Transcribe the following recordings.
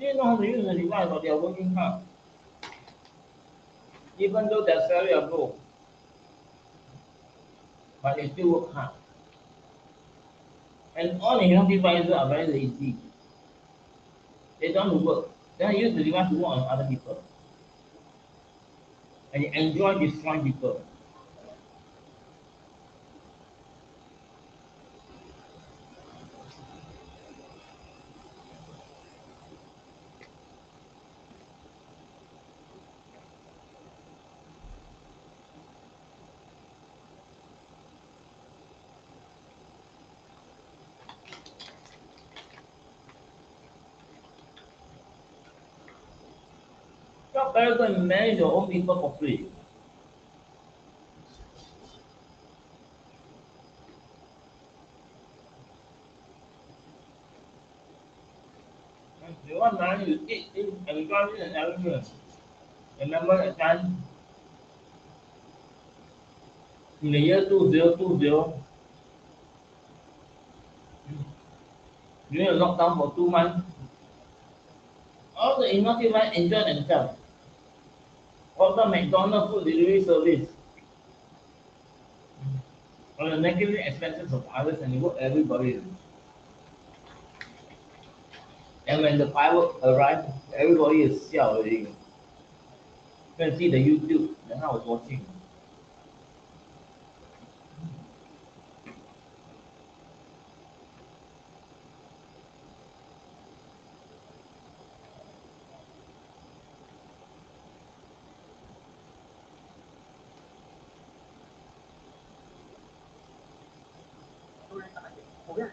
They know how to use the device, but they are working hard. Even though their salary are low, but they still work hard. And all the young devices are very lazy. They don't want to work. They use the device to work on other people. And they enjoy destroying people. Your parents go and manage your own people for free. And you want money, you eat, enjoy it and everything. Remember that time in the year 2020, during the lockdown for 2 months, all the innovative enjoy themselves. Also McDonald's food delivery service on the negative expenses of others and it work everybody. And when the firework arrived, everybody is siao already. You can see the YouTube that I was watching.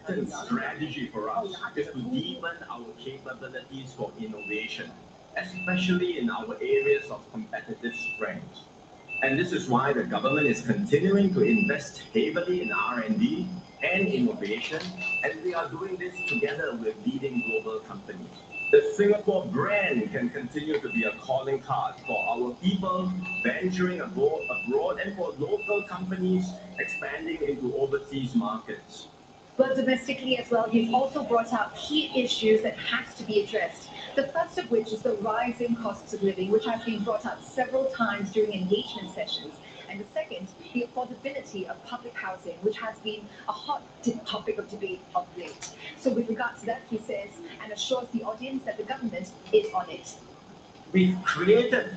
The strategy for us is to deepen our capabilities for innovation, especially in our areas of competitive strength. And this is why the government is continuing to invest heavily in R&D and innovation, and we are doing this together with leading global companies. The Singapore brand can continue to be a calling card for our people venturing abroad and for local companies expanding into overseas markets. Well, domestically as well, he's also brought out key issues that have to be addressed. The first of which is the rising costs of living, which has been brought out several times during engagement sessions. And the second, the affordability of public housing, which has been a hot topic of debate of late. So with regards to that, he says and assures the audience that the government is on it. We've created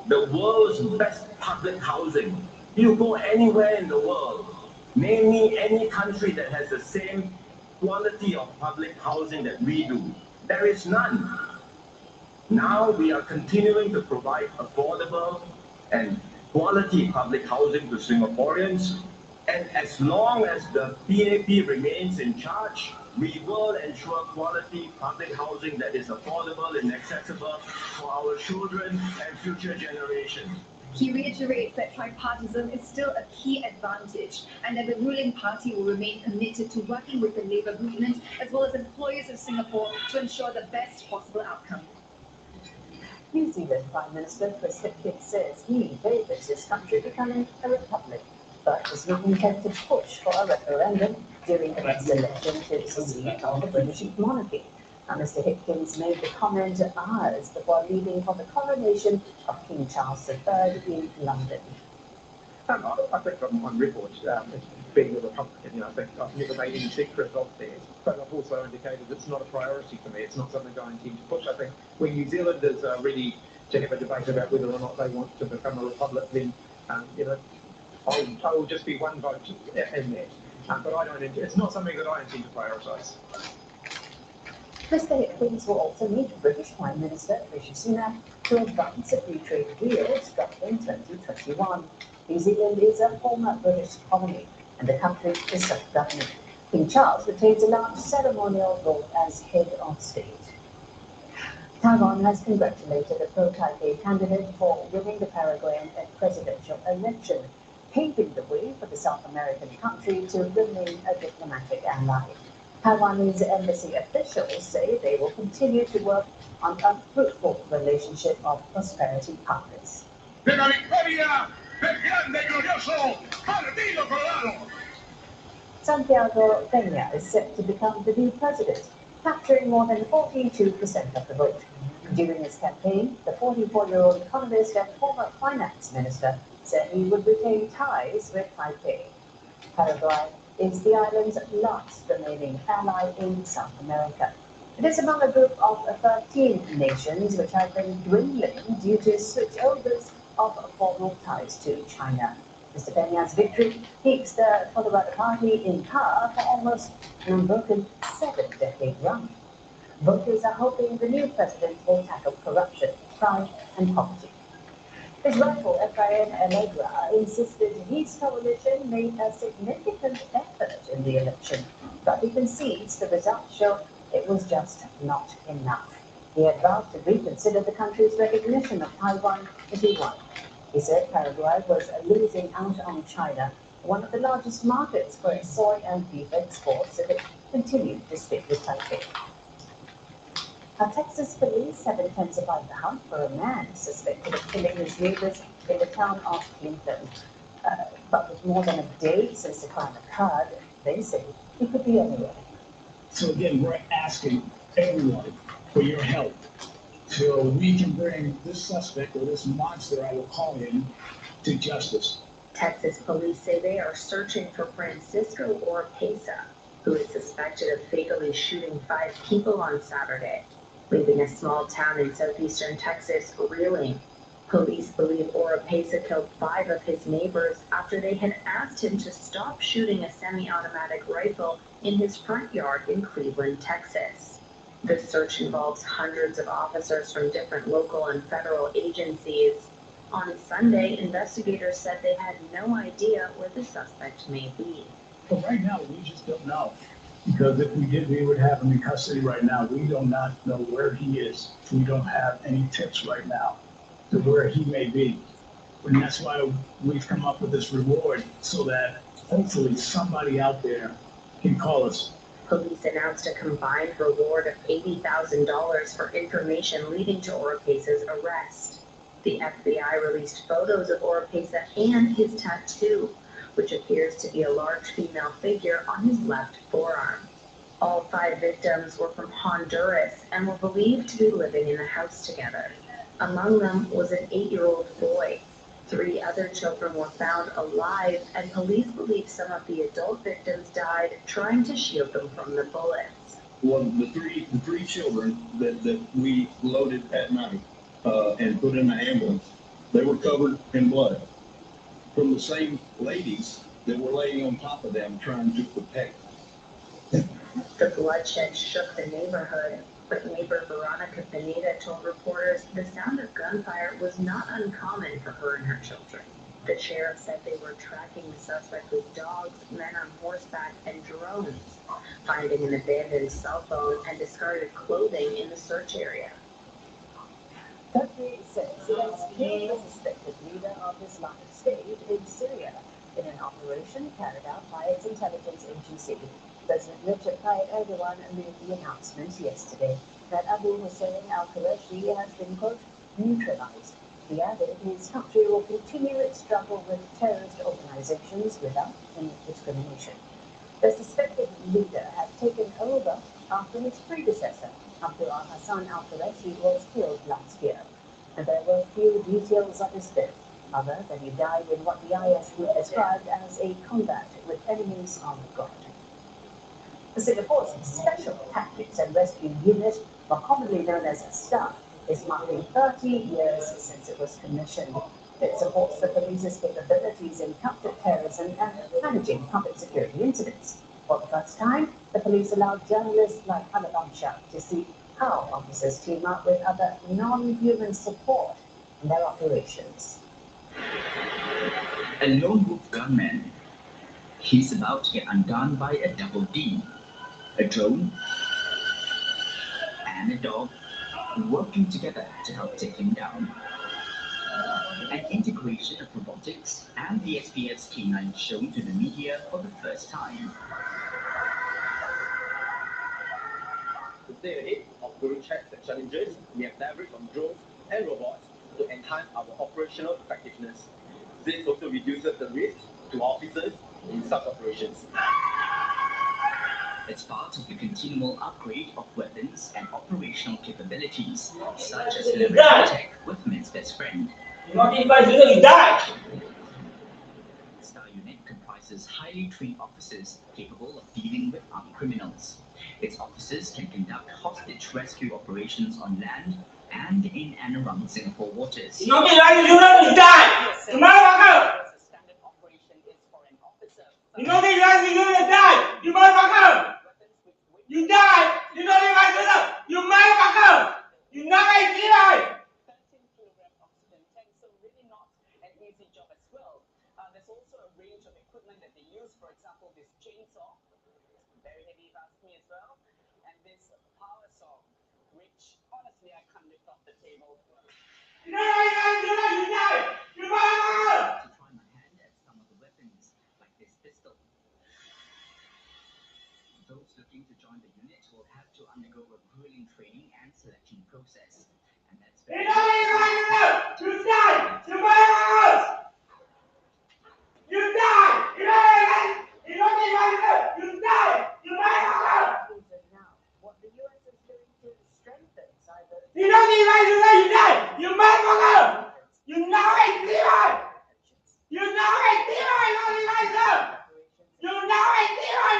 the world's best public housing. You go anywhere in the world, name me any country that has the same quality of public housing that we do. There is none. Now we are continuing to provide affordable and quality public housing to Singaporeans. And as long as the PAP remains in charge, we will ensure quality public housing that is affordable and accessible for our children and future generations. He reiterates that tripartism is still a key advantage and that the ruling party will remain committed to working with the labour movement as well as employers of Singapore to ensure the best possible outcome. New Zealand Prime Minister Chris Hipkins says he favours this country becoming a republic, but is looking to push for a referendum during the next election to secede from the British monarchy. Mr. Hipkins made the comment hours before leaving for the coronation of King Charles III in London. I think on record, being a Republican, I think I've never made any secret of that, but I've also indicated it's not a priority for me. It's not something I intend to push. I think when New Zealanders are ready to have a debate about whether or not they want to become a republic, then I will just be one vote in that. But I don't. It's not something that I intend to prioritise. Mr. Hipkins will also meet British Prime Minister Rishi Sunak to advance a free trade deal struck in 2021. New Zealand is a former British colony, and the country is self-governing. King Charles retains a large ceremonial role as head of state. Taiwan has congratulated a pro-Taipei candidate for winning the Paraguayan presidential election, paving the way for the South American country to remain a diplomatic ally. Taiwanese embassy officials say they will continue to work on a fruitful relationship of prosperity partners. ¡De la victoria del grande y glorioso Partido Colorado! Santiago Peña is set to become the new president. capturing more than 42% of the vote. During his campaign, the 44-year-old economist and former finance minister said he would retain ties with Taipei. Paraguay is the island's last remaining ally in South America. It is among a group of 13 nations which have been dwindling due to switchovers of formal ties to China. Mr. Peña's victory keeps the Colorado Party in power for almost an unbroken 7-decade run. Voters are hoping the new president will tackle corruption, crime, and poverty. His rival, Efrain Allegra, insisted his coalition made a significant effort in the election, but he concedes the results show it was just not enough. He had vowed to reconsider the country's recognition of Taiwan if he won. He said Paraguay was losing out on China, one of the largest markets for its soy and beef exports, if it continued to stick with Taipei. Texas police have intensified the hunt for a man suspected of killing his neighbors in the town of Clinton. But with more than a day since the crime occurred, they say he could be anywhere. So again, we're asking everyone for your help so we can bring this suspect, or this monster I will call him, to justice. Texas police say they are searching for Francisco Oropesa, who is suspected of fatally shooting 5 people on Saturday, leaving a small town in southeastern Texas reeling. Police believe Oropesa killed 5 of his neighbors after they had asked him to stop shooting a semi-automatic rifle in his front yard in Cleveland, Texas. The search involves hundreds of officers from different local and federal agencies. On Sunday, investigators said they had no idea where the suspect may be. But right now, we just don't know. Because if we did, we would have him in custody right now. We do not know where he is. We don't have any tips right now to where he may be. And that's why we've come up with this reward, so that hopefully somebody out there can call us. Police announced a combined reward of $80,000 for information leading to Oropesa's arrest. The FBI released photos of Oropesa and his tattoo, which appears to be a large female figure on his left forearm. All 5 victims were from Honduras and were believed to be living in the house together. Among them was an 8-year-old boy. 3 other children were found alive, and police believe some of the adult victims died trying to shield them from the bullets. Well, the three children that we loaded at night and put in the ambulance, they were covered in blood from the same ladies that were laying on top of them trying to protect them. The bloodshed shook the neighborhood, but neighbor Veronica Pineda told reporters the sound of gunfire was not uncommon for her and her children. The sheriff said they were tracking the suspect with dogs, men on horseback, and drones, finding an abandoned cell phone and discarded clothing in the search area. Turkey says it has killed the suspected leader of Islamic State in Syria in an operation carried out by its intelligence agency. President Recep Tayyip Erdogan made the announcement yesterday that Abu Hussein al-Qurayshi has been, quote, neutralized. He added his country will continue its struggle with terrorist organizations without any discrimination. The suspected leader had taken over after his predecessor, Abdul Hassan al-Qurayshi, was killed last year. And there were few details of his death, other than he died in what the IS group described as a combat with enemies on God. Singapore's Special Tactics and Rescue Unit, more commonly known as STAR, is marking 30 years since it was commissioned. It supports the police's capabilities in counter-terrorism and managing public security incidents. For the first time, the police allowed journalists like Alabam Shah to see how officers team up with other non-human support in their operations. A lone wolf gunman. He's about to get undone by a double D. A drone and a dog working together to help take him down. An integration of robotics and the SPF's K9 shown to the media for the first time. To stay ahead of growing threats and challenges, we have leveraged on drones and robots to enhance our operational effectiveness. This also reduces the risk to officers in such operations. It's part of the continual upgrade of weapons and operational capabilities, such as leveraging tech with man's best friend. You die! Star Unit comprises highly trained officers capable of dealing with armed criminals. Its officers can conduct hostage rescue operations on land and in and around Singapore waters. You die! You motherfucker! Standard operation is for an officer. You die! You motherfucker! You die! You motherfucker! You die! 13 kilogram oxygen tank, so really not an easy job as well. There's also a range of equipment that they use. For example, this chainsaw, very heavy if you ask me as well, and this power saw, which honestly I can't lift off the table. You die! You motherfucker! To try my hand at some of the weapons, like this pistol. Those looking to join the unit will have to undergo a grueling training and selection process. And that's very You die! You motherfucker! You die! You die! You motherfucker! Now, what the US is doing to strengthen cyber You die! You motherfucker! You know it, Levi! You know it, Levi! You know it, Levi!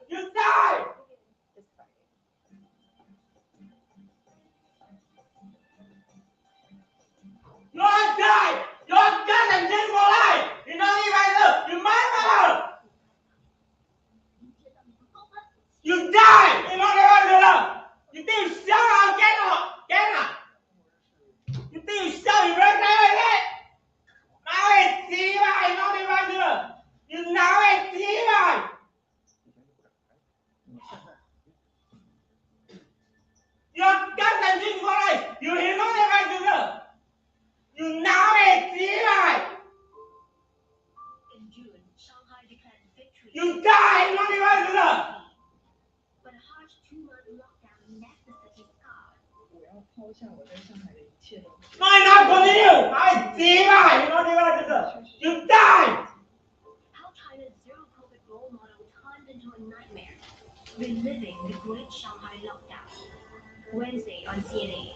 You die! this Friday. You're die! You're dead and dead for life! You know it, you motherfucker! You die! You know it, you think you sell out, get up! You think you sell, you break down it? Now it's Levi! You know it, you know it, Levi! You're dead and dead for life! You know it, you know it, Levi! In June, Shanghai declared victory. You die! You know it, But a harsh 2-month lockdown left the city scarred. 我要抛下我在上海的一切东西。 No, not continue! I Levi! You know it, you die! How China's zero-COVID role model turned into a nightmare. Reliving the Great Shanghai lockdown. Wednesday on CNN.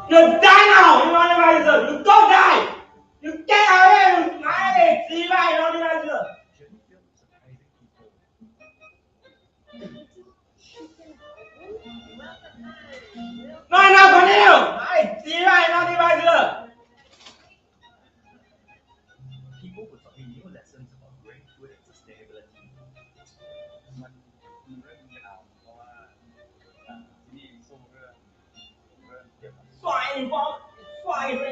You die now! You know it, you go die! You get out of here! You my Levi! You know it, No, not continue! I Levi! You know it, People were talking new lessons about growing food and sustainability. มันเริ่มมีข่าวเพราะว่าที่นี่สู้เรื่องเกี่ยวกับ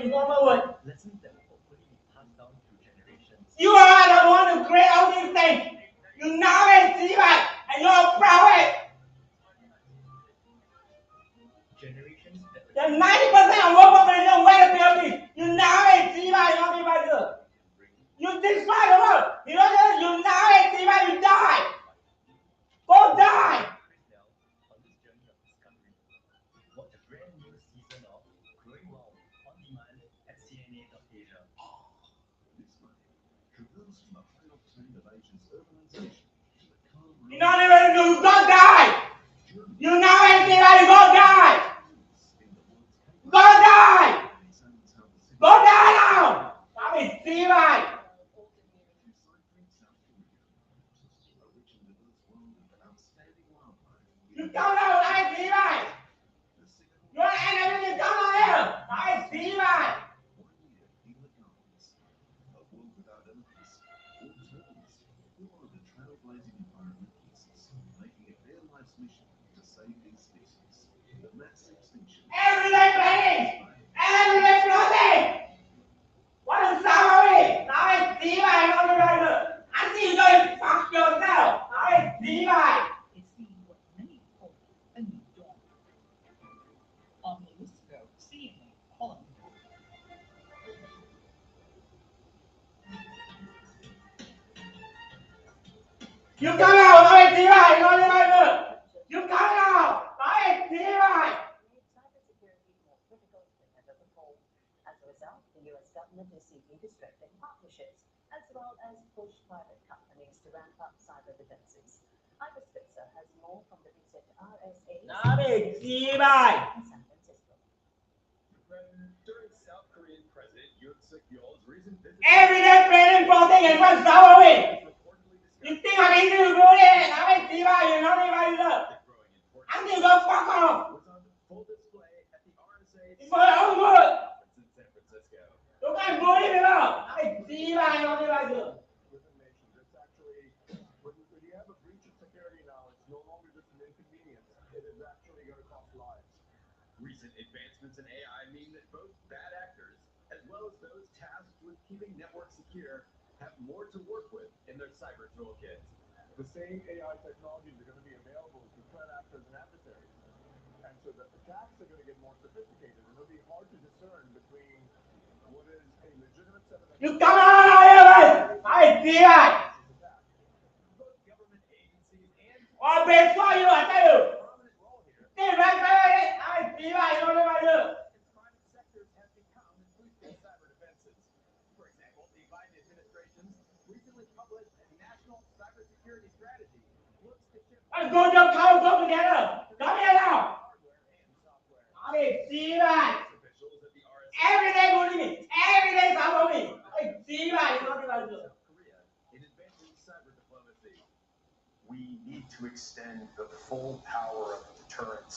informer word. Lessons that will hopefully be passed down through generations. You are the one who create all these things. You know it, Levi, and you're proud of it. Generations that There's 90% of world population where the PLP. You know it, Levi, you know it, you destroy the world. You know it, Levi, you die. Go die. on this journey of discovery. Watch a brand new season of Growing Wild on demand at CNA.Asia. This month, traverse from the high octane of Asia's urbanization to the calm You know it, you go die. You know it, Levi, you go die. Go die. Go die now. That is Levi. You don't know that is Levi. You're an enemy, you don't know him. That is Levi. A world without enemies or terrorists, who are the trailblazing environmentalists, making it their life's mission to save these species from the mass extinction. Everyday planning. Everyday floating. What is summary? That is Levi, you know it. I see you going fuck yourself. That is Levi. It seemed what many call a new dawn. On the list go, CNN, Holland. You come out, that is Levi, you know it. You come out. That is Levi. Made cybersecurity more critical than ever before. As a result, the US government is seeking to strengthen partnerships as well as push private companies to ramp up cyber defenses. Hyperspace RSAs Nó bị chi bài. in San Francisco. During South Korean President Yoon Suk Yeol's recent visit, Every day planning plotting in front of Saudi. reportedly You discussed think I'm into it? Nó bị chi bài, you know me by the the growing importance I'm gonna go fuck off. was on full display at the RSA's It's for your own good. conference in San Francisco. Đừng có anh bully me đâu. Nó bị chi bài, nó đi bài được. Within nations, it's actually when you have a breach of security now, it's no longer just an inconvenience. It is actually going to cost lives. Recent advancements in AI mean that both bad actors, as well as those tasked with keeping networks secure, have more to work with in their cyber toolkits. The same AI technologies are going to be available to threat actors and adversaries. And so the attacks are going to get more sophisticated, and it'll be hard to discern between what is a legitimate set of You come on here, man. Nó bị chi bài. Both government agencies and Or best for you, I tell you. prominent role here Đi bài cái nó bị chi bài, nó đi bài được. as private sectors have become in boosting cyber defenses. For example, the Biden administration's recently published a national cybersecurity strategy looks to shift Anh go cho không go together. Come here now. hardware and software. Nó bị chi bài. Officials at the RSA Every day bully me. Every day Saudi me. Nó bị chi bài, nó đi bài được. South Korea in advancing cyber diplomacy. We need to extend the full power of deterrence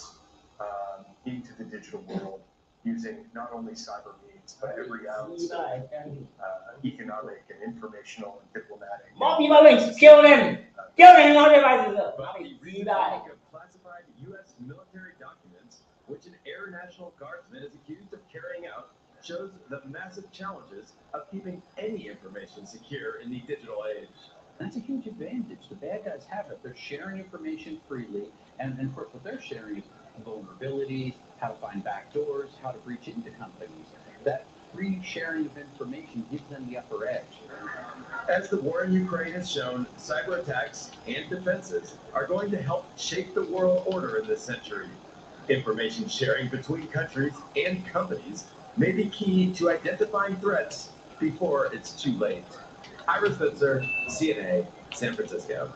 into the digital world using not only cyber means, but every Chi ounce bài. of economic and informational and diplomatic. More people will kill them. Kill them, nó đi bài được. Nó But bị the chi recent bài. leak of classified U.S. military documents, which an Air National Guardsman is accused of carrying out, shows the massive challenges of keeping any information secure in the digital age. That's a huge advantage. The bad guys have it. They're sharing information freely, and of course, what they're sharing is vulnerabilities, how to find backdoors, how to breach into companies. That free sharing of information gives them the upper edge. As the war in Ukraine has shown, cyber attacks and defenses are going to help shape the world order in this century. Information sharing between countries and companies may be key to identifying threats before it's too late. Ira Spitzer, CNA, San Francisco.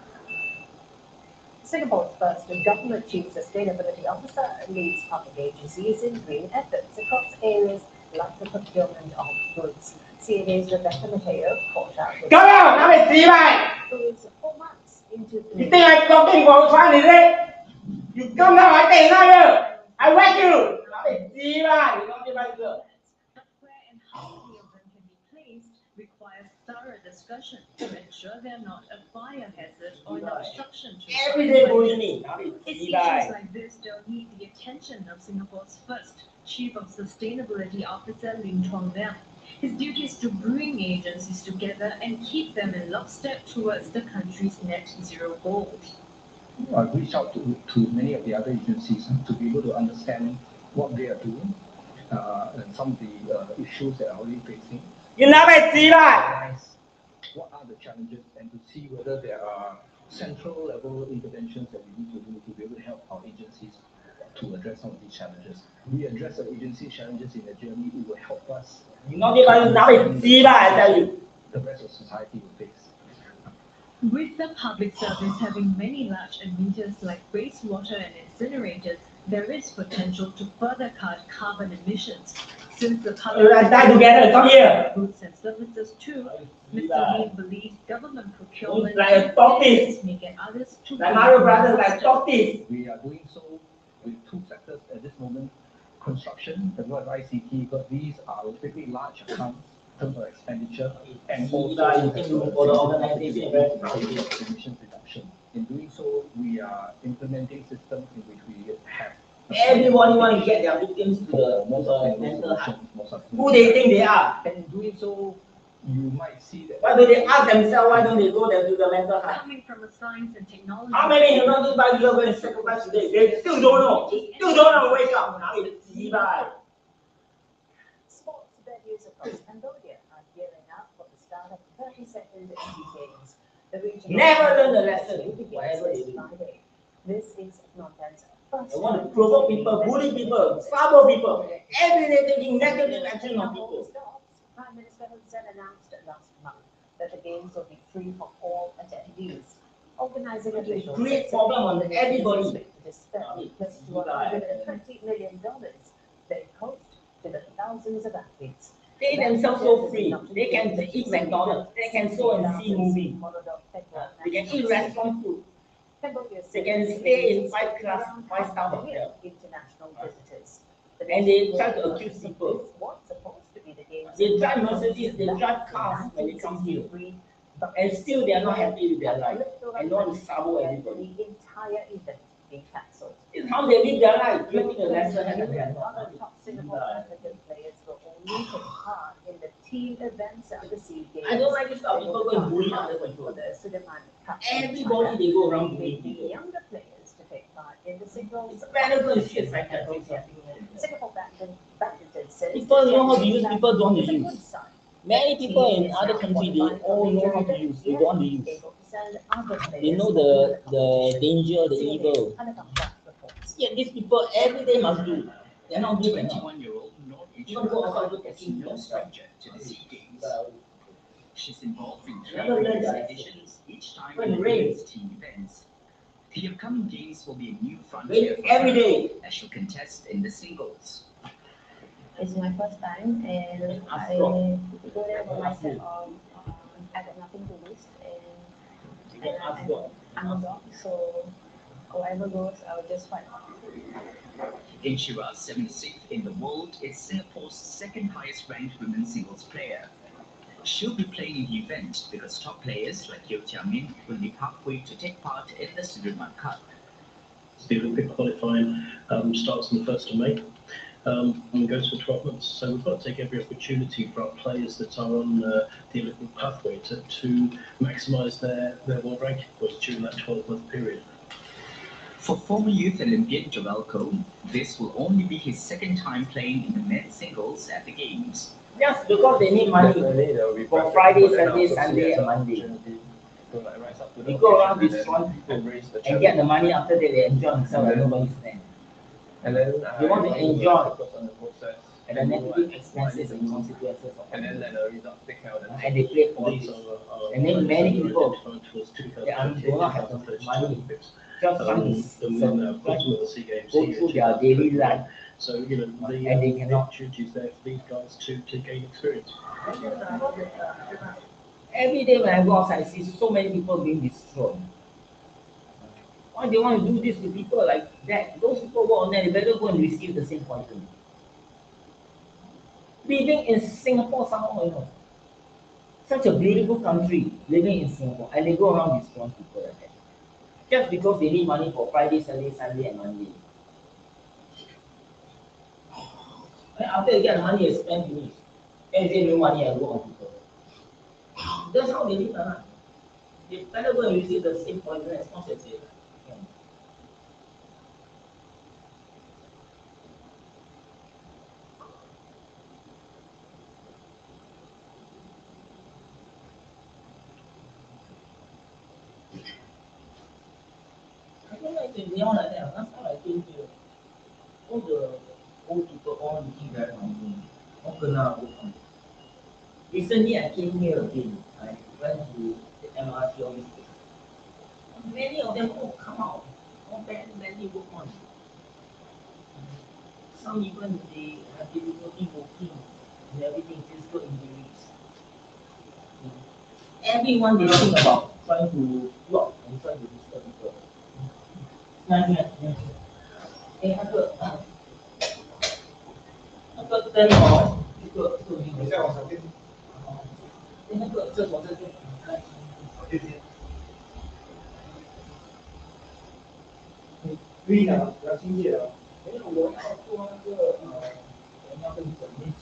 Singapore's first government chief sustainability officer leads public agencies in green efforts across areas like the procurement of goods. CNA's Rebecca Mateo caught up with Come on, nó bị chi bài. who is 4 months into the You think I'm talking for fun, is it? You come now, I take now here. I whack you. Nó bị chi bài, nó đi bài được. But where and how many of them can be placed requires thorough discussion to ensure they're not a fire hazard or an obstruction to Every day sound bully life. me. Nó bị It's chi issues bài. like this don't need the attention of Singapore's first Chief of Sustainability Officer Lim Chuang Liang. His duty is to bring agencies together and keep them in lockstep towards the country's net zero goals. I reached out to many of the other agencies to be able to understand what they are doing and some of the issues that are already facing. You nó bị chi bài. Analyze what are the challenges and to see whether there are central level interventions that we need to do to be able to help our agencies to address some of these challenges. We address our agency challenges in a journey, it will help us. Nó đi bài, nó bị chi bài, I tell you. The rest of society will face. With the public service having many large emitters like wastewater and incinerators, there is potential to further cut carbon emissions. Since the public Let's die together, come here. goods and services too, Chi Mr. bài. Lee believes government procurement Like a tortoise. may get others to Like Mario Brothers, like tortoise. We are doing so with two sectors at this moment. Construction as well as ICT, because these are relatively large accounts in terms of expenditure and also Chi bài, you can do for the organization, right? emissions reduction. In doing so, we are implementing systems in which we have Everybody want to get their victims to the mental health. Who they think they are? And in doing so, you might see that. Why do they ask themselves, why don't they go there to the mental health? Coming from a science and technology. How many human beings by you are going to sacrifice today? They still don't know. Still don't know. Wake up. Now it's chi bài. sports venues across Cambodia are gearing up for the start of 32nd Sea Games. The regional Never learn the lesson, begins whatever this they do. Friday. This is Phnom Penh's first. They want to provoke people, bully people, trouble people. Every day taking negative action on people. Prime Minister Hun Sen announced last month that the games will be free for all attendees. Organizing officials Great problem on everybody. to spend close to $120 million. They host to the thousands of athletes. They themselves so free. They can eat McDonald's. They can go and see movie. They can eat restaurant food. They can stay in five-star hotel. International visitors. And they try to accuse people. They drive Mercedes, they drive cars when they come here. And still they are not happy with their life. And they want to sabo everybody. The entire event being cancelled. It's how they live their life, drinking a lesser hand. Other top Singapore African players will only take part in the team events at the SEA Games. I don't like this stuff. People go and bully other people. Everybody they go around bullying people. Younger players to take part in the singles. It's better go and see a psychiatrist. Singapore badminton says people know how to use, people don't want to use. Many people in other countries, they all know how to use, they don't want to use. They know the danger, the evil. Yet these people every day must do. They're not doing it. 21-year-old Norwegian is no stranger to the SEA Games. She's involved in 3 previous editions, each time in various team events. The upcoming games will be a new frontier for every day as she'll contest in the singles. It's my first time, and I go there by myself. I got nothing to lose, and I'm a dog, so whoever goes, I'll just fight. Inshira, 76th in the world, is Singapore's second highest ranked women's singles player. She'll be playing in the event because top players like Yeo Chia Min will be halfway to take part in the Sudirman Cup. The Olympic qualifying starts on the 1st of May and goes for 12 months. So we've got to take every opportunity for our players that are on the Olympic pathway to maximise their world ranking points during that 12-month period. For former youth Olympian Joel Koh, this will only be his second time playing in the men's singles at the Games. Just because they need money for Friday, Saturday, Sunday, and Monday. They go around destroying people and get the money after that they enjoy themselves and nobody's there. And then they want to enjoy and the negative expenses and consequences of it. And they play politics. And then many people they do not have the money just trying to go through their daily life. So, you know, and they cannot opportunities there for these guys to gain experience. Every day when I go outside, I see so many people being destroyed. Why they want to do this to people like that? Those people go on there, they better go and receive the same poison. Living in Singapore somehow, you know, such a beautiful country, living in Singapore, and they go around destroying people like that. Just because they need money for Friday, Saturday, Sunday, and Monday. And after they get the money, they spend finish. And they no money and go on people. That's how they live their life. They better go and receive the same poison as much as they can. I don't like to be on like that. Last time I came here, all the old people all looking very hungry. All kena work on. Recently I came here again. I went to the MRT all these places. Many of them all come out, all badly work on. Some even they have difficulty walking and everything, physical injuries. Everyone they think about trying to block and trying to disturb people. Eh, 那个灯哦，这个你再往上边，那个这从这边开，对对。注意啊，不要轻易啊。没有，我要做那个我要跟你准备。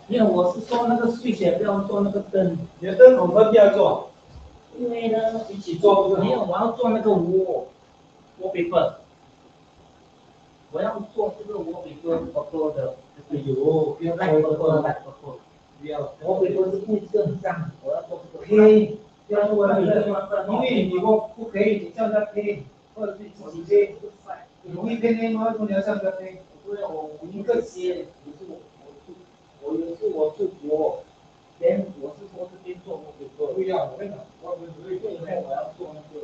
没有，我是说那个睡前不要做那个灯。你的灯孔分不要做，因为呢，一起做不是？没有，我要做那个wallpaper。我要做这个wallpaper 的。哎呦，不要做这个，不要。wallpaper 是因为这个很脏，我要做这个。可以，不要做那个，因为你不可以，你叫他配，或者是自己配。你容易配那吗？为什么你要叫他配？不是我一个些，不是我有时我出国，连我是说这边做wallpaper。不要，我跟你讲，我要做那个。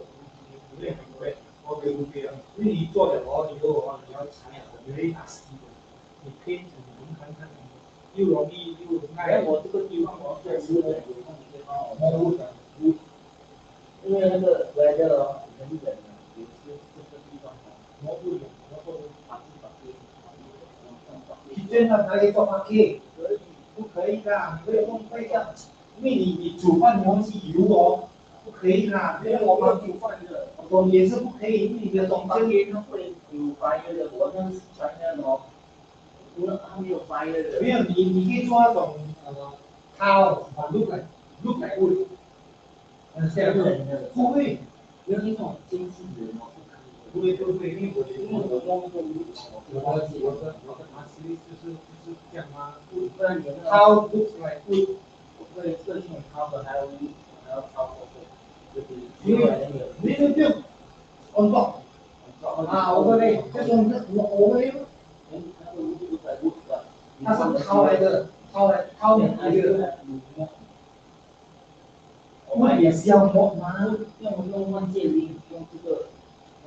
不对，我给不对啊，因为你做了哦，以后啊，你要查呀，你会打死的，你配你能看看，又容易又耐。我这个地方我要做屋的，屋的，因为那个来的很冷啊，有时这个地方摸不冷，然后把你真的可以做花 K， 不可以的，你不要弄这样，因为你煮饭的东西油哦。不可以啦，因为我们煮饭的，我也是不可以，因为你的中间它会有白的，我那是传那种，它没有白的。没有，你可以做那种烤look like wood， 这样的，不会，有那种精致的，不会，因为我弄过，我的拿实力就是这样吗？不然你那烤 look like wood， 我会这种烤的还要烤火。没有，on top， 啊，我们嘞，这种我们嘞，它是烤来的，烤你那个，我也是要摸吗？用万界灵，用这个，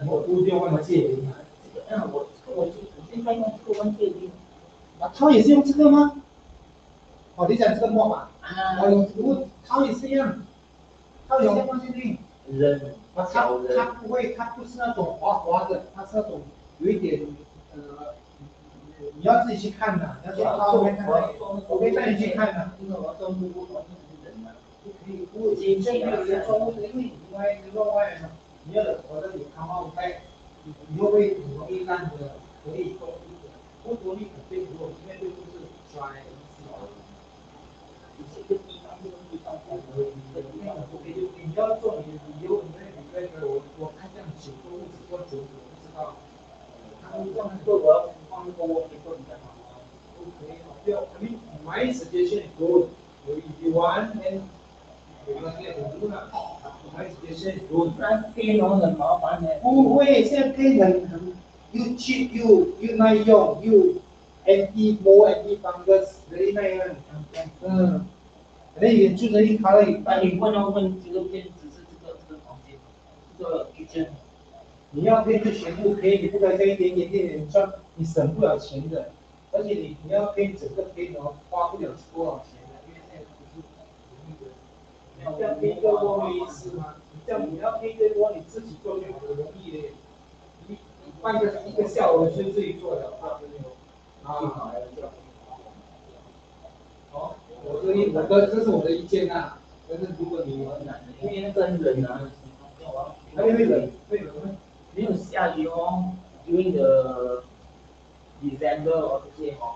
我不用万界灵啊，这个，我现在用这个万界灵，啊，它也是用这个吗？哦，你讲这个摸法，它也是一样，它也是万界灵。它不会，它不是那种滑的，它是那种有一点你要自己去看的，要去看，我可以带你去看的。因为我做木工，不仅这个人做木工，因为你外面嘛，你要我这里看好开，你会不会很容易烂的？可以多一点，不多一点对不对？面对就是摔。这个地方，你要做你以后我看这样久都只做久，我不知道。他们放这个我要放那个我给做你的好吗？都可以，不要。I mean, my suggestion is good. If you want, then you can get it. My suggestion is good. 不然配容很麻烦的。不会，现在配很又 cheap 又耐用又 anti mold anti fungus very nice。那也就这一卡了一半。你问这个片只是这个房间，这个 kitchen。你要配就全部配，你不可以配一点点赚，你省不了钱的。而且你要配整个配的话，花不了多少钱的，因为现在不是容易的。你要配一个窝没意思吗？你要配一个窝，你自己做就好了，容易的。一个下午就自己做了，啊。好，这是我的意见啊。但是如果你因为那个冷啊，会冷吗？没有下雨哦 ，during the December 哦这些哦，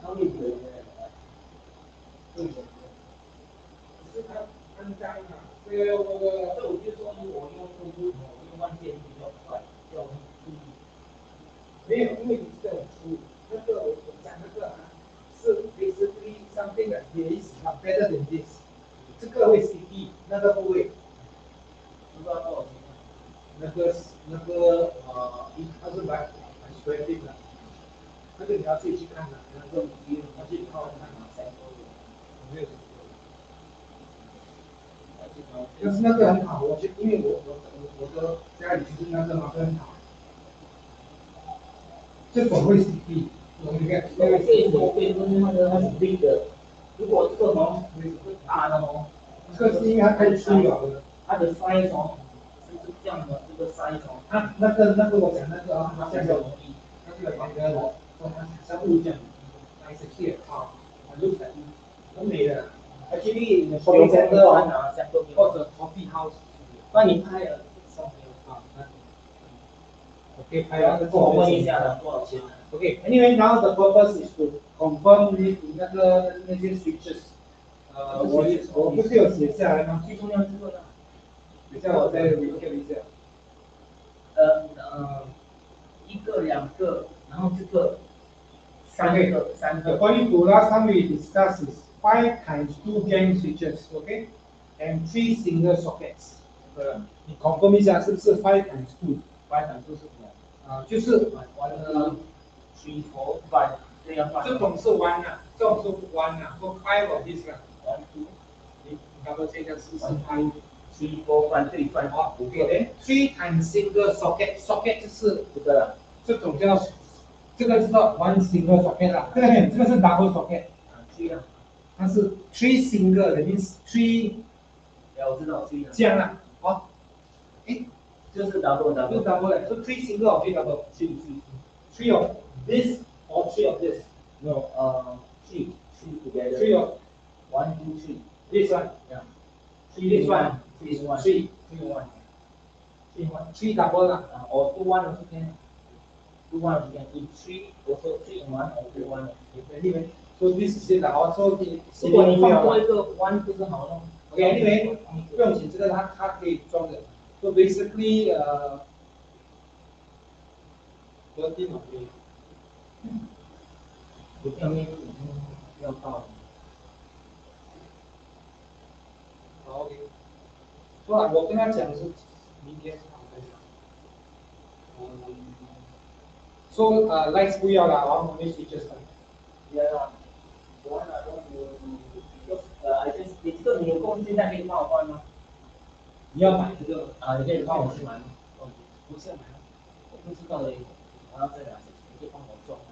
它会冷的。会冷的。只是它很脏啊。这我就说我用万件比较快，要注意。没有，因为你这个很粗，那个我讲那个是 basically something that is better than this。这个会 CP， 那个不会。不知道多少钱？它是蛮确定的，那个你要自己去看的，那个你要去靠看啊，没有什么。但是那个很好，因为我的家里就是那个嘛很好，这种会 CP， 你看，这我跟那个它是对的，如果这个毛是大的哦，这是因为它太粗了，它的 size 哦。这样的这个size哦，它那个我讲那个啊，它比较容易，它这个旁边它像物件，nice here 啊，很露彩，很美的。Actually， 你说这个或者 coffee house， 那你拍了上面啊，我可以拍啊。我问一下多少钱呢？ Okay, anyway, now the purpose is to confirm 那些 switches。我不是有写下来吗？最重要这个呢。等一下我再 recap 一下。一个、两个，然后这个三个。According to last time we discussed is 5 times 2 gang switches, okay, and 3 single sockets. 你 confirm 一下是不是5 times 2？5 times 2是什么？就是3、4、5这样算。这种是 one 啊，这种是 one 啊，或 5 of this 啊。1、2，你 double check 一下是不是 5。3、4、5对算好。Okay, 3 times single socket 就是这种叫这个是叫 one single socket 啦，这个是 double socket。它是 three single， that means three。我知道3。这样啊，好，就是 double。就是 double 的，so three single or three double？ Three of this or three of this？ No, three together. Three of 1, 2, 3. This one. Yeah. This one. 3 1. 3 1. 3 double 啦。Or 2 1 also can. 2 1 also can. If 3 also 3 and 1 or 2 1. Anyway, so this is it also。如果你放多一个 1不是好了。Okay, anyway， 不用紧，这个它可以装的。So basically， 我的电脑可以。我上面已经要到了。好 ，OK。我跟他讲是明天。说lights 不要了啊，我们 switches 的。Yeah， 你这个你有空现在可以帮我换吗？你要买这个你可以帮我去买吗？不是买，我不知道的，我要再来，你可以帮我装吗？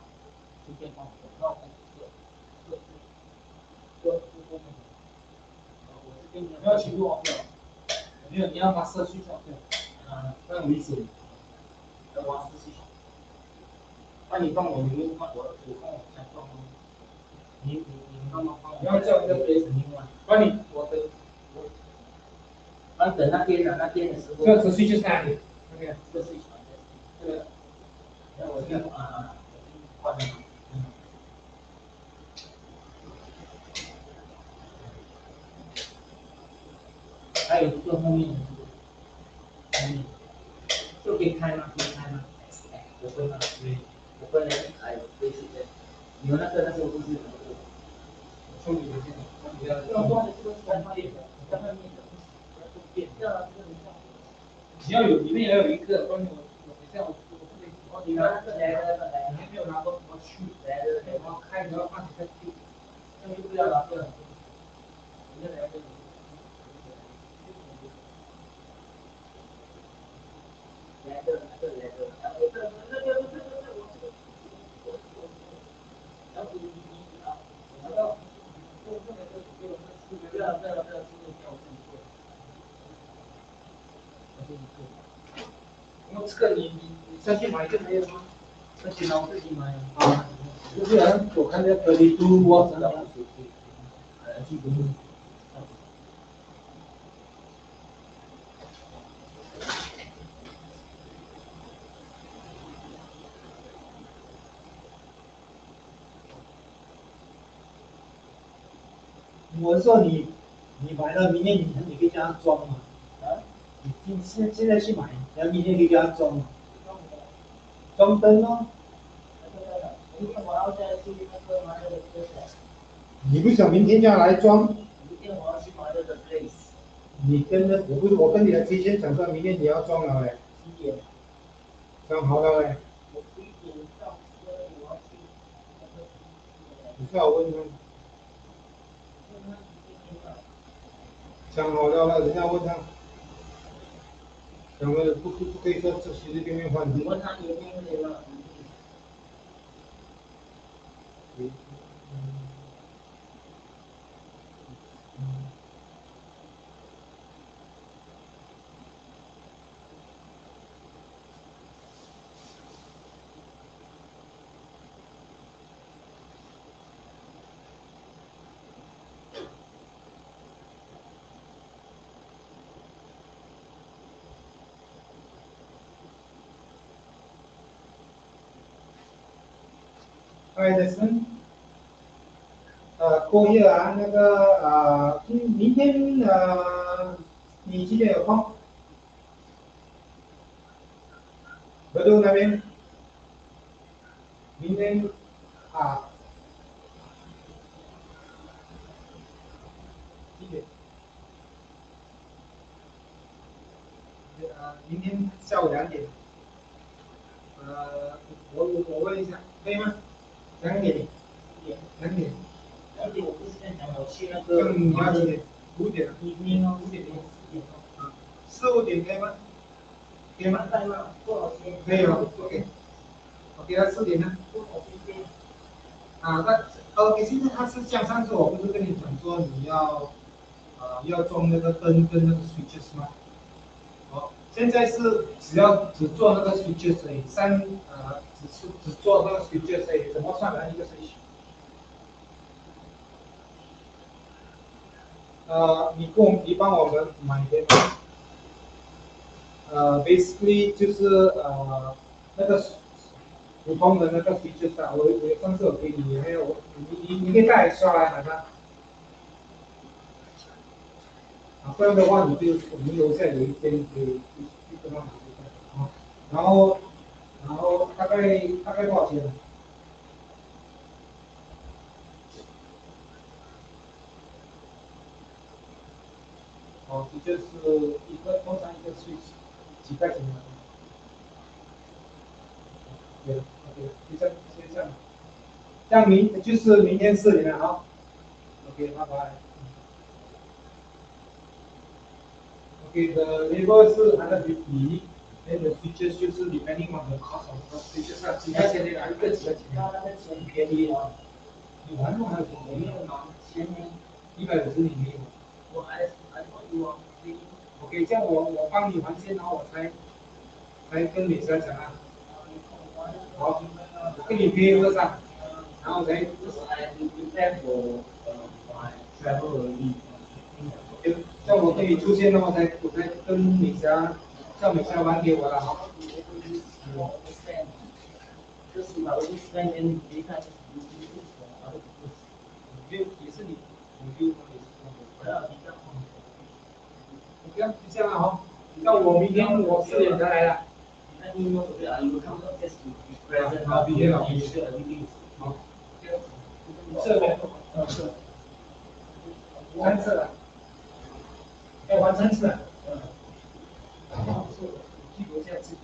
顺便帮我装，那我你要全部 off 掉，没有，你要把色去 off 掉，那很危险。要把色去。那你帮我，你帮我才装吗？你帮我。你要叫那个 place 另外，帮你等那边的时候。这个 switch 在哪里？那边。这个 switch 这个。我这个换了。还有一个后面的就可以开吗？可以开吗？我会吗？我会来类似的。你们那个不是充你的电脑，要装的这个在外面的，你要有里面也要有一个，帮你我这样你拿那个来的，你还没有拿过我去来的，我开你要放你再去，那就不要拿这个，你就来这个。来这个，然后这个，然后你拿到，不要，然后这个你再去买就没有吗？这电脑自己买啊，就是我看那个32 watts 的。我说你买了，明天你可以叫他装嘛。你现在去买，然后明天可以叫他装嘛。装灯哦。明天我要再去那个买那个 place。你不想明天叫他来装？明天我要去买那个 place。你跟那我跟你的提前讲说，明天你要装了嘞。几点？装好了嘞。我11点上车，我要去那个。你最好问他。讲好了，人家问他。讲了不可以说这随随便便换。你问他明天可以吗？ Hi, Desmond。过夜啊，那个明天你几点有空？德州那边，明天几点？明天下午2点。我问一下，可以吗？2点。2点。2点我不是跟你讲，我去那个。你要几点？5点。你要5点钟。4、5点可以吗？可以吗？多少钱？可以吗 ？OK。我给他4点呢。多少时间？现在他是像上次我不是跟你讲说你要装那个灯跟那个 switches 吗？现在是只做那个 switches 而已，只做那个 switches 而已，怎么算来一个 switch？你帮我们买一个basically 就是那个普通的那个 switches 啊，我上次有给你，还有你可以带来刷来买它。不然的话我们楼下有一间可以去跟他买。然后大概多少钱？就是通常一个是几块钱的。对 ，OK，先这样。这样就是明天4点了啊。OK， 拜拜。OK，the label 是150， then the features 就是 depending on the cost of the features 啊，几块钱的哪一个几块钱？那个钱便宜啊。你还有没有拿150你没有？我还有啊。OK， 这样我帮你还先，然后我才跟美莎讲啊。好，我跟你配合上，然后才。叫我可以出现了，我才跟美莎，叫美莎还给我了哈。也是你OK，就这样了哈。那我明天4点才来了。好，明天了。好。这边是3次了，要还3次。记录下次数。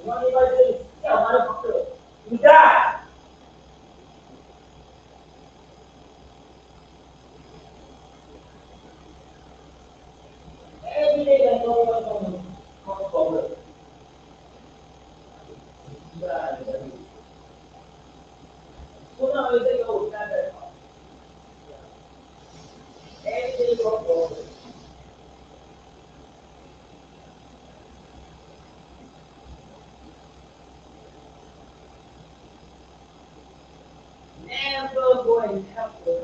money by this, motherfucker. You die. Every day I go on problem. So now I say, oh, that every day problem. Never go and help them.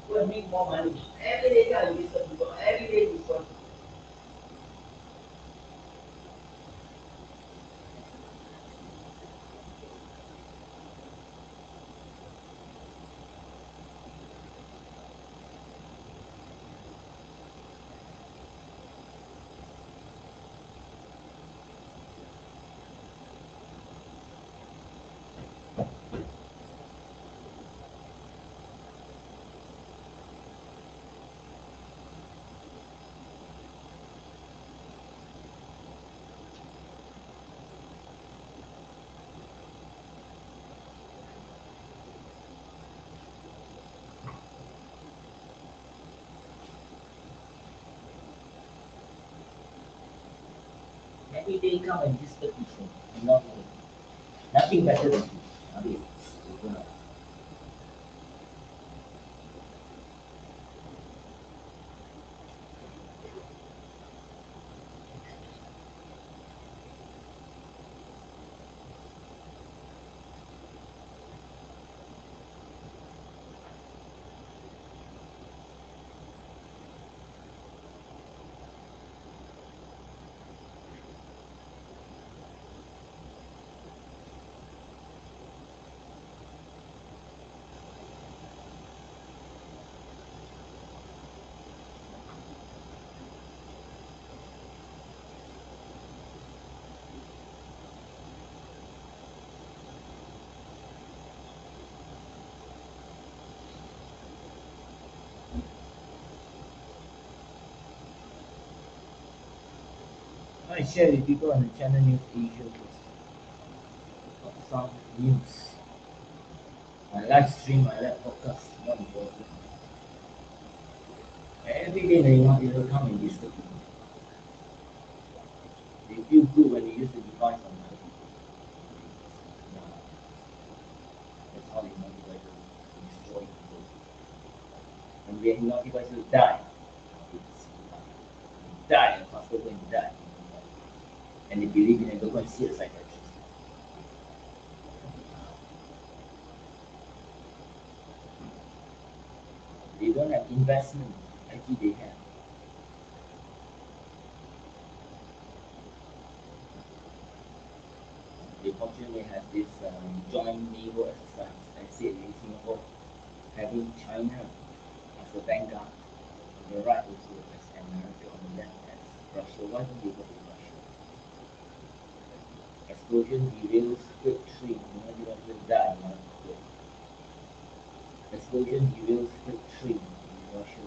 Go and make more money. Every day I listen to God. Every day is one. Every day come and disturb people. Nothing better than you. I share with people on the channel News Asia some news. I live stream, I like podcast, not important. Every day they want people to come and disturb people. They feel good when they use the device on other people. That's how they want devices to destroy people. And when not devices die, die and faster going to die. And they believe in it, they go and see a psychiatrist. They don't have investment, actually they have. They fortunately have this joint naval exercise. I said in Singapore, having China as a vanguard, on the right also as America, on the left as Russia. Why don't they go to Russia? Explosion derails freight train. You know, you die. Explosion derails freight train in Russia.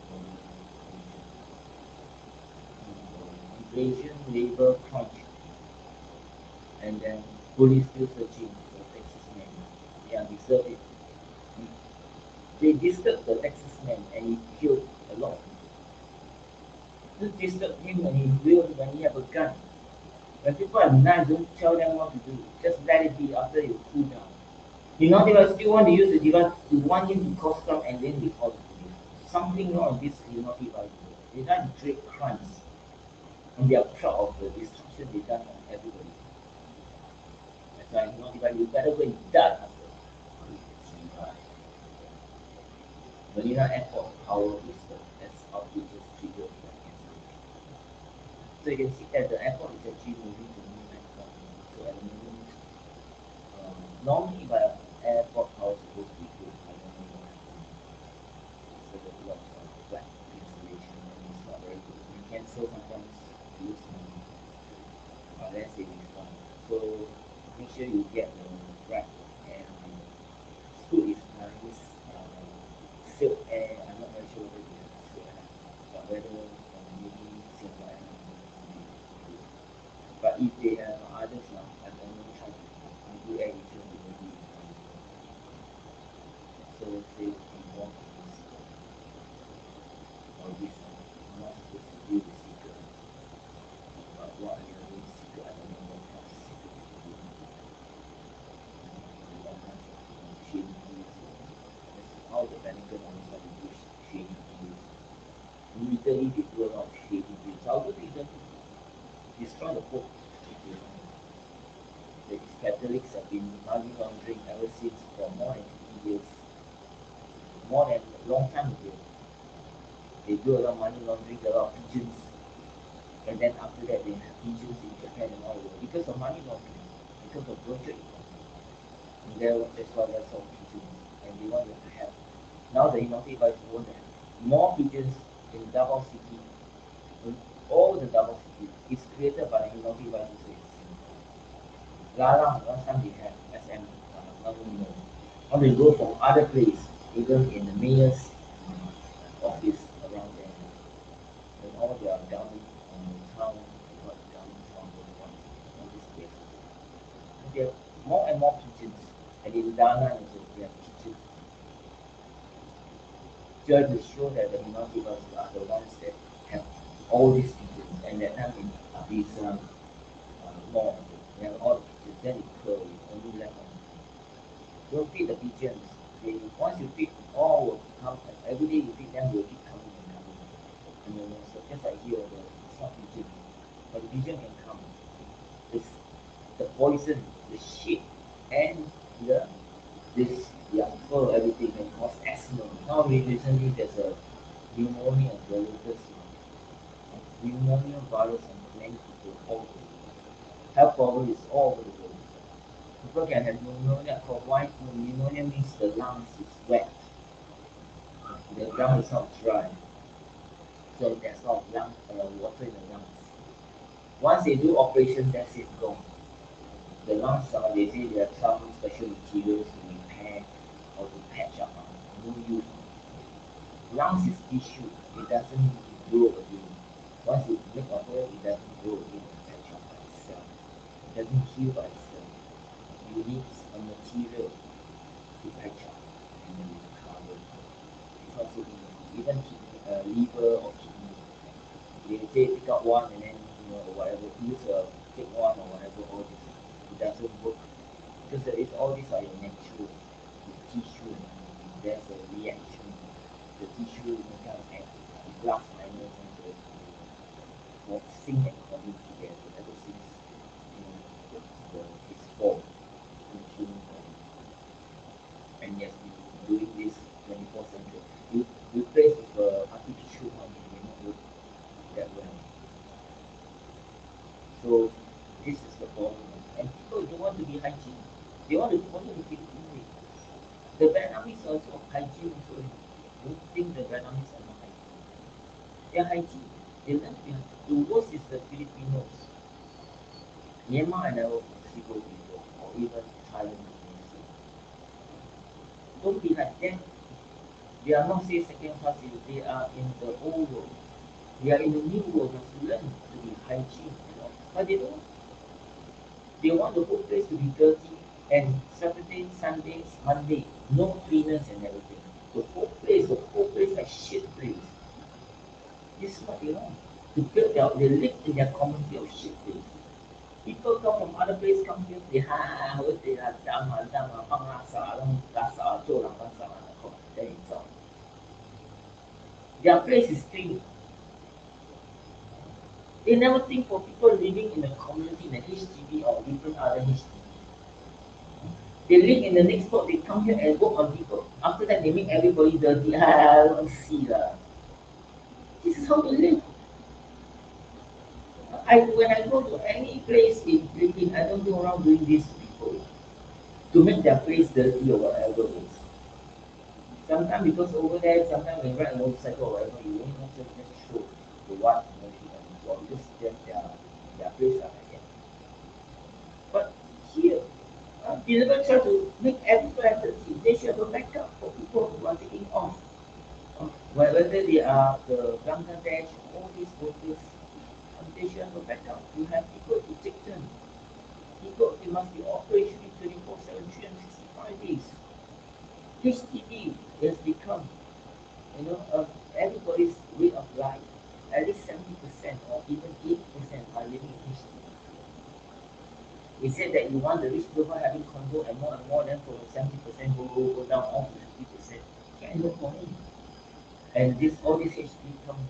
Inflation, labor crunch, and then police still searching for Texas man. Yeah, deserve it. They disturbed the Texas man and he killed a lot of people. Just disturb him when he have a gun. When people are nice, don't tell them what to do. Just let it be after you cool down. You know, they will still want to use the device. You want him to cause harm and then they call the police. Something wrong with this Unity device. They done great crimes. And they are proud of the destruction they done on everybody. That's why Unity device, you better go and die after. Manila Airport power booster as outages triggered. So you can see that the airport is actually moving to new airport. So at the moment, normally by airport power is supposed to be good. I don't know what happened. So there's a lot of flat installation and it's not very good. You cancel sometimes lose money. Let's say this one. So make sure you get the right airline. Scoot is nice. Silk Air, I'm not very sure whether they have Silk Air, but whether maybe Singapore Airlines. But if they have others now, I don't know do air return to maybe so say inform this or this not supposed to be the secret. But what are you doing secret? I don't know what kind of secret to do. What kind of shady deals or that's how the Pentagon always want to do shady deals. Military they do a lot of shady deals. How do they even destroy the Pope? The Catholics have been money laundering ever since for more than 50 years. More than a long time ago. They do a lot of money laundering, a lot of pigeons. And then after that they have pigeons in Japan and all over because of money laundering, because of virtual economy. And that's why there's all pigeons. And they want to have now the United States want to have more pigeons in Davao City. All the Davao City is created by the United States. Larang, last time they had SM, now they go from other place, even in the mayor's office around there. And all their government town, what government town, all these places. And there are more and more pigeons. And in Dana also, they have pigeons. Just to show that the United are the ones that have all these pigeons. And that time in this mall, they have all the pigeons. Then it curl, only left one. Don't feed the pigeons. Once you feed, all will come. Every day you feed them, will keep coming and coming. And then so just like here, it's not pigeon, but the pigeon can come. It's the poison, the shit, and this fur, everything can cause asthma. Now recently there's a pneumonia relatives, pneumonia virus on many people all over the world. Health problem is all over the world. People can have pneumonia. For why? Pneumonia means the lungs is wet. The lung is not dry. So there's not water in the lungs. Once they do operation, that's it, gone. The lungs, they say there are some special materials to repair or to patch up. No use. Lungs is tissue. It doesn't grow again. Once you make a hole, it doesn't grow again and patch up by itself. It doesn't heal by itself. You need a material to patch up and then recover. It's not so easy. Even liver or kidney. They say pick up one and then or whatever, use a take one or whatever, all this. It doesn't work. Because it's all these are your natural. The tissue, there's a reaction. The tissue becomes plus minus and so sync and connect together ever since it's formed in the human body. And yes, we've been doing this 24th century. You replace with artificial one, it may not work that well. So this is the problem. And people don't want to be hygiene. They want to keep moving. The Vietnamese also hygiene also. Don't think the Vietnamese are not hygiene. They are hygiene. They learn to be hygiene. The worst is the Filipinos. Myanmar and Mexico people, or even Thailand people. Don't be like them. They are not say second class, they are in the old world. They are in the new world, must learn to be hygiene, But they don't. They want the whole place to be dirty, and Saturday, Sunday, Monday, no cleaners and everything. The whole place like shit place. This is what they want. To build they live in their community of shit place. People come from other places, come here, they their place is clean. They never think for people living in a community, in a HDB or different other HDB. They live in the next block, they come here and work on people. After that, they make everybody dirty. I don't see that. This is how they live. When I go to any place in Philippines, I don't go around doing this to people to make their place dirty or whatever it is. Sometimes because over there, sometimes when you ride a motorcycle or whatever, you only want to just show the what because their place are like that. But here, they never try to make everywhere dirty. They should have a backup for people who are taking off. Whether they are the Bangladesh, all these workers, they should have a backup. You have people to take them. People, they must be operationally 24/7, 365 days. HDB has become, everybody's way of life. At least 70% or even 80% are living in HDB. We said that you want the rich people having condo and more, then for 70% go down all to 50%. Can't even money. And all this HDB become,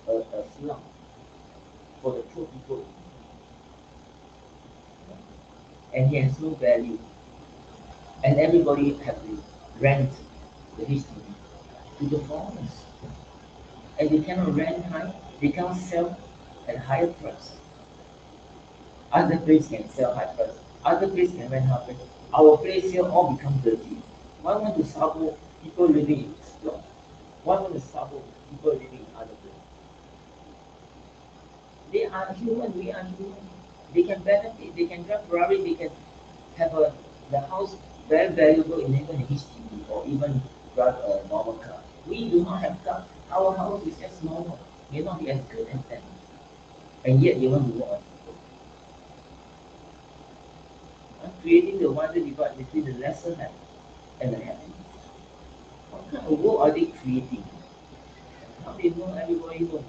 a slum for the poor people. And he has no value. And everybody have to rent the HDB to the foreigners. And they cannot rent high, they cannot sell at higher price. Other place can sell high price, other place can rent high price. Our place here all become dirty. Why want to sabo people living in slum? Why want to sabo people living in other places? They are human, we are human. They can benefit, they can drive Ferrari, they can have the house very valuable in even a HDB or even drive a normal car. We do not have car. Our house is just normal, may not be as good as them. And yet you want to work on people. Creating the wonder divide between the lesser have and the happiness. What kind of world are they creating? How they know everybody knows?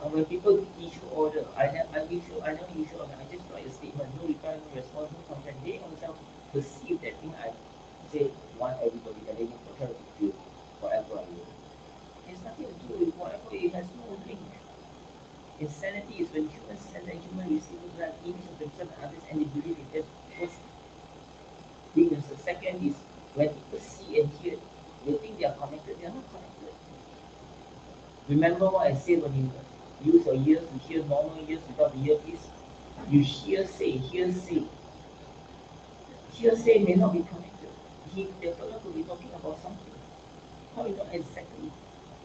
When people issue order, I never issue order, I just write a statement, no reply, no response, no complaint. They themselves perceive that thing I say want everybody and they will try to do whatever I will. It's nothing to do with whatever, it has no link. Insanity is when humans send a human receiver to have image of themselves and others and they believe in them. First weakness. The second is when people see and hear, they think they are connected, they are not connected. Remember what I said when you use your ears to hear normal ears without the earpiece? You hearsay. Hearsay may not be connected. The fellow could be talking about something. How you know exactly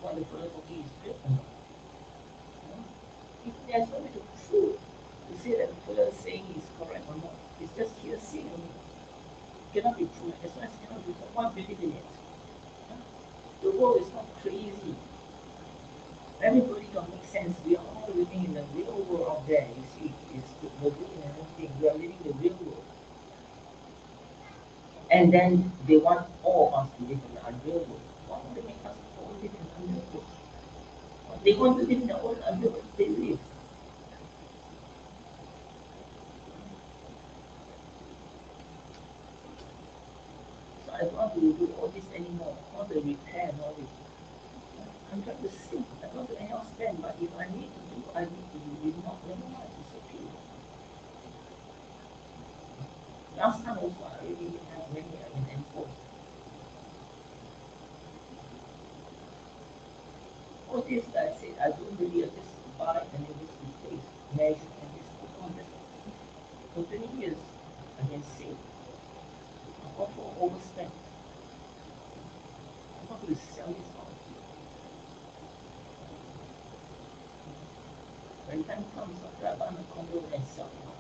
what the fellow talking is real or not? There's no way to prove to say that the fellow saying is correct or not. It's just hearsay only. Cannot be proven. As long as it cannot be proven, why believe in it? The world is not crazy. Everybody don't make sense. We are all living in the real world out there. You see, it's the movie and everything. We are living the real world. And then they want all of us to live in the unreal world. Why don't they make us all live in the unreal world? They want to live in their own unreal world. They live. So I don't want to do all this anymore. I want to repair and all this. I'm trying to sing. I don't want to anyhow spend, but if I need to do, I need to do. If not, never mind. It's okay. Last time also, I already have many I can enforce. All this that I said, I don't really just buy and then just replace, measure, and just put on this. For 20 years, I can save. I'm not for overspend. I'm not going to sell this house. When time comes, I'll buy my condo and sell the house.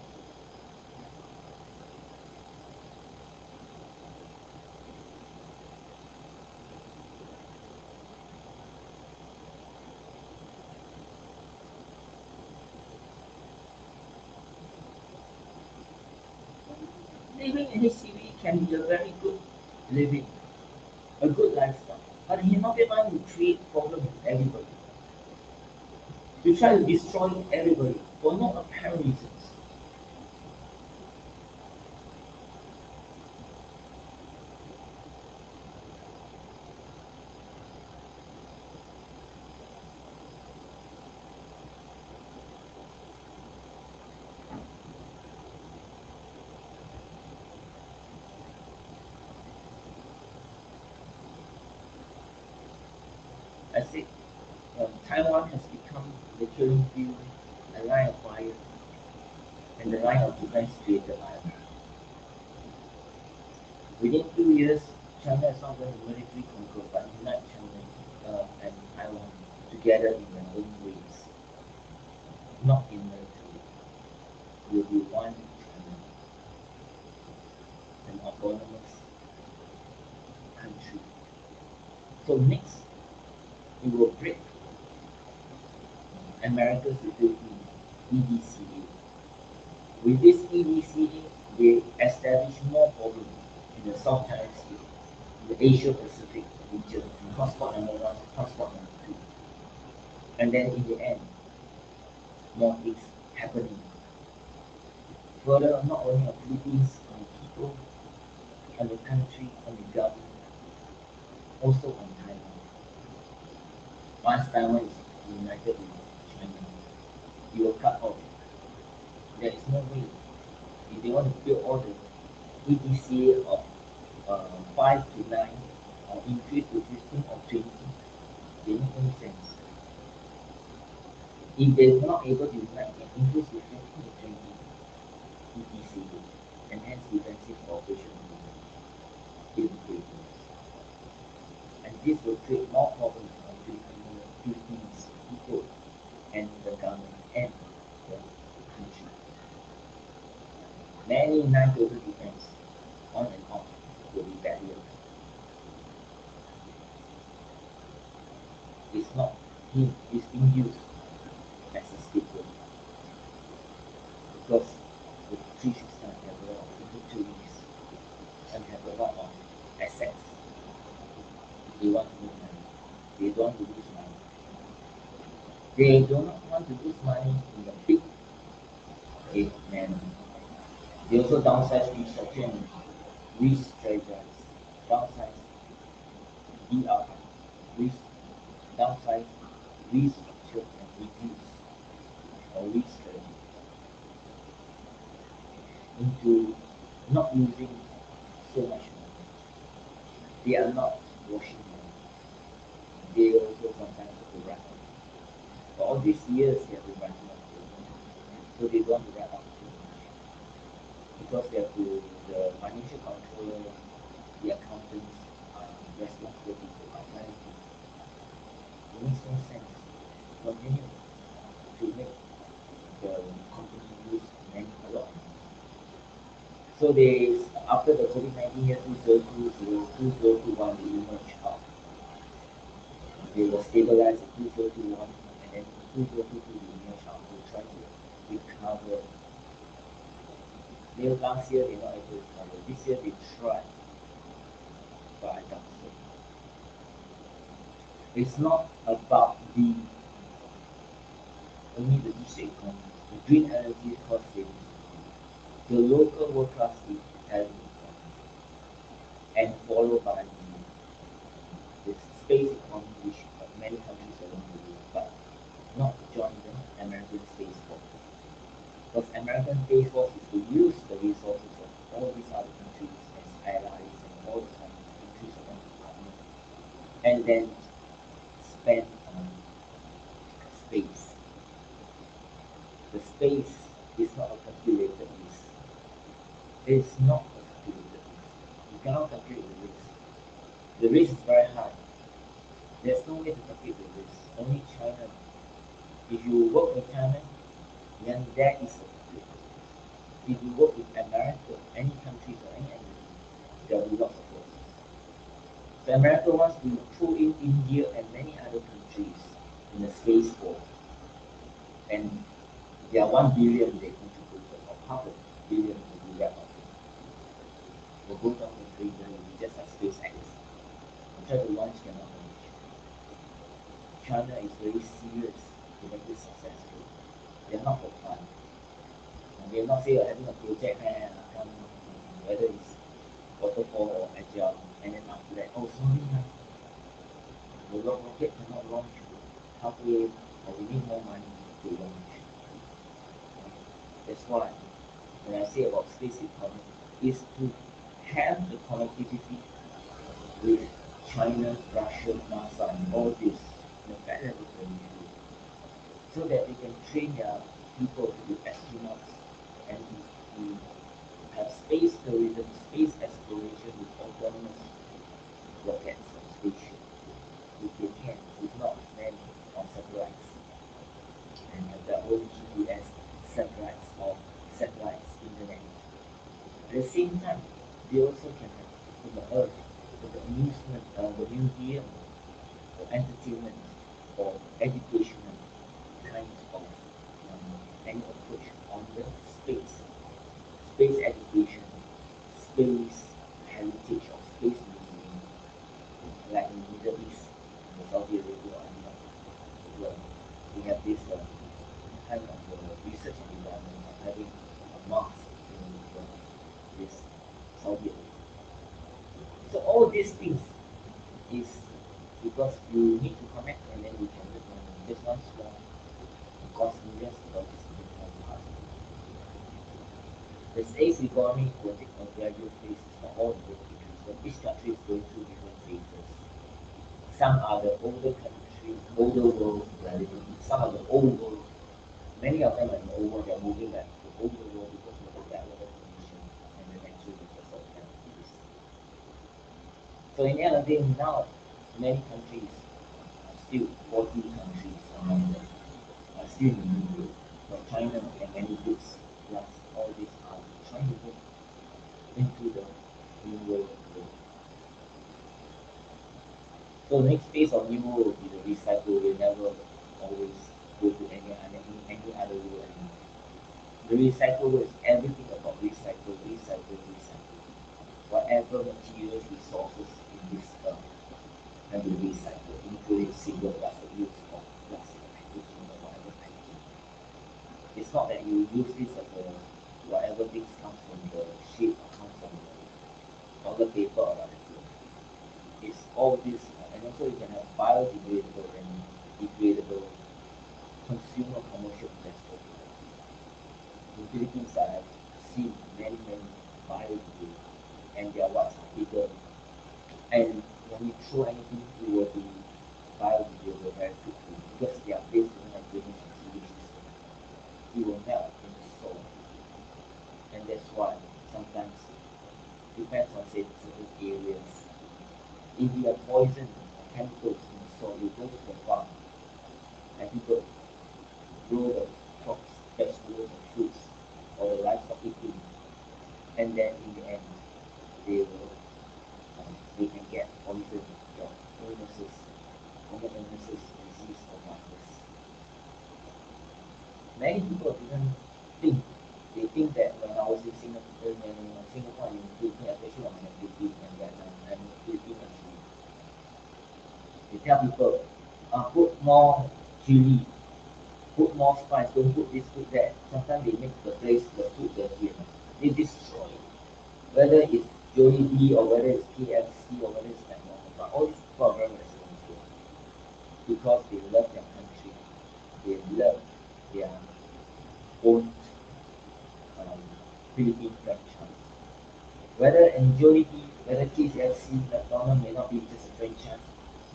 Living in HDB can be a very good living, a good lifestyle. But you're not able to create problems with everybody. You try to destroy everybody for no apparent reasons. I said, Taiwan has become the killing field, a line of fire, and the line of defense created by it. Within 2 years, China is not going to militarily conquer, but unite China and Taiwan together in their own ways, not in military. Will be one China, an autonomous country. So next, it will break America's little EDCA. With this EDCA, they establish more problems in the South China Sea, in the Asia Pacific region, hotspot number 1, hotspot number 2. And then in the end, more things happening. Further, not only on Philippines, on people, on the country, on the government, also on Taiwan. Once Taiwan is united with China, you will cut off. There is no way. If they want to build all the EDCA of 5 to 9 or increase to 15 or 20, they make no sense. If they're not able to unite, they increase to 15 or 20 EDCA, enhance defensive cooperation capabilities. And this will create more problems on Philippines people and the government and the country. Many non-total defense on and off will be barrier. It's not him, it's being used as a scapegoat. Because the 369 have a lot of victories and have a lot of assets. They want to make money. They don't want to lose money. They do not want to lose money in a big manner. They also downsize restructure and re-strategize. Downsize downsize, restructure and reduce or re-strategize into not using so much money. They are not washing money. They also sometimes have to write off. For all these years they have been writing off. So they don't want to write off too much. Because they have to, the financial controller, the accountants are responsible people, are managing. It makes no sense to continue to make the company use a lot of money. So they, after the COVID-19 year 2021, they emerged out. They were stabilized in 2021 and then 2022 they emerged out to try to recover. Last year they not able to recover. This year they tried, but I doubt so. It's not about the only the digital economy, the green energy cost savings, the local world class talent economy, and followed by the space economy, which many countries around the world, but not join the American Space Force. Because American Space Force is to use the resources of all these other countries as allies and all the countries around the world, and then spend on space. The space is not a calculated risk. It is not a calculated risk. You cannot calculate the risk. The risk is very high. There's no way to calculate the risk. Only China. If you work with China, then that is a calculated risk. If you work with America, any countries or any entity, there will be lots of losses. So America wants to pull in India and many other countries in the space war. And their 1 billion they contributed, or half a billion to do that. Will go down to 3 billion, just like SpaceX. They try to launch, cannot launch. China is very serious to make this successful. They are not for fun. They are not say having a project whether it's waterfall or agile, and then after that, oh sorry, the rocket cannot launch halfway, or we need more money to launch. That's why when I say about space economy, is to have the connectivity with China, Russia, NASA, and all this in a very level playing field, so that they can train their people to be astronauts and to have space tourism, space exploration with autonomous rockets or spaceships. If they can, if not, then on satellites, and have their own GPS satellites or satellites internet. At the same time, they also can have from the Earth, for the amusement, the museum, or entertainment, or educational kinds of any approach on the space. space education, space heritage or space museum, like in the Middle East, in Saudi Arabia or Iraq, where we have this kind of research and development of having a Mars in this Saudi Arabia. So all these things is because you need to connect and then you can make money. Just one small cost millions of dollars in some parts. The space economy will take a gradual phase for all the countries, but each country is going through different phases. Some are the older countries, older world where they live in. Some are the old world. Many of them are in the old world, they are moving back to the older world because of the development condition and the natural resources of countries. So in the end of the day, now many countries, still 40 countries among them, are still in the new world. But China and many goods, plus all these are trying to move into the new world. So the next phase of new world will be the recycle. We'll never always go to any other world anymore. The recycle is everything about recycle. Whatever materials, resources in this earth can be recycled, including single plastic use or plastic packaging or whatever packaging. It's not that you use this as a whatever things comes from the ship or comes from the toilet paper or whatever. It's all this, and also you can have biodegradable and degradable consumer commercial plastic. In the Philippines, I have seen many biodegradable, and they are lots bigger. And when you throw anything, it will be biodegradable very quickly because they are based on a drainage and sewage system. It will melt in the soil, and that's why sometimes depends on say certain areas. If you have poison or chemicals in the soil, you go to the farm and people grow the crops, vegetables, or fruits, or the livestock eating, and then in the end, they can get poison or illnesses, disease, or virus. Many people didn't think. They think that when I was in Singapore and Philippines, especially when I'm in Philippines and Vietnam, and Philippines actually, they tell people, put more chili, put more spice, don't put this, put that. Sometimes they make the place, the food dirty. They destroy it. Whether it's Jollibee or whether it's KFC or whether it's McDonald's, but all these people are very responsible because they love their country, they love their own Philippine franchise. Whether in Jollibee, whether KFC, McDonald's may not be just a franchise,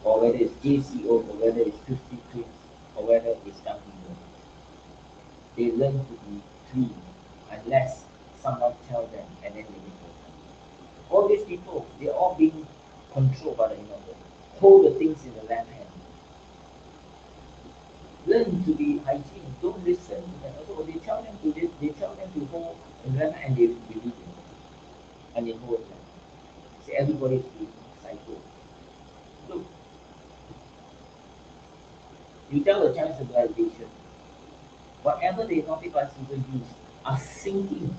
or whether it's JCO, or whether it's 50 Creams, or whether it's Dunkin' Donuts. They learn to be clean unless someone tells them and then they make it. All these people, they're all being controlled by the hold the things in the left hand. Learn to be hygiene. Don't listen to them. So they tell them to this, they tell them to hold in the left hand and they believe in it. And they hold it. So everybody is being psycho. Look. You tell the Chinese civilization, whatever the Nordic people use are syncing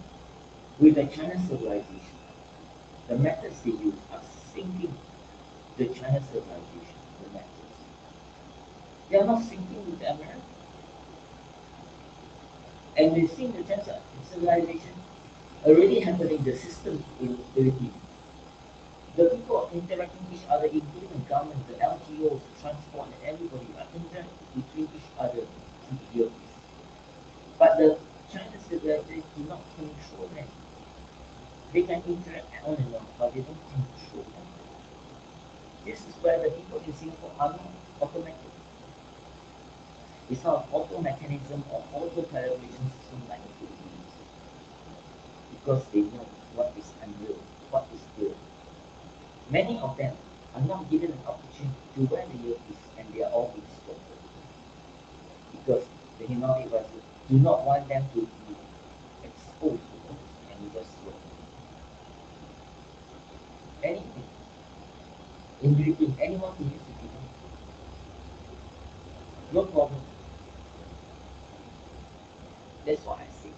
with the Chinese civilization. The methods they use are syncing the Chinese civilization, the methods. They are not syncing with the American. And we've seen the Chinese civilization already happening, the system in the Philippines. The people interacting with each other, including the government, the LGOs, transport, and everybody are interacting between each other through years. But the Chinese civilization do not control them. They can interact on and on, but they don't control them. This is where the people in Singapore are not automatic. It's not an auto mechanism or auto calibration system like the Philippines. Because they know what is unreal, what is real. Many of them are not given an opportunity to wear the earpiece and they are all being stopped. Because the Hindu do not want them to be exposed to those and you just slow. Anything. In Philippines, anyone who use the Philippines, no problem. That's what I say.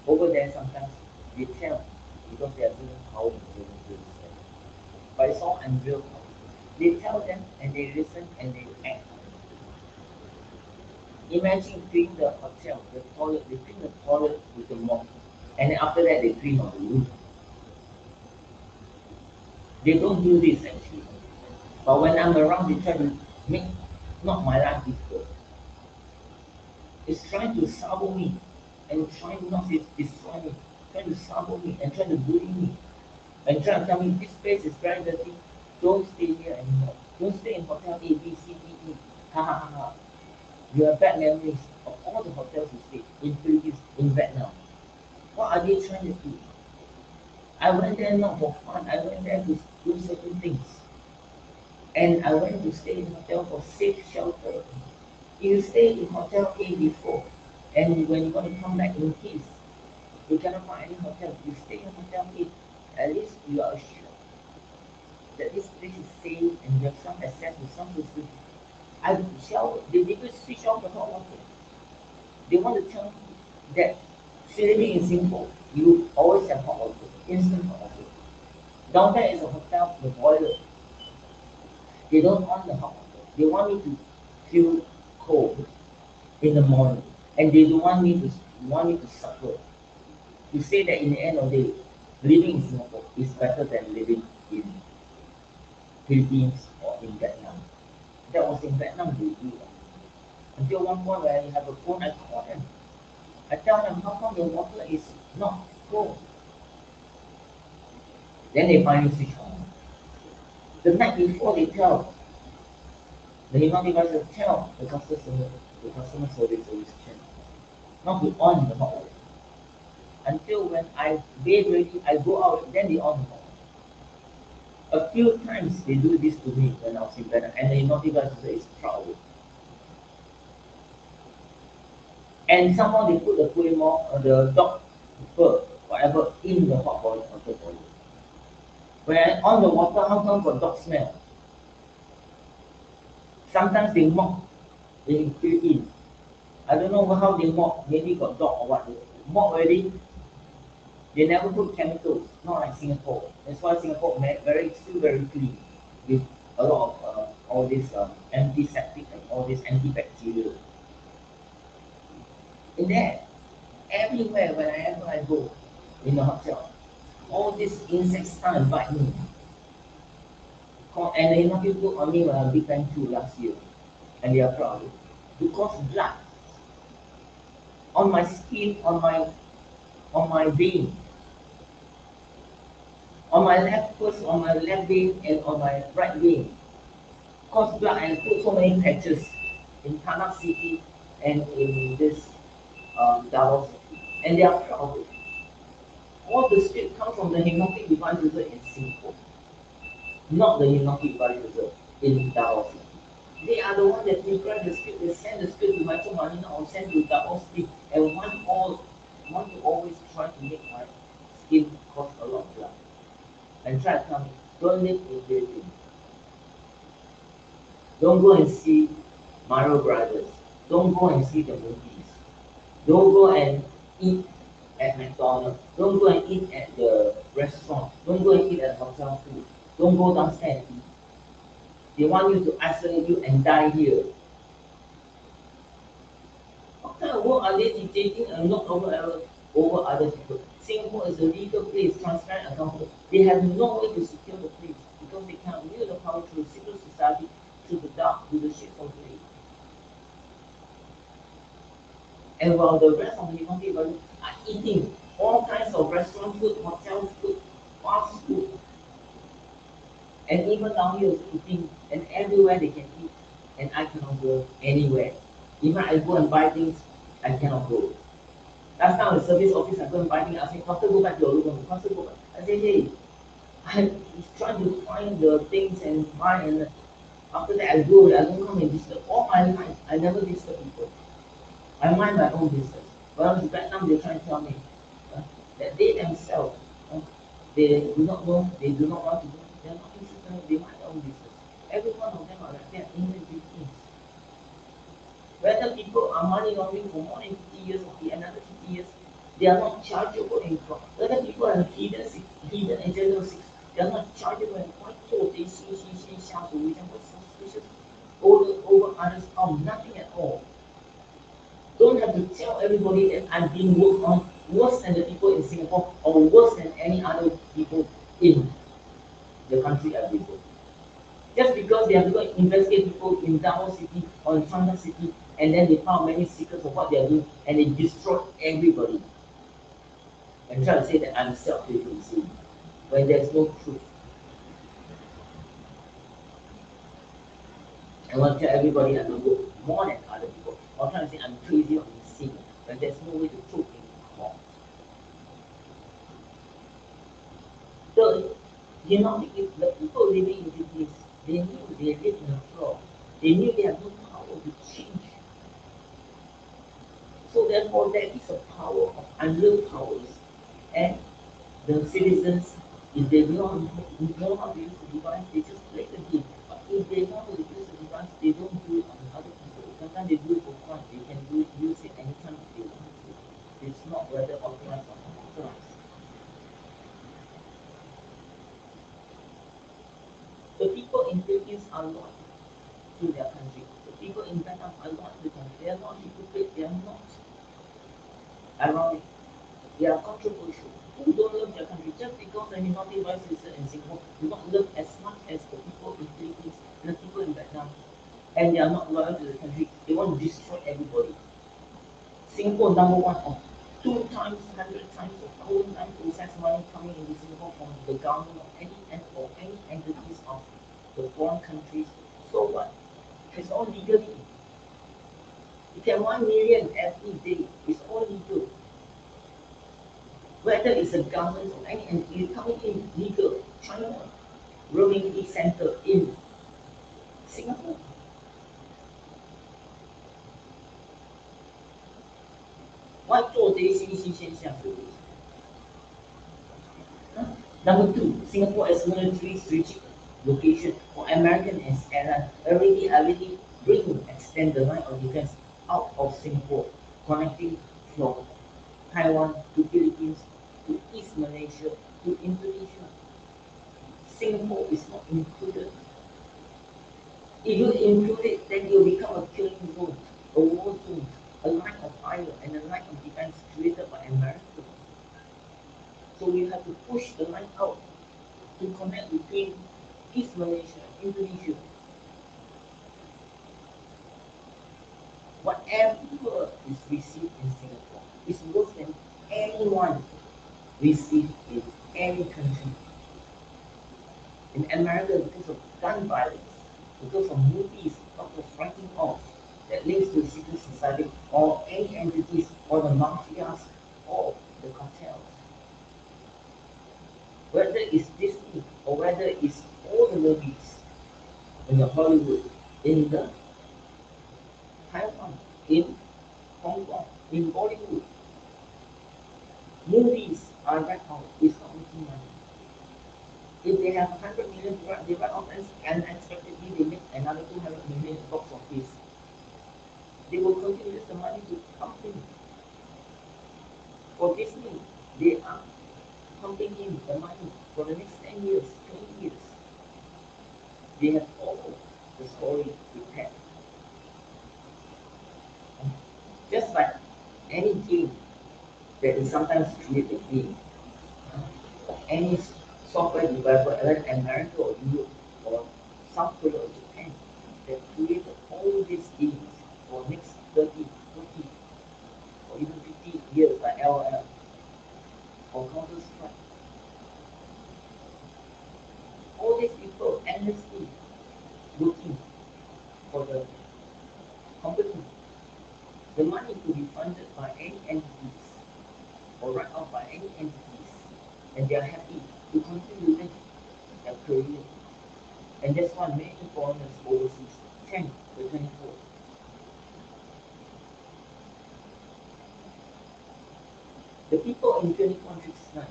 Over there, sometimes they tell because they are certain power and certain things. But it's all unreal power. They tell them and they listen and they act. Imagine clean the hotel, the toilet, they clean the toilet with the mop. And then after that, they clean on the roof. They don't do this actually. But when I'm around, they try to make not my life difficult. It's trying to sabo me and trying not to destroy me, trying to sabo me and trying to bully me and trying to tell me this place is very dirty. Don't stay here anymore. Don't stay in hotel A, B, C, D, E. Ha ha ha ha. You have bad memories of all the hotels you stayed in Philippines, in Vietnam. What are they trying to do? I went there not for fun. I went there to do certain things. And I went to stay in hotel for safe shelter. You stay in hotel A before, and when you want to come back in case you cannot find any hotel, you stay in hotel A. At least you are assured that this place is safe and you have some access to some facility. I shower, they will switch off the hot water. They want to tell me that living in Singapore, you always have hot water, instant hot water. Down there is a hotel, the boiler. They don't on the hot water. They want me to feel cold in the morning, and they don't want me to suffer. To say that in the end of the day, living in Singapore is better than living in Philippines or in Vietnam. That was in Vietnam they do. Until one point when I have a phone, I call them. I tell them how come the water is not cold. Then they finally switch on. The night before they tell the Himati advisor tell the customer service channel not to on the hot water. Until when I bathe ready, I go out, then they on the hot water. A few times they do this to me when I was in Vietnam, and the Himati advisor is proud of it. And somehow they put the the dog fur, whatever, in the hot water boiler. When I on the water, how come got dog smell? Sometimes they mop in Philippines. I don't know how they mop, maybe got dog or what. They mop already, they never put chemicals, not like Singapore. That's why Singapore still very clean with a lot of all this antiseptic and all this antibacterial. In there, everywhere whenever I go in the hotel, all these insects start and bite me. And they not put on me when I Big Bang 2 last year, and they are proud of it. Because blood on my skin, on my vein, on my left foot, on my left vein, and on my right vein. Cause blood and put so many patches in Tanak City and in this Davao City, and they are proud of it. All the script comes from the hypnotic device user in Singapore, not the hypnotic device user in Davao City. They are the ones that prepare the script, they send the script to my Marina or send to Davao City, and want to always try to make my skin cause a lot of blood. And try to tell me, don't live in Philippines. Don't go and see Mario Brothers. Don't go and see the movies. Don't go and eat at McDonald's. Don't go and eat at the restaurant. Don't go and eat at hotel food. Don't go downstairs and eat. They want you to isolate you and die here. What kind of work are they dictating and not over other people? Singapore is a legal place, transparent, accountable. They have no way to secure the place because they can't wield the power through civil society, through the dark leadership of the day. And while the rest of the human people are eating all kinds of restaurant food, hotel food, fast food, and even down here is eating, and everywhere they can eat, and I cannot go anywhere. Even I go and buy things, I cannot go. Last time the service office, I go and buy things, I say, Pastor, go back to your room. Pastor, go back. I say, hey, I'm trying to find the things and buy, and after that I go, I don't come and disturb. All my life, I never disturb people. I mind my own business. Well, in Vietnam, they try to tell me that they themselves, they do not know, they do not want to do, they are not interested, they mind their own business. Every one of them are like that in the Philippines. Whether people are money laundering for more than 50 years or another 50 years, They are not chargeable in crime. Other people have hidden agenda 6. They are not chargeable in crime. So they see, suspicious over others of nothing at all. Don't have to tell everybody that I'm being worked on worse than the people in Singapore or worse than any other people in the country I visit. Just because they have to go and investigate people in Davao City or in China City, and then they found many secrets of what they are doing, and they destroy everybody. And try to say that I'm self-defeating when there's no truth. I want to tell everybody I'm good more than other people. I'm trying to say I'm crazy or insane when there's no way to prove in court. So, you know, the people living in this place, they knew they lived in a flaw. They knew they had no power to change. So therefore, there is a power of unreal powers. And the citizens, if they don't know how to use the device, they just play the game. But if they know how to use the device, they don't do it on other people. Sometimes they do it for fun. They can use it anytime they want to. It's not whether authorized or unauthorized. The people in Philippines are loyal to their country. The people in Vietnam are loyal to their country. They are not hypocrite. They are not ironic. They are controversial. Who don't love their country just because the minority rights system in Singapore do not love as much as the people in Philippines and the people in Vietnam, and they are not loyal to the country. They want to destroy everybody. Singapore number one of 2 times, 100 times, or 1,000 times process money coming into Singapore from the government of any entities of the foreign countries. So what? It's all legally. You can 1 million every day. It's all legal. Whether it's a government or any entity coming in legal, China, Roaming Center in Singapore. Why 做这些新现象的？ Number 2, Singapore as military strategic location for American and allies already extend the line of defense out of Singapore, connecting from Taiwan to Philippines to East Malaysia to Indonesia. Singapore is not included. If you include it, then you become a killing zone, a war zone, a line of fire and a line of defense created by America. So you have to push the line out to connect between East Malaysia and Indonesia. Whatever is received in Singapore is worse than anyone received in any country. In America, because of gun violence, because of movies, of the fighting off that links to secret society or any entities or the mafias or the cartels. Whether it's Disney or whether it's all the movies in the Hollywood, in the Taiwan, in Hong Kong, in Bollywood, movies are right out, it's not making money. If they have 100 million, they write off and unexpectedly they make another 200 million box office. They will continue the money to pump in. For Disney, they are pumping in the money for the next 10 years, 20 years. They have all the story prepared. Just like any game that is sometimes created in any software developer like America or Europe or South Korea or Japan that created all these games for next 30, 40, or even 50 years like LOL or Counter-Strike. All these people endlessly looking for the company. The money could be funded by any entities or write off by any entities, and they are happy to continue living their career. And that's why many foreigners overseas tend to 24. The people in 2169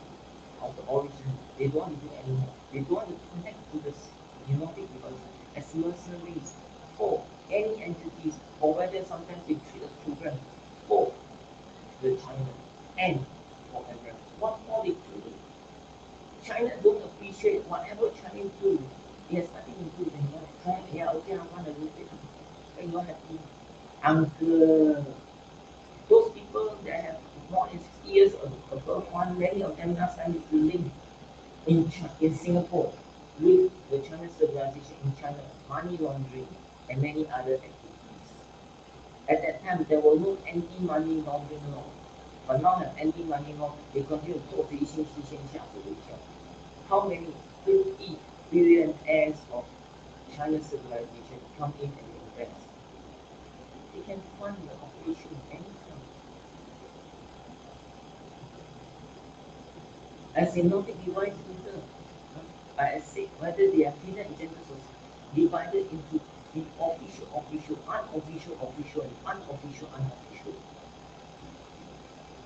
of the origin, they don't want to do anymore. They don't want to connect to this pneumatic device as mercenaries for any entities, or whether sometimes they treat a program for the China and China don't appreciate whatever Chinese do. It has nothing to do with them. Try, yeah, okay, I want to do it. But you're happy. Uncle, those people that have more than 60 years above one, many of them last time used to live in Singapore with the Chinese civilization in China, money laundering and many other activities. At that time, there were no anti-money laundering law. But now have anti-money law, they continue to 做贼心事先吓死我一跳. How many 50 billionaires of China's civilization come in and invest? They can fund the operation anytime. I say no big device either. I say whether they are peanut agendas or divided into official, unofficial, and unofficial.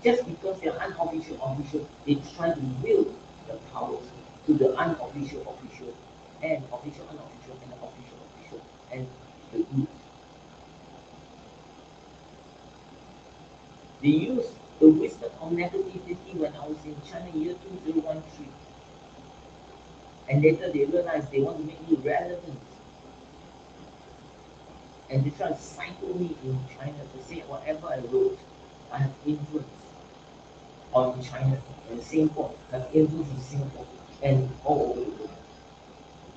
Just because they are unofficial, they try to wield the powers to the unofficial, and official, unofficial, and official, and the youth. They use the wisdom of negativity when I was in China year 2013. And later they realized they want to make me relevant. And they try to cycle me in China to say whatever I wrote, I have influence on China and Singapore, have influence in Singapore and all over the world.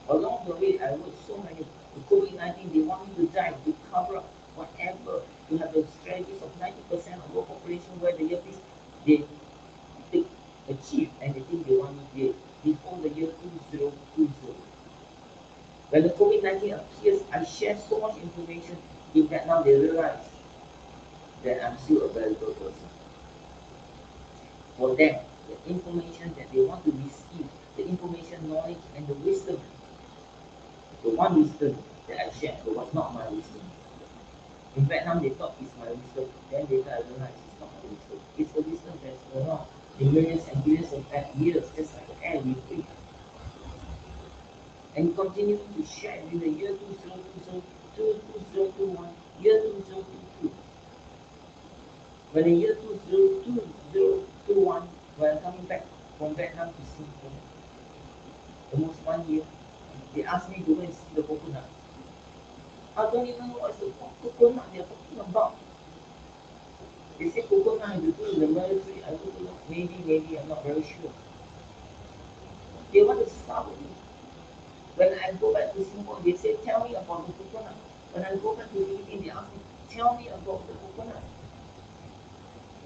Along the way, I wrote so many. COVID-19, they want me to die, to cover up whatever, to have the strategies of 90% of world population where the earpiece they achieve and they think they want me dead before the year 2020. When the COVID-19 appears, I share so much information in Vietnam, they realize that I'm still a valuable person. For them, the information that they want to receive, the information, knowledge, and the wisdom, the one wisdom that I shared was not my wisdom. In Vietnam, they thought it's my wisdom. Then later I realized it's not my wisdom. It's the wisdom that's around in millions and billions of years, just like the air we breathe. And continuing to share in the year 2020, 2021, year 2022. When the year 2021, when I'm coming back from Vietnam to Singapore, almost 1 year, they asked me to go and see the coconut. I don't even know what's the coconut they're talking about. They say coconut have to do with the military. I don't know. Maybe, I'm not very sure. They want to starve me. When I go back to Singapore, they say, tell me about the coconut. When I go back to the Philippines, they ask me, tell me about the coconut.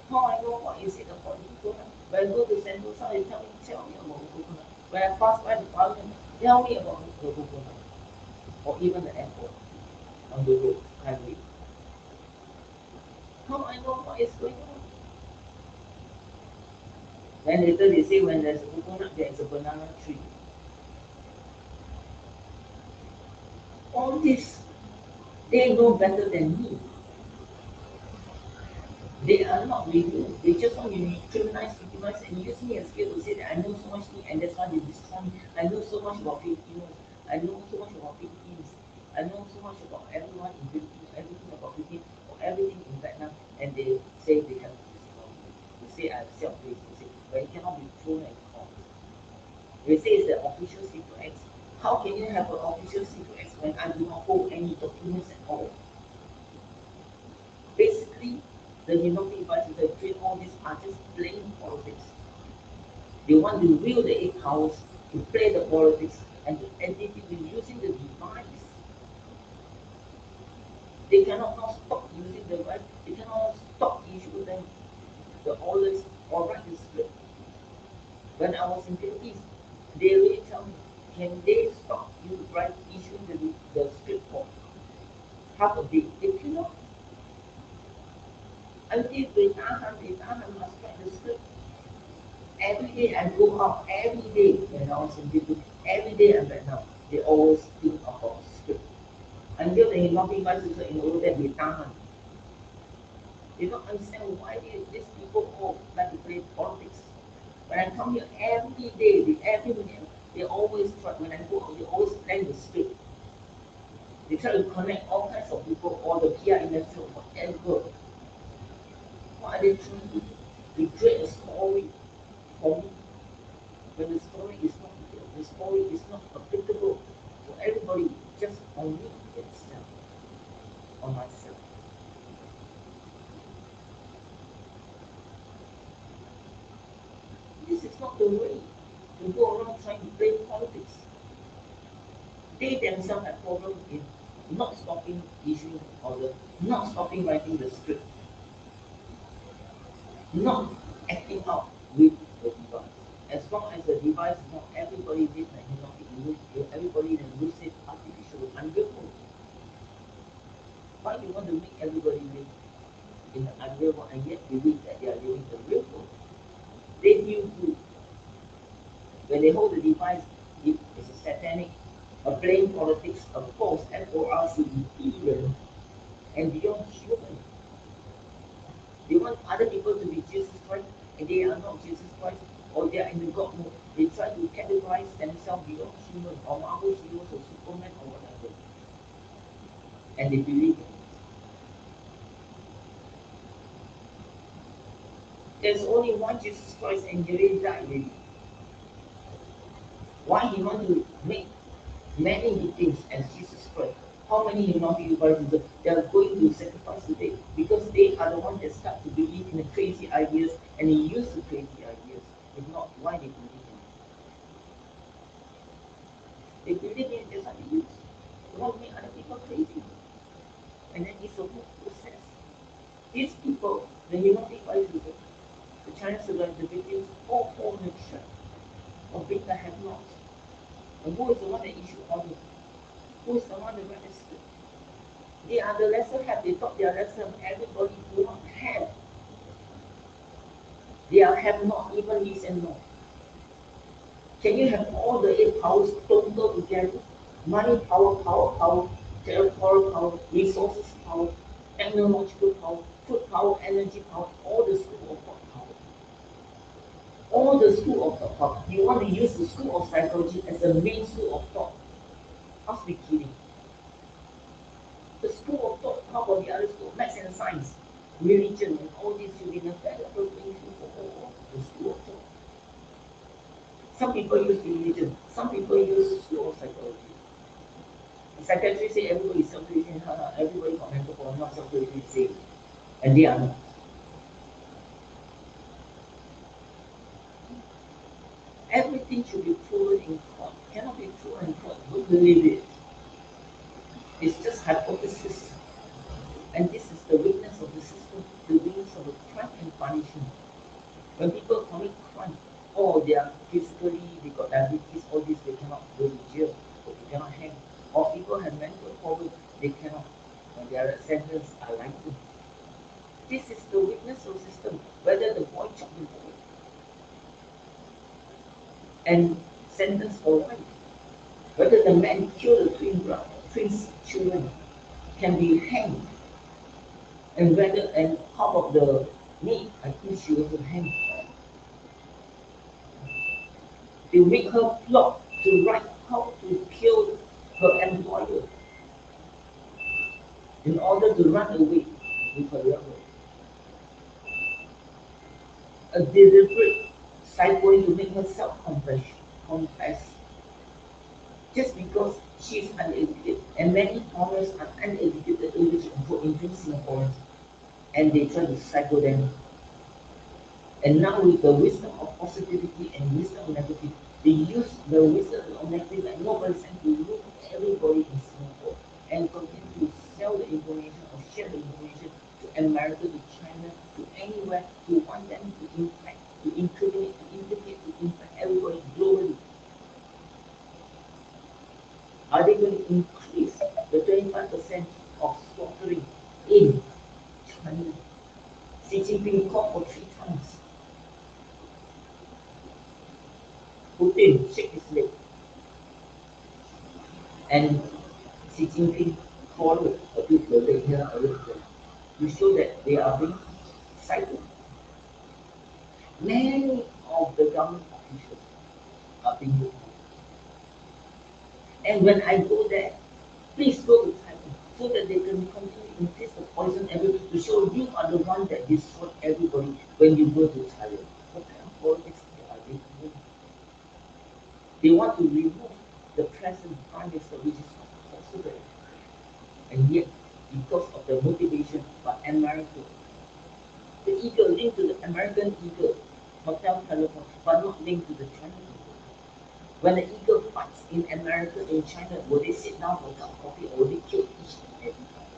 How I know what is it about the coconut? When I go to Sentosa, they tell me about the coconut. When I pass by the parliament, tell me about the coconut. Or even the airport on the road, highway. How I know what is going on? Then later they say when there's a coconut, there's a banana tree. All this, they know better than me. They are not reviewed. They just want to criminalize, victimize, and use me as skill to say that I know so much thing, and that's why they destroy me. I know so much about Filipinos. I know so much about Philippines. I know so much about everyone in Philippines, everything about Philippines, or everything in Vietnam, and they say they have to destroy me. They say I have self-praise. They say, but it cannot be thrown and caught. They say it's the official secret acts. How can you have an official secret act when I do not hold any documents at all? Basically, the United Advisors that create all this are just plain politics. They want to wield the 8 powers to play the politics and they've been using the device. They cannot now stop using the device. They cannot stop issuing them the orders or write the script. When I was in Philippines, they really tell me, can they stop you issuing the script for half a day? They cannot. Until they must write the script. Every day I go out, every day when I was in Philippines, every day I'm Vietnam, they always think about script. Until they not advisors in order that they tahan. They don't understand why these people all like to play politics. When I come here every day, every minute, they always try, when I go out, they always plan the script. They try to connect all kinds of people, all the PR industry, whatever. What are they trying to do? They create a story for me. when the story is not real, the story is not applicable for everybody, just on me itself, on myself. This is not the way to go around trying to play politics. They themselves have problems in not stopping issuing order, not stopping writing the script, not acting out with the device. As long as the device is not everybody lives like everybody then lose it artificially, unreal. Why do you want to make everybody live in the unreal world and yet believe that they are living the real world? They view good. When they hold the device, it is a satanic, a playing politics, a false FORCE, evil, and beyond human. They want other people to be Jesus Christ, and they are not Jesus Christ, or they are in the God mode. They try to categorize themselves beyond human, or Marvel heroes, or Superman, or whatever. And they believe it. There's only one Jesus Christ, and he already died already. Why he want to make many victims as Jesus Christ? How many Nazi devices they are going to sacrifice today? Because they are the ones that start to believe in the crazy ideas, and they use the crazy ideas. If not, why they believe in it? They believe in it, that's what they use. They want to make other people crazy. And then it's a whole process. These people, the Nazi devices, the Chinese survivors, the victims, all fall in the trap of being the have-nots. And who is the one that issued order? Who is the one that registered? They are the lesser have. They thought they are lesser. Everybody do not have. They are have not, even yes and no. Can you have all the 8 powers total together? Money, power, territorial power, resources power, technological power, food power, energy power, all the school of thought power. All the school of thought. You want to use the school of psychology as the main school of thought. Must be kidding. The school of thought, how about the other school? Maths and science, religion, and all these should be the valuable things for all the school of thought. Some people use religion, some people use the school of psychology. The psychiatrists say everybody is self-creating, everybody got mental problem, not self-creating, say, and they are not. Everything should be proven in court. Cannot be proven in court. Don't believe it. It's just hypothesis. And this is the weakness of the system, the weakness of the crime and punishment. When people commit crime, or they are physically, they got diabetes, all this, they cannot go to jail, or they cannot hang. Or people have mental problems, they cannot, when their sentences are lightened. This is the weakness of the system, whether the boy chopped the boy and sentenced for life, whether the man killed the twins children can be hanged. And whether, and how about the maid? I think she was hanged. They make her plot to write how to kill her employer in order to run away with her lover. A deliberate cycle to make herself confess. Just because she is uneducated, and many foreigners are uneducated English and go-into Singaporeans, and they try to cycle them. And now with the wisdom of positivity and wisdom of negativity, they use the wisdom of negative like nobody's and to look at everybody in Singapore and continue to sell the information or share the information to America, to China, to anywhere, to want them to impact, to incriminate, to implicate, to impact everybody globally. Are they going to increase the 25% of slaughtering in China? Xi Jinping called for 3 times. Putin shake his leg. And Xi Jinping followed a bit the leg here, a bit there. You show that they are being cycled. Many of the government officials are being looked at. And when I go there, please go to Thailand so that they can continue to increase the poison everybody to show you are the one that destroyed everybody when you go to Thailand. What kind of politics are they doing? They want to remove the present prime minister, which is not possible. And yet, because of the motivation by America, the eagle linked to the American eagle, hotel telephone, but not linked to the China eagle. When the eagle fights in America, in China, will they sit down for a cup of coffee or will they kill each and every time?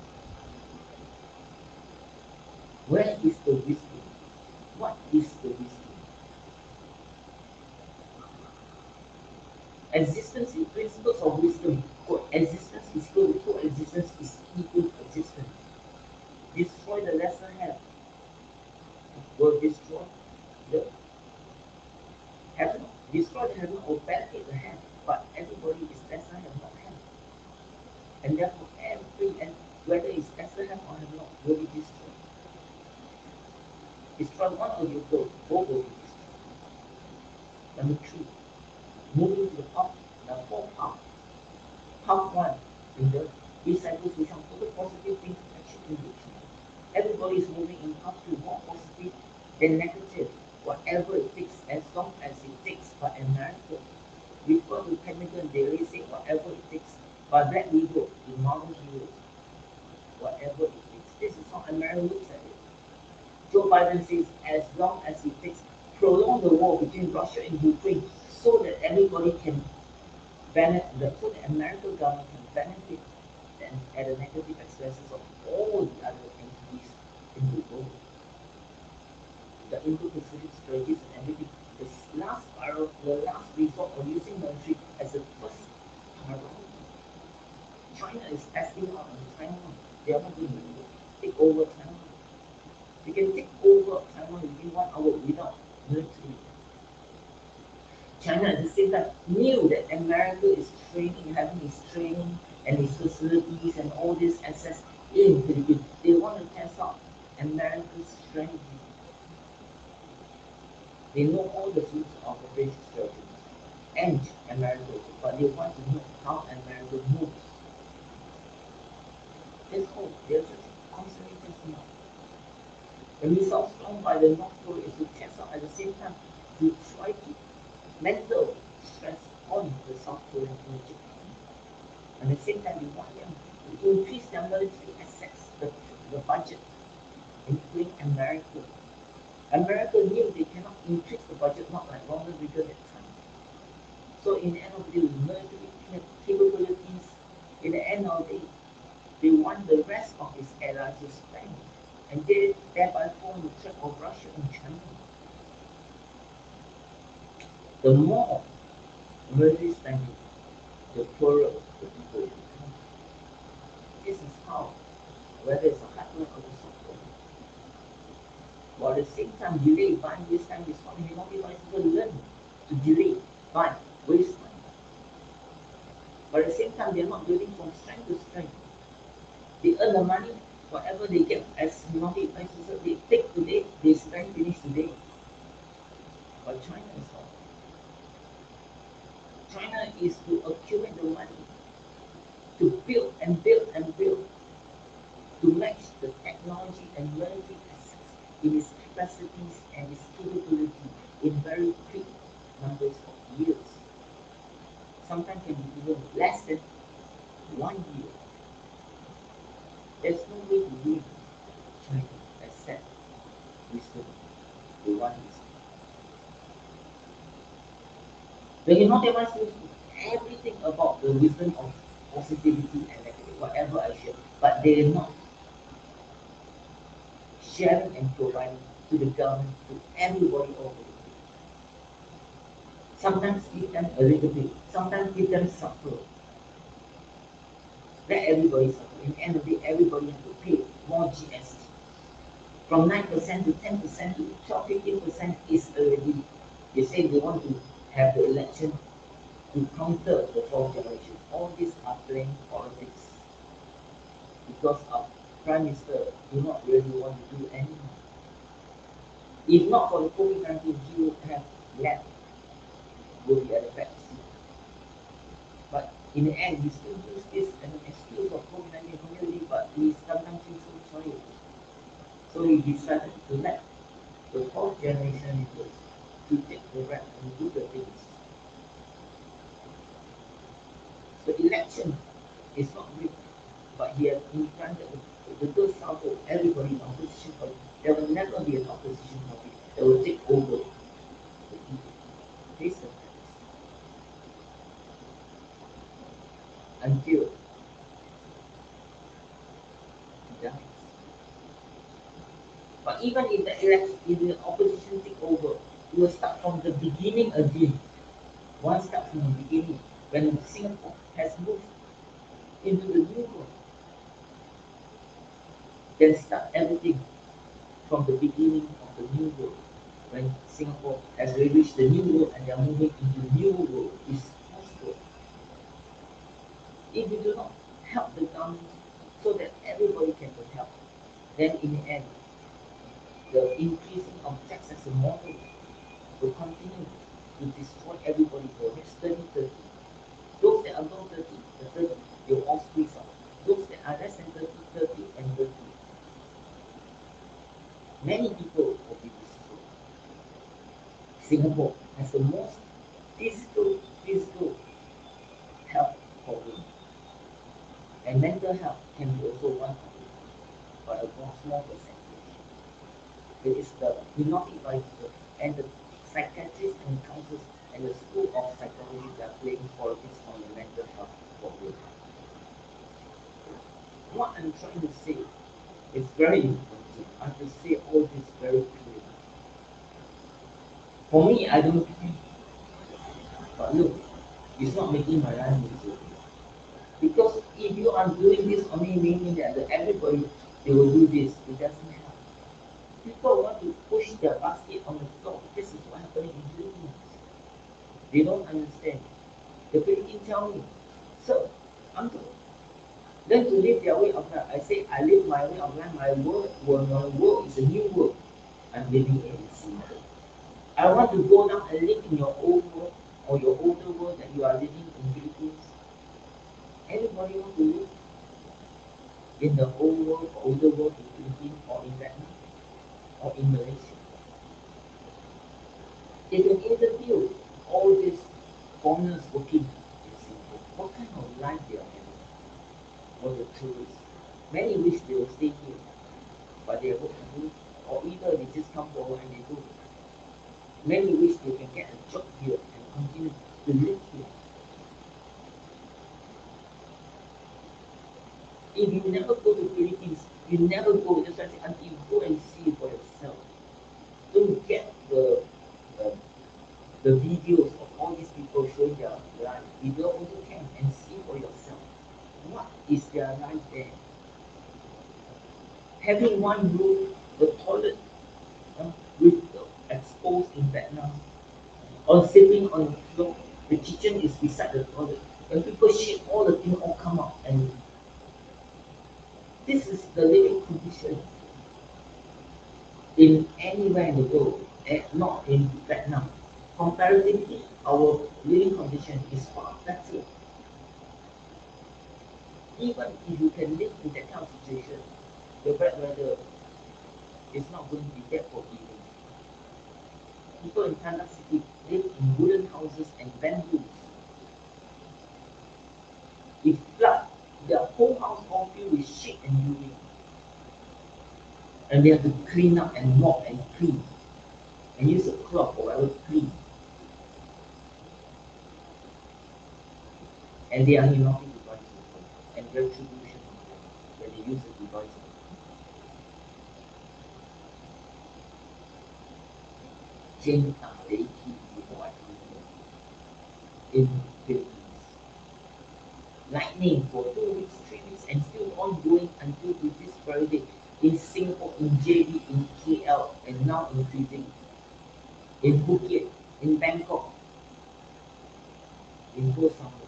Where is the wisdom? What is the wisdom? Existence in principles of wisdom. Coexistence is equal to coexistence is equal to existence. Destroy the lesser hand will destroy the heaven. Destroy the heaven or benefit the hand. But everybody is lesser hand, not hand. And therefore and whether it's lesser hand or hand not will be destroyed. Destroy one or you go, both will be destroyed. Number 3. Moving to the path, the fourth path. Path 1 in the disciples which are total positive things action engagement. Everybody is moving in path 2 more positive than negative. Whatever it takes, as long as it takes. But America, refer to Pentagon, they already say whatever it takes. But Black Widow, the Marvel heroes, whatever it takes. This is how America looks at it. Joe Biden says, as long as it takes, prolong the war between Russia and Ukraine so that everybody can benefit, so the American government can benefit at the negative expenses of all the other entities in the world. The Indo-Pacific strategies and everything. The last resort of using military as the first priority. China is asking out on Taiwan. They are not going to take over Taiwan. They can take over Taiwan within 1 hour without military. China at the same time knew that America is training, having its training and its facilities and all these assets in Philippines. They want to test out America's strategy. They know all the rules of operation strategy and America, but they want to know how America moves. That's all. They're just constantly testing out. The missiles flown by the North Korea is to test out at the same time to try to mental stress on the South Korean military. At the same time, we want them to increase their military assets, the budget, including America. America knew they cannot increase the budget, not like Ronald Reagan at the time. So in the end of the day, with military capabilities, in the end of the day, they want the rest of its allies to spend, and they thereby form the threat of Russia and China. The more military spending, the poorer the people become. This is how, whether it's a hardware or a software. While at the same time, delay buying this time is what we motivate people to learn to delay, buy, waste time. But at the same time, they're not building from strength to strength. They earn the money, whatever they get as multi-buy, they take today, they spend finish today. But China is not. China is to accumulate the money, to build and build and build, to match the technology and military assets in its capacities and its capability in very quick numbers of years. Sometimes can be even less than 1 year. There's no way to win China except wisdom. The one wisdom. The United States knows everything about the wisdom of positivity and negativity, whatever I share, but they are not sharing and providing to the government, to everybody over the place. Sometimes give them a little bit, sometimes give them suffer. Let everybody suffer. In the end of the day, everybody has to pay more GST. From 9% to 10% to 12, 15% is already, they say they want to have the election to counter the fourth generation. All these are playing politics because our Prime Minister do not really want to do anymore. If not for the COVID-19, he would have left, will be at the back seat. But in the end, he still use this as an excuse of COVID-19 community, but he sometimes feels so sorry. So he decided to let the fourth generation leaders to take the rap and do the things. The election is not rigged, but he has implanted the good sample, everybody in opposition party. There will never be an opposition party that will take over the people. Face the facts. Until he dies. But even if the election, if the opposition take over, we will start from the beginning again. One start from the beginning, when Singapore has moved into the new world. Then start everything from the beginning of the new world. When Singapore has reached the new world and they are moving into the new world, is possible. If we do not help the government so that everybody can be helped, then in the end, the increasing of tax as a model will continue to destroy everybody for the next 30. Those that are above 30, the 30, they will all squeeze out. Those that are less than 30 and 30. Many people will be destroyed. Singapore has the most physical health problem. And mental health can be also one of it, but a small percentage. It is the minority and the psychiatrists and counselors and the school of psychology that are playing politics on the mental health problem. What I'm trying to say is very important. I have to say all this very clearly. For me, I don't care. But look, it's not making my life easier. Because if you are doing this only meaning that everybody they will do this, it doesn't help. People want to push their basket on the floor. This is what happening in Philippines. They don't understand. The Philippines tell me, sir, uncle, learn to live their way of life. I say, I live my way of life. My world is a new world. I'm living in Singapore. I want to go down and live in your old world or your older world that you are living in Philippines. Anybody want to live in the old world, older world in Philippines or in Vietnam or in Malaysia? If you interview all these foreigners working in Singapore, what kind of life they are having? Or the tourists? Many wish they will stay here, but they are working, or either they just come forward and they go. Many wish they can get a job here and continue to live here. If you never go to Philippines, you never go. That's why I say until you go and see for yourself. Don't get the videos of all these people showing their life. You don't also can and see for yourself. What is their life there? Having one room, the toilet with exposed in Vietnam, or sitting on the floor, the kitchen is beside the toilet. When people shit, all the things all come out, and this is the living condition in anywhere in the world, not in Vietnam. Comparatively, our living condition is far better. Even if you can live in that kind of situation, the bad weather is not going to be that forgiving. People in Tanah City live in wooden houses and bamboos. If flood, their whole house all filled with shit and urine. And they have to clean up and mop and clean. And use a cloth or whatever to clean. And they are hypnotic devices and retribution when they use the device. In Philippines. Lightning for 2 weeks, 3 weeks, and still ongoing until with this very day. In Singapore, in JB, in KL, and now increasing. In Phuket, in Bangkok, in Koh Samui.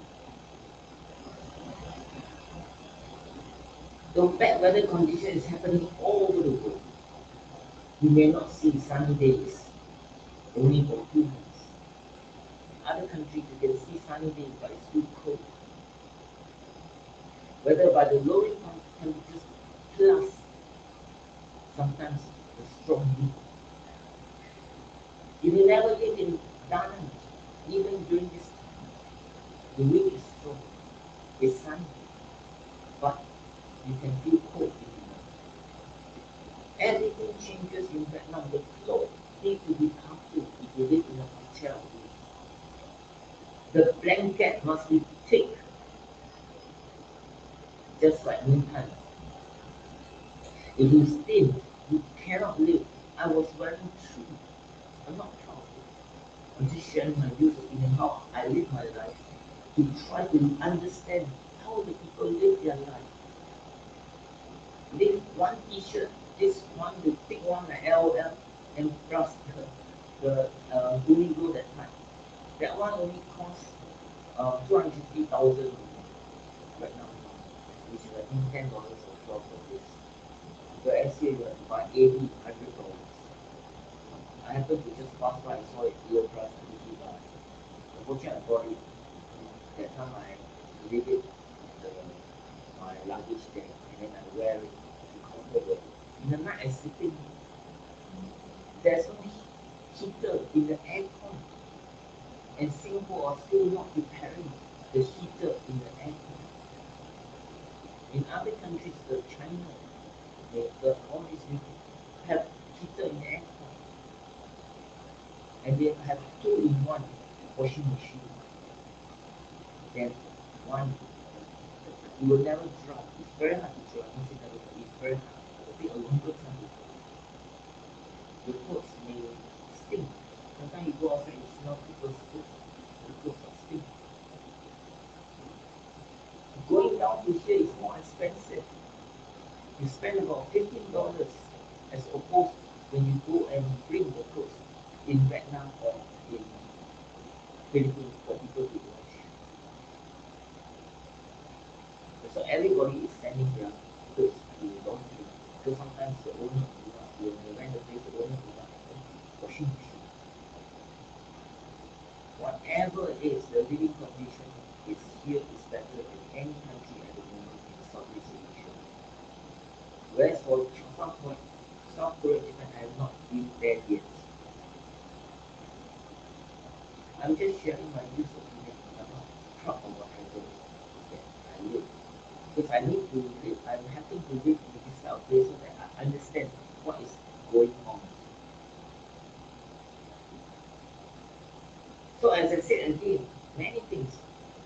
The bad weather condition is happening all over the world. You may not see sunny days, only for 2 months. In other countries, you can see sunny days, but it's still cold. Whether by the lowering temperatures plus sometimes the strong heat. If you never live in Da Nang, even during this time, the wind is strong. It's sunny, but you can feel cold in the night. Everything changes in Vietnam. The floor needs to be comfortable if you live in a hotel room. The blanket must be thick, just like noontime. If it's thin, you cannot live. I was wearing two. I'm not proud. I'm just sharing my views opinion how I live my life to try to understand how the people live their life. Leave one t-shirt, this one, the thick one, the LL, and plus the Uniqlo that time. That one only costs 250,000 right now, which is I think $10 or $12 for this. Whereas here you have to buy $80, $100. I happened to just pass by, I saw it low price, I buy. Unfortunately, I bought it. That time I leave it my luggage there, and then I wear it to comfortable. In the night I sleeping, there's no heater in the aircon, and Singapore are still not preparing the heater in the aircon. In other countries, the China, all these people have heater in the aircon, and they have 2-in-1 washing machine. Then one, you will never dry. It's very hard to dry. Once it never dry, it's very hard. It will take a longer time to dry. The clothes may stink. Sometimes you go outside and you smell people's food. The clothes are stink. Going down to here is more expensive. You spend about $15 as opposed when you go and bring the clothes in Vietnam or in Philippines for people to wash. So everybody is sending their clothes to laundry. So sometimes the owner do not, when they rent the place, the owner do not have a washing machine. Whatever it is, the living condition is here is better than any country at the moment in Southeast Asia. Whereas for South Korea, Japan, I have not been there yet. I'm just sharing my views opinion. I'm not proud of whatever that I live. Because I need to live, I'm happy to live in this kind of place so that I understand what is going on. So as I said again, many things.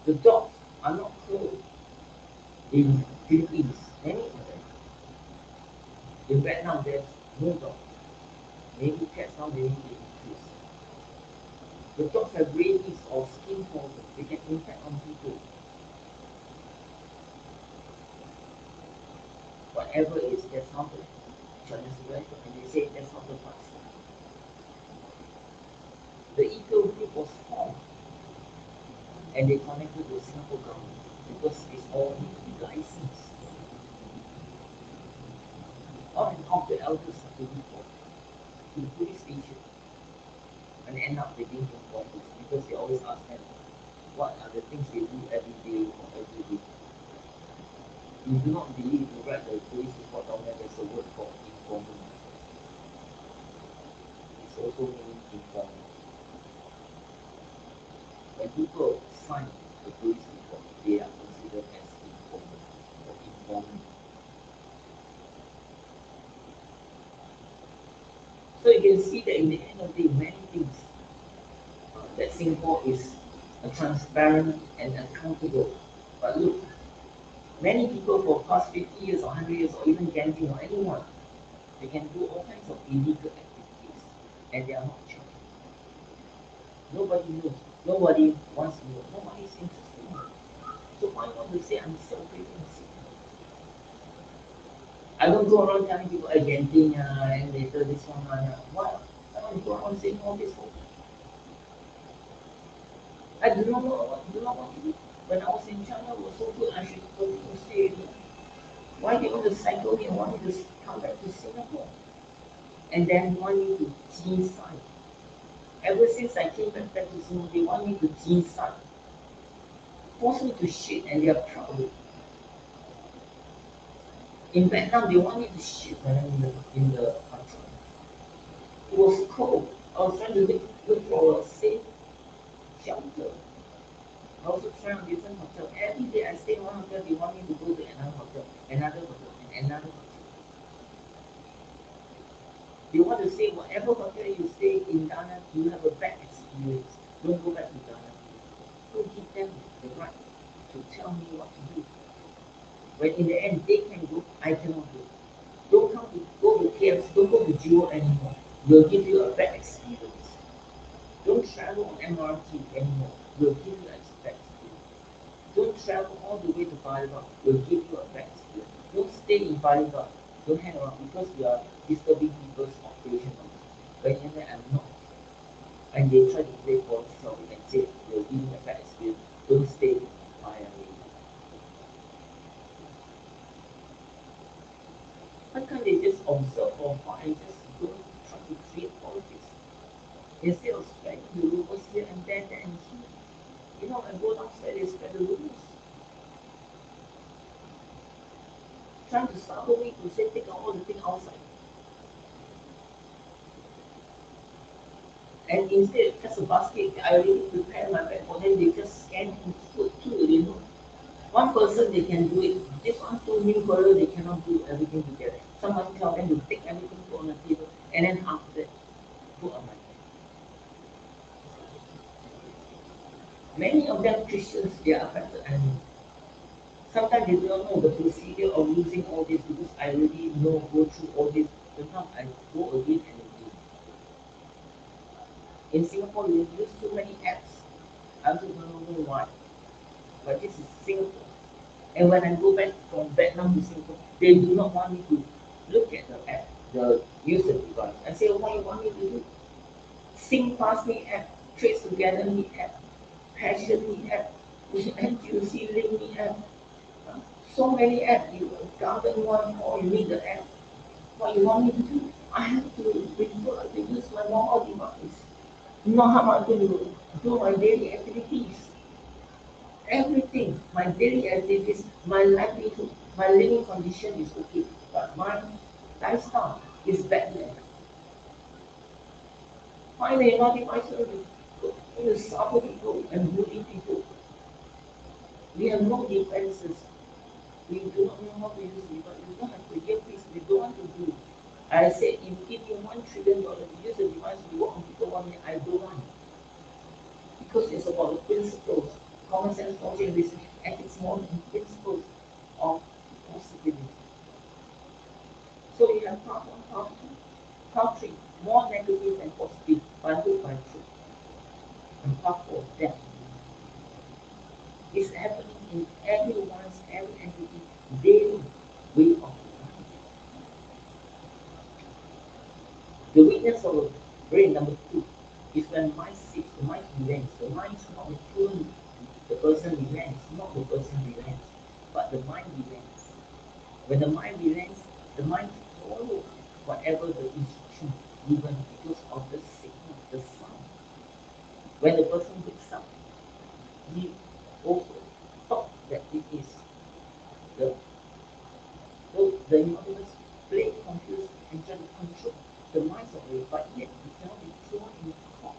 The dogs are not closed in Philippines, many of them. In Vietnam, there's no dogs. Maybe cats now they need to increase. The dogs have rabies or skin problem. They can infect on people. Whatever it is, that's not the Chinese weapon, and they say that's not the price. The eco group was formed, and they connected to the Singapore government because it's all need to be licensed. On and off, the elders have to report to the police station, and end up they being informed because they always ask them what are the things they do every day or every week. You do not believe, you write the police report down there, there's a word called informant. It's also meaning informant. When people sign the police report, they are considered as informant or informant. So you can see that in the end of the day, many things that Singapore is transparent and accountable. But look, many people for the past 50 years or 100 years or even gambling or anyone, they can do all kinds of illegal activities and they are not charged. Nobody knows. Nobody wants to know. Nobody is interested in it. So why not we say I'm celebrating a Singapore? I don't go around telling people gambling and later this one. Why? I don't go around saying all this. I do not know what to do. When I was in China, it was so good, I should continue to stay here. Why they want to cycle me and want me to come back to Singapore? And then want me to G-side. Ever since I came back to Singapore, they want me to G-side. Force me to shit and they are proud of it. In Vietnam, they want me to shit in the country. It was cold. I was trying to look for a safe shelter. I also try on different hotel. Every day I stay in one hotel, they want me to go to another hotel, and another hotel. They want to say whatever hotel you stay in Ghana, you have a bad experience. Don't go back to Ghana. Don't give them the right to tell me what to do. When in the end they can go, I cannot go. Don't go to KFC, don't go to Jewel anymore. We'll give you a bad experience. Don't travel on MRT anymore. We'll give you a bad experience. Don't travel all the way to Balibar. We'll give you a bad experience. Don't stay in Balibar. Don't hang around because we are disturbing people's operation. But in the end, I'm not. And they try to play politics of it and say we'll give you a bad experience. Don't stay in Balibar. Why can't they just observe or and just don't try to create politics? Instead of spreading the rumors here and there and here. You know, I go downstairs, they spread the rumors. Trying to stop me to say take all the thing outside. And instead, just a basket, I already prepare my bag for them, they just scan and put two, you know. One person, they can do it. This one, two new girl, they cannot do everything together. Someone tell them to take everything, put on the table, and then after that, put on my bag. Many of them Christians, they are affected, and sometimes they don't know the procedure of using all this because I already know, go through all this. Sometimes I go again and again. In Singapore, we use so many apps. I also don't know why. But this is Singapore. And when I go back from Vietnam to Singapore, they do not want me to look at the app, the user device. I say, what do you want me to do? SingPass me app, Trace Together me app, Passion me app, NTUC Link me app. So many apps, you garden one or you need the app. What you want me to do? I have to refer to use my mobile device. You know how I'm going to do my daily activities. Everything, my daily activities, my livelihood, my living condition is okay, but my lifestyle is bad there. Finally, not in my service, you suffer people and bully people. We have no defenses. We do not know how to use it, but we don't have to get this, we don't want to do. I said, if you give me $1 trillion to use the device to work on people 1 minute, I don't want it. Because it's about the principles, common sense, logic, reason, ethics, moral, and principles of possibility. So you have part 1, part 2, part 3, more negative than positive, by hook, by truth. And part 4, death. It's happening in everyone's, every entity, daily way of life. The weakness of the brain, number 2, is when mind seeks, the mind relents. The mind is not the the person relents, not the person relents, but the mind relents. When the mind relents, the mind follows whatever the instruction given because of the signal, the sound. When the person wakes up, he also thought that it is the universe play confused and try to control the minds of it, but yet it cannot be thrown in court.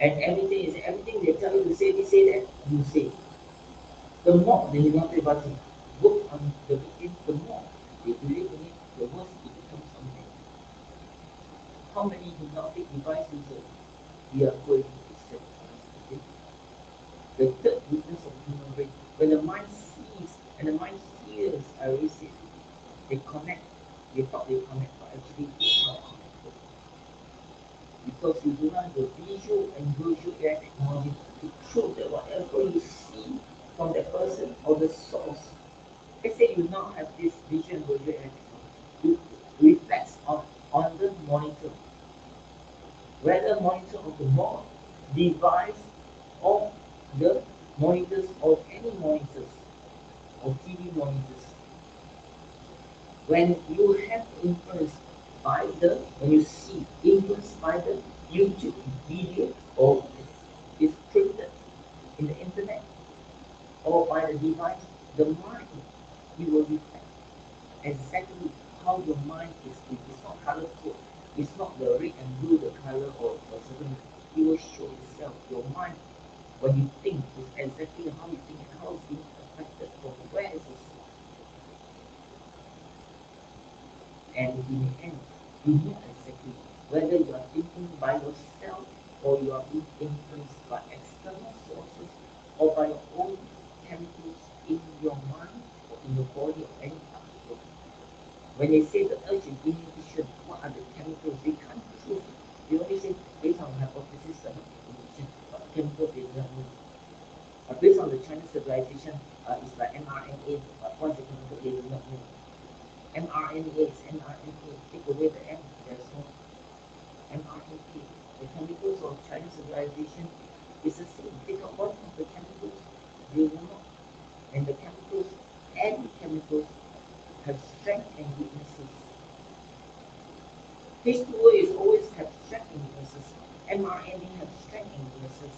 And everything they tell you to say, they say that you say. The more the hypnotherapy work on the victim, the more they believe in it, the worse it becomes on them. How many hypnotic devices we are going to set today? The third weakness of the human brain, when the mind sees and the mind hears, I always say, they connect. They thought they connect, but actually they not connected. Because you do not have the visual and visual AI technology to prove that whatever you see from the person or the source, let's say you now have this visual and visual AI technology, it reflects on the monitor. Whether monitor of the device or the monitors or any monitors or TV monitors. When you have influence by when you see influenced by the YouTube video or is printed in the internet or by the device, the mind, you will reflect exactly how your mind is. It's not colorful. It's not the red and blue, the color or a certain, it will show itself. Your mind, when you think, is exactly how you think and how it's being affected from where is the source. And in the end, you know exactly whether you are thinking by yourself or you are being influenced by external sources or by your own chemicals in your mind or in your body or any part of your body. When they say the urge is inhibition, what are the chemicals? They can't prove it. They only say based on hypothesis about inhibition, what chemicals they do not know. Based on the Chinese civilization, it's like mRNA, but what's the chemical they do not know. mRNA is mRNA. Take away the M, there's no mRNA. The chemicals of Chinese civilization is the same. Take out one of the chemicals, they will not. And the chemicals, any chemicals, have strength and weaknesses. H2O is always have strength and weaknesses. mRNA has strength and weaknesses.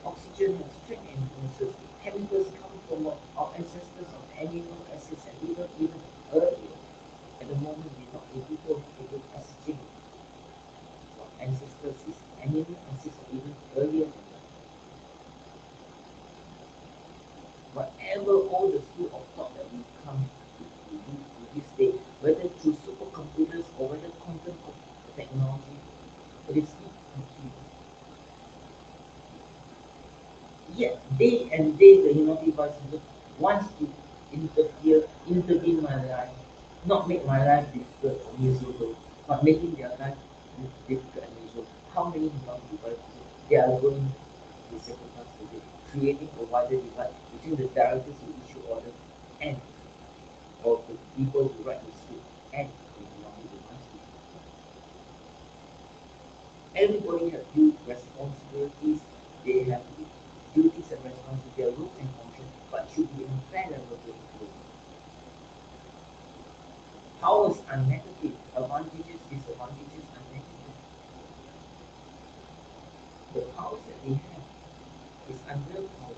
Oxygen has strength and weaknesses. Chemicals come from our ancestors of amino acids and even earlier. At the moment, we're not able to take oxygen. Our ancestors is amino acids or even earlier than that. Whatever all the school of thought that we come to this day, whether through supercomputers or whether quantum technology, it is not complete. Yet day and day the Unity Bible wants to intervene my life, not make my life difficult or miserable, but making their life difficult and miserable. How many Unity Bibles they are going to sacrifice today, creating a wider divide between the directors who issue orders and or the people who write the script and the Unity Bible. Everybody has due responsibilities. They have duties and responsibilities, their roles and functions, but should be in fair level playing field. Powers are negative, advantages, disadvantages are negative. The powers that they have is unreal powers,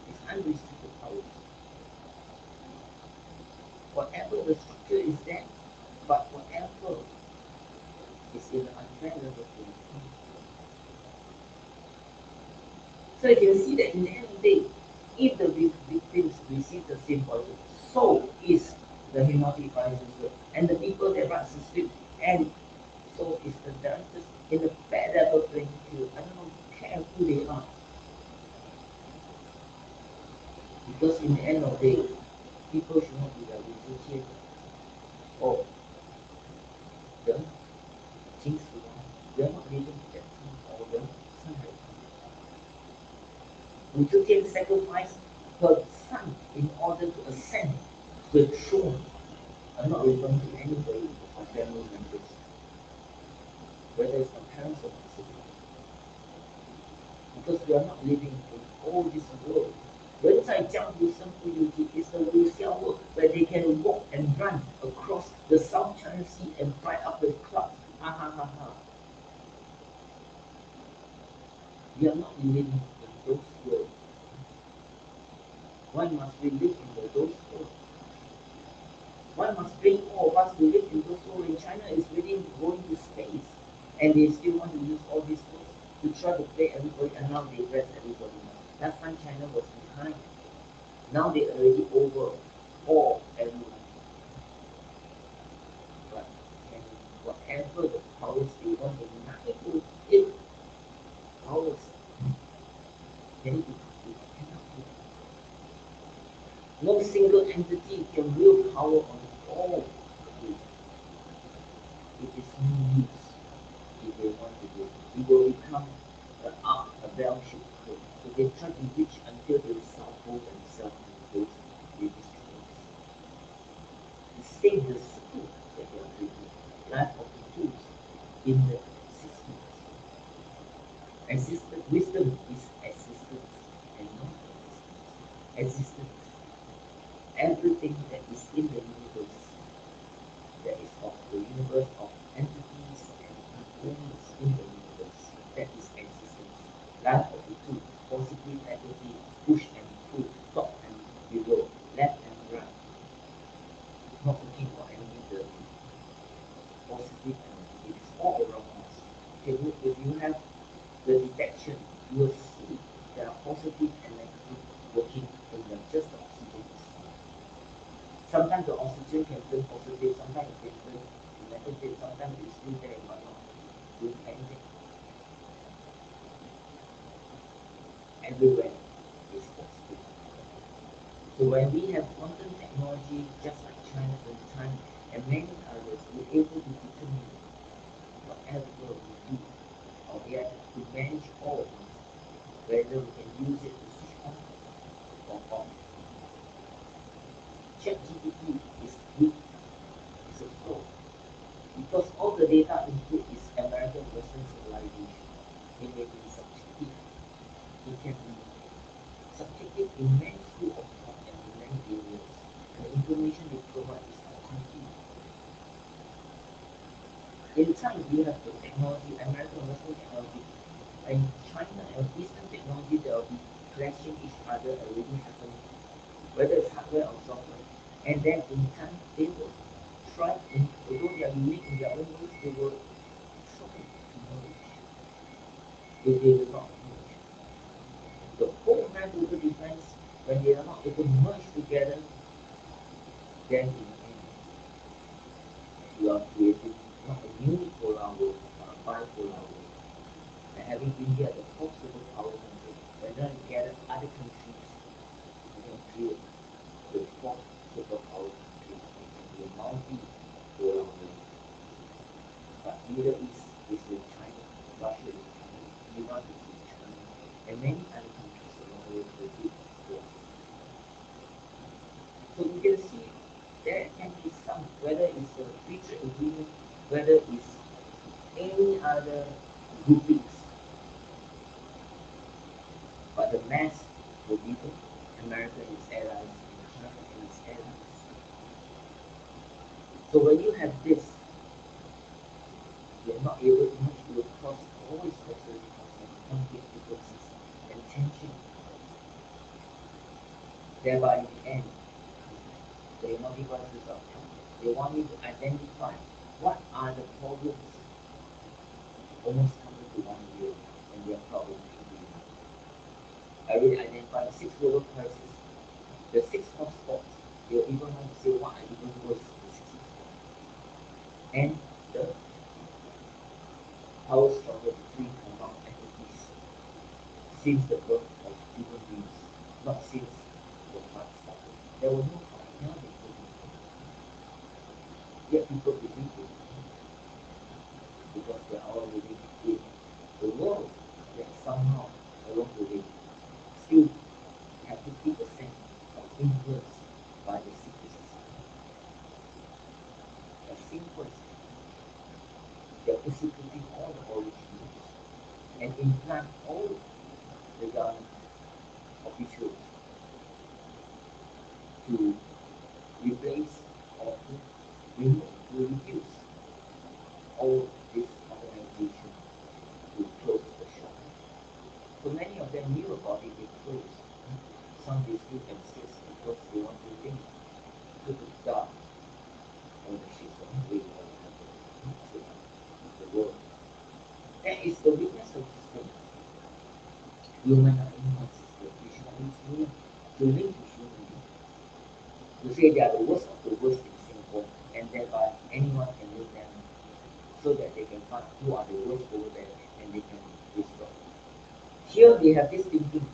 it's unrestricted powers. Whatever the structure is there, but whatever is in an unfair level playing field. So you can see that in the end of the day, if the victims receive the same poison, so is the hypnotic advisor and the people that run the script, and so is the directors in the fair level playing field. I don't care who they are. Because in the end of the day, people should not be like Wu or the things we are not living that time or the Shanghai time. Wu sacrificed her son in order to ascend to the throne. I'm not referring to anybody or family members, whether it's my parents or my siblings. Because we are not living in all this world. 人在江湖身不由己 is the Wu Xiao world where they can walk and run across the South China Sea and fly up the clouds. Ha ha ha ha. We are not living in those worlds. Why must we live in those worlds? Why must bring all of us to live in those worlds when China is really going to space and they still want to use all these worlds to try to play everybody and now they rest everybody now. Last time China was behind. Now they already over all everyone. But and whatever the powers they want to enable it powers they need to complete. Cannot do that. No single entity can wield power on all of it. It is no use if they want to do it. It will become the ark, a bell-shaped curve. So they try to reach until they salvo themselves in those religious trails. To save the school that they are creating, life of the tools in the systems. Wisdom is existence and not existence. Existence. Everything that is in the universe, that is of the universe of entities and beings in the universe, that is existence. Life of the two, positive negative, push and pull, top and below, left and right. Not looking for any dirty. Positive positive energy. It is all around us. If you have the detection, you will see there are positive and negative working in just the oxygen itself. Sometimes the oxygen can turn positive, sometimes it can turn negative, sometimes it's still there but not doing anything. Everywhere is positive. So when we have quantum technology, just like China at the time, and many others, we're able to determine whatever we do, or we have to manage all of it, whether we can use it to switch on or off. ChatGPT is weak, it's a fraud, because all the data input is American Western civilization. It may be subjective. It can be subjective in many schools of thought and in many areas. And the information they provide is not complete. In time, you have the technology, American Western technology, and China and Eastern technology, they will be clashing each other already happening, whether it's hardware or software. And then in time, they will try, although they are unique in their own ways, they will try to merge. If they will not merge. The whole global defense, when they are not able to merge together, then in the end, you are creating not a unipolar world, but a bipolar world. And having India the fourth superpower country, when then together other countries, you can create the fourth superpower country. It can be a multi-polar world. But Middle East is with China, Russia is with China, Iran is with China, and many other countries around the world will be war. So you can see there can be some, whether it's a free trade agreement, whether it's any other groupings. But the mass will be America and its allies, and China and its allies. So when you have this, you're not able to move to cause, always causes conflict, differences, and tension. Thereby, in the end, the devices are coming. They want you to identify what are the problems almost coming to 1 year, and their problems should be I already identified 6 global crises, the 6 hotspots. They'll even want to say what are even worse than the 6 hotspots. And the power struggle between among entities since the birth of human beings, not since the fight started. There was no fight, now they couldn't. Yet people believe it because they are all living in the world that somehow along the way still have 50% of influence by the secret society. As simple as they are executing all the originals and implant all the young officials to replace or to remove, to reduce all this organization to close the shop. So many of them knew about it, they closed. Some they still exist because they want to think to the dark ownership of the world. That is the weakness of this thing. Human are inconsistent, which means human to link to human beings. To say they are the worst of the worst in Singapore, and thereby anyone can link them so that they can find who are the worst over there and they can destroy. Here they have this thinking.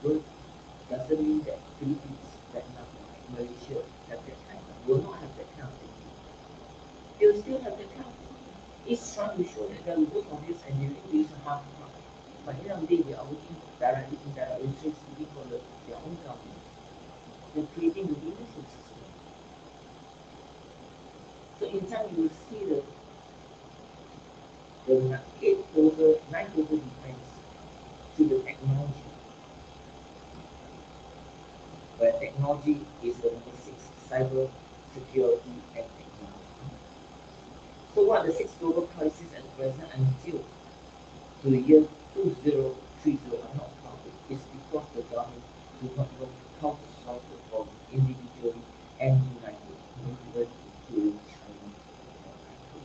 Good. Doesn't mean that Philippines, Vietnam, Malaysia have that kind of, will not have that kind of thinking. They will still have that kind of thinking. It's trying to show that they are good on this and they will use a half. But at the end of the day, they are working directly, indirectly, speaking for their own government. They're creating the leadership system. So in time, you will see the 9 total defense to the technology. Where technology is the number 6, cyber security and technology. So what are the 6 global crises at present until to the year 2030 are not counted? It's because the government do not know how to solve the problem individually and united, even including China and America.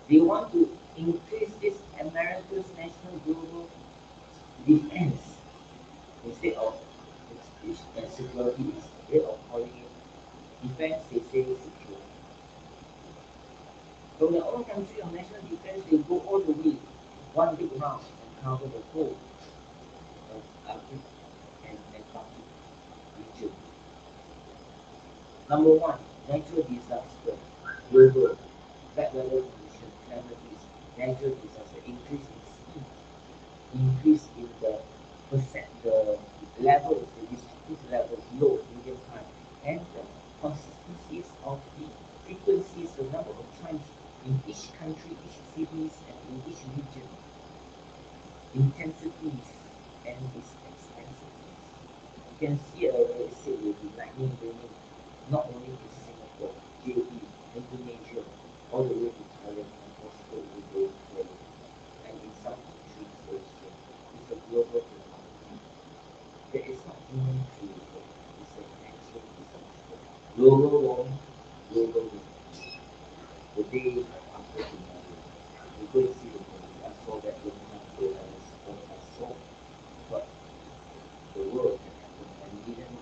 They want to increase this America's national global defense instead of security. Instead of calling it defense, they say security. From their own country of national defense, they go all the way, one big round, and cover the whole of Arctic and Antarctic region. Number one, natural disaster, global, bad weather condition, calamities, natural disaster, increase in speed, increase in the levels, the distribution levels, low, medium, high, and the consistencies of the frequencies, the number of times in each country, each cities, and in each region, intensities, and its extensiveness. You can see already said will be lightning raining, not only in Singapore, JB, Indonesia, all the way to Thailand, and also will go further. And in some countries also, it's a global phenomenon. That is not human created, it's a natural disaster. Global warming, global warming. The day after tomorrow, we go and see the movie. I saw that long time ago and I saw what the world can happen and didn't.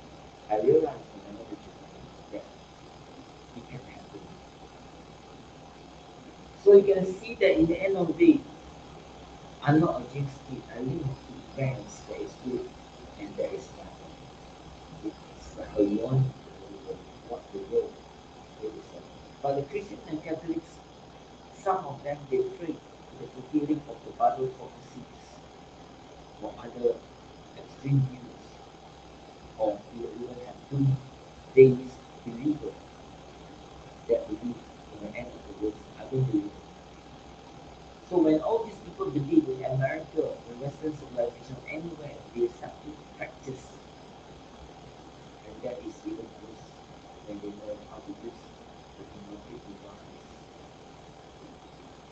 I realized when I went to Japan that it can happen. So you can see that in the end of the day, I'm not against it. I link to events that is good and that is bad. It's like a warning to what the world is like. But the Christians and Catholics, some of them, they pray to the fulfilling of the Bible prophecies or other extreme views, or you even have two days believers that believe in the end of the world. I don't believe it. So when all these people believe in America, in Western civilization, anywhere, they start to practice, and that is even worse when they know how to use the democratic device.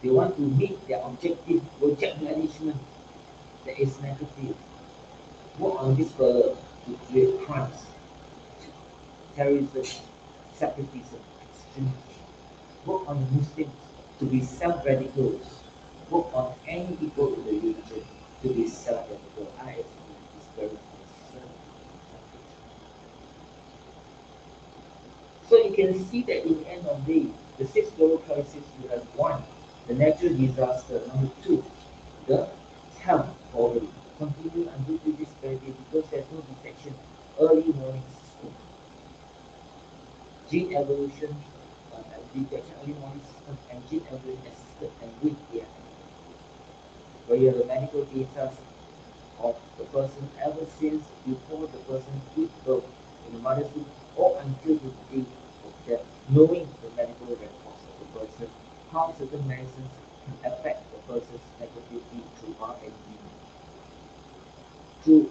They want to meet their objective, project management that is negative. Work on this to create crimes, terrorism, separatism, extremism. Work on Muslims to be self-radicals. Work on any people in the religion to be self-radical. I think is very concerned. So you can see that in the end of the day, the 6 global crisis, you have 1, the natural disaster. Number 2, the health problem. Continue until to this very day because there's no detection, early warning system. Gene evolution, detection, early warning system, and gene evolution assisted and with the where you have the medical data of the person ever since before the person gives birth in the mother's womb or until the day of death, knowing the medical records of the person, how certain medicines can affect the person's negativity through R&D, through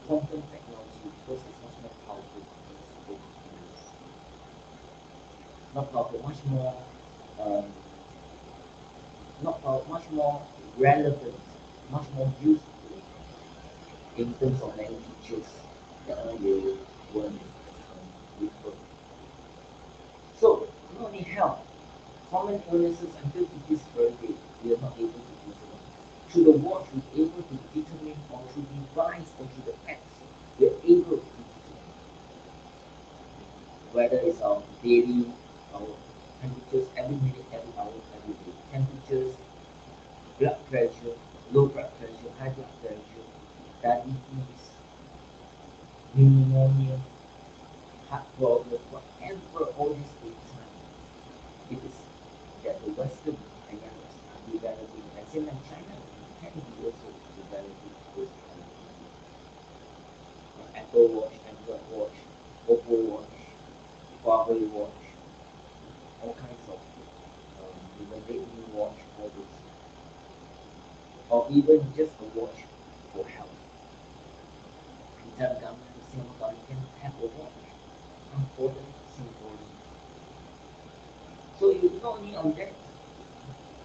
quantum technology, because it's much more powerful than supposed to be. Not powerful, much more relevant, much more useful in terms of many features that earlier weren't referred. So, not only health, common illnesses until to this very day, we are not able to determine. Through the watch, we're able to determine, or through device, or through the apps, we're able to determine whether it's our daily, our temperatures every minute, every hour, every day. Temperatures, blood pressure, low blood pressure, high blood pressure, diabetes, pneumonia, heart problem, whatever all these data, it is that the Western areas are developing, and same like China can be also developing those kind of things. Apple Watch, Android Watch, Oppo Watch, Huawei Watch, all kinds of even Redmi Watch, all those, or even just a watch for health. The government, the Singapore government can have a watch for the Singaporean. So you not only on that,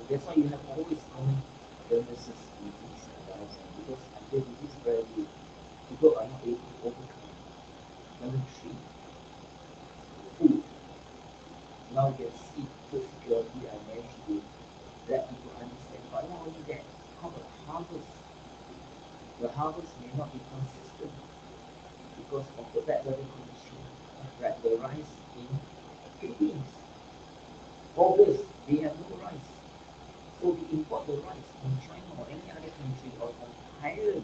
that's why you have always common illnesses with these around, because until this very day, people are not able to overcome. Number 3, food. Now you can see food security, I managed to let people understand. But not only that, how about harvest? The harvest may not be consistent because of the bad weather condition, like the rice in Philippines. August, they have no rice. So we import the rice from China or any other country or from Thailand.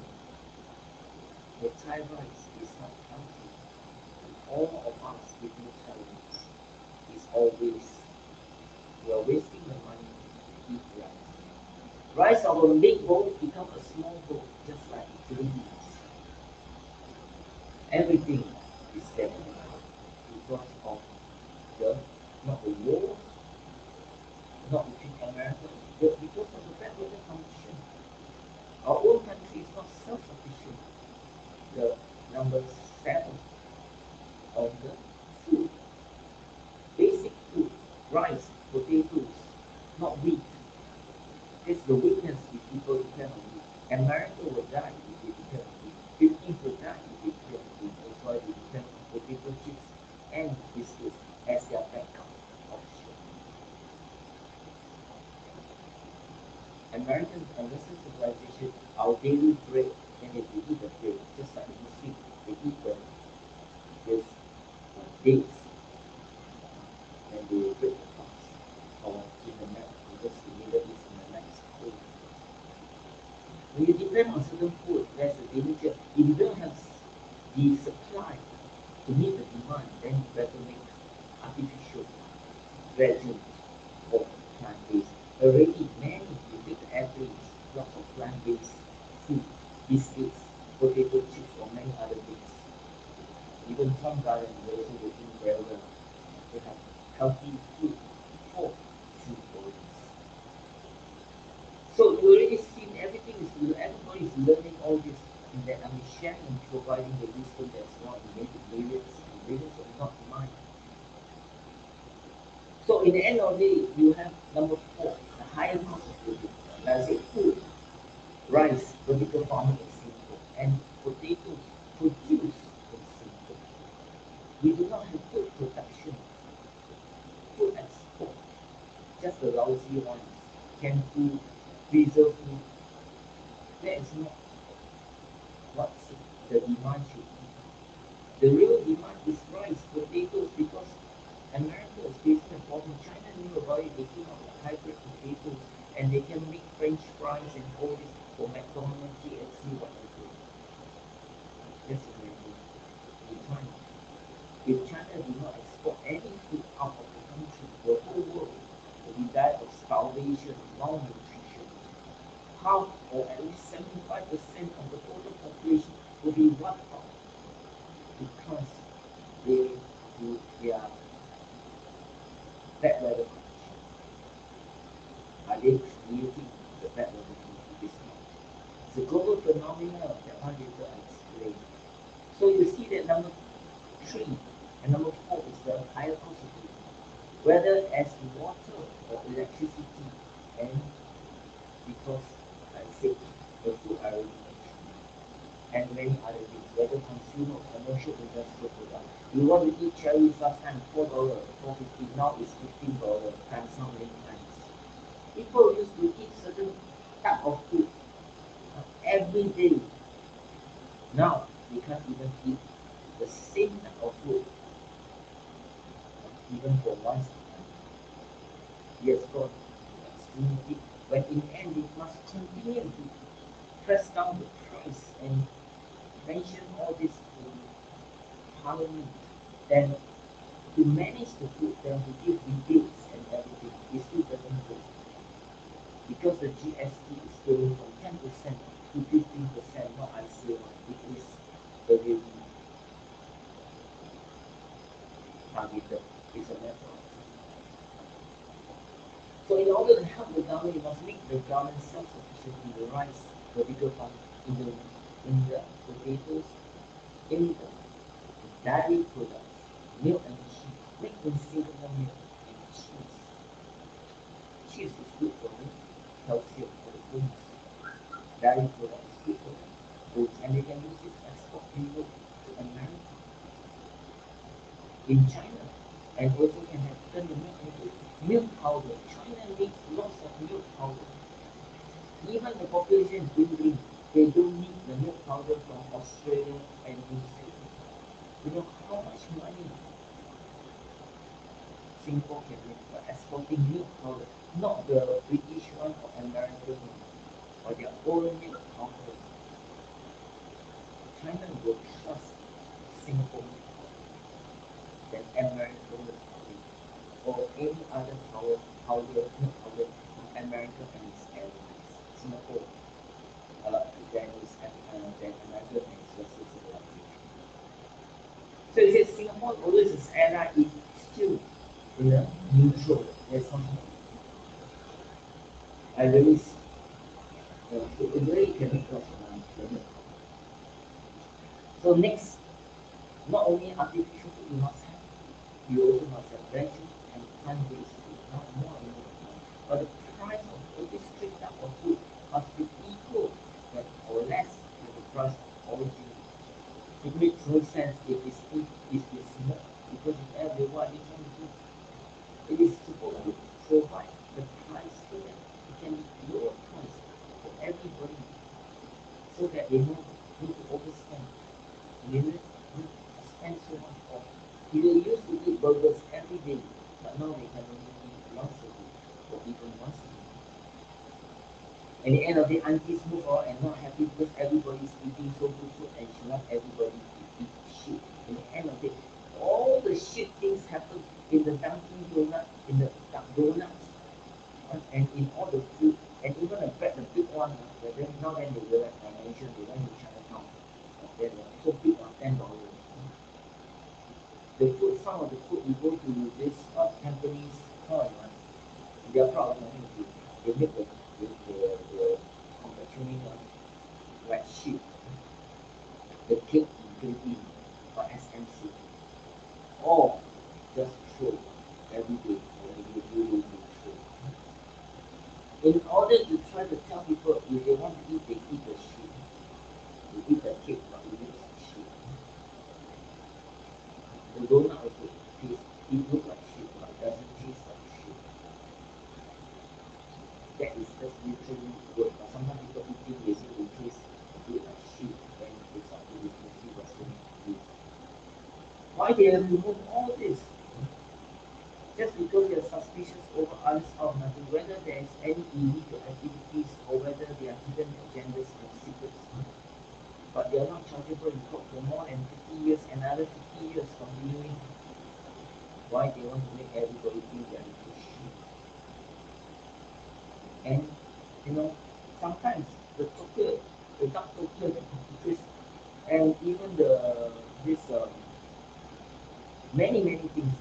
The Thai rice is not healthy. All of us eating Thai rice is always, we are wasting the money to eat rice. Rice of a big bowl become a small bowl, just like green beans. Everything is getting because of the, not the war, not between America, but because of the bad weather condition. Our own country is not self-sufficient. The number 7 of the food, basic food, rice, potatoes, not wheat. It's the weakness if people depend on wheat. America will die if they depend on wheat. Philippines will die if they depend on wheat. That's why they depend on potato chips and biscuits as their backup option. Americans and Western civilization, our daily bread, and if they eat the bread, just like the Muslims, they eat this dates, and they break the fast. Or in the Middle East, in the next cold. When you depend on certain food, there's a danger. If you don't have the supply to meet the demand, then you better make artificial versions or plant-based. Already many, you take the airplanes, lots of plant-based food, biscuits, potato chips, or many other things. Even some gardens are also working very well. They have healthy food for Singaporeans. So you already seen everything is, everybody is learning all this, and that I'm sharing and providing the wisdom that's not in millions and billions of not mine. So in the end of the day, you have number 4, the higher cost of living. Like I say, food, rice, vertical farming in Singapore, and potatoes produced in Singapore. We do not have food production, food export, just the lousy ones, canned food, preserved food. That is not what the demand should be. The real demand is rice, potatoes, because America is facing a problem. China knew about it. They came up with hybrid potatoes, and they can make French fries and all this for McDonald's, KFC, whatever. Just imagine, in China, if China did not export any food out of the country, the whole world will die of starvation, malnutrition. Half or at least 75% of the total population will be wiped out because they are bad weather condition. Are they creating the bad weather condition? It's not. It's a global phenomenon that one later I explain. So you see that number 3 and number 4 is the higher cost of living. Whether as water or electricity, and because I said the food I already mentioned, and many other things, whether consumer, commercial, industrial product. You want to eat cherries last time $4, $4.50, now it's $15 times how many times? People used to eat certain type of food every day. Now they can't even eat the same type of food even for once a month. Yes, God, extremely deep. But in the end, they must continue to press down the price and mention all this in Parliament. Then to manage the food, then to give rebates and everything, it still doesn't work. Because the GST is going from 10% to 15%, not I say one, it is already targeted. It's a matter of time. So in order to help the government, you must make the government self-sufficient in the rice, vertical farm, in the potatoes, in the dairy products, milk and cheese. Make in Singapore milk and cheese. Cheese is good for the calcium for the bones. Dairy products is good for the bones, and they can use it to export Europe to America, in China, and also can have turn the milk into milk powder. China makes lots of milk powder. powder. Even the population is dwindling. They don't need the milk powder from Australia and New Zealand. You know how much money Singapore can make by exporting milk powder, not the British one or American one, or their own milk powder. China will trust Singapore milk powder than American milk powder or any other milk powder from America and its allies. Singapore than America and its Western civilization. So he says Singapore, although it's its ally, is still in a neutral. There's something I really see. It really can make lots of money. So next, not only artificial food you must have, you also must have veggie and plant-based food, not more and more. But the price of every straight type of food must be equal or less than the price of origin. It makes no sense if it's more, because if everyone is trying to do, it is supposed to provide the price so that it can be lower price for everybody, so that they know not to overspend. They don't spend so much off. They used to eat burgers every day, but now they can only eat once a week or even once a week. At the end of the day, aunties move out and not happy because everybody's eating so good food and she wants everybody to eat shit. At the end of the day, all the shit things happen in the Dunkin' Donut, in the donuts, and in all the food, and even the bread, the big one, now then they realize, I mentioned they went to Chinatown. Then so big one, $10. The food, some of the food, you go to this Tampines Hall, they are proud of nothing. They make the confectionery like shit. The cake in Philippines, but expensive. Or just throw every day, or maybe a few days you throw. In order to try to tell people if they want to eat, they eat the shit. They eat the cake, but they eat the shit. The donut also tastes, it looks like shit, but it doesn't taste like shit. That is just literally good. But sometimes people eating, they say it tastes a bit like shit, and it's not really mostly Western food. Why they have removed all this? Just because they are suspicious over others of nothing, whether there is any illegal activities or whether they are hidden agendas and secrets. But they are not chargeable in court for more than 50 years, another 50 years continuing. Why they want to make everybody think they are into shit? And sometimes the dark Tokyo, and even many things,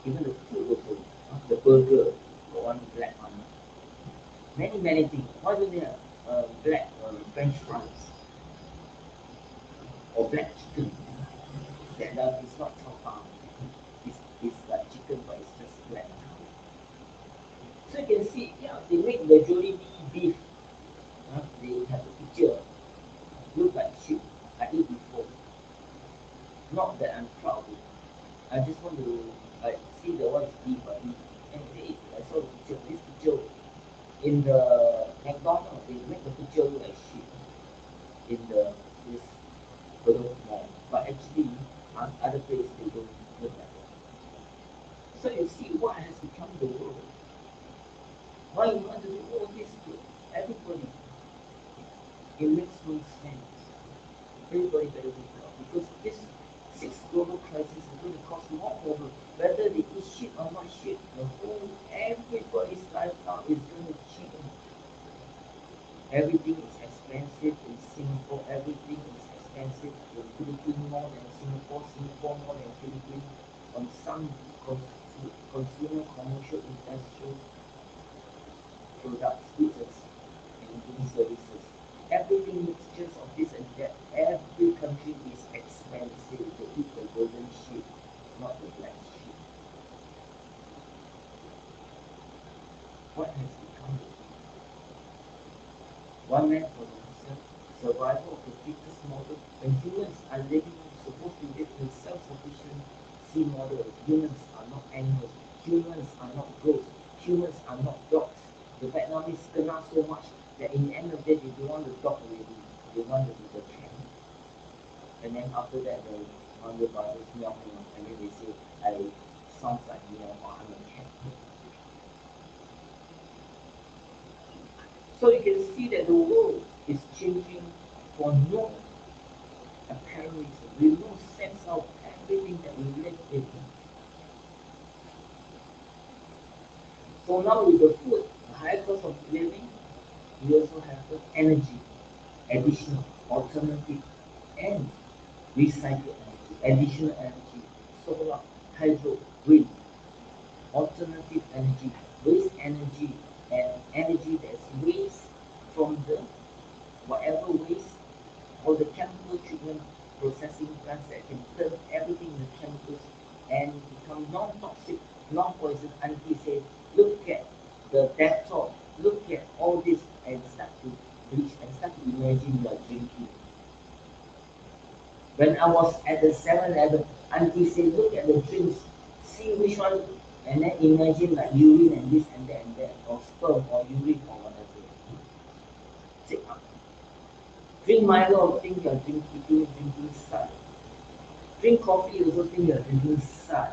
even the food also, the burger, the one black one, many things. Why don't they have black French fries or black chicken? That is not chow pan. It's like chicken, but it's just black. So you can see, they make the Jollibee beef. They have a picture, look like shit. I eat before. Not that I'm proud of it. I just want to see the one beef I eat. And I saw the picture. This picture in the McDonald's, they make the picture look like shit in this Bedok mall. But actually, other places they don't look like that. So you see what has become the world. Why you want to do all this to everybody? It makes no sense. Everybody better wake up, because this 6th global crisis is going to cause more problems. Whether they eat shit or not shit, everybody's lifestyle is going to change. Everything is expensive in Singapore. Everything is expensive in Philippines more than Singapore. Singapore more than Philippines. On some consumer, commercial, industrial products, goods, and even services. Everything mixtures of this and that. Every country is expensive. They eat the golden sheep, not the black sheep. What has become the thing? One man for himself, survival of the fittest model. When humans are supposed to live in a self-sufficiency model, humans are not animals. Humans are not ghosts. humans are not dogs. The Vietnamese kena so much that in the end of the day, they don't want the dog already. They want the cat. And then after that, one of the brothers meow meow, and then they say, I sounds like meow, or I'm a cat. So you can see that the world is changing for no apparent reason. We lose sense of everything that we live in. So now with the food, the higher cost of living, we also have the energy, additional, alternative, and recycled energy, additional energy, solar, hydro, wind, alternative energy, waste energy, and energy that's waste from the whatever waste or the chemical treatment processing plants that can turn everything into chemicals and become non-toxic, non-poison until say, look at the Dettol, look at all this and start to bleach and start to imagine you are drinking. When I was at the 7-Eleven, auntie said, look at the drinks, see which one, and then imagine like urine and this and that, or sperm or urine or whatever. Say, drink Milo, think you're drinking sun. Drink coffee, also think you're drinking sun.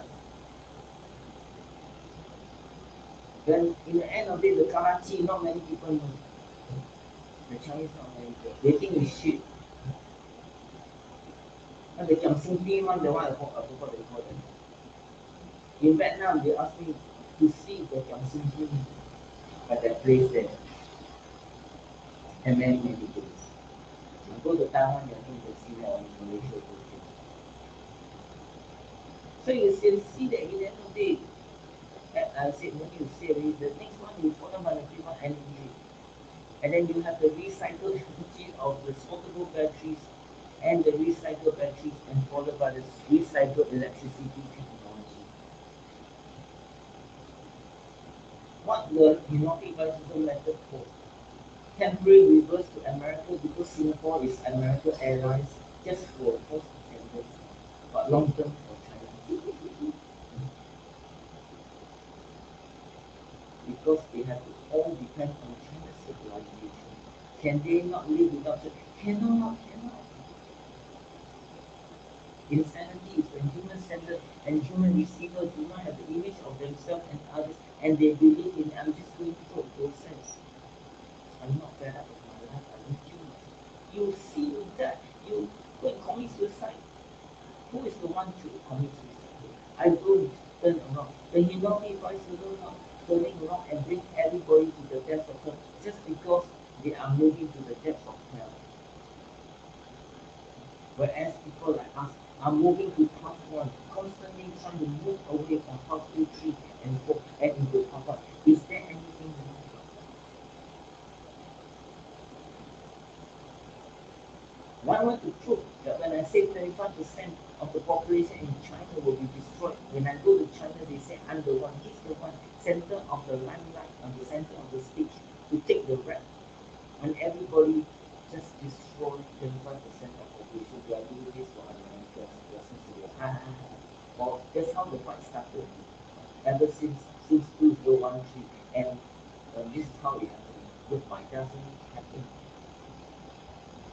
Then in the end of the day, the Karachi, not many people know. The Chinese, not many people. They think it's shit. And the Jiangxing one, the one I forgot they call them. In Vietnam, they asked me to see the Jiangxing at that place there. And many people. I go to Taiwan, I think they see more in Malaysia. So you see that in the end of the day, I said, when you say the next one is photovoltaic energy. And then you have the recycled energy of the swappable batteries and the recycled batteries and followed by the recycled electricity technology. What the United Bicycle method for? Temporary reverse to America because Singapore is American Airlines just for post attendance, but long term for China. Because they have to all depend on China's civilization. Can they not live without China? Cannot. Insanity is when human sender and human receiver do not have the image of themselves and others, and they believe in, I'm just going through a process. I'm not fed up with my life, I need human. You see that, you go and commit suicide. Who is the one to commit suicide? I don't turn around. The Hinoki voice will not turning around and bring everybody to the depths of hell just because they are moving to the depths of hell. Whereas people like us are moving to path 1, constantly trying to move away from path 2, 3, and 4, and into path 1. Is there anything wrong? I want to prove that when I say 25% of the population in China will be destroyed, when I go to China, they say I'm the one, he's the one, center of the limelight, on the center of the stage, to take the rap. And everybody just destroy 25% of the population. They are doing this for America. Well, that's how the fight started. Ever since 2013, and this is how it happened. The fight doesn't happen.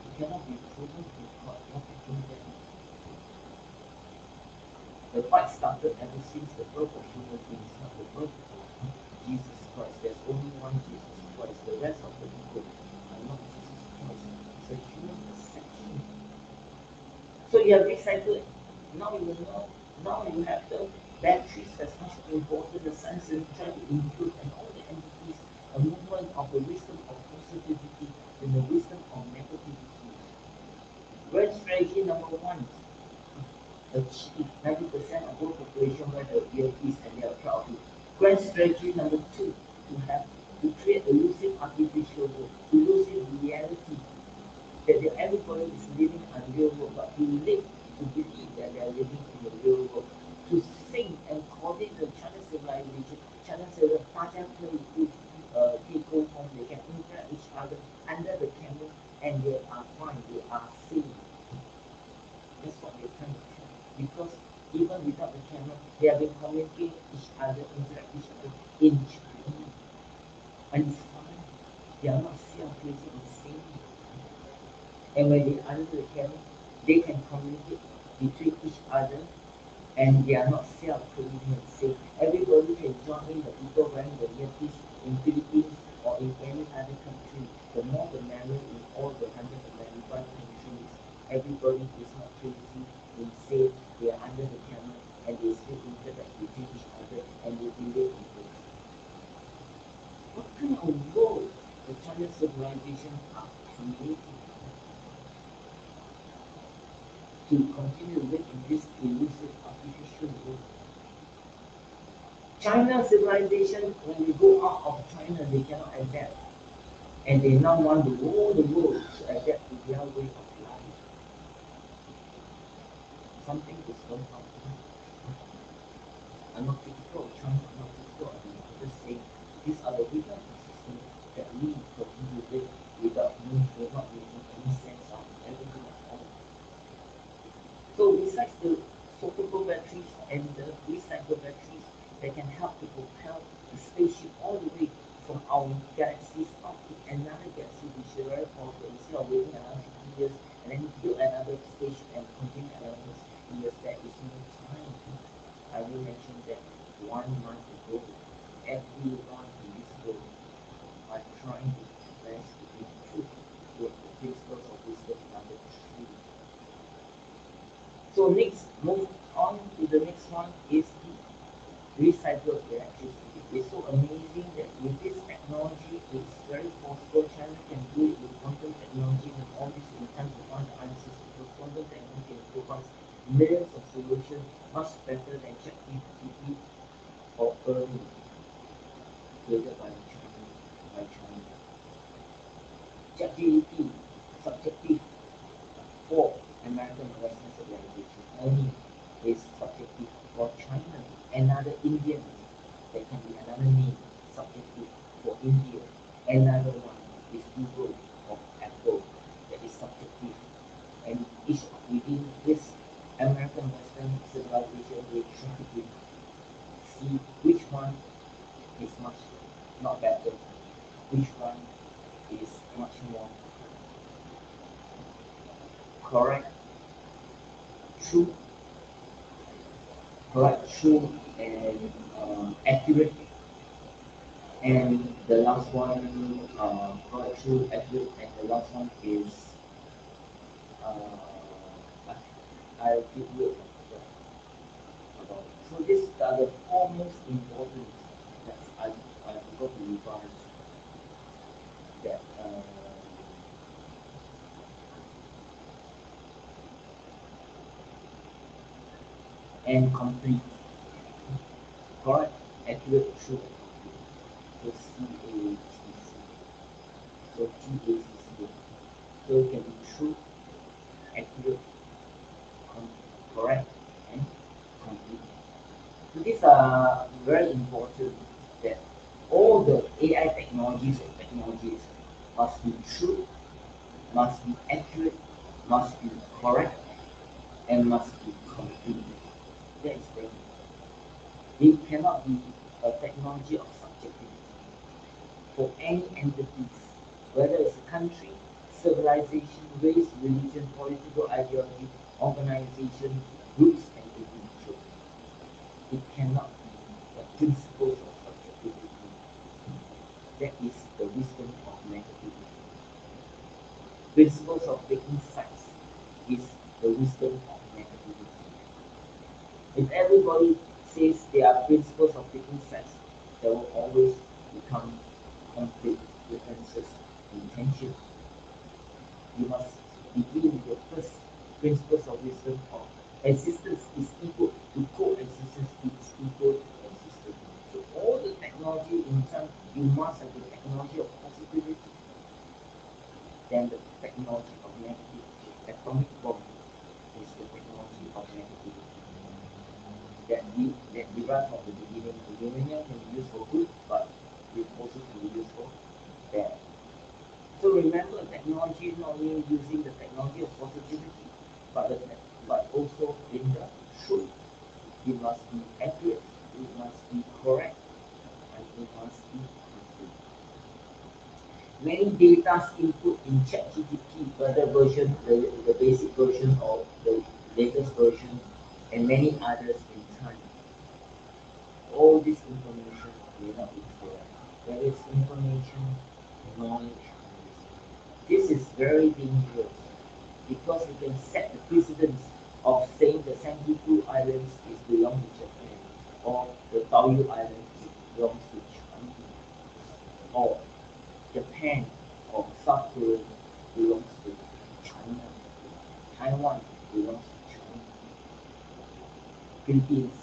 It cannot be proven in court. What happened then? The fight started ever since the birth of human beings, not the birth of Jesus Christ. There's only one Jesus Christ. The rest of the people are not Jesus Christ. It's a human perception. So you have recycled. Now you know. Now you have the batteries that's much important. The science is trying to include and all the entities a movement of the wisdom of positivity and the wisdom of negativity. Grand strategy number 1. Achieve 90% of world population where the earpiece and they are proud to. Grand strategy number 2, to create a lucid artificial world, lucid reality, that everybody is living a real world, but to live, to believe that they are living in the real world, to sing and call it the China civilization. China civilization, 大家可以沟通, they can interact each other under the camera, and they are fine, they are safe. That's what they're trying to tell. Because even without the camera, they have been communicating each other, interact each other in China. And it's fine. They are not crazy insane. And when they under the camera, they can communicate between each other, and they are not crazy insane. Everybody can join in, the people wearing the earpiece in Philippines or in any other country. The more the merrier in all the 195 countries. Everybody is not crazy insane. They are under the camera and they still interact between each other and they relate people. What kind of world the Chinese civilization are creating to continue to live in this elusive artificial world? China civilization, when they go out of China, they cannot adapt. And they now want the whole world to adapt to their way of life. Something is going on. I'm not critical of China, I'm not critical of them. I'm just saying these are the weaker systems that we continue to live without making any sense of everything at all. So besides the swappable batteries and the recyclable batteries that can help to propel the spaceship all the way from our galaxy out to another galaxy, which is very powerful, instead of waiting another 50 years and then build another spaceship and continue another years, there is no time. I will mention that 1 month ago, everyone in this world are trying to best to be true with the principles of wisdom number 3. So next, move on to the next one is the recycled electricity. It's so amazing that with this technology, it's very possible. China can do it with quantum technology and all this in time to find the answers, because quantum technology can provide millions of solutions much better than ChatGPT or Ernie created by China. ChatGPT, subjective for American and Western civilization. Only is subjective for China. Another Indian, there can be another name, subjective for India. Another one is Google or Apple, that is subjective. And each within this American Western civilization, they try to see which one is much not better, which one is much more correct, true, and accurate. And the last one, correct, true, accurate, and the last one is I'll give you about it. So these are the four most important that I forgot to revise that and complete, correct, accurate, true, and complete. So CACC. So it can be true, accurate, correct, and complete. So these are very important, that all the AI technologies must be true, must be accurate, must be correct, and must be complete. That is very important. It cannot be a technology of subjectivity for any entities, whether it's a country, civilization, race, religion, political ideology, organization, groups, and individuals. It cannot be the principles of subjectivity. That is the wisdom of negativity. Principles of taking sides is the wisdom of negativity. If everybody says there are principles of taking sides, there will always become conflict, differences, and tension. You must begin with the first principles of wisdom of existence is equal to coexistence is equal to existence. So all the technology in turn, you must have the technology of possibility, then the technology of negativity. Atomic bomb is the technology of negativity. That derives from the beginning. The uranium can be used for good, but it also can be used for bad. So remember, technology is not only using the technology of positivity, but also in the truth. It must be accurate, it must be correct, and it must be complete. many data input in ChatGPT, further version, the basic version or the latest version, and many others in time. All this information may not be correct. There is information, knowledge. This is very dangerous because it can set the precedence of saying the Senkaku Islands is belong to Japan, or the Taoyu Islands belongs to China, or Japan or South Korea belongs to China, Taiwan belongs to China, Philippines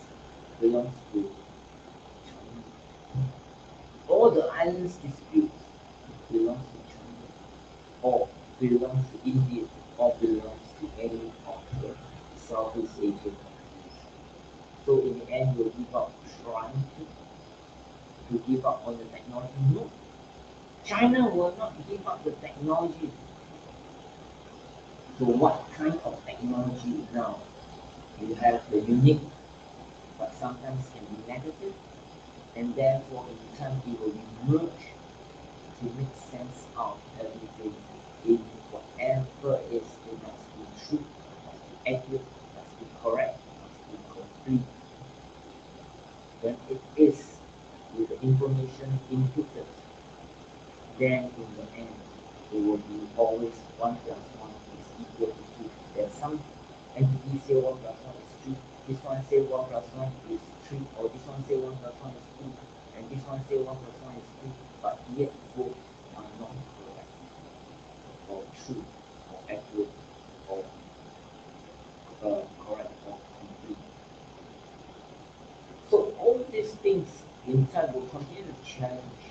belongs to China. All the islands disputes belongs to China, or belongs to India, or belongs to any of the Southeast Asian countries. So in the end, we'll give up trying to give up on the technology. No, China will not give up the technology. So what kind of technology now? You have the unique, but sometimes can be negative, and therefore in time it will be merged to make sense of everything in whatever is. It must be true, must be accurate, must be correct, must be complete. When it is with the information inputted, then in the end it will be always 1 plus 1 is equal to 2. There's some entities say 1 plus 1 is 2, this one say 1 plus 1 is 3, or this one say 1 plus 1 is 2, and this one say 1 plus 1 is 2, but yet both are not correct, or true, or accurate, or correct, or complete. So all these things in time will continue to change,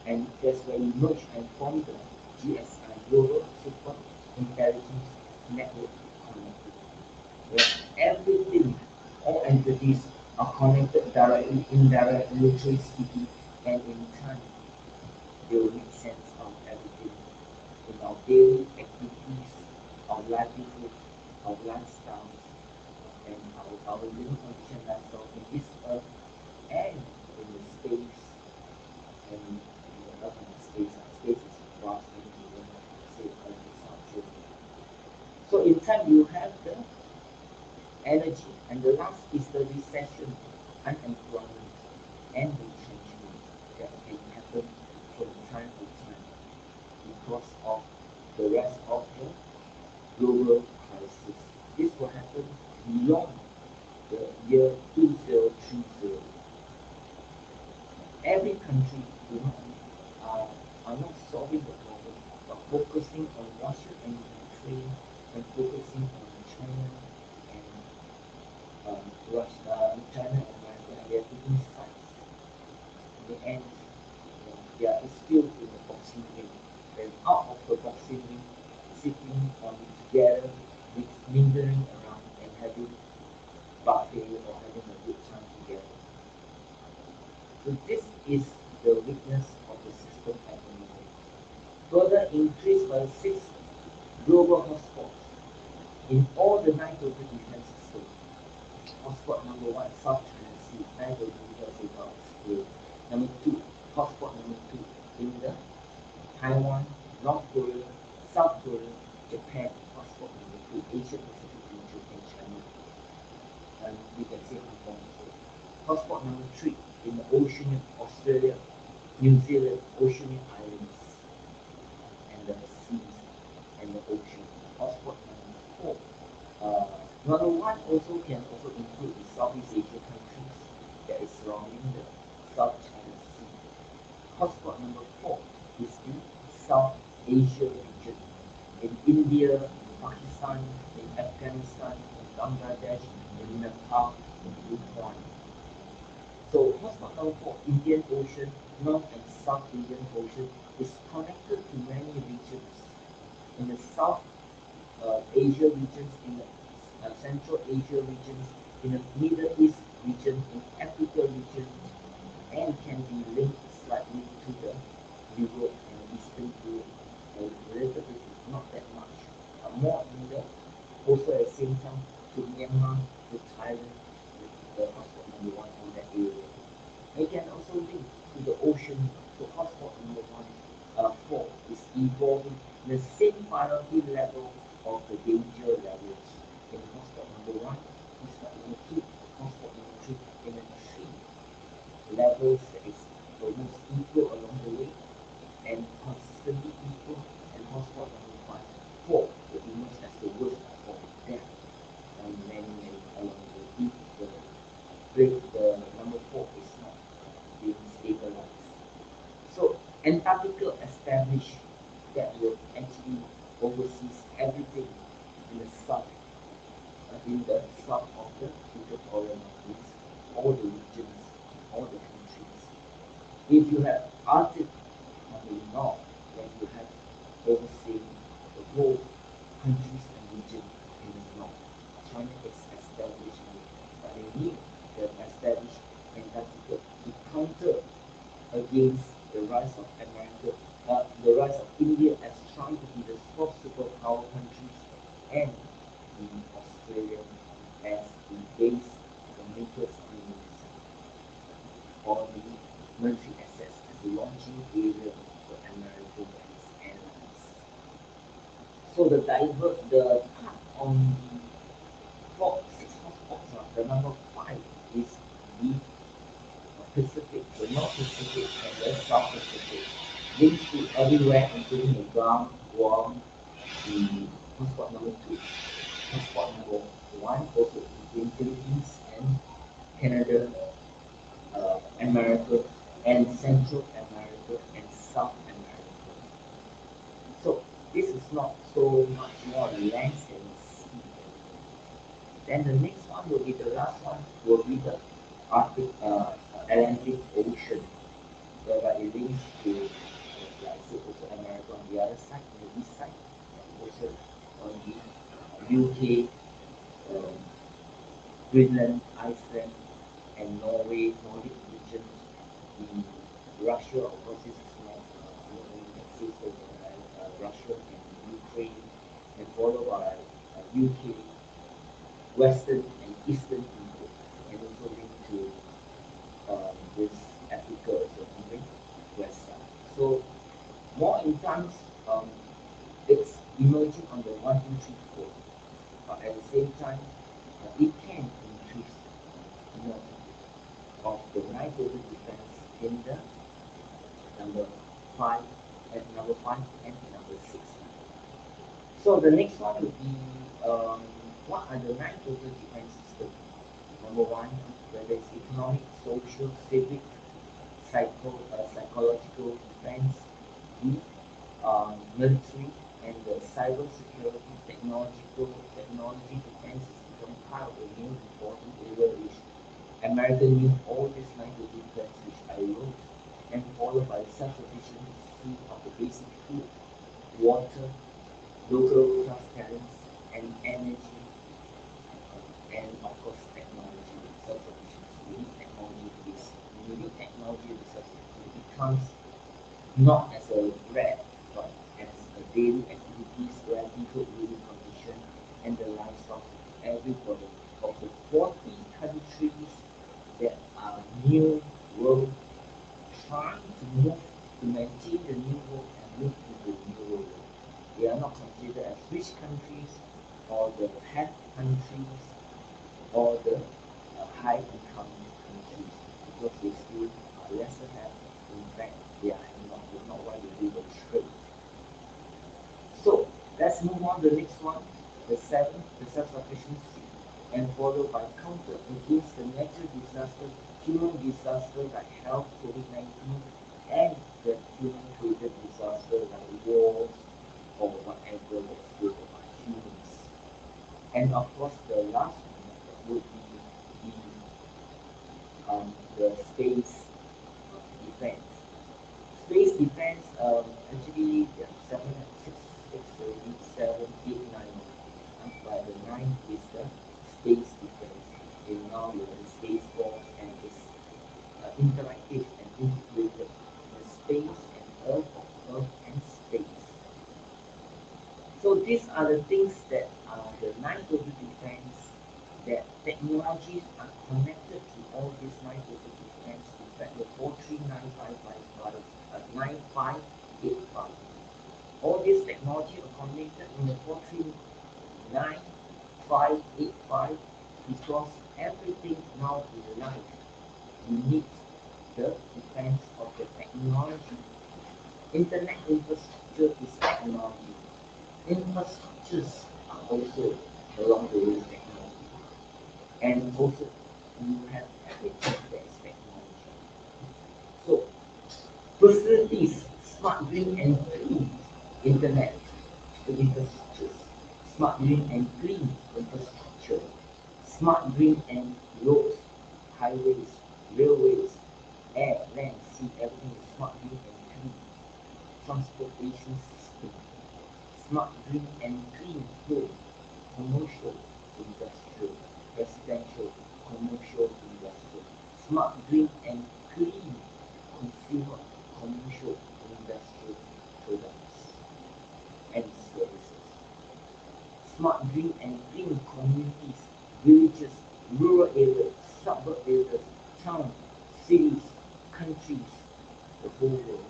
and that's where you merge and form the GSI, Global Super Intelligence Network Connectivity, where everything, all entities are connected directly, indirectly, through speaking, and in time they will make sense of everything in our daily activities, our livelihood, our lifestyles, and our living condition lifestyle in this earth and in the space, and in the earth and the space. Space is vast, and we don't have to say earth is not true. So in time you have the energy, and the last is the recession, unemployment, and retrenchment that can happen from time to time because of the rest of the global crisis. This will happen beyond the year 2030. Every country are not solving the problem, but focusing on Russia and Ukraine, and focusing on China and China and America, and they are taking sides. In the end, they are still in the boxing ring. Then out of the boxing ring, sitting on together, mingling around and having buffet or having a good time together. So this is the weakness of the system at the moment. Further increased by 6 global hotspots in all the 9 global defense systems. Hotspot number 1, South China Sea, 9 global defense. Number 2, hotspot number 2 in the Taiwan, North Korea, South Korea, Japan. Hotspot number 2, Asia Pacific region, and China. And we can say Hong Kong also. Hotspot number 3 in the Oceanic, Australia, New Zealand, Oceanic Islands, and the seas and the ocean. Hotspot number 4. Number 1 also can also include the Southeast Asian countries that is surrounding the South China Sea. Hotspot number 4 is in South Asia region, in India, in Pakistan, in Afghanistan, in Bangladesh, in Nepal, in Bhutan. So hotspot number 4, Indian Ocean, North and South Indian Ocean, is connected to many regions. In the South Asia regions, in the Central Asia regions, in the Middle East region, in Africa region, and can be linked slightly to the Europe and Eastern Europe, a little bit, not that much, but more in the, also at the same time to Myanmar, to Thailand, the hotspot number 1 in that area. It can also link to the ocean, to hotspot number 1, involving the same priority level of the danger levels in hotspot number 1, hotspot number 2, hotspot number 3, and then 3 levels that is almost equal along the way and consistently equal, and hotspot number 5, 4 will emerge as the worst of all death many along the way if the number 4 is not being stabilized. So Antarctica established that will actually oversees everything in the south of the equatorial mountains, all the regions, all the countries. If you have Arctic on the north, then you have overseeing the whole countries and region in the north. China is established, but they need to establish Antarctica to counter against the rise of America, the rise of India as trying to be the soft superpower countries, and Australia as the base, the makers or the military assets as the launching area for American airlines. So the part on the top 6 hotspots, the number 5 is the Pacific, the North Pacific and the South Pacific, links to everywhere, including the ground, warm, the hotspot number 2, hotspot number 1, also including Philippines and Canada, America, and Central America and South America. So this is not so much more land than sea. Then the next one will be the last one, will be the Atlantic Ocean, whereby it links to, like I said, also America on the other side, on the east side, also on the UK, Greenland, Iceland, and Norway, Nordic region, the Russia, of course, this is not, you can say so, Russia and Ukraine, and followed by UK, Western and Eastern people, and also linked to this Africa, so moving west side. So more in times, it's emerging on the 1, 2, 3, 4, but at the same time, it can increase more of the night total defense in the number 5 and number 5 and number 6. So the next one will be what are the 9 total defense systems? Number 1, whether it's economic, social, civic, psychological defense, the military, and the cyber security, technology defense is becoming part of the new important area which America need all these 9 total defense which I wrote, and followed by self-sufficiency of the basic food, water, local class talents, and energy, and of course technology, self-sufficiency. We need technology to be self-sufficient. It becomes not as a bread, but as a daily activities, livelihood, living condition, and the lifestyle of everybody. Of the 40 countries that are new world, trying to move to maintain the new world and move to the new world. They are not considered as rich countries or the PEP countries or the high income countries, because they still are lesser have. In fact, they are not why they do the trade. So let's move on to the next one, the 7th, the self-sufficiency, and followed by counter against the natural disaster, human disaster like health, COVID-19, and the human-created disaster like wars or whatever that's created by humans. And of course, the last one would be the space defense. Space defense, actually, there are 7, 8, 9. But the 9th is the space defense. And now we have the space force, and it's interactive and integrated. The space and Earth and space. So these are the things that are the 9 total defense, that technologies are connected to all these 9 total defense. In fact, the 43955 9585 All this technology accommodated in the 439,585 because everything now in life you need the defense of the technology. Internet infrastructure is technology. Infrastructures are also along the way technology. And also you have everything that is technology. So facilities, smart green and clean internet infrastructures, smart green and clean infrastructure, smart green and roads, highways, railways, air, land, sea, everything is smart green and clean. Transportation system, smart green and clean home, commercial, industrial, residential, commercial, industrial, smart green and clean consumer, commercial, industrial products and services. Smart green and clean communities, villages, rural areas, suburb areas, towns, cities, countries, the whole world,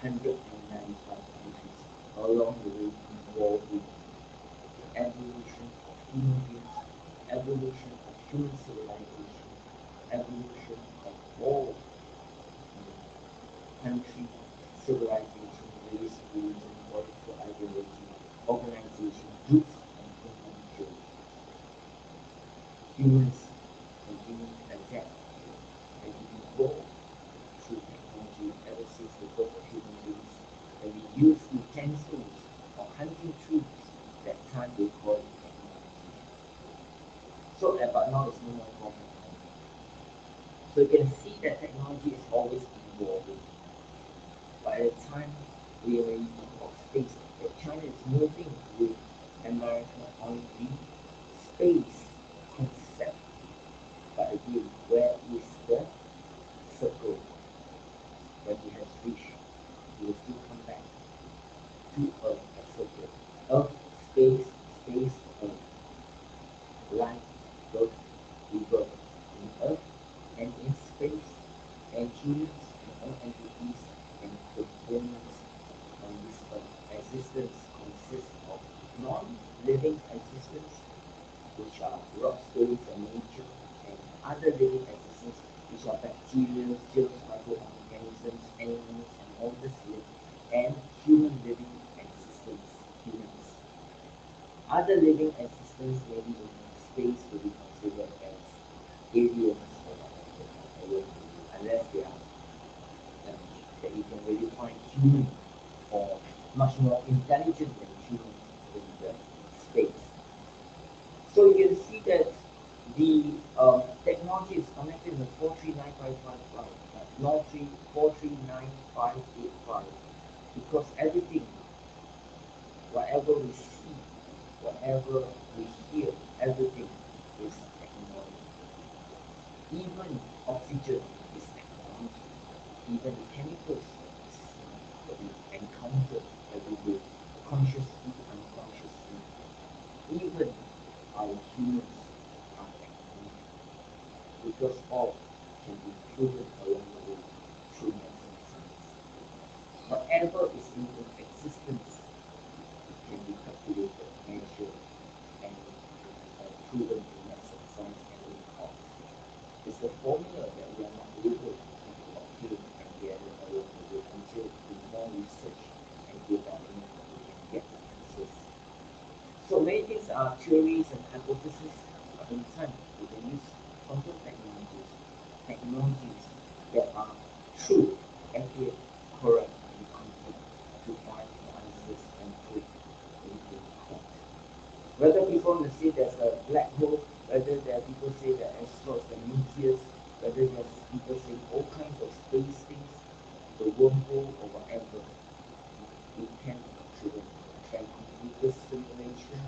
195 countries along the way involving the evolution of human beings, evolution of human civilization, evolution of all country, civilization, race, religion, political ideology, organization, groups, and individuals. Humans continue to adapt and evolve through technology ever since the birth of human beings. And we use utensils or hunting tools. That time they call it technology. So, but now it's no more called technology. So you can see that technology is always evolving. But at the time, we already talk about space, that China is moving with America on the space concept. But again, where is the circle? When he has reached, he will still come back to Earth, a circle. Earth, space, space, Earth. Life, birth, rebirth in Earth and in space, and humans and all entities and components on this Earth. Existence consists of non-living existence, which are rock, stones, and nature, and other living existence, which are bacteria, germs, microorganisms, animals, and all this live, and human living existence, humans. Other living existence may be in space to be considered as aliens or whatever, unless they are that you can really find human or much more intelligent than human in the space. So you can see that the technology is connected in the 439,585, not 439,585, because everything, whatever we see, whatever we hear, everything is technology. Even oxygen is technology. Even the chemicals that we encounter every day, consciously, unconsciously. Even our humans are technology. Because all can be proven along the way through math and science. Whatever is in existence can be calculated, measured, and proven in math and science and in thought. It's the formula that we are not able to obtain and gather along the way until with more research and development we can get the answers. So many things are theories and hypotheses, but in time we can use quantum technologies that are true, accurate, correct, and complete to find the answers and prove anything correct. Whether people want to say there's a black hole, whether there are people say that astronauts and nucleus, whether there's people saying all kinds of space things, the wormhole or whatever, we can proven. Can computer simulation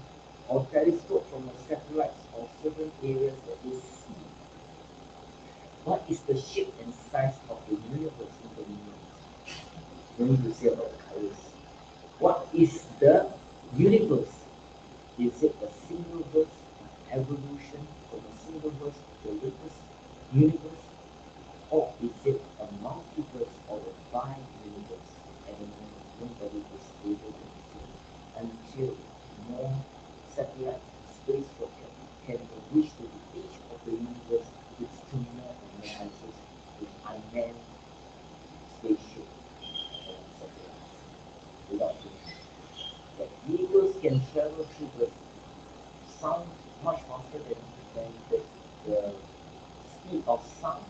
or telescope from a satellite or certain areas that they see. What is the shape and size of the universe in the moment? We need to say about the colors. What is the universe? Is it a single verse, an evolution from a single verse of the latest universe? Or is it a multiverse or a bi-universe? At the moment, no anybody is able to resume until more satellite space rocket can reach to the edge of the universe with two more analyzers with unmanned spaceship and satellites without humans. That vehicles can travel through the sound much faster than the speed of sound,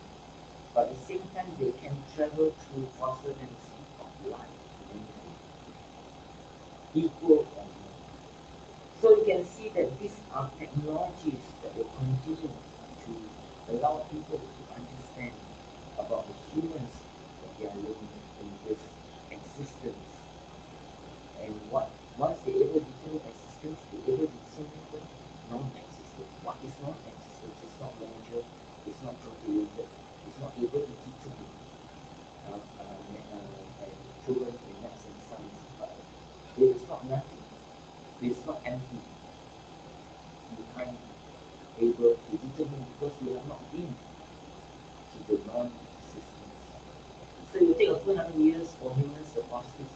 but at the same time they can travel through faster than the speed of light, meaning equal or more. So you can see that these are technologies that will continue to allow people to understand about the humans that they are living in this existence. And once they able to determine existence, they able to determine non-existence. What is non-existence? It's not larger, it's not calculated, it's not able to determine children in maths and science, but there is not nothing. There is not empty. You can't able to determine because you have not been to the non-existence. So you take a 200 years for humans to pass this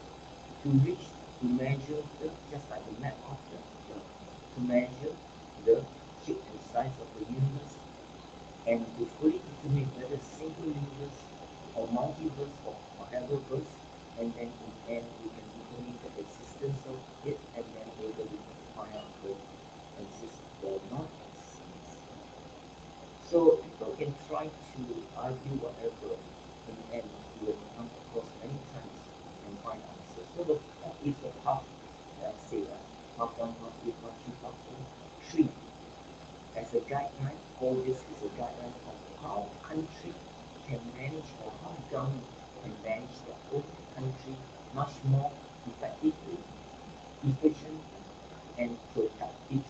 to reach, to measure just like the map of to measure the shape and size of the universe and to fully determine whether single universe or multiverse or whatever verse, and then in the end we can determine the existence of it and then able to find out the non-existence. So people can try to argue whatever, in the end you will come across many times and find answers. So the point is the path that I say that path 1, path 2, path 3, path 4, 3 as a guideline. All this is a guideline of how country can manage or how government can manage their own country much more effectively, efficiently, and productively.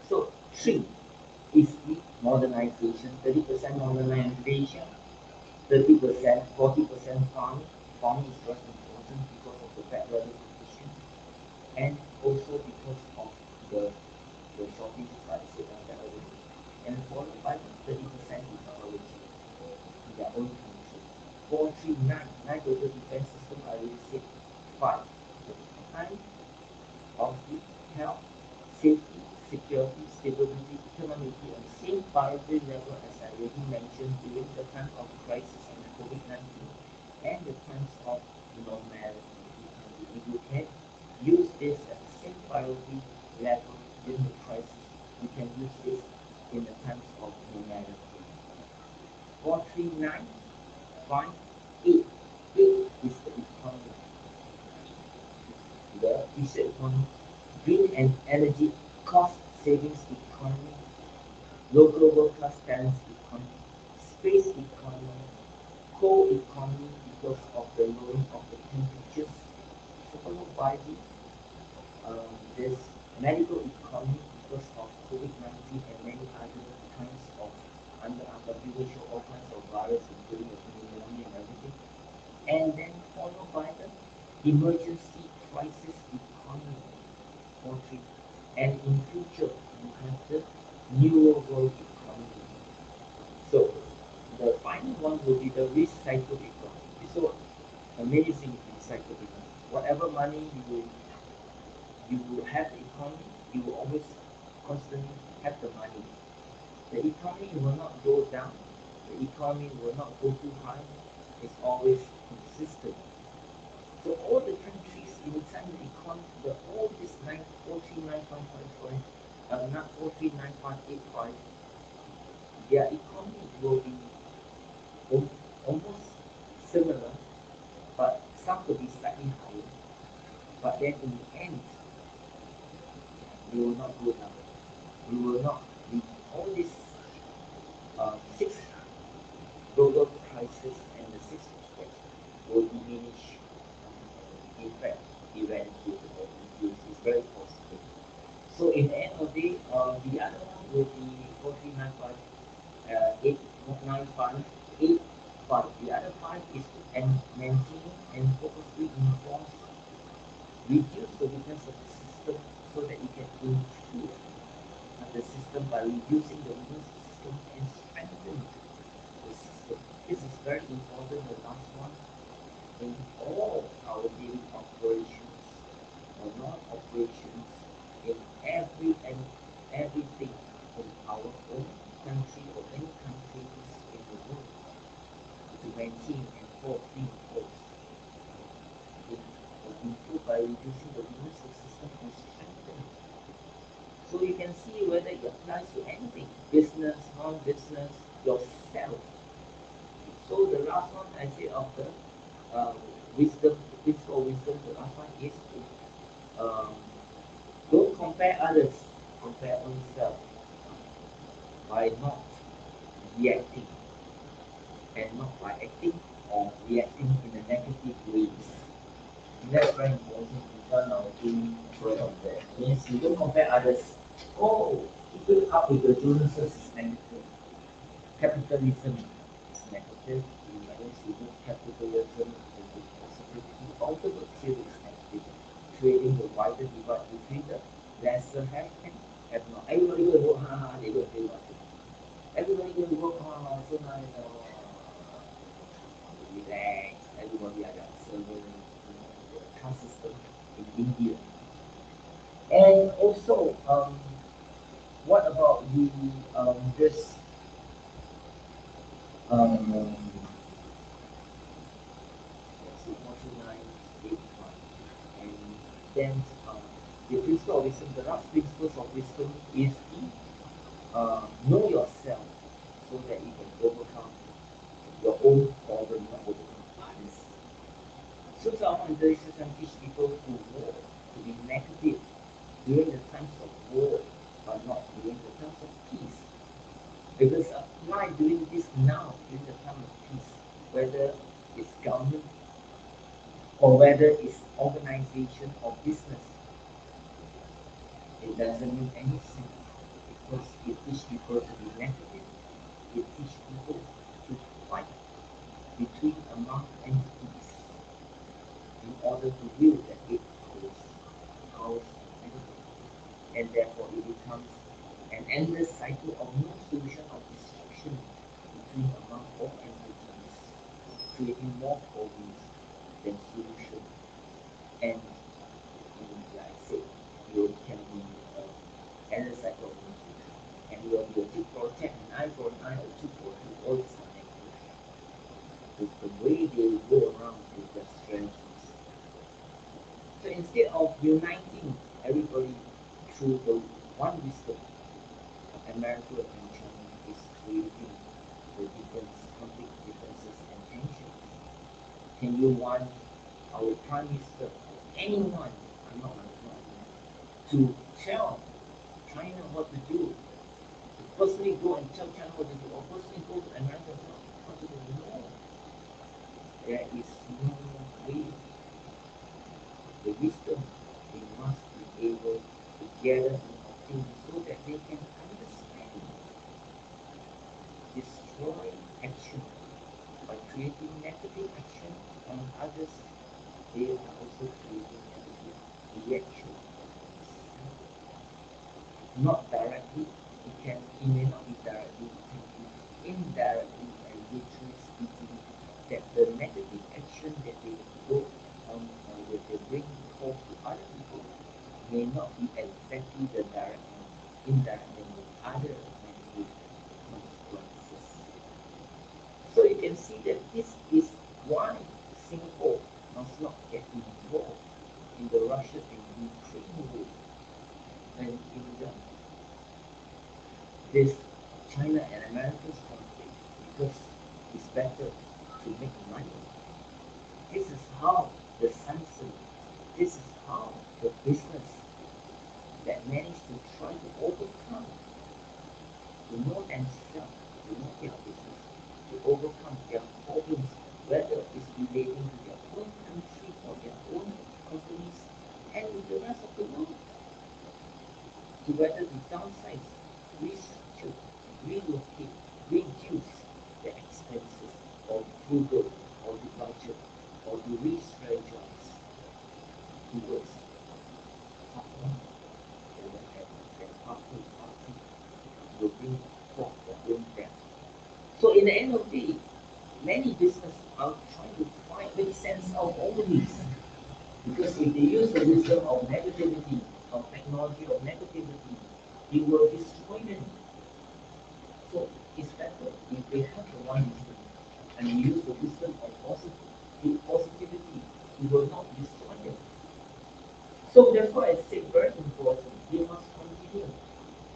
So 3 is the modernization, 30% modernization, 30%, 40% farming. Farming is very important because of the bad weather conditions and also because of the shortages, like I said, that already. And followed by 30% technology in their own country. 4, 3, 9, 9 total defense system, I already said 5. The time of the health, safety, security, stability, economically on the same priority level as I already mentioned during the time of crisis in COVID-19 and the times of normality. If you can use this at the same priority level during the crisis, you can use this in the times of normality. 4, 3, 9, 5, 8. 8 is the economy. The efficient economy, green and energy cost savings economy, local world-class talents economy, space economy, coal economy because of the lowering of the temperatures, followed by this medical economy because of COVID-19 and many other kinds of under WHO, all kinds of virus, including the pneumonia and everything. And then followed by the emergency crisis economy, 4, 3. And in future, you have the new world economy. So the final one will be the recycled economy. It's so amazing recycled economy. Whatever money you will have the economy, you will always constantly have the money. The economy will not go down. The economy will not go too high. It's always consistent. So all the countries inside the economy, all this 43955, not 4395585, their economy will be almost similar, but some will be slightly higher. But then in the end, they will not go down. We will not. All these 6 global crises and the 6 aspects will diminish. In fact, eradicated or reduced. It's very possible. So in the end of the day, the other one will be 4395, 895, 85. The other 5 is to maintain and purposely enforce, reduce the weakness of the system so that you can improve the system by reducing the weakness of the system and strengthen This is very important, the last one. In all our daily operations or non-operations, in everything in our own country or any countries in the world, to maintain and for improve by reducing the immune system and strengthening. So you can see whether it applies to anything, business, non-business, yourself. So the last one I say of the wisdom, the principle of wisdom, the last one is to don't compare others, compare oneself by not reacting and not by acting or reacting in a negative ways. And that's very important in terms of doing further there. Means you don't compare others. Oh, people up with the Joneses is negative. Capitalism is negative. The others who do capitalism is positive. The ultimate theory is negative. Creating the wider divide between the lesser have and have not. Everybody go and work hard, they go and pay nothing. Everybody go and work hard, so nice, relax. Everybody are their servants, the caste system in India. And also, what about the this let's see, 4981, and then the principle of wisdom, the last principles of wisdom is the know yourself so that you can overcome your own problem, not overcome others. So some traditions teach people to war, to be negative during the times of war, but not during the times of peace. Because apply doing this now, during the time of peace, whether it's government or whether it's organization or business, it doesn't make any sense because it teaches people to be negative. It teaches people to fight between among entities in order to wield the eight powers of everything. And therefore it becomes an endless cycle of no solution of destruction between among all entities, creating more problems than solution. And like I said, you can be endless cycle of no solution. And you will be a tit for tat, an eye for an eye, or tooth for a tooth, all these are negative. It's the way they go around with their strategies. So instead of uniting everybody through the one wisdom, America and China is creating the conflict, differences, and tensions. Can you want our Prime Minister or anyone, I'm not to tell China what to do? To personally go and tell China what to do, or personally go to America and tell what to do? No. There is no way. The wisdom, they must be able to gather and obtain so that they can understand. Destroy action by creating negative action on others, they are also creating negative reaction. Not directly, it may not be directly, it can be indirectly and literally speaking that the negative action that they go on or that they bring forth to other people may not be exactly the direct one, indirect and with other negative consequences. So you can see that this is why Singapore must not get involved in the Russia and Ukraine war and in this China and America's conflict because it's better to make money. This is how the citizen, this is how the business that managed to try to overcome, to know themselves, to know their business, to overcome their problems, whether it's relating to their own country or their own companies and with the rest of the world, to whether to downsize, restructure, relocate, reduce the expenses, or frugal, or to budget, or to re-strategize towards top one, and party will bring forth their own death. So in the end of the day, many businesses are trying to make sense of all this. Because if they use the wisdom of negativity, of technology of negativity, it will destroy them. So it's better if they have the one wisdom and use the wisdom of positivity, it will not destroy them. So that's why I say very important. They must continue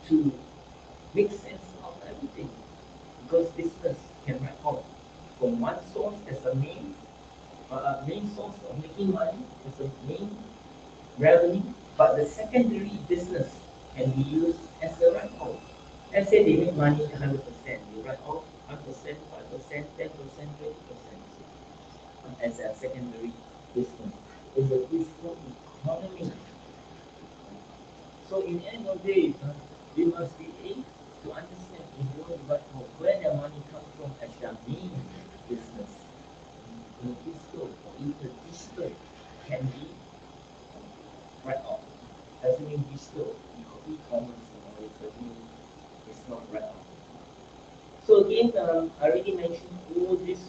to make sense of everything. Because business can record from one source as a main source of making money, as a main revenue, but the secondary business can be used as a record. Let's say they make money 100%, they write off 1%, 5%, 10%, 20%, as a secondary business. It's a peaceful economy. So in the end of the day, they must be able to understand if you want to write off where their money comes from as their main business. The fiscal or even digital can be right off. Doesn't mean digital, e-commerce and all this doesn't mean it's not right off. So again, I already mentioned all this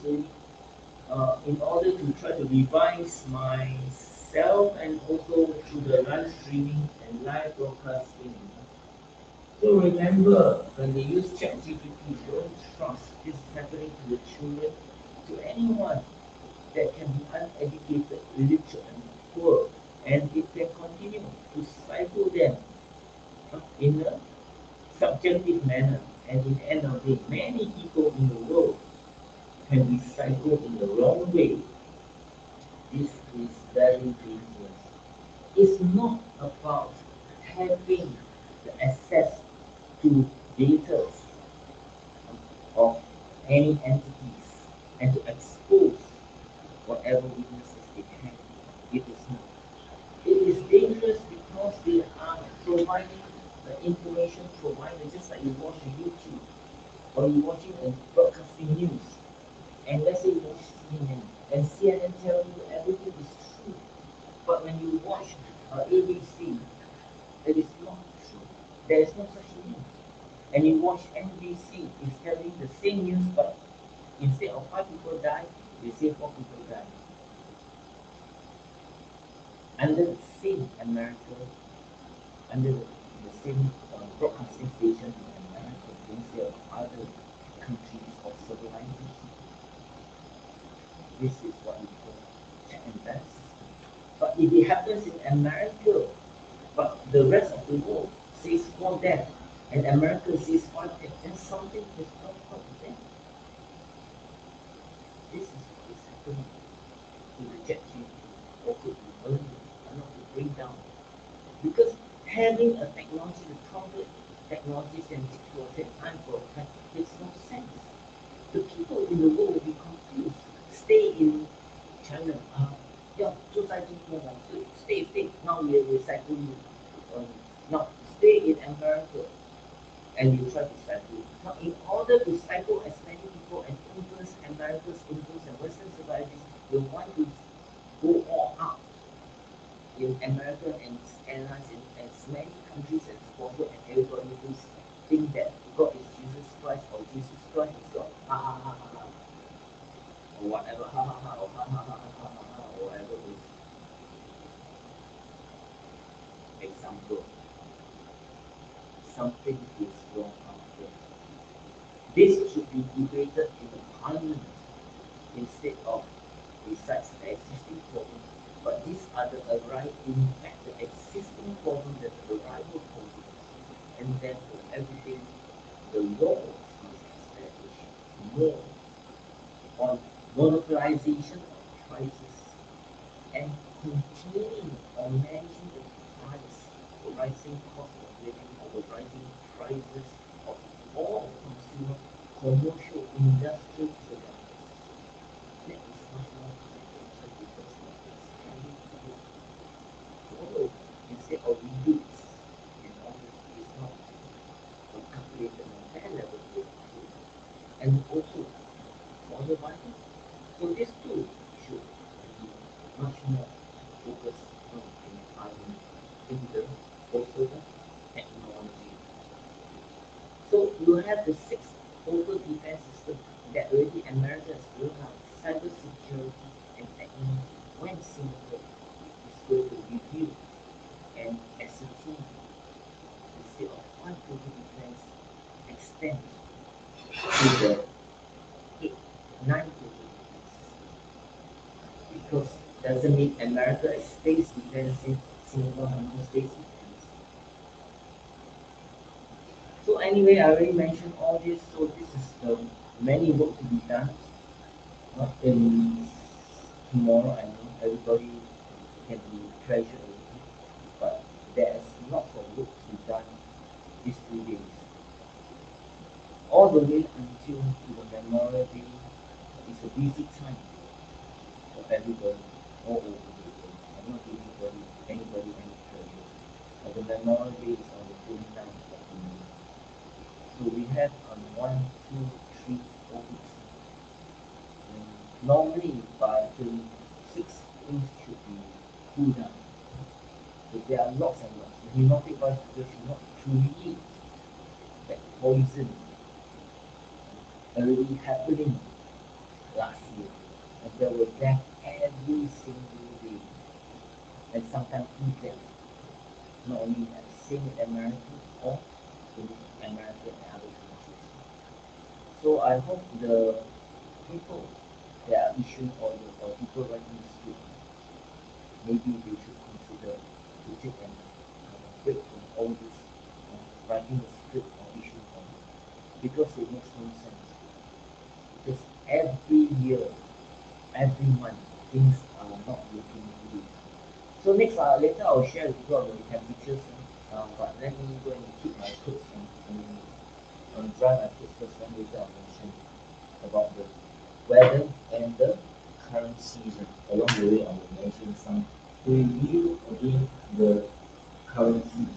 in order to try to revise myself and also through the live streaming and live broadcasting. So remember, when they use ChatGPT, don't trust this is happening to the children, to anyone that can be uneducated, illiterate, and poor, and it can continue to cycle them in a subjective manner. And in the end of the day, many people in the world can be cycled in the wrong way. This is very dangerous. It's not about having the access to data of any entities and to expose whatever weaknesses they have. It is not. It is dangerous because they are providing the information provided, just like you watch YouTube or you're watching a broadcasting news. And let's say you watch CNN, and CNN tell you everything is true. But when you watch ABC, it is not true. There is no such thing. And you watch NBC, it's telling the same news, but instead of 5 people die, they say 4 people die. Under the same America, under the same broadcasting station in America, instead of other countries of civilization. This is what we call check and balance system. But if it happens in America, but the rest of the world says 4 deaths, and America says 5 deaths, then something is not right with them. This is what is happening to the ChatGPT or could be earlier, not to bring down. Because having a technology, the public technology can exploit and protect makes no sense. The people in the world will be confused. Stay in China, stay. Now we recycle you. Now stay in America, and you try to cycle. Now, in order to cycle as many people and influence America's influence and Western civilization, you want to go all out in America and its allies in as many countries as possible, and everybody who think that God is Jesus Christ or Jesus Christ is God. Ha ha ha ha ha. Or whatever, ha ha ha, or ha ha ha ha ha ha, or whatever it is. Example. Something is wrong out there. This should be debated in the parliament instead of besides the existing problem. But these are the existing problem that the arrival poses. And therefore everything, the laws must establish more on monopolization of prices and containing or managing the price, the rising cost of living or the rising prices of all consumer, commercial, industrial products. That is much more confidential because it is having to do follow instead of reduce and all this is not calculated on that level here. And also follow by it. So these two should be much more focused on in the also the technology. So you have the 6 total defense system that already America has built the 9 to 8 because doesn't mean America stays defensive, Singapore no stays defensive. So anyway, I already mentioned all this. So this is the many work to be done. In tomorrow, I know everybody can be pressured, but there's lots of work to be done these 2 days. All the way until to the Memorial Day is a busy time for everybody all over the world. I'm not giving anybody any pressure. But the Memorial Day is on the 29th of May. So we have 1, 2, 3, 4 weeks. And normally by 26 things should be cooled down. So there are lots and lots. The hypnotic voice should not create that poison already happening last year. And there were deaths every single day. And sometimes 2 deaths. Not only at same in America or in America and other countries. So I hope the people that are issuing orders or people writing the script, maybe they should consider to take a break from all this writing the script or issuing orders because it makes no sense. Because every year, every month, things are not looking good. So next, later I'll share with you about the temperatures. But let me go and keep my clothes and dry my clothes first. Then later I'll mention about the weather and the current season. Along the way, I will mention some review again the currencies.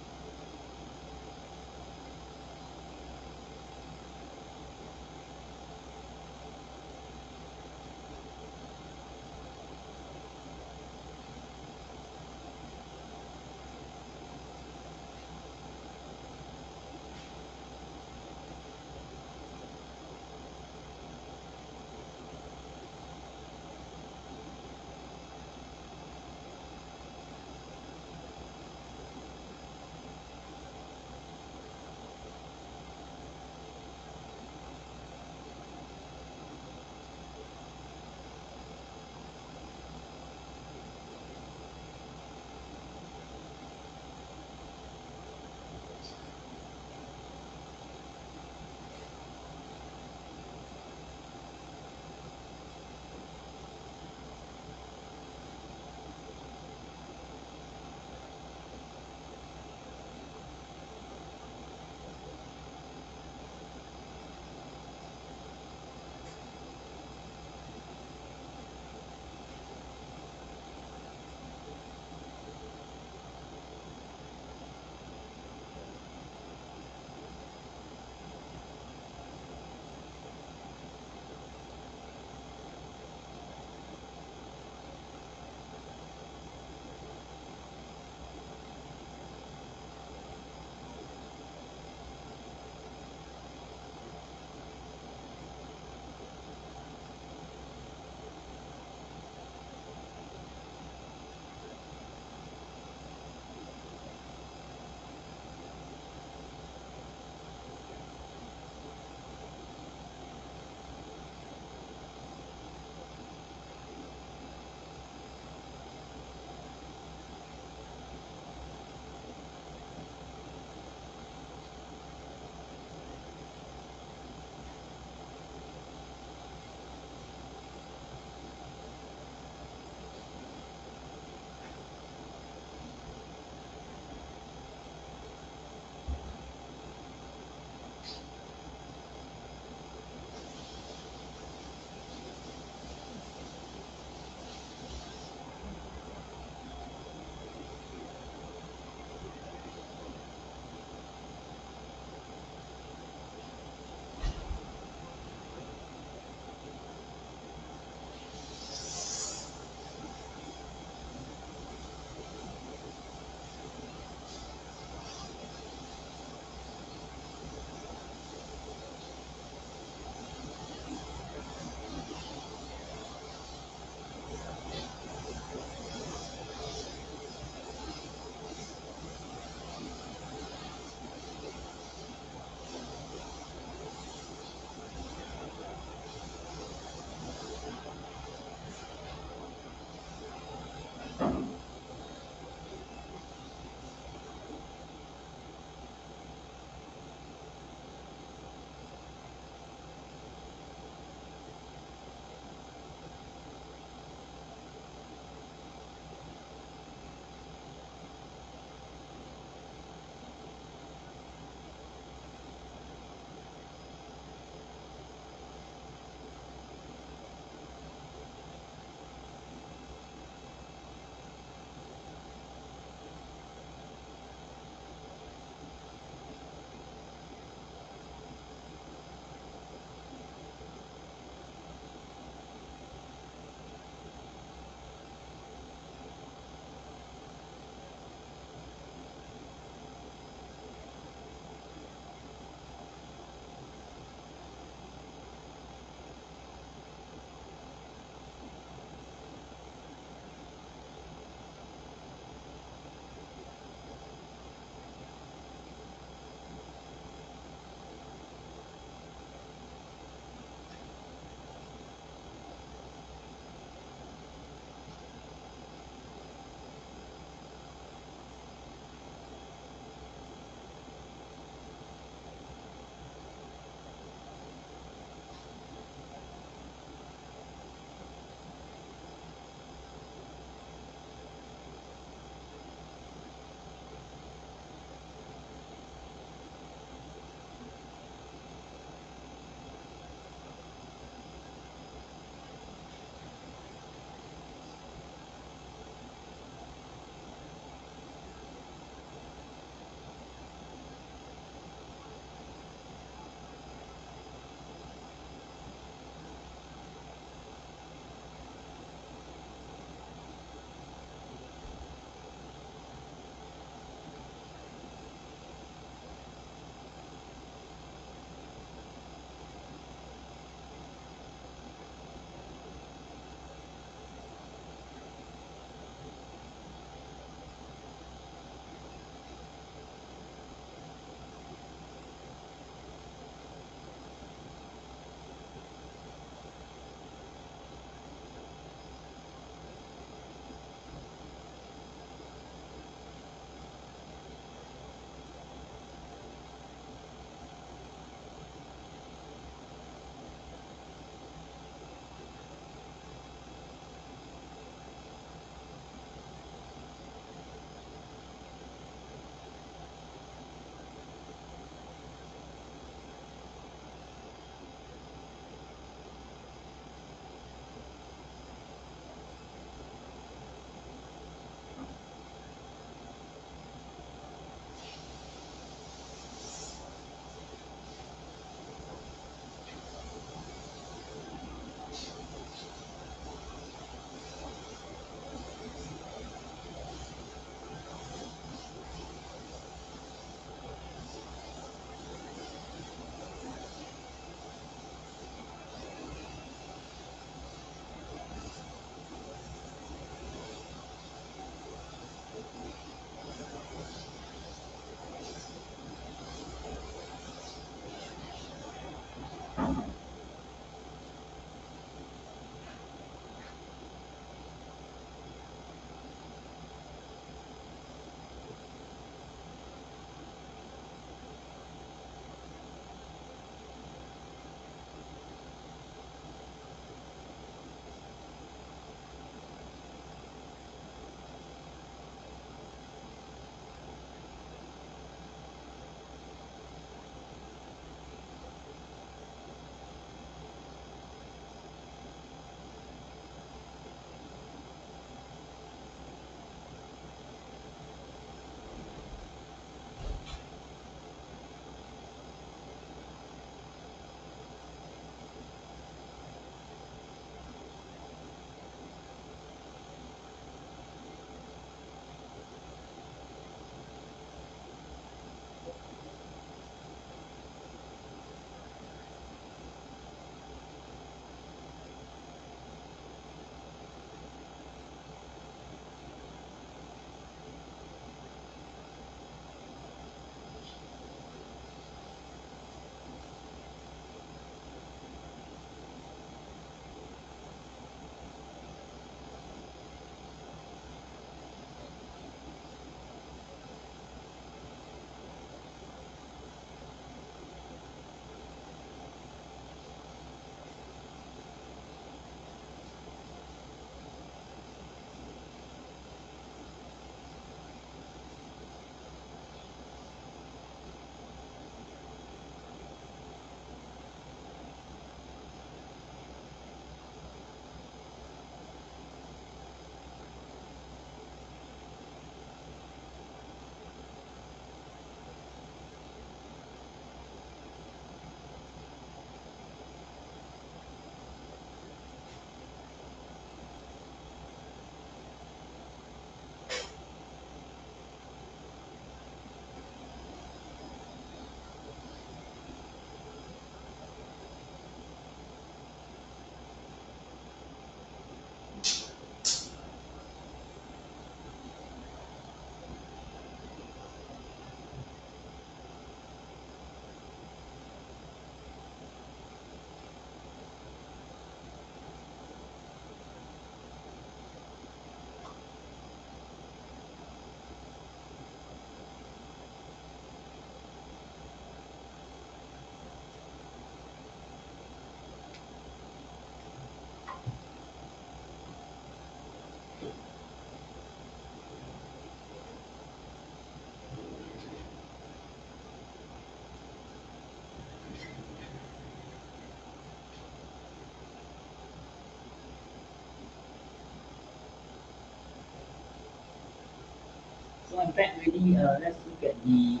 fact, really, let's look at the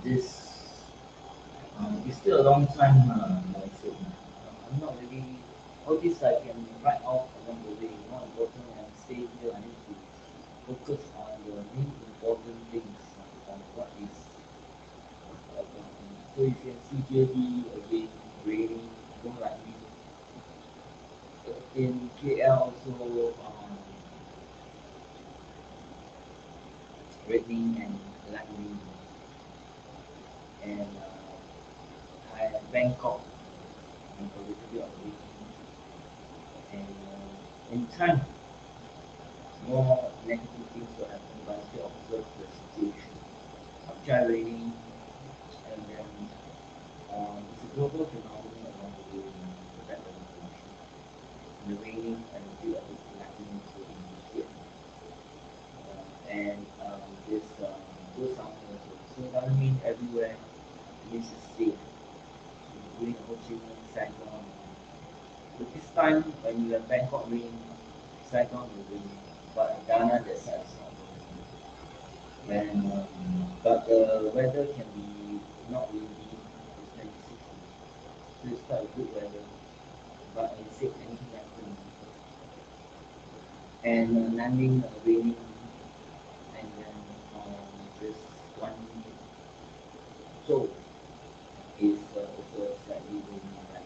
this. It's still a long time, monsoon. I'm not really. All this I can write off along the way. More important, when I stay here, I need to focus on the main important things on what is. So you can see JD again raining, don't like me. In KL also raining and lightning, and Bangkok a little bit of raining, and in time more negative things will happen, but I still observe the situation. After raining, and then it's a global phenomenon around the world, the bad weather condition. The raining and a bit of lightning also in and this goes down also. So it doesn't mean everywhere this is safe, including Ho Chi Minh, Saigon. But this time when you have Bangkok rain, Saigon will rain, but Ghana that side is not rain. And but the weather can be not windy, it's 26 so it's quite a good weather. But I said anything happen. And landing raining, and then just 1 minute. So is also slightly raining and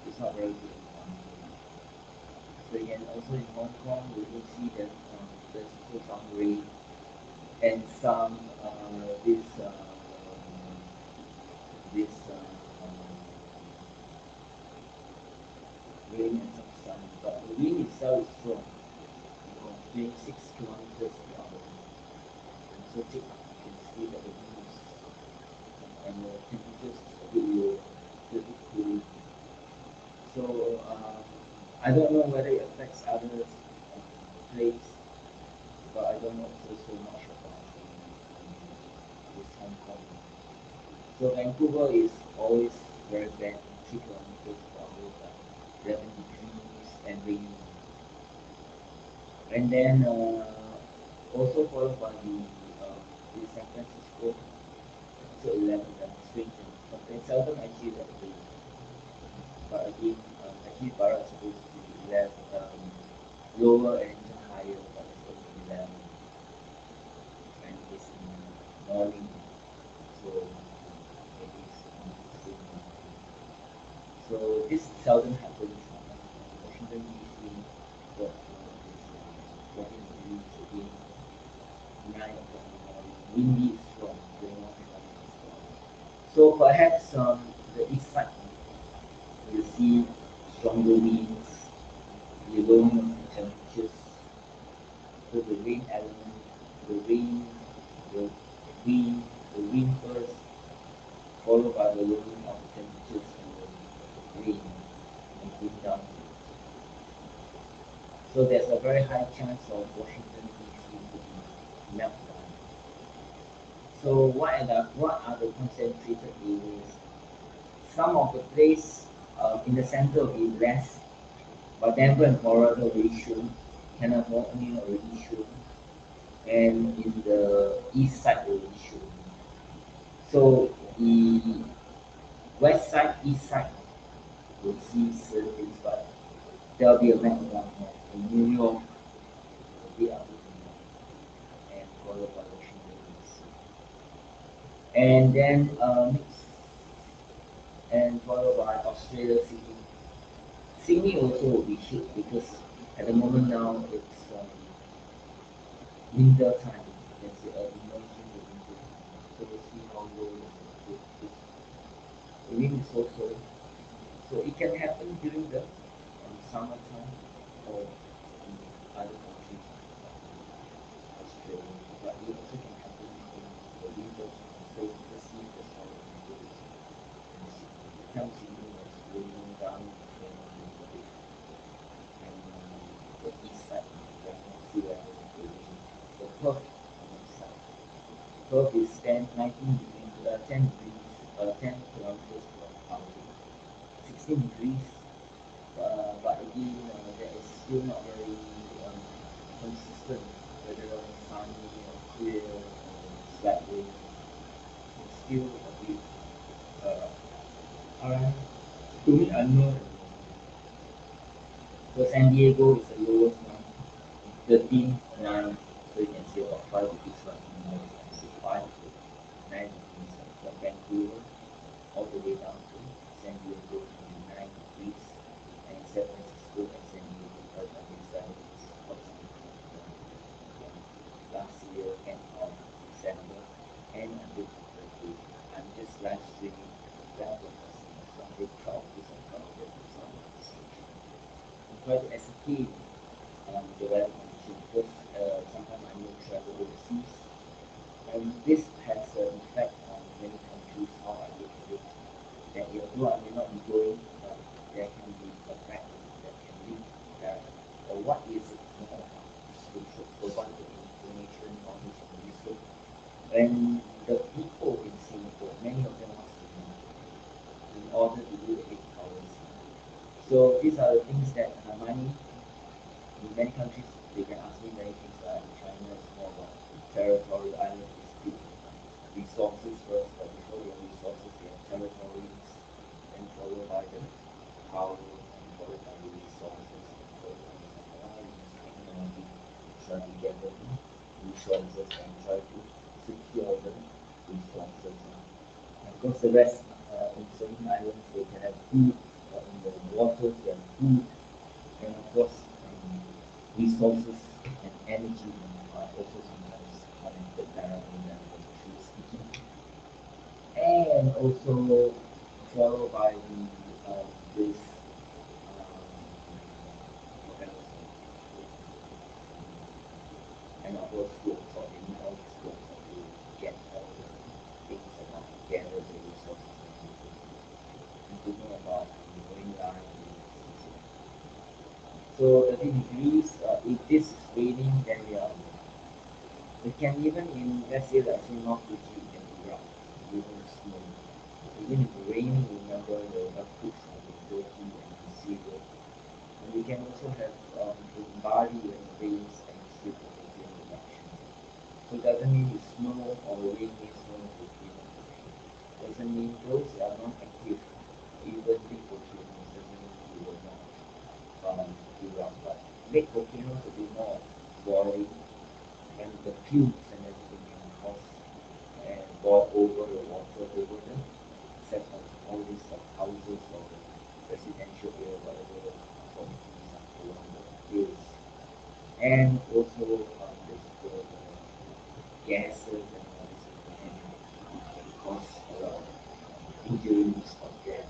it's not very good in Hong Kong. So again, also in Hong Kong, we will see that there's also some rain and some this rain and some sun, but the wind itself is strong, 26 kilometers per hour. And so you can see that the wind is and the temperature is a bit low, a bit cool. So I don't know whether it affects other places, but I don't know so much about this Hong Kong. So Vancouver is always very bad, 3 kilometers per hour, 11 degrees and raining. And then also followed by the San Francisco, so 11, strange, and seldom actually that way. But again, actually Barat is supposed to be 11, lower and even higher, but it's only 11. And it's in the morning, so it is still morning. So this seldom happens. Washington DC got 14 degrees again, 9 o'clock in the morning. Windy is strong, going on is strong. So perhaps the east side will see stronger winds, the lowering of the temperatures. So the rain element, the wind first, followed by the lowering of the temperatures and the rain and going down. So there's a very high chance of Washington DC to be melted down. So what are the concentrated areas? Some of the place in the center will be less, but Denver and Florida already shown, California already shown, and in the east side already shown. So the west side, east side will see certain things, but there will be a meltdown in New York, the day after tomorrow, and followed by Washington DC. And then and followed by Australia, Sydney. Sydney also will be hit because at the moment now it's winter time. You can say emerging the winter time. So we'll see how low the wind is also. So it can happen during the summertime or in other countries like Australia, but it also can happen in the winter time. So let's see the how the winter is. Come Sydney was raining down in the east side, right now sea level raining. The Perth on the side. Perth is 10 kilometers per hour, 16 degrees. But again, that is still not very consistent. whether sunny or clear or slight rain, it's still a bit to me unknown at the moment. So San Diego is the lowest one, 13, 9, so you can see about 5 degrees slightly more expensive, 5 to 9 degrees from Vancouver all the way down to San Diego, 29 degrees, and San Francisco and San Diego, 507 is approximately last year end of December and until today. I'm just live streaming that for customers, so I'm very proud of this and proud of this solution. I'm trying to ascertain the weather condition because sometimes I may travel overseas, and this has an effect on many countries how I look at it. That although I may not be going, but there can be a factor that can lead that, or what is it more about? So we should provide the information, knowledge, and research. And the people in Singapore, many of them want to know in order to do the 8 hours. So these are the things that money in many countries they can ask me many things. China is more about territory, island dispute, resources first, but before they have resources, they have territories, then followed by the power, and followed by the resources, and followed by the technology, try to get the resources and try to secure the resources. And of course, the rest in certain islands they can have food, in the waters they have food, and of course resources and energy are also sometimes connected directly through speaking. And also followed by the this what else? And of course sports, or they need all the sports to get all the things about gather the resources and to know about going live. So the degrees, if this is raining, then we are. It can even in, let's say, North Fuji, it can be rough, even snow. Even if it's raining, remember the earthquakes have been dirty and severe. And we can also have in Bali when it rains and sleep the volcano eruption. So it doesn't mean it's snow or rain means no volcano eruption. Doesn't mean those that are not active, even big volcanoes, doesn't mean we will not erupt. But big volcanoes will be more boiling, and the fumes and everything can cause and boil over the water over the set of all these houses or residential area, whatever properties along the hills. And also the gases and all this can cause a lot of injuries of gas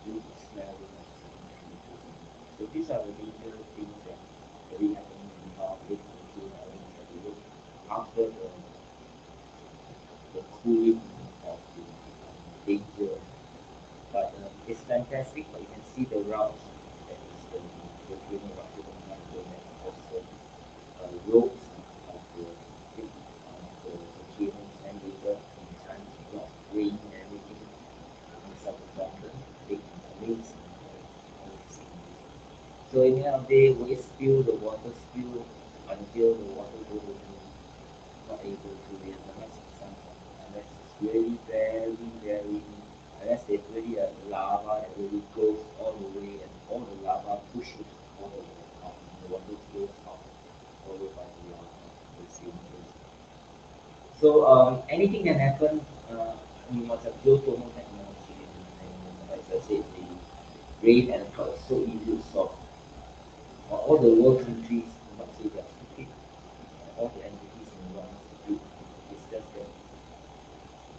due to smelling of certain chemicals. So these are the major things that really happen in our big volcano islands that we look after the cooling of the danger. But it's fantastic, but you can see the routes that is the volcano eruption of Michael, and also roads of the volcanoes, and later in times of lot of rain and everything in southern London, it's amazing how it's so in the end of the day, we spill the water spill until the water goes not able to realize something unless it's really very unless there's really a lava that really goes all the way and all the lava pushes all the way out and the water flows out followed by the lava the same place. So anything can happen. You must have geothermal technology and as I said the rain and cloud is so easy to solve. All the world countries do not say they are stupid. All the entities in the world are stupid. It's just that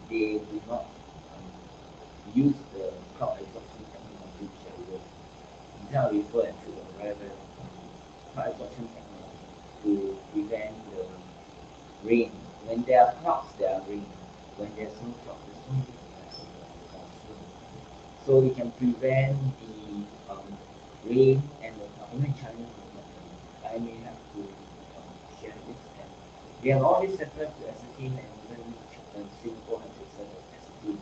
they do not use the cloud absorption technology which they will. Now refer and took a very long time. Cloud absorption technology to prevent the rain. When there are clouds, there are rain. When there's no cloud, there's no rain. So we can prevent the rain and the cloud. Even China, I may have to share this. And we have all these setup to ascertain, and even Singapore has a set of ascertain.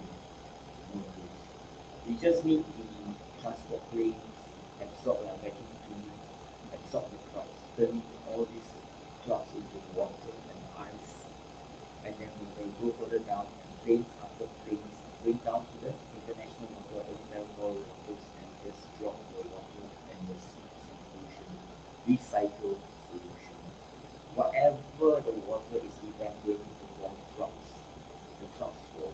We just need the transport planes absorb like vacuum cleaner, absorb the clouds, turn all these clouds they go further down and planes after planes bring down to the international water or level waters and just drop the water and the seas and ocean. Recycle solution. Whatever the water is evaporating to form clouds, the clouds form.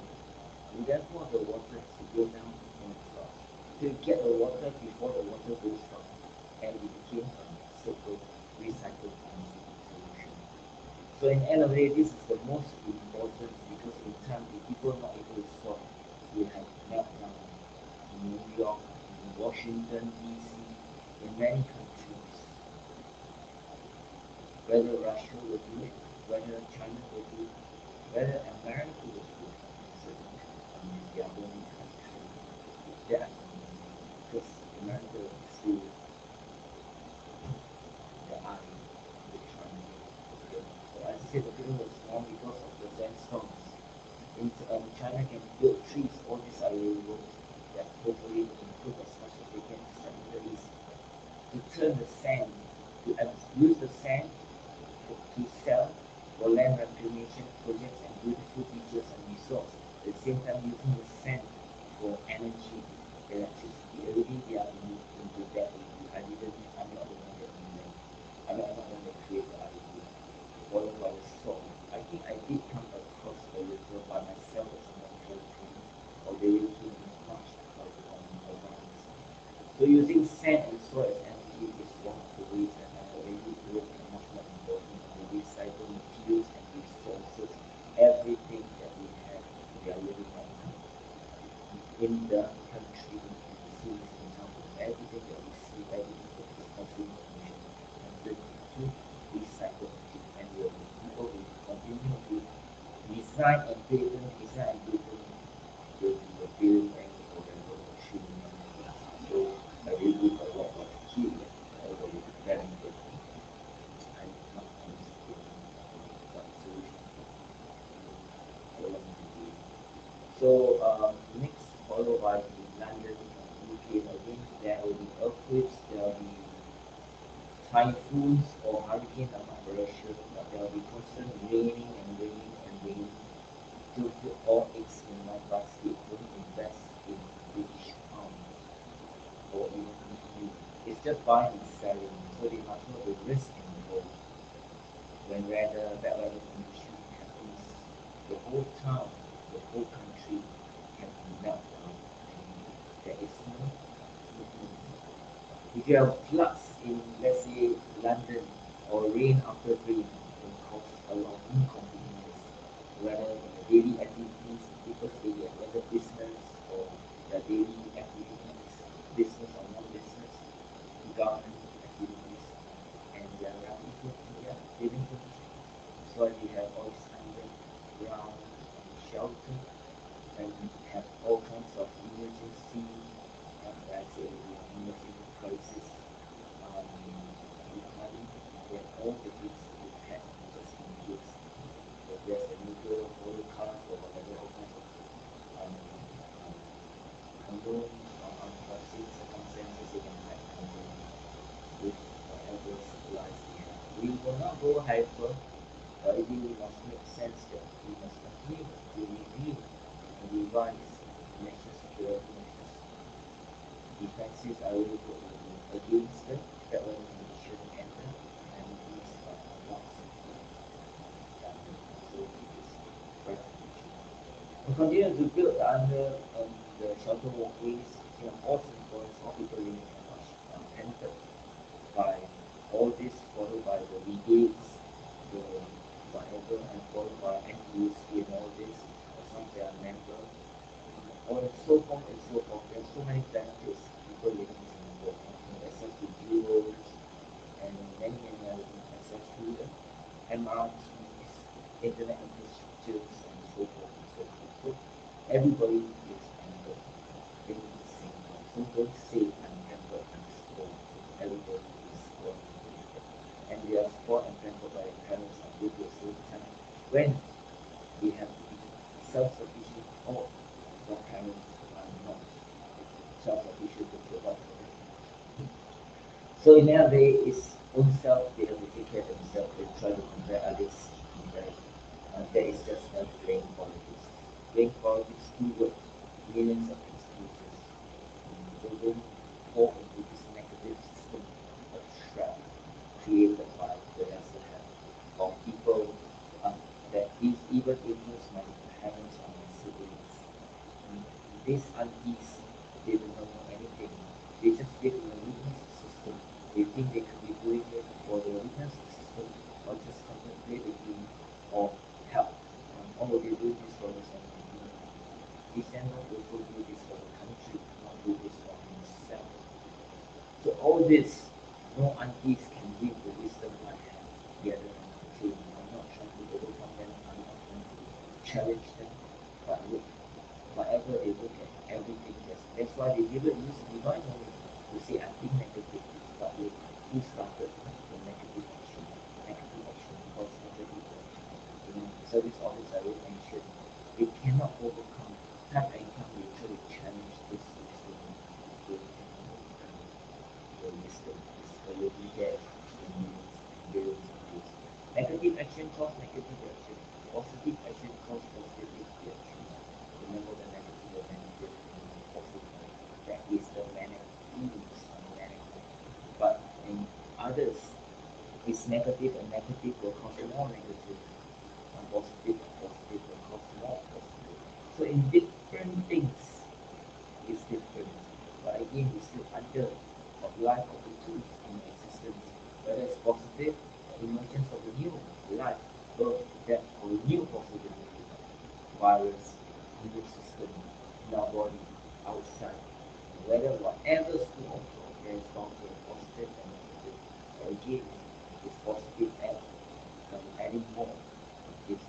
And therefore the water has to go down to form clouds. To get the water before the water goes down, and it became a so-called recycled solution. So in the end of the day, this is the most important because in time, if people are not able to solve, we have meltdown in New York, in Washington, D.C., in many countries. Whether Russia will do it, whether China will do it, whether America will do it, they are only country. They are because America is still the eye of China. So as I said, the building was small because of the sandstorms. In China can build trees, all these are illegal. That hopefully improve as much as they can to the East. To turn the sand, to use the sand to sell for land reclamation projects and beautiful beaches and resorts. At the same time using the sand for energy, electricity. Already they are into that. I'm not the one that invented. I'm not the one that created the idea. Followed by the salt. I think I did come across a little by myself as a Philippines, or they really came in much advanced. So using sand and soil as energy is one of the ways that I already work and much more important to recycle materials and resources. Everything that we have, we are living right now. In the country and cities, for example, everything that we see, everything that is consumed information, considered to recycle material, and people will continue to design and patent, will be a billionaire or a trillionaire. So I will give a lot of key or the very good. I'm not understanding what solution I want to do. So next followed by London, UK again, there will be earthquakes, there will be typhoons or hurricanes, I'm not very sure, but there will be constant raining and raining and raining. To put all eggs in one basket, don't invest in British pound or even EU. It's just buying and selling, so they must know the risk involved. When bad weather condition happens, the whole town, the whole country can melt down, and there is no movement. If you have floods in, let's say, London, or rain after rain, it can cause a lot of inconvenience, whether in the daily activities, people's daily, whether business or their daily activities, business or non-business, government activities, and their livelihood and their living conditions. So we have all this underground shelter and have all kinds of emergency, like I say, emergency crisis money, then all the things that we have just in case. If there's a nuclear holocaust or whatever, all kinds of unknown or unforeseen circumstances, they can have with whatever supplies we have. We will not go hyper, but it really must make sense that we must continue to review and revise national security measures. Defenses are really good against the that one condition and the calamities, but not something so it is quite unfortunate. We continue to build under the shelter walkways. All Singaporeans, all people living in much hampered by all this, followed by the rebates, the whatever, and followed by NTUC and all this, as long as they are member, or so forth and so forth. There's so many benefits people living in Singapore, access to jewels and many other things, access to the MRTs, internet infrastructures, and so forth and so forth. So everybody is pampered in Singapore. So don't say I'm pampered, I'm spoiled. Everybody is spoiled. And they are spoiled and pampered by their parents until the same time when we have to be self-sufficient, or the parents are not self-sufficient to provide for them. So in their way, it's own self, they have to take care of themselves, they try to compare others, compare That is just plain politics. Plain politics, two words, millions of excuses. So don't fall into this negative system of trap created by the lesser have of people that is even influence my parents or my siblings. These aunties, they don't know anything. They just live in a witness system. They think they could be doing it for the witness system or just contemplate the dream or help. Or they do this for the society. This and not also do this for the country, not do this for himself. So all this, no aunties can give the wisdom I have gathered on my team. I'm not trying to overcome them, I'm not trying to challenge them, but look, whatever they look at, everything that's why they give it use divine knowledge to say I think negative, but look, who started the negative action? Negative action because negative action. Service orders I will mention, they cannot overcome. Time and time they try to challenge this wisdom. They cannot overcome the wisdom. It's already there in millions and billions of years. Negative action causes negative action. Positive action causes positive action. Remember the negative and negative and positive. That is the mannequins on the mannequin. But in others, it's negative and negative will cause more negative. And positive will cause more positive. So in different things, it's different. But again, we still under of life of the tools in existence. Whether it's positive, emergence of a new life, birth, death, or a new possibility, virus, immune system, in our body, outside. Whether whatever school of thought, there is bound to be positive and negative. But again, it's positive add, adding more. It's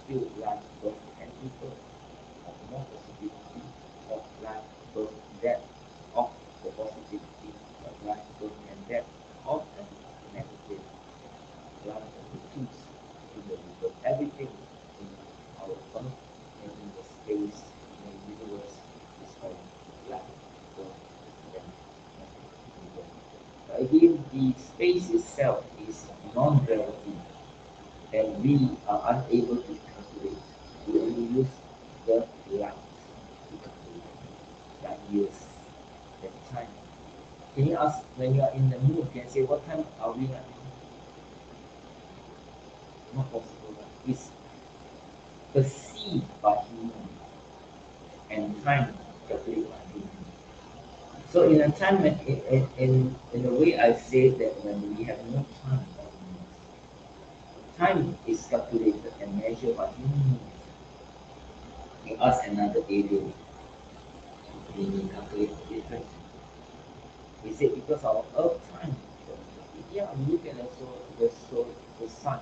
still life, birth, and people of more positivity of life, birth, death of the positivity of life, birth, and death of the negative life of the truth in the universe. Everything in our earth and in the space, in the universe is called life, birth, death, and but again, the space itself is non-gravity, and we are unable to calculate. We only use the light to calculate, like years, then time. Can you ask when you are in the mood? Can you say what time are we at? Not possible. It's perceived by human and time calculated by human. So in a time, in the way I say that when we have no time, time is calculated and measured by human. We ask another alien, we calculate different. We say because our Earth time, yeah, you look at the sun,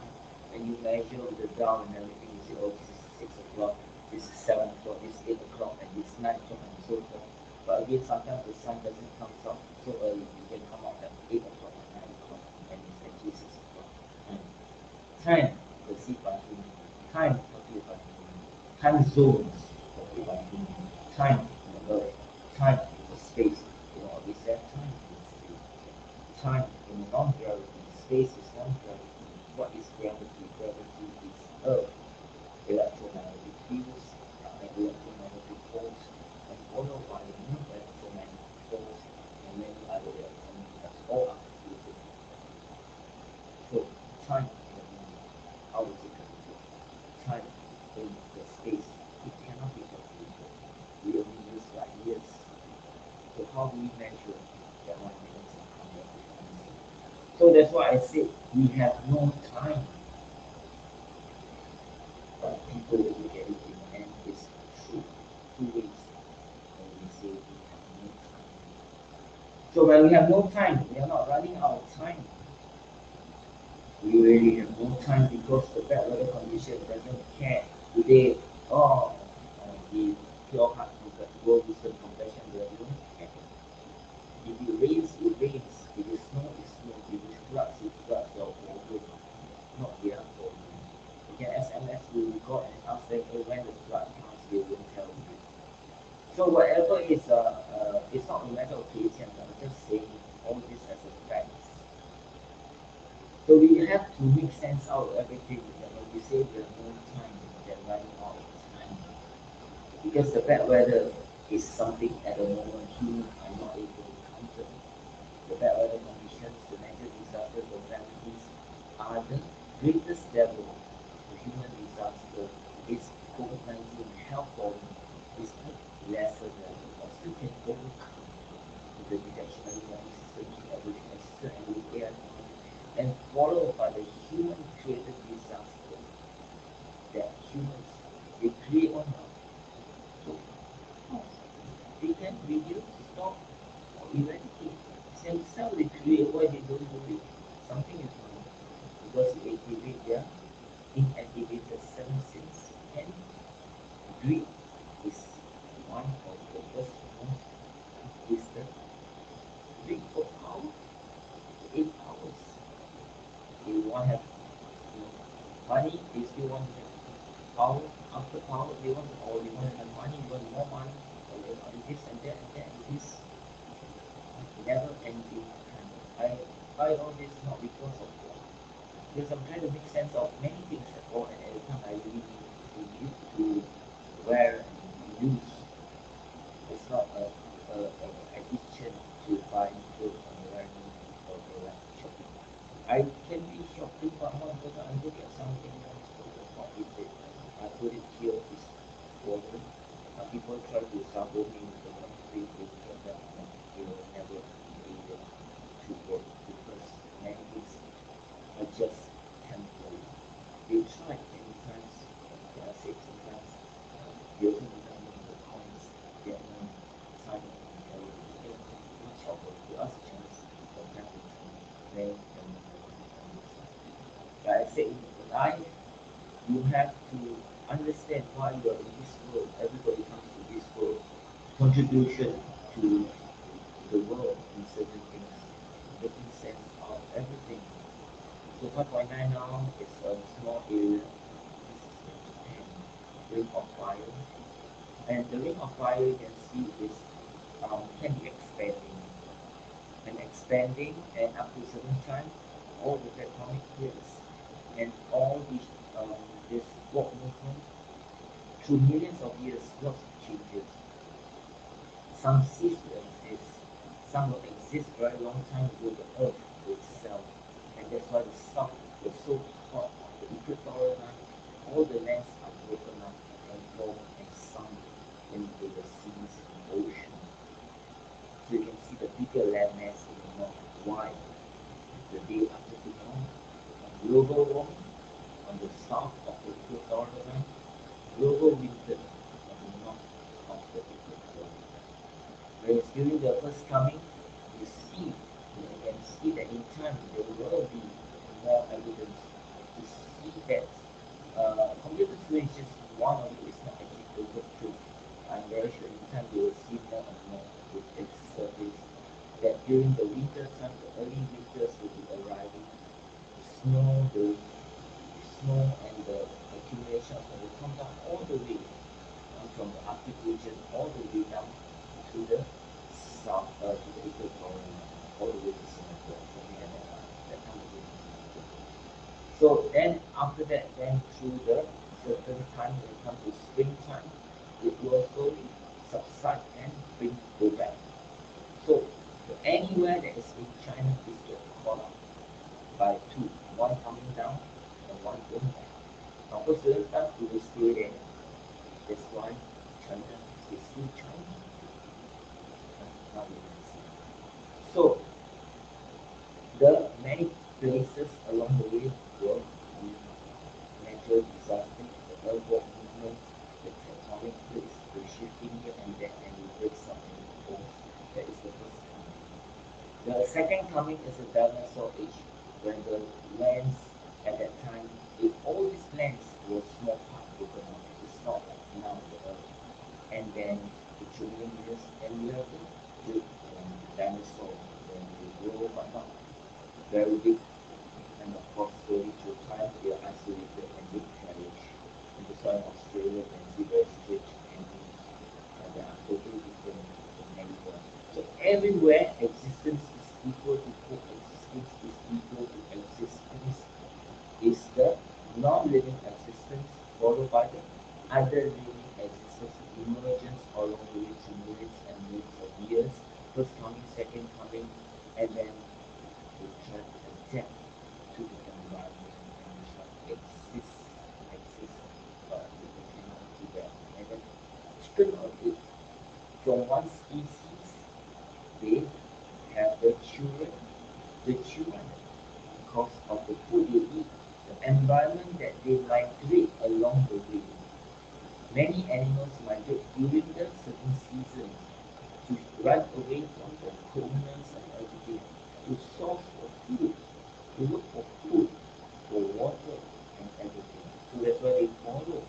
and you measure with the dial and everything, you say, oh, this is 6 o'clock, this is 7 o'clock, this is 8 o'clock, and this is 9 o'clock, and so forth. But again, sometimes the sun doesn't come out so early, it can come out at 8 o'clock, or 9 o'clock, and it's actually 6 o'clock. Time perceived by human, time calculated by human, time zones calculated by human, time in the earth, time in the space. You know, is that time in the space? Time in non-gravity, space is non-gravity. What is gravity? Gravity is earth, electromagnetic fields, and electromagnetic force, and followed by the non-electromagnetic force, and many other electromagnetic forces, all are calculated. So, time in the mind, how is it calculated? Time in the space, it cannot be calculated. We only use like years. So how do we measure that 1 minute and 100 times? So that's why I said we have no time. But people look at it and it's true. 2 weeks when we say we have no time. So when we have no time, we are not running out of time. We really have no time because the bad weather condition doesn't care. Today, the pure heart world wisdom compassion will don't care. If it rains, it rains. If it snows, it snows. If it floods, it floods. Your problem, not their problem. You can SMS to God and ask them when the flood comes, they will tell you. So whatever is, it's not a matter of creation. I'm just saying all this as a fact. So we have to make sense out of everything. you say we have no time, they're running out of time. Because the bad weather is something at the moment humans are not able to counter. The bad weather conditions, the natural disasters, the calamities are the greatest level of human disaster. Is COVID-19 health problem is a lesser level, but still can overcome the detection early warning systems, everything assisted and with AI technology, and followed by the human created disaster that humans they create on now. So they can reduce, stop, or eradicate. Themselves they create, why they don't do it? Something is wrong. Because you activate their inactivated seven senses, and greed is one of the first most twisted. Greed for power, 8 hours. They want to have money, they still want to have power. After power, they want to have money, they want more money, or they want this and that and that and this. Never ending kind of. I buy all this not because of God. Because I'm trying to make sense of many things at all, and at the time I really need to wear and use. It's not a addiction to buy clothes and wearing or like shopping. I can be shopping, but not because I look at something nice for what is it? I put it here, this order. People try to sabo me with the wrong thing, they get that they will never be able to work because many things are just temporary. They try many times, like I said sometimes, they also design the coins, they are not sign of much of it to us Chinese from time to time, very like I said, in life, you have to understand why you are in this world. Everybody comes to this world. Contribution to the world in certain things, making sense of everything. So 5.9 now is a small area. This is in Japan, ring of fire. And the ring of fire you can see is can be expanding, and up to a certain time, all the tectonic plates and all these this fault movement through millions of years, lots of changes. Some cease to exist, some will exist very long time ago, the earth itself. And that's why the sun was so hot on the equatorial line, all the lands are broken up and formed and sunk into the seas and ocean. So you can see the bigger landmass in the north. Why? The day after tomorrow, global warming on the south of the equatorial line, global winter on the north of the equatorial line. Whereas during the first coming, you can see that in time there will be more evidence to see that computer fluid is just one of it, is not actually total truth. I'm very sure in time you will see more and more with its surface that during the winter time, the early winters will be arriving. The snow and the accumulation of snow will come down all the way from the Arctic region all the way down to the south, to the equatorial line, all the way to Singapore, something like that kind of thing. So then after that, then through the certain time when it comes to springtime, it will slowly subside and go back. So anywhere that is in China is get caught up by two, one coming down and one going back. Now for certain time it will stay there. That's why China is still China. Now you can see. So the many places along the way will be natural disaster, the earthquake movement, the tectonic plates, the shifting here and there, and it breaks up and it falls. That is the first coming. The second coming is a dinosaur age, when the lands at that time, if all these lands were small part broken up, it's not like now the earth. And then the trillion years, and we have the great dinosaur when they grow but not very big. And of course, slowly through time, they are isolated and they perish. And that's why in Australia, you can see very strange animals that are totally different from anywhere. So everywhere, existence is equal to coexistence is equal to existence is the non-living process emergence all along the way through millions and millions of years, first coming, second coming, and then they try to adapt to the environment and try to exist, but they cannot do that. And then chicken or egg, from one species, they have the children, because of the food they eat, the environment that they migrate along the way. Many animals migrate during the certain seasons to run away from the coldness and everything, to source for food, to look for food, for water and everything. So that's why they follow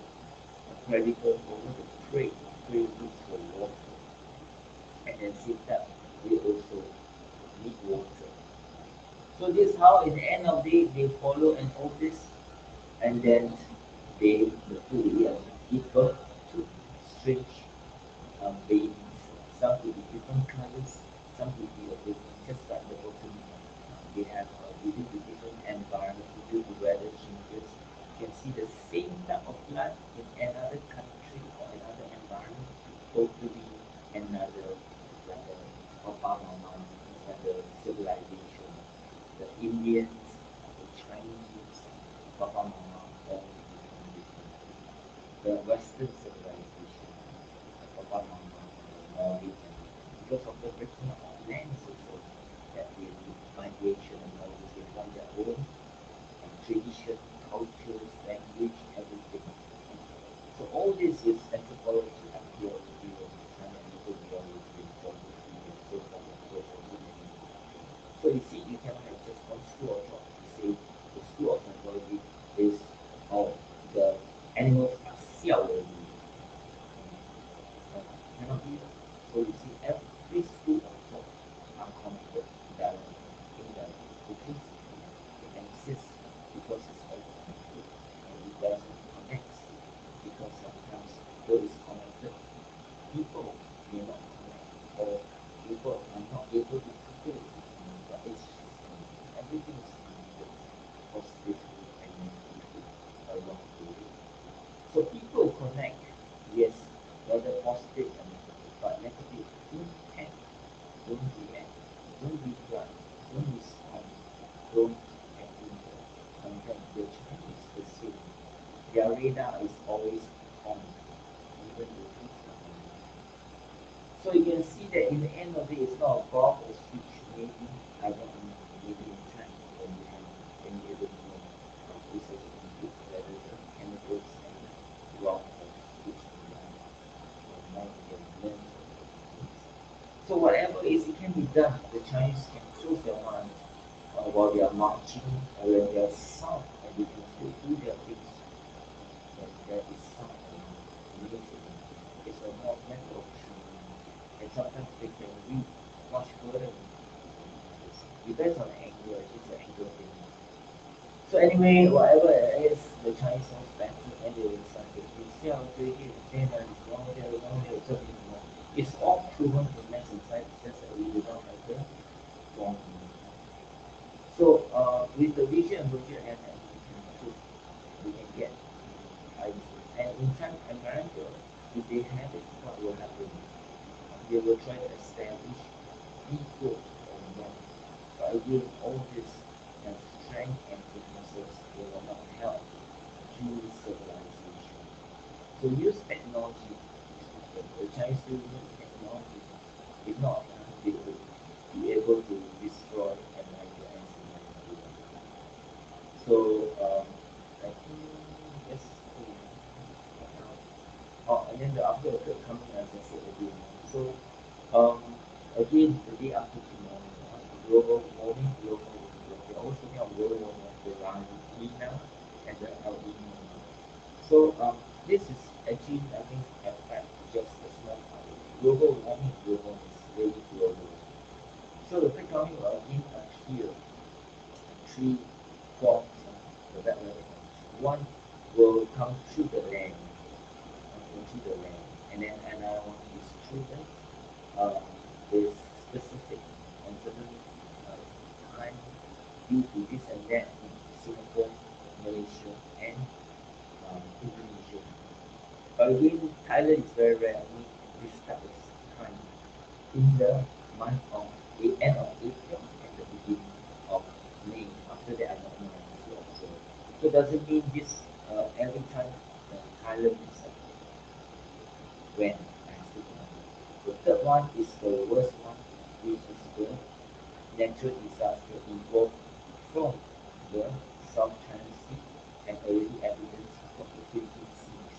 a predator over the prey. Prey looks for water. And then same time, they also need water. So this is how in the end of the day they follow and all this, and then the food give birth to strange babies. Some will be different colors, some will be a different, just like the bottom. They have within the different environment, due to weather changes. You can see the same type of plant in another country or another environment, totally another Papa Mama, another civilization. The Indians, the Chinese, Papa Mama, all different. The Western civilization, Papa Mama, Nordic, because of the breaking up of lands also, that they do migration and all this, they form their own tradition, cultures, language, everything. So all this is anthropology, archaeology, and microbiology, and geography, and so forth and so forth. So you see, you cannot have just one school of thought. You say the school of anthropology is the animals are xiao cannot be. So you see, every school of thought are connected directly, indirectly, intrinsically. It exists because it's all connected, and it doesn't connect because sometimes what is connected, people may not connect, or people are not able to fulfill it, but it's just connected. Everything is connected, positively and negatively along the way. So people connect, yes, whether positive and negative, but negative, don't act, don't react, don't reply, don't respond, don't act in content. The Chinese the same. Their radar is always on, even the things are on. So you can see that in the end of it, it's not about a switch, maybe, I don't know, maybe in time when you have, when you able to know this is input, whether the chemicals and raw or which they are, or more you can learn from things. So whatever is, it can be done. The Chinese can close their mind while they are marching, or when they are sound, and they can still do their things. But that is sound and amazing. It's a matter of training. And sometimes they can read much further than others. Depends on the angle, it's an angle thing. So anyway, whatever it is, the Chinese knows better, and they will start to say, it's all proven in math and science, just that we do not have the formula. So with the vision and project and we can prove, we can get ideas. And in fact, America, if they have it, what will happen? They will try to establish equal or more. But again, all this has strength and weaknesses. They will not help human civilization. So use technology. The Chinese still need technology. If not, they will be able to destroy America and humanity. So I think that's and then the after occurred coming, as I said again. So again, the day after tomorrow, global warming. They're always talking about global warming, the La Nina and the El Nino. So this is actually, I think, affect just a small part. Global warming is really global. So the fact coming will again appear three forms of that weather. One will come through the land, and then another one is through the specific and certain time due to this and that in Singapore, Malaysia, and Indonesia. But again, Thailand is very rare. I mean, this type of time in the month of the end of April and the beginning of May. After that, I don't know to observe. So doesn't mean this every time Thailand is when I have to remember. The third one is the worst one, which is the natural disaster involved from the South China Sea and already evidence from the Philippine Seas,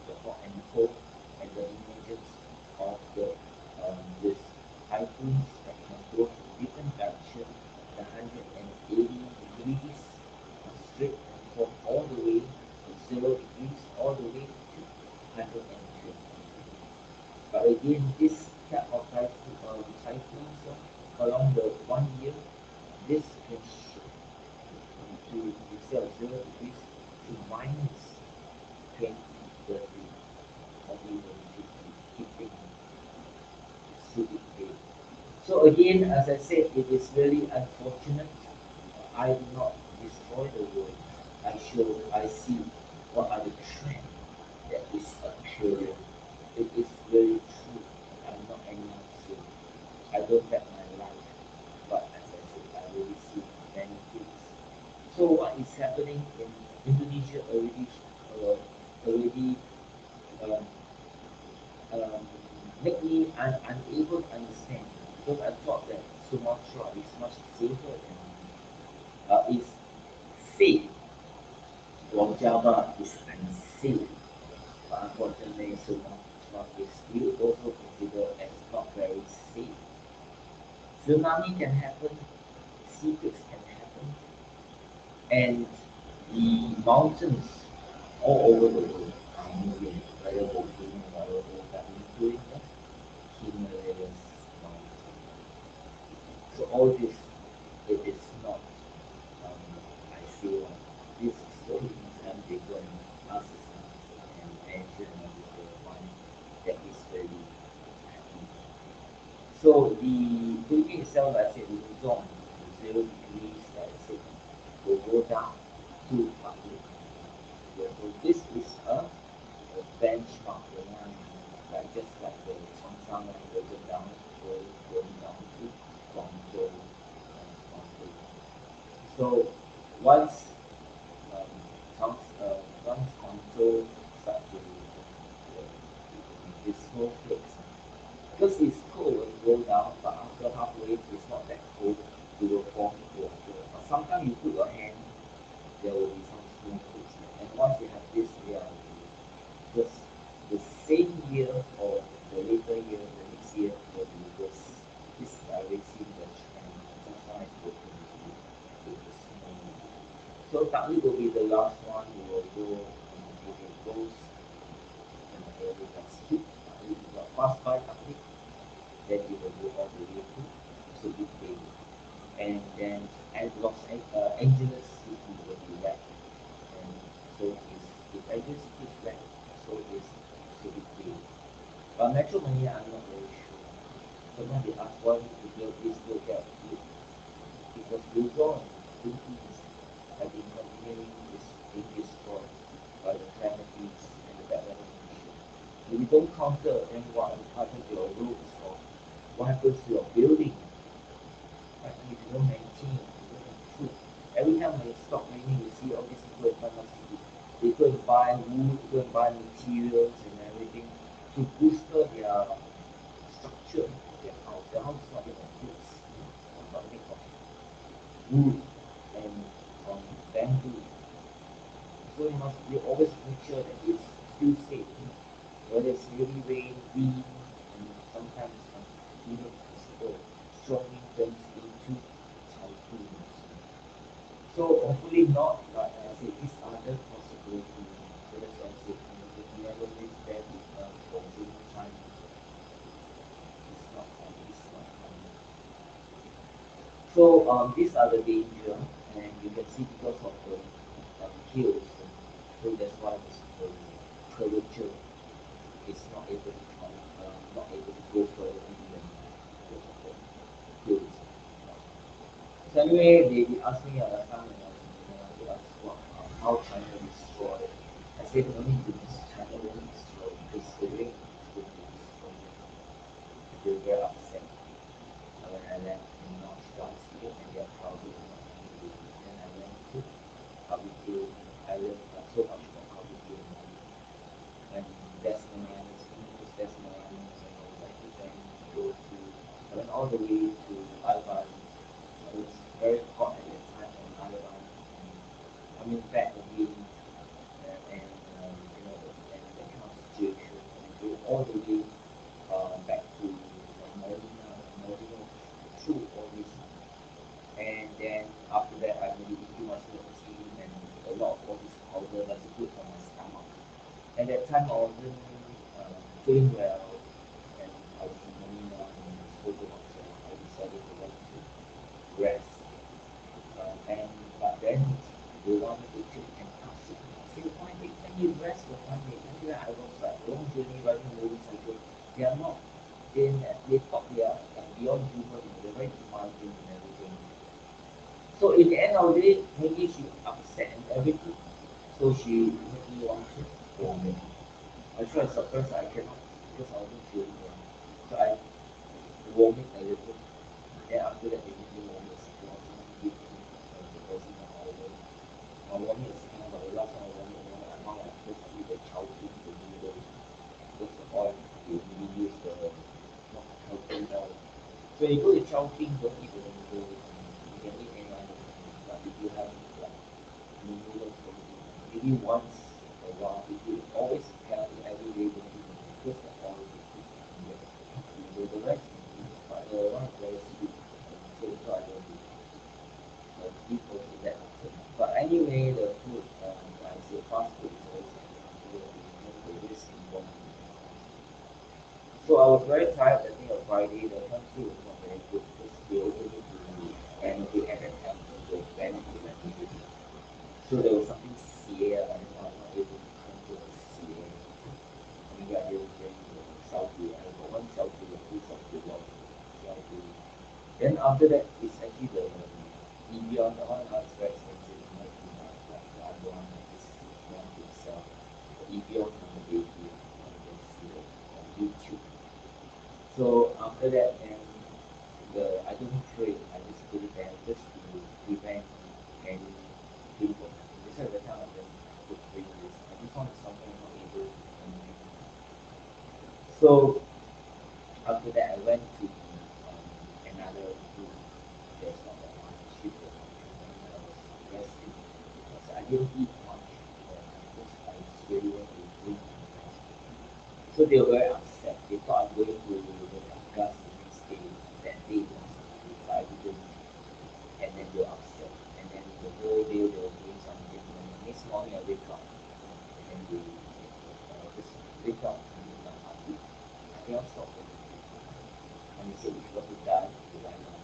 the hot and cold, and the emergence of this typhoons that can go from different direction, the 180 degrees straight from all the way to 0 degrees all the way to 120. But again, this type of typhoons along the 1 year, this can shift to instead of 0 degrees to minus 20, 30, or even 50, hitting day. So again, as I said, it is really unfortunate. I do not destroy the world. I see what are the trends that is occurring. It is very true. I'm not anyone saying I don't have my life, but as I said, I really see many things. So what is happening in Indonesia already um, make me unable to understand, because I thought that Sumatra is much safer than is safe, while Java is unsafe. But unfortunately, Sumatra is still also considered as not very safe. Tsunami can happen, seaquakes can happen, and the mountains all over the world are moving, whether volcano, whatever, including the Himalayas mountains. So all this, it is not, I feel this is so intangible as and mention the one that is very happy. So the Philippines itself, like I said, will go on to 0 degrees, like I said, will go down to partly. So this is a benchmark, like just like the Cheongsam line going down to Guangzhou. So once once Guangzhou start to this snowflakes, because it's cold when you go down, but after halfway it's not that cold, you will form water. But sometimes you put your hand, there will be some snowflakes. And once you have this, just the same year or the later year, the next year will be worse. This I already seen the trend. Sometimes it's broken with the snow. So Takli will be the last one. We will go if it goes and it has hit Takli, it will pass by Takli, then it will go all the way to Subic Bay. And then at Los Angeles City will be red. And so is if Angeles City is red, so is Subic Bay. But Metro Manila, I'm not very sure. Sometimes they ask why this look at it. Because Luzon, Philippines, have been continually being destroyed by the calamities and the bad weather conditions. If you don't counter, then what happens to your roads or what happens to your building? Right? If you don't maintain, you don't improve. Every time when it stops raining, you see all these people in front of city. They go and buy wood, go and buy materials and everything to boost their structure of their house. Their house is not made of bricks, it's not made of wood and bamboo. So you always make sure that it's still safe. Whether it's heavy rain, wind, and sometimes even strong wind turns into typhoons. So hopefully not, but I say these are the possibilities. So that's why I say if you never live there with for a long time, it's not funny. So these are the danger, and you can see because of the hills, so that's why the curvature is not able to go further inland because of the hills. So anyway, they asked me last time when I was in Manila, they asked how China destroyed. I said no need to China won't destroy very upset when I left in March last year, and they are probably not happy. Then I went to barbecue. I learned so much about barbecue and Desmond, and I went to them, I went all the way to Alban. It was very hot at that time on Alban. Coming back again, and and that kind of situation, and go all the way back to Molina through all this. And then after that, I really eat much milk tea and a lot of all this powder that's good for my stomach. At that time, I wasn't feeling well, and I was in Molina, and I spoke to myself. I decided to want to rest. But then they wanted to take an action. I said, why can you rest for 1 day? And then I was like, long journey riding motorcycle. They are not. They thought they are beyond human. They're very demanding and everything. So in the end of the day, maybe she upset and everything. So she made me want to vomit. I tried to suppress, I cannot because I wasn't feeling well. So I vomit a little. Then after that, they made me vomit. Someone gave me the person of powder. I vomit a second, but the last time I vomit, my mom was supposed to eat the chow king, the noodles. Because the oil, they really use the not healthy oil. So you go to chow king, don't eat the noodles. You can eat any other thing. But if you have like noodles, maybe once a while, if you always have it every day, don't eat the noodles. Because the oil is the rest, but the one is very sweet. So that's why I don't do it. Eat also that often. But anyway, the food, I say fast food is always very simple. So I was very tired that day of Friday. The country was not very good because they also need to renovate at that time. They renovate activity. So there was something CA, and I was not able to control CA. Maybe I didn't drink Xiaogu. I got one Xiaogu, two Xiaogu, one Xiaogu. Then after that, it's actually the Evian, the one that's very expensive. Not too much, like the other one, like this one itself. The Evian and the baby, you can see it on YouTube. So after that, then I don't pray. I just put it there just to prevent any people. This is the time I just put praying this. I just want something I'm not able to do. So after that, I went to another room. There's not that one shifted and I was resting. So I didn't eat much because I really want to drink and rest. So they were very upset. They thought I'm going to have gas the next day. That day was but I didn't. And then they were upset. And then the whole day they were doing something. And then the next morning I wake up. And then they just wake up and my heartbeat. I cannot stop it. And they said, if you want to die, you die now.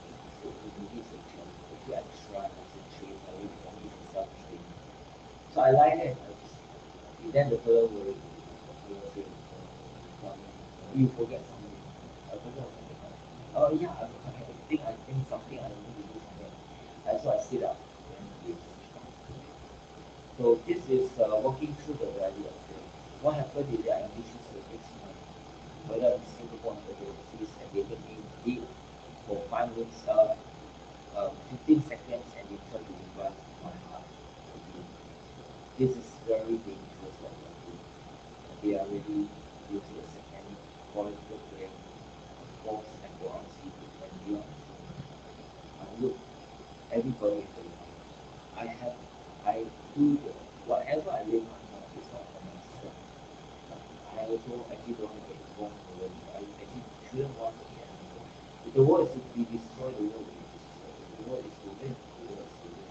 So maybe it's a choice. Actually, I try as a train. I wait for me to self-training. So I like it. Then the fellow will say, you forget something. I forgot something. Oh yeah, I think something I need to do something. So I sit up and wait. So this is walking through the valley of faith. What happened is that I engaged the next month, whether in Singapore or overseas, and they made me wait for 5 minutes, 15 seconds, and they try to revive my heart again. This is very dangerous what they are doing. They are really using a satanic political play, false and honesty and beyond. Look, everybody has a life. I do whatever I live right now is not for myself. I also actually don't want to get involved in the world. I actually shouldn't want to get involved. If the world is to be destroyed, the world will be destroyed. If the world is to win, the world is to win.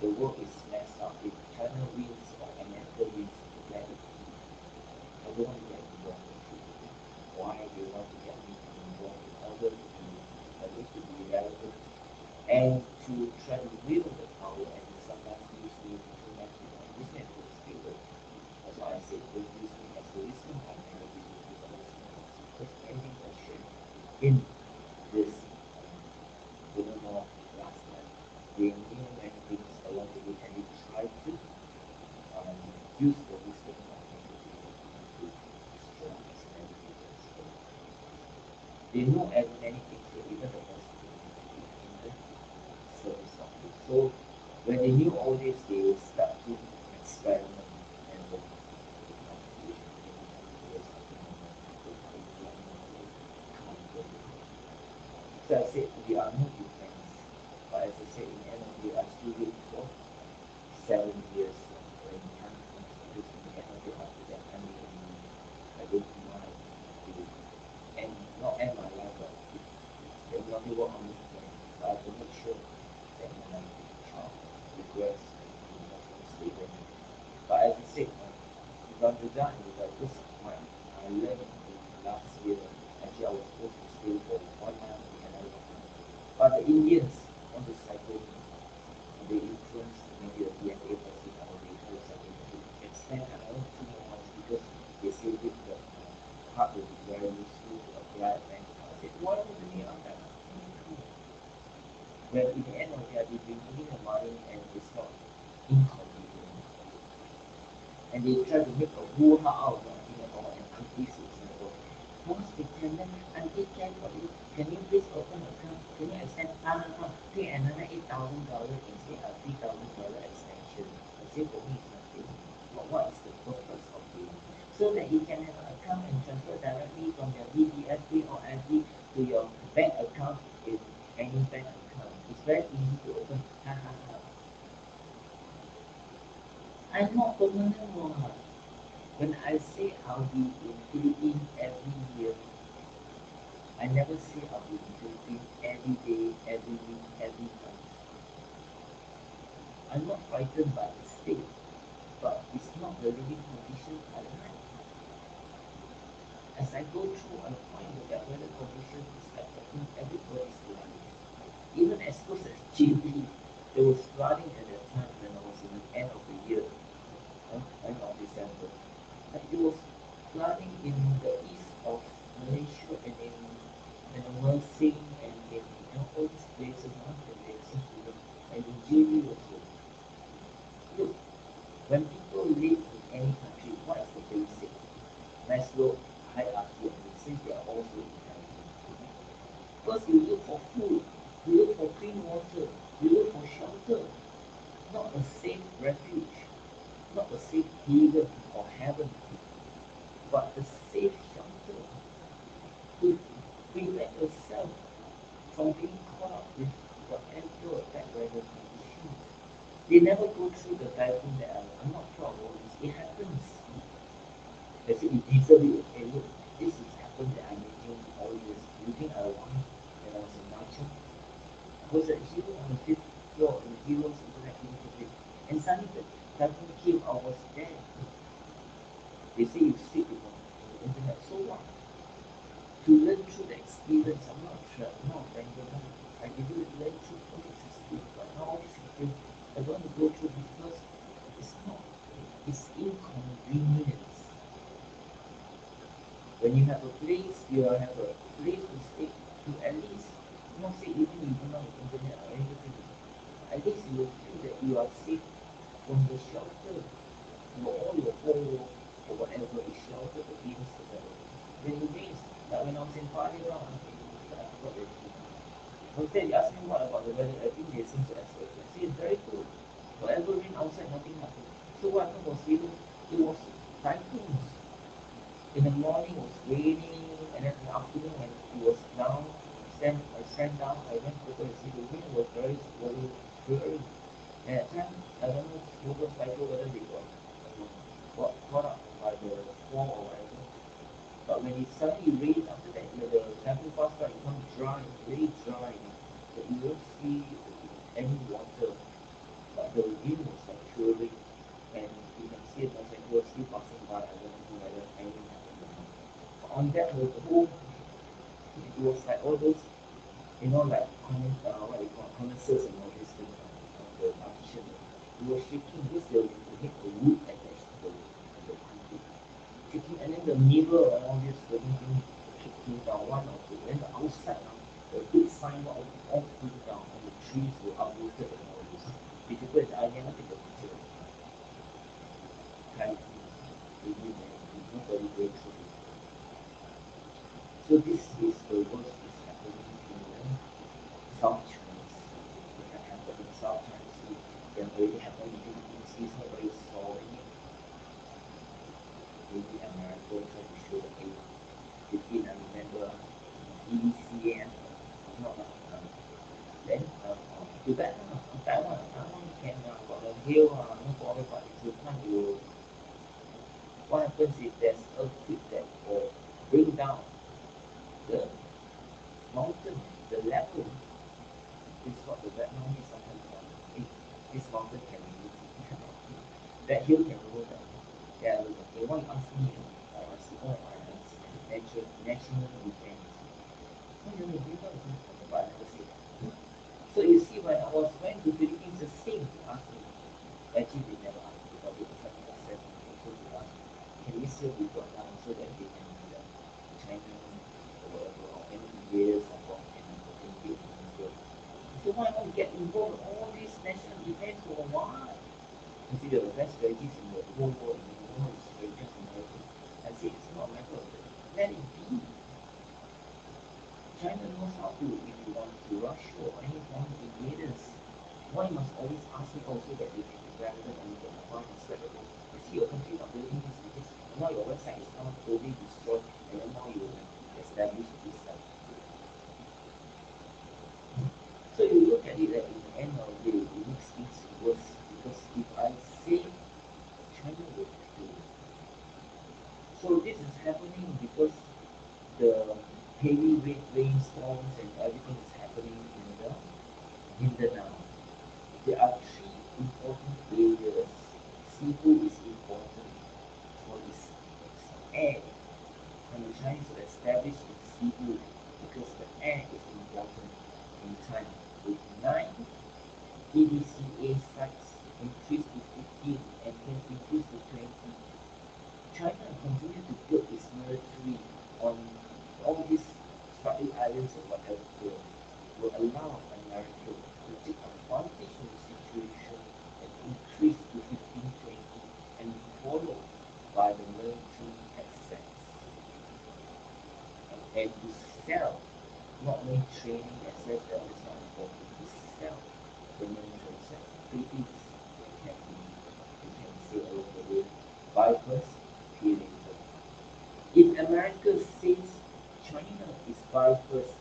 The world is messed up. If China wins or America wins, let it be. I don't want to get involved in it. Why they want to get me involved in order to be able to be relevant and to try to wield the power and sometimes use me to my people. Use me as a scapegoat. That's why I say don't use me as the wisdom of man, use me as the wisdom of God. Because anything can shake in this Villanova last night. They knew many things along the way and they tried to use the wisdom of man to destroy as many people as possible. They know many things, even the most in the service of it. So when they knew all this, they will start to experiment and then so I said we are not defense, but as I said in the end of the day, I still wait for 7 years when time comes because in the end of the day after that I don't mind to end not end my life but the only work on this planet. But I have to make sure that my life child progress and more stable. But as I said, if I'm to die, because I learned last year, actually I was supposed to stay for 1 month in another country. But the Indians want to cycle me. They influence maybe the DNA person or they try to cycle me to extend another 2 more months because they say that the heart will be very useful to apply bank account. I said, why would you on that? When in the end of the day, they've been giving the money and it's not inconvenient. And they try to make a hoo-ha out of nothing at all and aunties in Singapore. Boss, they tell them, auntie care for you. Can you please open an account? Can you extend? Pay another $8,000 instead of $3,000 extension. I say for me it's nothing. But what is the purpose of doing? So that you can have an account and transfer directly from your DBS or FD to your bank account in any bank account. It's very easy to open. I'm not permanent one. When I say I'll be in Philippines every year, I never say I'll be in Philippines every day, every week, every month. I'm not frightened by the state, but it's not the living condition I like. As I go through, I find that the weather condition is affecting everybody's life. Even as close as JB, there was flooding at that time when I was in the end of the year, end of December. Like it was flooding in the east of Malaysia and in Mersing and in all these places, and in JB also. Look, when people live in any country, what is the basic Maslow hierarchy of needs since they are all so intelligent? First, you look for food, you look for clean water, you look for shelter, not a safe refuge, not a safe haven or heaven, but a safe shelter to prevent yourself from being caught up with whatever bad weather conditions. They never go through the typhoon that I'm not proud of all this. It happens. They say you deserve it. Hey, look, this has happened that I'm making all years. You think I won when I was in Nacho? I was at zero on the 5th floor in Zero's Internet University. And suddenly the typhoon came, I was there. They say you sleep on the internet. So what? To learn through the experience, I'm not sure, I'm not a banker. I can do it, learn through all this experience. But now all this experience, I don't want to go through because it's not, it's inconvenience. When you have a place, you have a place to stay, to at least, not say even you don't have internet or anything, at least you will feel that you are safe from the shelter. All your whole or whatever is sheltered against the weather. When it rains, like when I was in Palembang, I forgot the name. Hotel, they asked me what about the weather. I think they seem to expect it. I say it's very good. Whatever rain outside, nothing happened. So what happened was it was typhoons. In the morning it was raining, and then in the afternoon when it was down, I sat down, I went over and see the wind was very stirring. And at that time, I don't know motorcycle whether they got caught up by the fall or whatever. But when it suddenly rains, after that, the typhoon pass by, it becomes dry, very dry. So you don't see any water. But the wind was like swirling, and you can see a motorcycle still passing by. I don't know whether anything happened or not. But on that, the whole, it was like all those, like what they call condenses and all these things, the partition. It was shaking because they hit the wood attached to the concrete. Shaking, and then the mirror and all this, the thing came down, one or two. Then the outside, the big sign all flew down, and the trees were uprooted and all this. Difficult, I never take a picture of typhoon, really, man. Nobody goes through it. So So this is the worst is happening in the South China Sea. It can happen in South China Sea. It can already happen in Philippine Sea. Nobody is solving it. Maybe America try to show that hey, Philippines, I remember EDCA, not then too bad. Taiwan can got a hill, no problem, but if you can't, you what happens if there's earthquake that will bring down the mountain, the level? This is what the Vietnamese sometimes want. Hey, this mountain can be moved. That hill can go down. Yeah, they want to ask me or ask all national defense. No, you don't but I never say that. So you see, when I was went to Philippines, the same to ask me. Actually, they never asked because they try to assess me. They told to ask, can this hill be brought down so that they can China or whatever, or any invaders are brought and invade India. So why not get involved in all these national defense for what? You see, the best strategies in the whole world, in the world is just America. I say it's not a matter of that. Let it be. China knows how to, if you want to Russia or any foreign invaders, why must always ask me also that they can be relevant and get the point acceptable? You see your country not doing this because now your website is now totally destroyed and then now you establish this site. So you look at it at the end of the day, it makes things worse because if I say China will fail, so this is happening because the heavy rainstorms and everything is happening in the Mindanao. There are three important areas. Cebu is important for its air. And we're trying to establish in Cebu because the air is important in China. With 9 EDCA sites increased to 15 and can increase to 20. China continues to build its military on all these Spratly Islands or whatever will allow America to take advantage of the situation and increase to 15, 20 and be followed by the military access. And to sell, not only training access that is not important, to sell the military access. Philippines can be, you can say along the way, buy first, pay later. If America says China is buy first,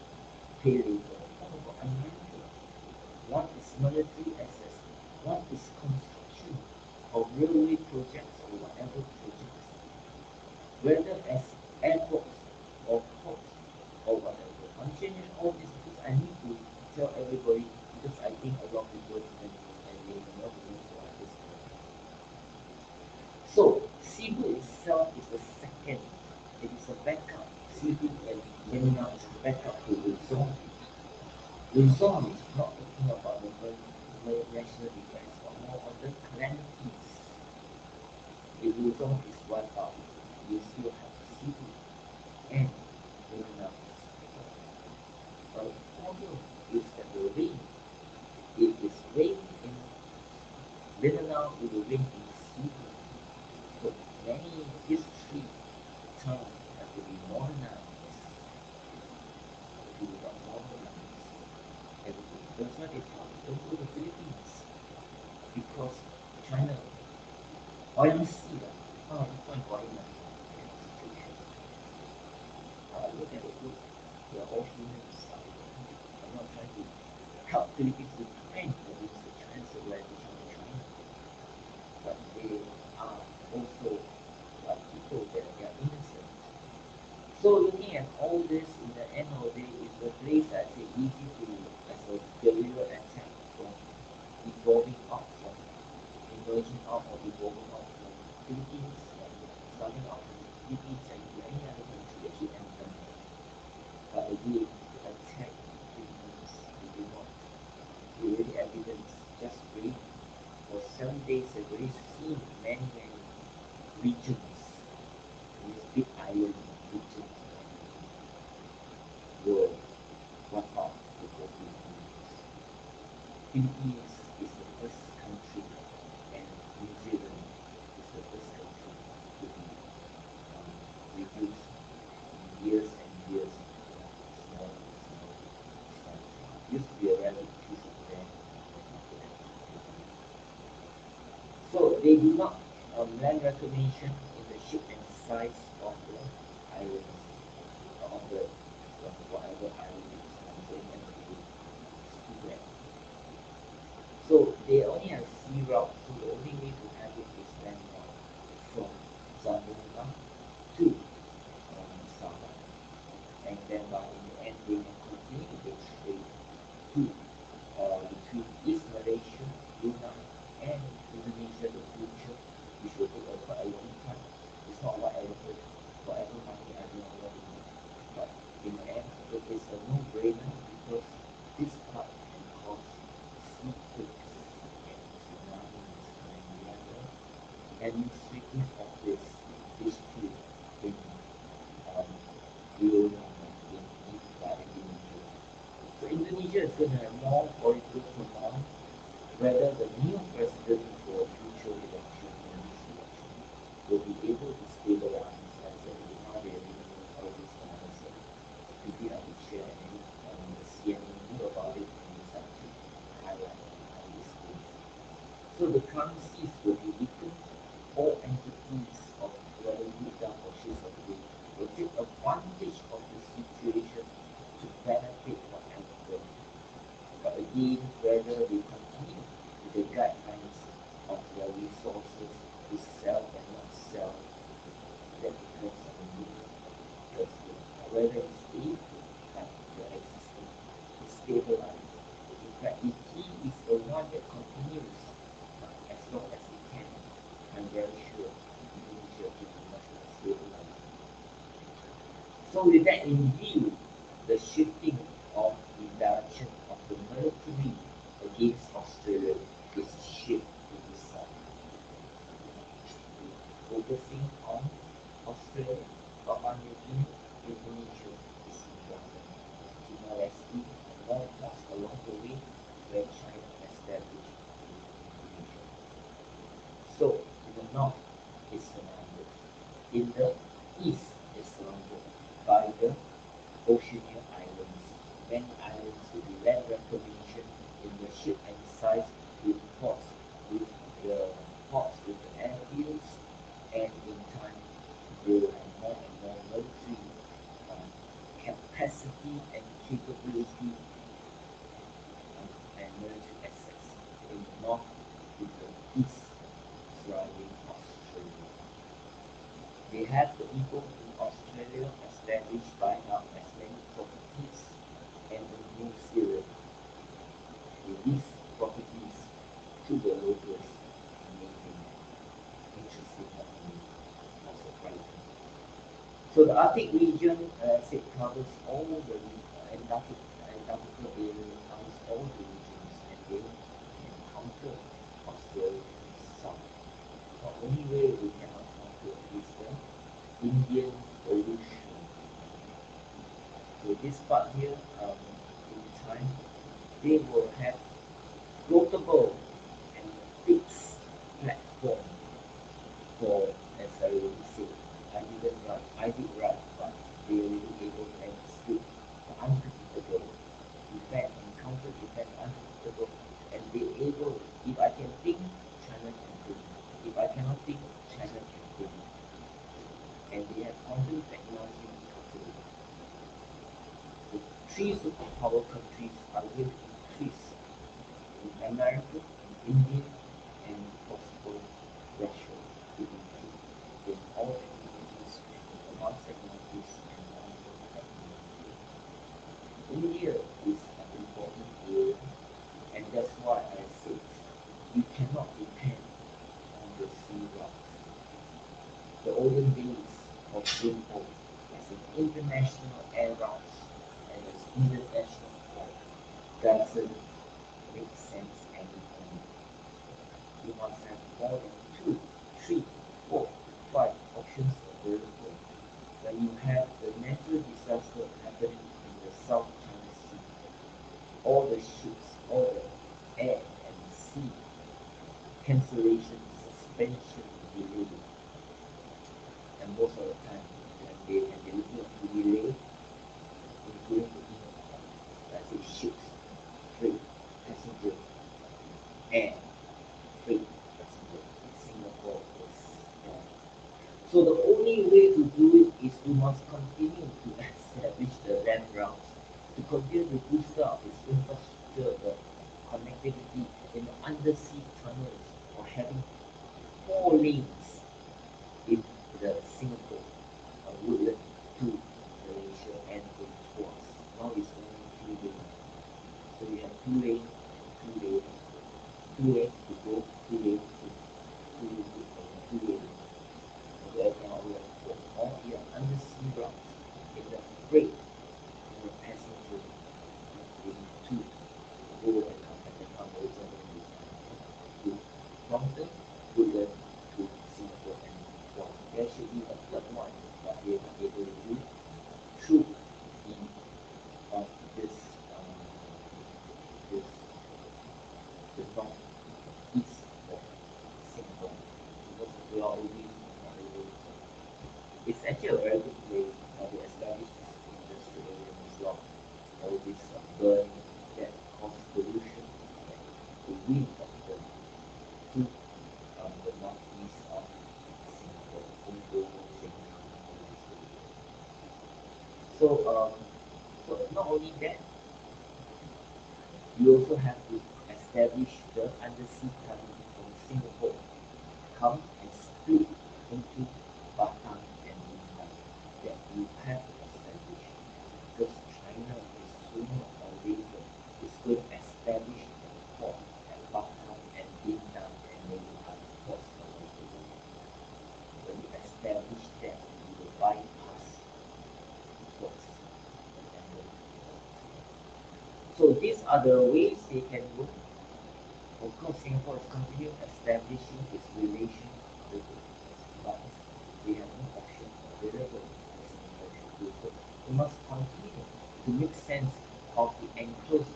pay later, what about America? One is military access, one is construction of railway projects or whatever projects, whether as airports or ports or whatever. I'm changing all this because I need to tell everybody because I think a lot of people and they know what is going on. So Cebu itself is the second. It is a backup. Cebu and Mindanao is a backup to Luzon. Luzon is not talking about the national defense, but more on the calamities. If Luzon is wiped out, you still have Cebu and Mindanao. But the problem is that the rain, it is rain in Mindanao, it will rain in Cebu. So many history terms have to be modernized. If you do not modernize everything, that's why they tell you don't go to Philippines because China, oily sea, oh, you find oil kind of situation. Look at it, look, we are all humans. I'm not trying to help Philippines to defend against the Chinese civilization of China, but they are also people that they are innocent. So looking at all this in the end of the day is the place that's easy to as a guerrilla attack from evolving out from emerging out or evolving out from Philippines and starting out from the Philippines and to any other country actually anytime. But again, to attack Philippines, we do not. We already evidence just rain. For 7 days, we've already seen many regions, these big island regions were wiped out because of Philippines. Philippines is the first country and New Zealand is the first country to be reduced used to be a very big piece of land. So they do not land reclamation in the shape and size of the islands, of the whatever island it is. So in the end of the day, it's too bad. So they only have sea route, so the only way to have it is land route from Zamboanga to Sabah. And then by in the end they can continue the trade to between East Malaysia, Brunei and Indonesia in the future, which will take quite a long time. It's not whatever money everyone wants to make. But in the end it is a no-brainer because this part can cause sea quakes and tsunamis and whatever administrative of this dispute in by Indonesia. So Indonesia is going to have more political turmoil whether the new president for future election and this election will be able to stabilize. As I said, now they are dealing with all these matters. Maybe I will share any the CNN knew about it and decide to highlight all these things. So the currencies will be weakened. All entities of whether Buddha or Shinsei will take advantage of the situation to benefit whatever. But again, whether they continue with the guidelines of their resources to sell and not sell, that depends on the president. Whether he stays like the existing, to stabilize. In fact, if he is the one that continues as long as he can, I'm very sure Indonesia will be much more stabilized. So with that in view, the shifting of the direction of the military against Australia is a shift to the side. Focusing on Australia, Papua New Guinea, Indonesia is important. Timor-Leste and more ports along the way where China established Indonesia. So in the north is surrounded. In the east is surrounded by the Oceania Islands. Many islands will be land reclamation in the shape and size with ports with the airfields, and in time they will have more and more military capacity and capability and military assets in the north with the east surrounding Australia. They have the people in Australia established buying up as many properties and in New Zealand. They lease properties to the locals. Amazing, interesting, not surprising. So the Arctic region, as it covers all the Antarctica area, covers all the regions, and they can counter Australia in the south. The only way we cannot counter is the Indian Ocean. So this part here, in time, they will have floatable and fixed platform for, as I already said, I did right, but they already able to execute the unpredictable event and counter event unpredictable, and they able, if I can think, China can think. If I cannot think, China can think. And they have quantum technology to counter it. The three superpower countries are going to increase in America, in India, and possible Russia to increase in all technologies, advanced technologies, and quantum technology. India is an important area, and that's why I said you cannot depend on the sea routes. The olden days of Singapore as an international air route and as international port doesn't make sense anymore. You must have more than 2, 3, 4, 5 options available. When you have the natural disaster happening in the South China Sea, all the ships, all the air and sea cancellation, suspension, delay. And most of the time, when they're looking at delay, including the ships, must continue to establish the land routes to continue to boost up its infrastructure, the connectivity in the undersea tunnels, or having 4 lanes in the Singapore, Woodland to Malaysia and going towards. Now it's only 2 lanes. So we have 2 lanes, 2 lanes, 2 lanes to go, 2 lanes to 2 lanes to 2 lanes. And right now we have for all the undersea routes in the freight and the passenger to go and come back and come originally to Toronto, Woodland to Singapore and one. There should be a third one, but we are not able to do through the this the northeast of Singapore because we are already not able to. It's actually a very good place to establish this industry area as well. All this burning that cause pollution, the wind of the to the northeast of Singapore, Indo, Singapore. So not only that, you also have to establish the undersea tunnel from Singapore, come and split into Batam and Bintan that you have to establish because China is sooner or later is going to establish a port at Batam and Bintan and maybe other ports along the way. When you establish that, you will bypass ports. So these are the ways they can go. Of course, Singapore is continuing establishing its relation with it, but they have no option available for Singapore to do so. We must continue to make sense of the enclosed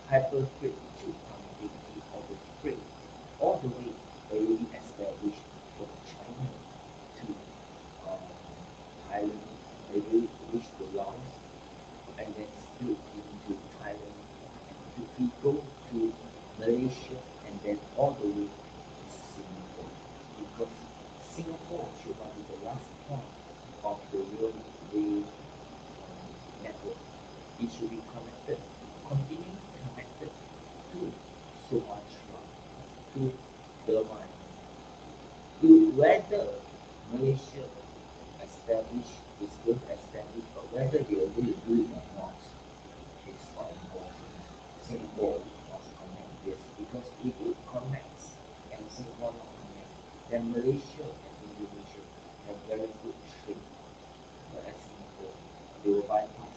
hyper freight tube connectivity of the freight all the way already established from China to Thailand, maybe reach the Laos, and then split into Thailand, and if we go to Malaysia, and then all the way to Singapore, because Singapore should not be the last point of the railway network. It should be connected, continuing connected to Sumatra, to Burma, to whether Malaysia is going to establish, but whether they are going to do it or not, it's not important. Singapore must connect this because if it connects and Singapore not connect, then Malaysia and Indonesia have very good trade. But as Singapore, they will bypass.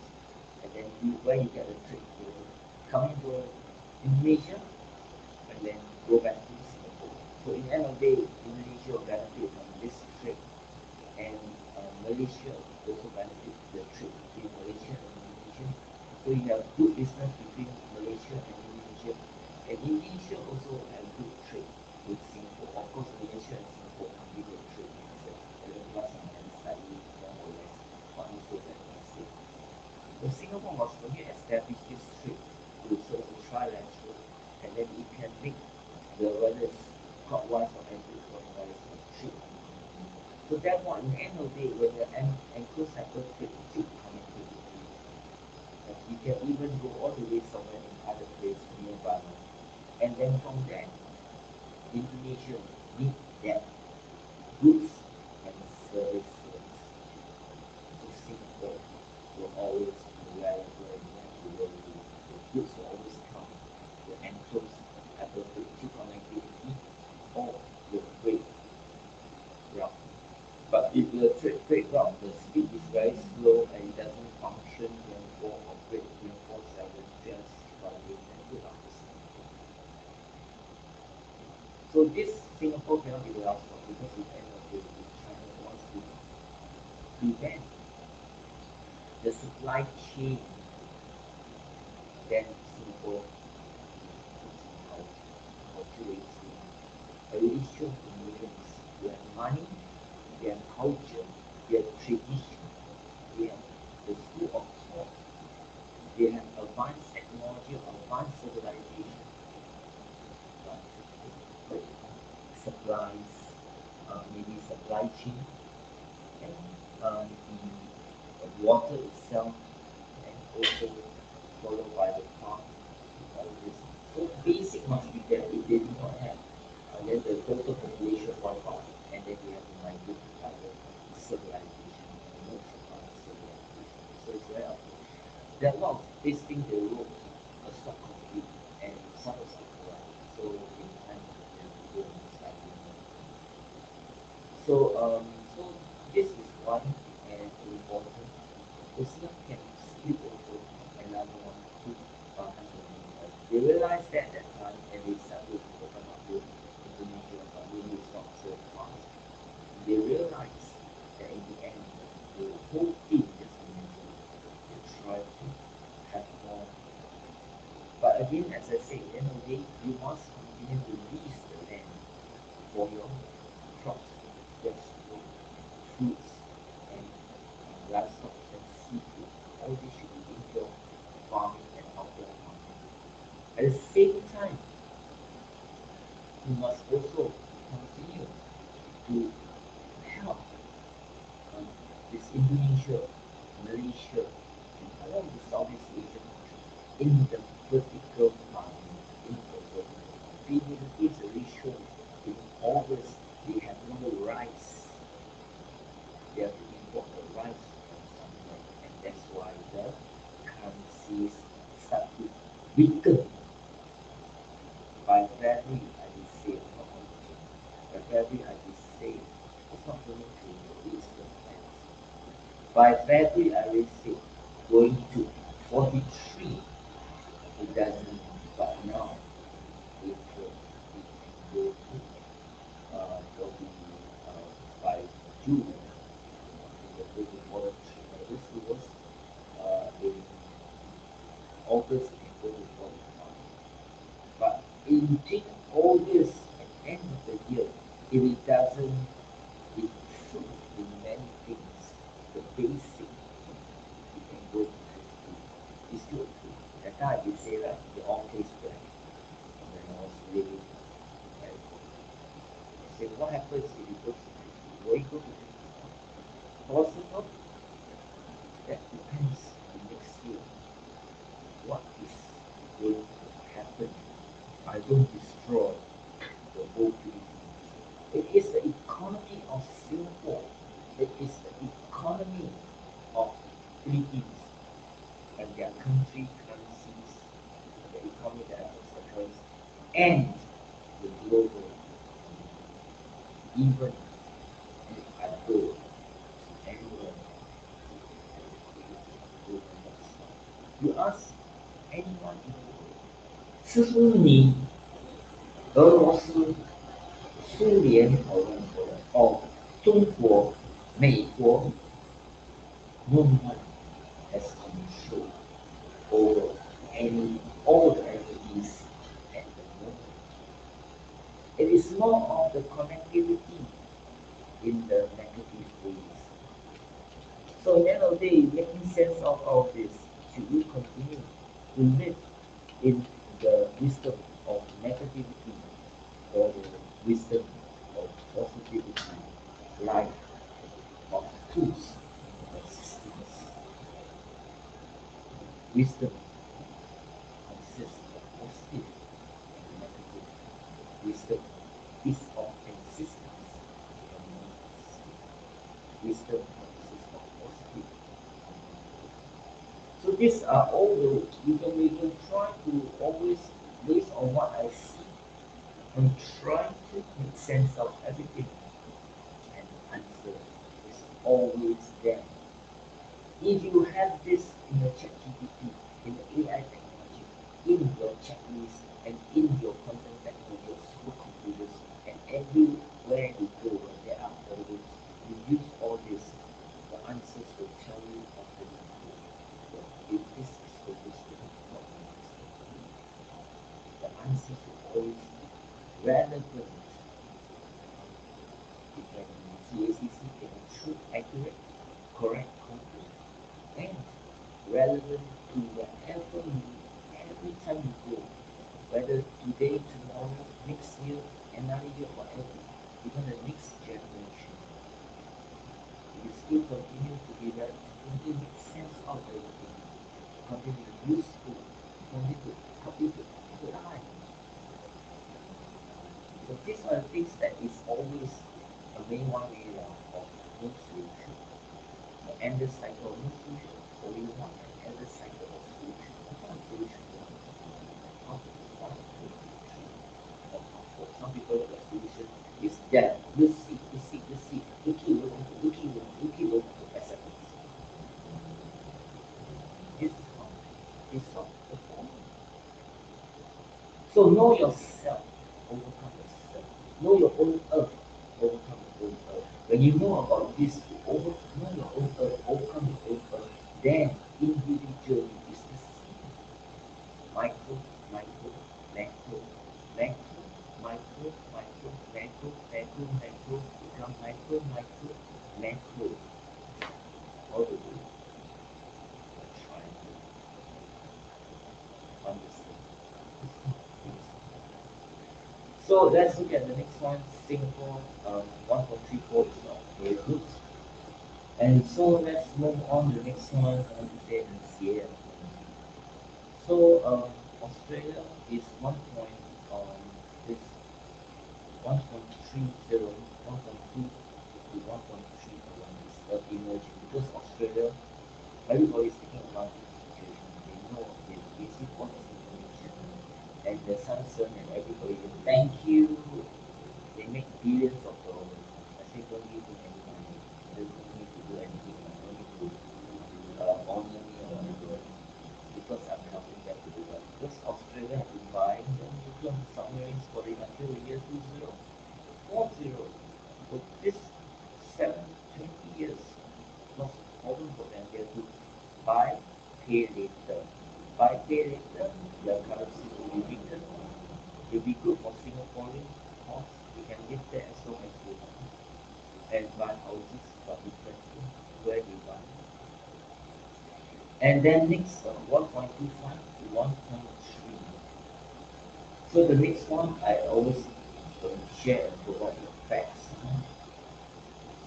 And then where you get the trade, they will come into Indonesia and then go back to Singapore. So in the end of the day, Indonesia will benefit from this trade. And Malaysia also benefit the trade between Malaysia and Indonesia. So you have good business between Malaysia and Indonesia. And Indonesia also has good trade with Singapore. Of course, Malaysia and Singapore combined trade plus and slightly more or less, not so that massive. So Singapore must continue to establish this trade to serve as a trilateral, and then it can make the whether it's clockwise or anti-clockwise trade. So therefore, in the end of the day, when the enclosed hyper freight tube connectivity, you can even go all the way somewhere in other places nearby. And then from there, Indonesia need that goods and services. So Singapore will always be reliable and the goods will always come. The enclosed hyper freight tube connectivity or the freight route. But if the freight route, the speed is very slow and it doesn't function 24 operate 24/7, just struggling and good luck to Singapore. So this Singapore cannot be the last one because at the end of the day, China wants to prevent the supply chain, then Singapore for 2 weeks already shown to millions. We have money, we have culture, we have tradition, we have the school of thought, we have advanced technology, advanced civilization, but supplies, maybe supply chain, and water itself, and also followed by the farm, all this. So basic must be there. If they do not have, and then the total population wipe out, and then we have to migrate to other civilization, most of our civilization. So it's very up. There are a lot of these things they wrote are not complete, and some is incorrect. So in time, then we go and start doing it. So this is one and important. Muslim can sleep also another one to 100 They realized that at that time, and they started to open up to Indonesia, but maybe it's not so fast. They realized that in the end, the whole thing is amazing. They try to have more. But again, as I say, at the end of the day, you must continue to lease the land for your crops, vegetables, fruits, and livestock and seafood. All this should be indoor farming and outdoor farming. At the same time, you must also continue to help this Indonesia, Malaysia, and all the Southeast Asian countries in the vertical farming, in the vertical farming. Feasibility is already shown in August, they have no rice. They have to import the rice from somewhere, and that's why the currencies start to weaken. By February, I will say, not only June, by February, I will say, it's not going to the Eastern lands. By February, I will say, going to 43, it doesn't, but now, April, it can go to, probably by June, it will go to 43. This was in August, it can go to 45. But in August, at the end of the year, if it doesn't improve in many things, the basic, it can go to 50. It's still okay. That time I did say that the all tastes black when I was living in California. I said, what happens if it goes to 50? Will it go to 50? Possible? That depends on next year. What is going to happen? I don't destroy the whole Philippines. It is the economy of Singapore. It is the economy of Philippines and their country currencies, the economy that affects the currency, and the global economy. Even if I go to anywhere, it will not stop. You ask anyone in the world, 是不是你俄罗斯、苏联中国、美国 no one has control over all the entities at the moment. It is more of the connectivity in the negative ways. So at the end of the day, making sense of all this, should we continue to live in the wisdom of negativity or the wisdom of positivity, life of truth, persistence? Wisdom consists of positive and negative. Wisdom is of existence and non-existence. Wisdom consists of positive and negative. So these are all the we can try to always, based on what I see, and try to make sense of everything. And the answer is always there. If you have this in your ChatGPT, in the AI technology, in your checklist, and in your content technology, your supercomputers, and everywhere you go where there are problems, you use all this, the answers will tell you automatically. So if this is the wisdom, not the wisdom. The answers will always be relevant. It can be CACC, can be true, accurate, correct, complete, and relevant to wherever you, every time you go, whether today, tomorrow, next year, another year, whatever, even the next generation. you still continue to be there, continue to make sense of everything, continue to be useful, continue to help you to apply. So these are the things that is always a main one way of no solution. The endless cycle of no solution, only one endless cycle of solution. One solution. Some people the solution is that you seek, you keep looking for acceptance. This is not the problem. So know yourself, overcome yourself. Know your own earth, overcome your own earth. When you know about this, know your own earth, overcome your own earth, then individually is the same. Micro, macro, macro, macro, become micro, macro. All the way. Try to understand. So let's look at the next one. Singapore 1.34 is not very good. And so let's move on to the next one. So Australia is 1.30, 1.2 to 1.3 is emerging because Australia, everybody is taking advantage of the situation. They know they receive all this information and the Samsung and everybody, thank you. They make billions of dollars. I say don't give me any money. They don't need to do anything. Don't need to honor me or whatever. Because I'm helping them to do that. Because Australia has been buying the nuclear submarines for it until the year 40. For this 20 years, not problem for them. They have to buy, pay later. Buy, pay later, their currency will be weakened. It will be good for Singaporean costs. We can live there as long as we want. And buy houses, but differently where we buy. And then next 1.25 to 1.3. So the next one I always share and provide the facts.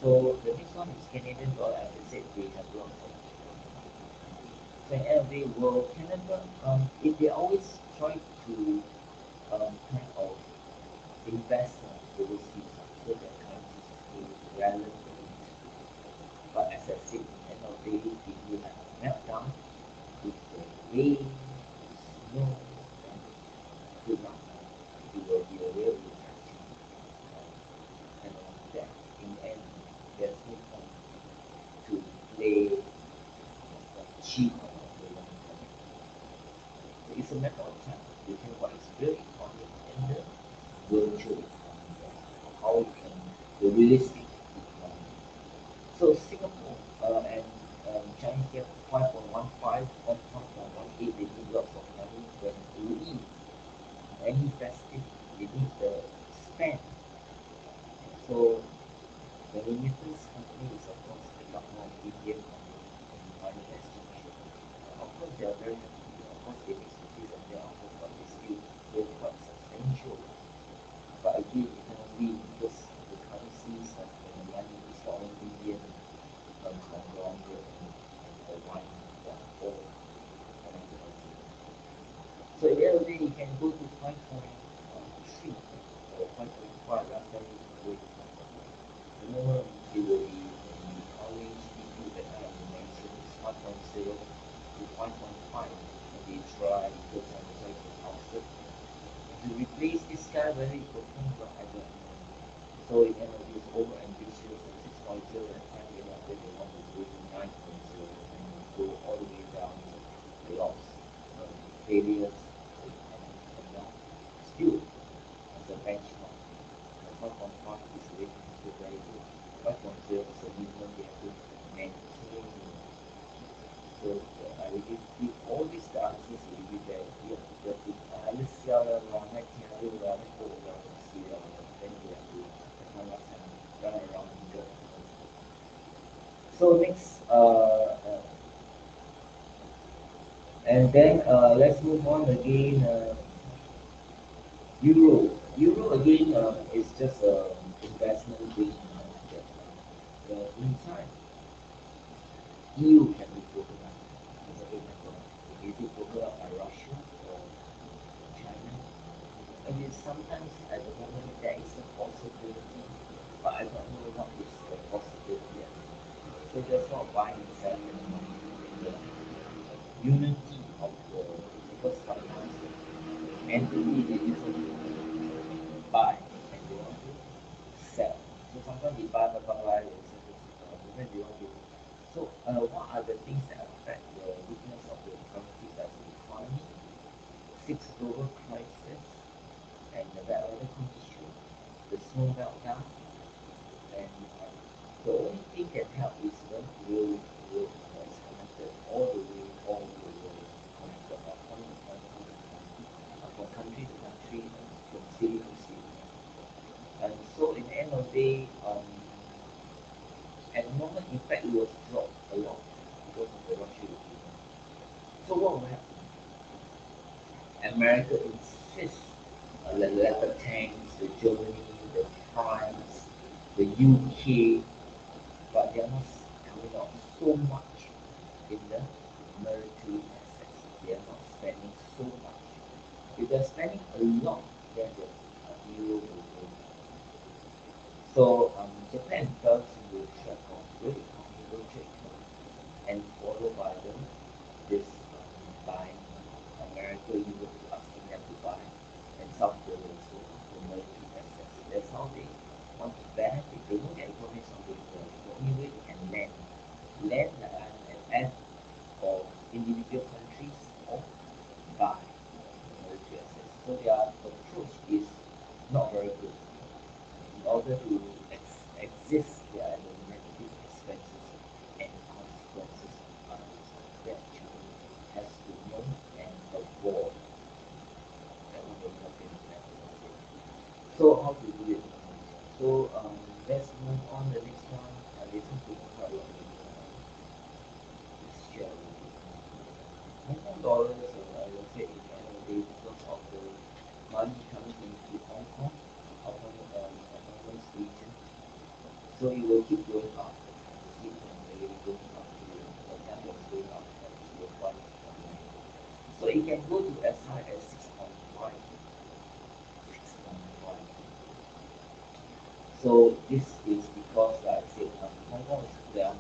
So the next one is Canadian dollar. As I said, they have lots of. So in end of the day, well, Canada, if they always try to kind of invest overseas, so their currency is relevant. But as I said, in end of the day, if you have a meltdown with the rain, snow, good luck. You will be a real reaction. And that in the end, there's no point to play cheap on the long term. So it's a matter of time. You can what is real economy and the virtual economy. How you can the realistic economy. So Singapore and Chinese get 5.15 on 5.18. They need lots of money when we eat. Any festive, they need the spend. So the remittance company is of course the government of India and money exchange. Of course they are very happy. Of course they make cities and their output, but they still go quite substantial. But again, it cannot be because the currencies and the money is not only Indian conglomerate and one all connected. So at the end of the day, you can go to 5.3 or 5.5 last time you wait. The moment it will be the orange people that I mentioned is 5.0 to 5.5 and they try because I'm trying to offset to replace this guy whether it will come but I don't know. So in end of this over ambitious at 6.0 and time after they want to go to 9.0 and go all the way down to loss, failures and down. Still as a benchmark. 5.5 is really still very good. 5.0 is a minimum they have to maintain. So I will give all these answers will be there. Let's see how long I can do that. See then we have to run around the job. So next and then let's move on again. Euro again is just investment thing. In time, EU can be broken up. Is it broken up by Russia or China? I mean, sometimes at the moment there is a possibility, but I don't know what is the possibility yet. So there's not buying and selling at the moment in the unity of the, because sometimes the entity they just want to buy and they want to sell. So sometimes they buy, they sell, then they want to. So what are the things that affect the weakness of the currencies as the economy, six global crisis, and the bad weather condition, the snow meltdown, and the only thing that help is the real is connected all the way, all the way connected from country to country and from city to city. And so in the end of the day, at the moment, in fact, it was dropped a lot because of the Russia-Ukraine. So what will happen? America insists the leopard tanks, the Germany, the France, the UK, but they are not coming out so much in the military assets. They are not spending so much. If they are spending a lot, then the euro will go. So Japan fell into the trap of really comfortable trade terms, and followed by this buying America, Europe asking them to buy, and South Korea also the military assets. That's how they want to benefit. They know their economy is not doing well. The only way they can lend and for individual countries or buy military assets. So their approach is not very good. In order to exist, there are the negative expenses and consequences that China has to know and avoid. That one will not be So how to do it? So let's move on the next one. I listen to quite a lot of let's share with you. Hong Kong dollars, I will say in the end of the day because of the money coming into Hong Kong, autonomous region. So it will keep going up. You see from really going up to for example it's going up at 0.1. So it can go to as high as 6.5. 6.5. So this is because, like I said, Hong Kong is there.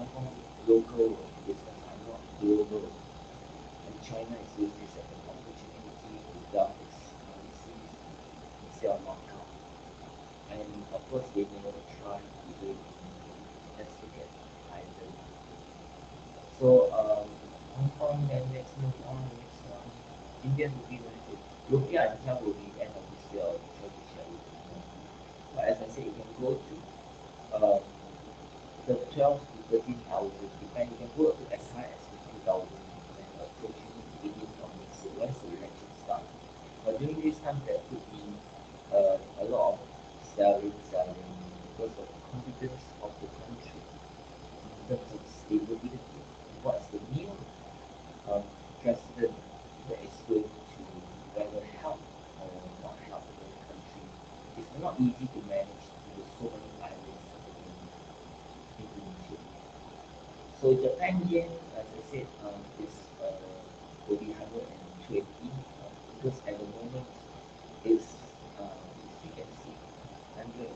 Hong Kong local business are not global, and China is using this as an opportunity to dump its currencies instead of knockout. And of course, they may try to do it. Let's look at Thailand. So Hong Kong, then let's move on. Next one, Indian rupee benefit. Rupiah itself will be end of this year or try to share with you. But as I said, it can go to the 12 to 13,000, depending. You can go up to as high as 15,000 and approaching the beginning of next year once the election starts. But during this time, there could be a lot of selling because of the confidence of the country in terms of stability. What's the new president that is going to whether help or not help the country? It's not easy to manage with so many islands in Indonesia. So Japan yen, as I said, is will be 120 because at the moment is you can see 100.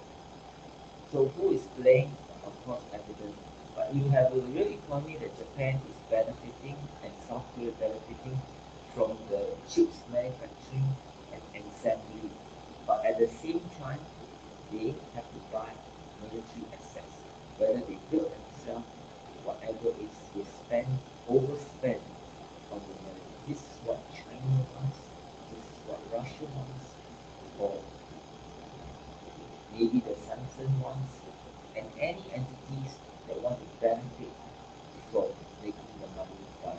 So who is playing? Of course, evident. But you have a real economy that Japan is benefiting and South Korea benefiting from the chips manufacturing and assembly. But at the same time, they have to buy military assets. Whether they build themselves, whatever is they spend, overspend on the military. This is what China wants. This is what Russia wants. Or maybe the Samsung ones, and any entities that want to benefit from making the money by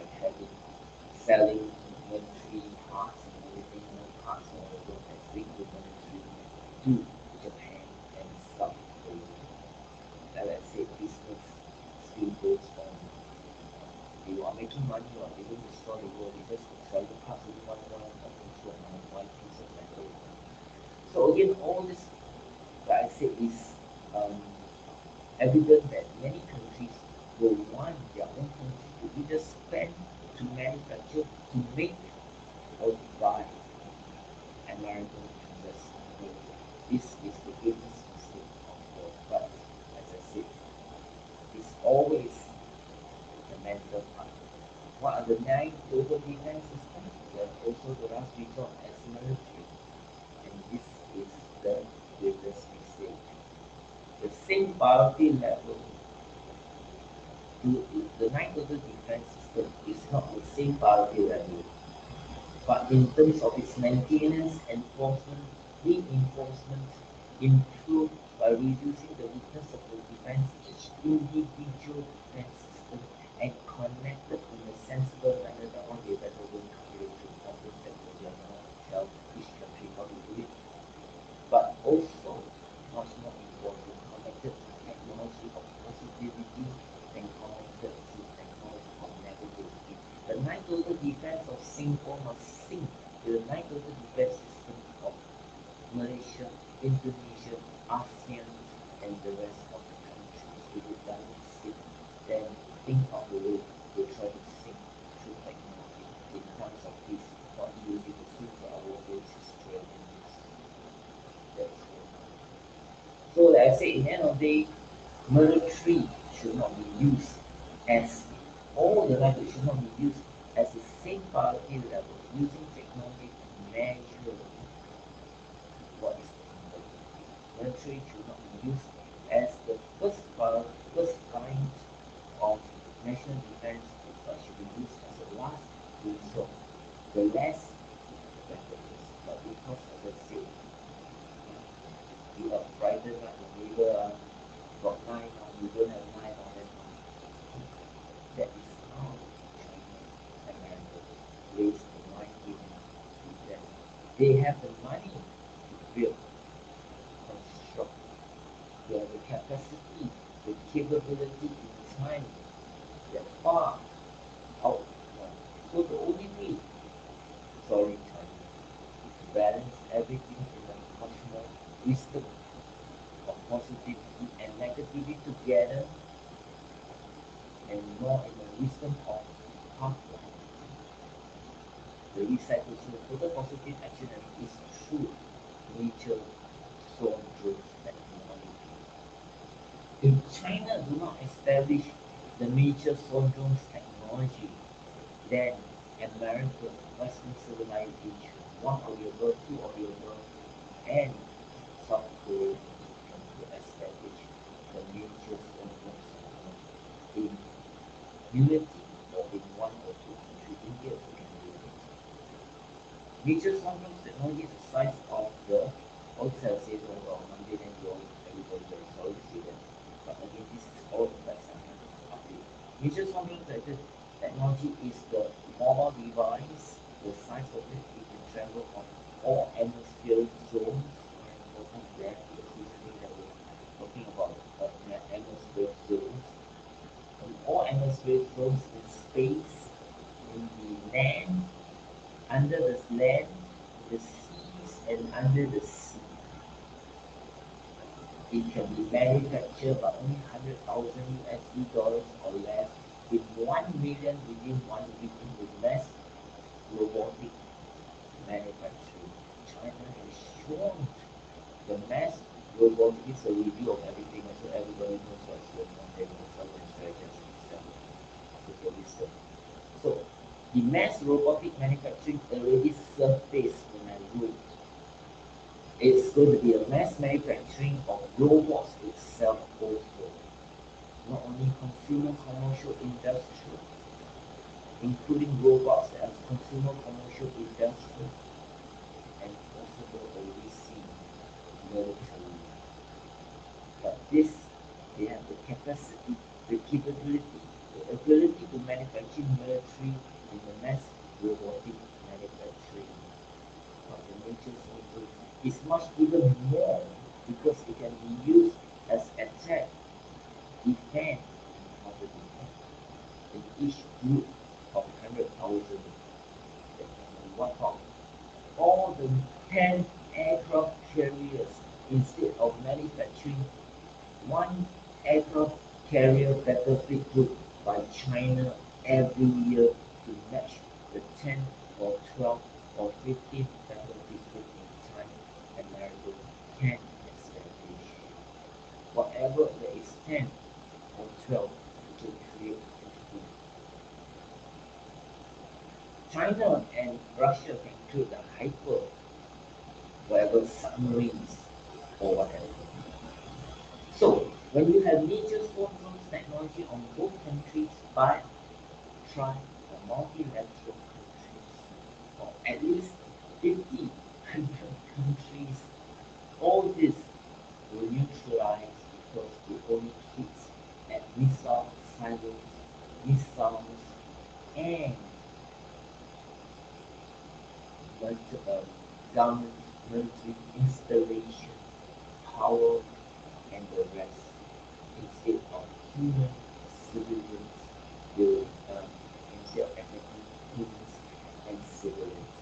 selling military parts and everything, parts or whatever, and bring the military to Japan and South Korea. Like I said, business still goes on. They are making money or they don't destroy the world, they just sell the parts of one piece of metal. So again, all this that I said is evident that many countries will want their own country to either spend to manufacture, to make, or to buy American investment. This is the greatest mistake of all. But as I said, it's always the mental part. What are the 9 global defense systems? Well, also the last resort as military. And this is the greatest mistake. The same priority level to the 9 global defense system is not the same priority level. But in terms of its maintenance, enforcement, reinforcement, improved by reducing the weakness of the defense, each individual defense system, and connected in a sensible manner that all the better will calculate to problems that we are not tell each country how to do it. But also, much more important, connected to technology of positivity and connected to technology of negativity. The 9 global defense of Singapore must sync with the 9 global defense system of Malaysia, Indonesia, ASEAN, and the rest of the countries. If it doesn't sync, then think of the way they try to sync through technology in terms of peace, not using the super our ways strategies. That's all. So like I say, in the end of the day, military should not be used as all the language should not be used as the same priority level, using technology to measure what is important. Military should not be used as the first kind of national defense, but should be used as a last resort. The less, the better it is. But because, as I said, you are frightened that your neighbor got knife, you don't have knife, or then that is how China and America raise the mind in defense. They have the money to build, construct. They have the capacity, the capability in time that far out. So the only way, sorry China, is to balance everything in a much more wisdom of positivity and negativity together, and more in the wisdom of half-life. The recycling total positive action is through nature sovereign technology. If China do not establish the nature sovereign technology, then America, Western civilization, one or the other, two or the other, and South Korea can establish the nature sovereign technology in unity or in one or two countries. India can do it. Nature sovereign technology is the size of the outside says of 100 and everybody very sorry to say that. But again, this is all like something update. Nature sovereign technology is the mobile device, the size of it, it can travel on all atmospheric zones. Very important there because recently that we're talking about atmospheric zones. In all atmospheric zones in space, in the land, under the land, the seas, and under the sea. It can be manufactured by only 100,000 USD dollars or less with 1 million within 1 week with mass robotic manufacturing. China has shown the mass robotic is a review of everything, so everybody knows what's going on there with the southern strategy itself with the wisdom. So the mass robotic manufacturing already surfaced when I wrote. It's going to be a mass manufacturing of robots itself also. Not only consumer, commercial, industrial, including robots as consumer, commercial, industrial, and possible already seen military. But this, they have the capacity, the capability, the ability to manufacture military in the mass robotic manufacturing. But the nature sovereign is much even more because it can be used as attack, defend, and counter-defend. In each group of 100,000, that can wipe out all the 10 aircraft carriers instead of manufacturing one aircraft carrier battlefield group by China every year to match the 10 or 12 or 15 battlefield group in time America can establish. Whatever there is 10 or 12 to create entity. China and Russia can create the hyper, whatever submarines or whatever. So when you have major storm drones technology on both countries, but try a multilateral countries or at least 50, 100 countries, all this will neutralize because it only hits at missile silos, missiles, and government military installation, power, and the rest, instead of human civilians, will instead of attacking humans and civilians.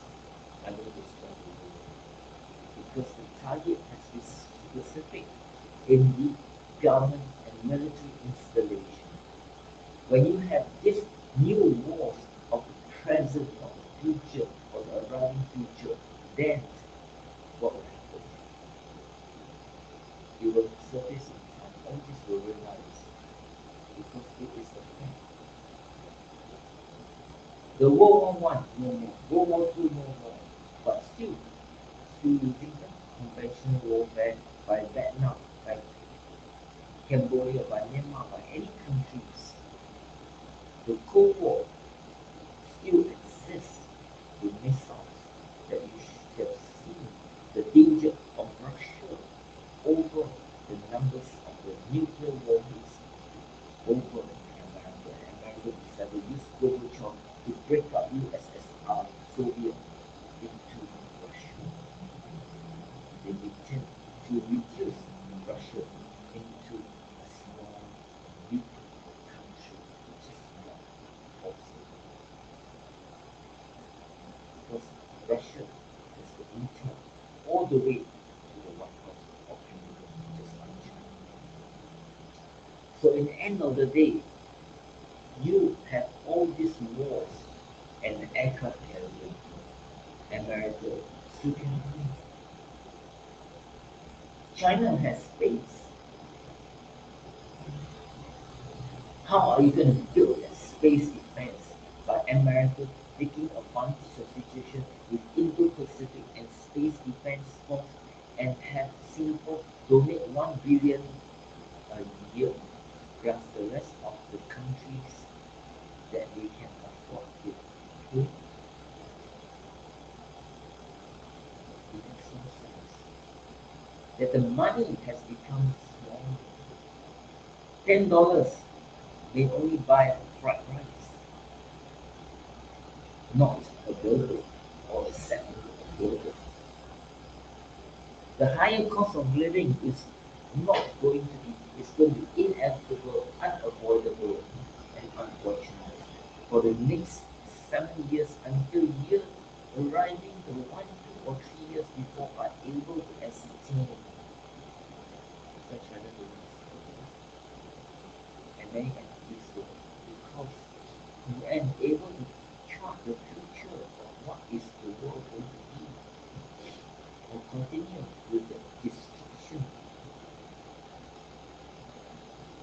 I know this one will do it. Because the target has to be specific in the government and military installation. When you have this new wars of the present, of the future, or the arriving future, then what will happen? You will surface in time. All this will realize because it is the fact. The World War I, no more. World War II, no more. But still using the conventional warfare by Vietnam, by Cambodia, by Myanmar, by any countries. The Cold War still exists with missiles that you should have seen the danger of Russia over the numbers of the nuclear warheads over America. America decided to use Gorbachev to break up USSR, Soviet, into Russia. They intend to reduce Russia into a small, weak country, which is not possible. Because Russia has the intel all the way to the White House of America, just like China. So in the end of the day, you have all these wars and the aircraft carrier, America still can win. China has space. How are you going to build that space defense by America taking advantage of situation with Indo-Pacific and space defense force and have Singapore donate 1 billion a year plus the rest of the countries that they can afford to pay? It makes no sense. That the money has become smaller. $10 may only buy a fried rice, not a burger or a set of burger. The higher cost of living is not going to be, it's going to be inevitable, unavoidable, and unfortunate for the next 7 years until you're arriving to 1, 2, or 3 years before are able to ascertain the China and many entities will, because you are able to chart the future of what is the world going to be or continue with the destruction.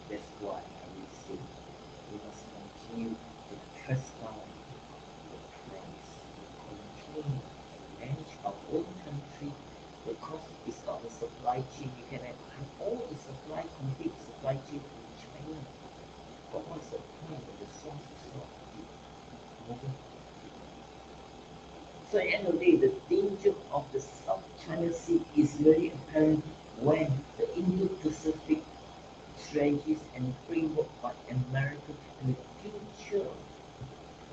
That's why I will say we must continue to press down the price, to contain and manage our own country. The cost is of the supply chain. You can have all the complete supply chain in China. But what's the point when the source is not moving? So at the end of the day, the danger of the South China Sea is very apparent when the Indo-Pacific strategies and framework by America and the future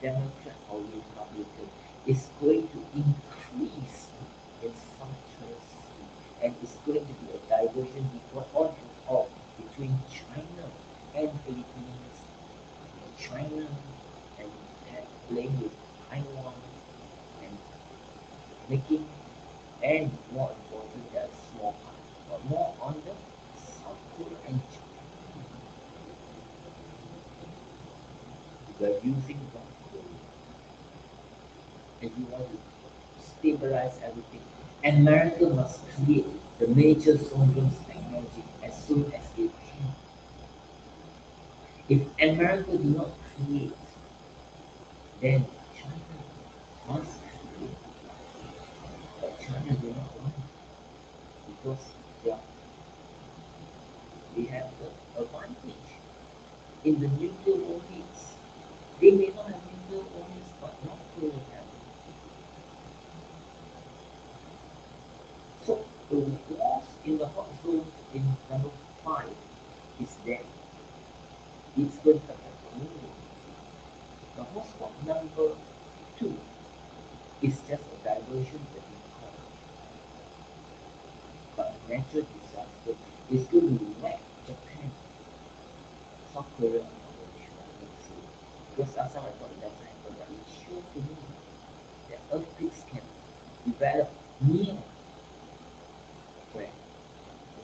Democrat or Republican is going to increase in South China Sea, and it's going to be a diversion on and off between China and Philippines, China and playing with Taiwan and making, and more important, that small part, but more on the South Korea and Japan. we're using North Korea. If you want to stabilize everything, America must create the major surveillance technology as soon as it can. If America do not create, then China must create. But China do not want because they have the advantage in the nuclear warheads. They may not have nuclear warheads, but North Korea have. So the wars in the hot zone in number 5 is there. It's going to happen. The hotspot number 2 is just a diversion that we call. But natural disaster is going to whack Japan. South Korea, I'm not very sure. Let's see. Because last time I thought it doesn't happen, but it sure to me that earthquakes can develop near where?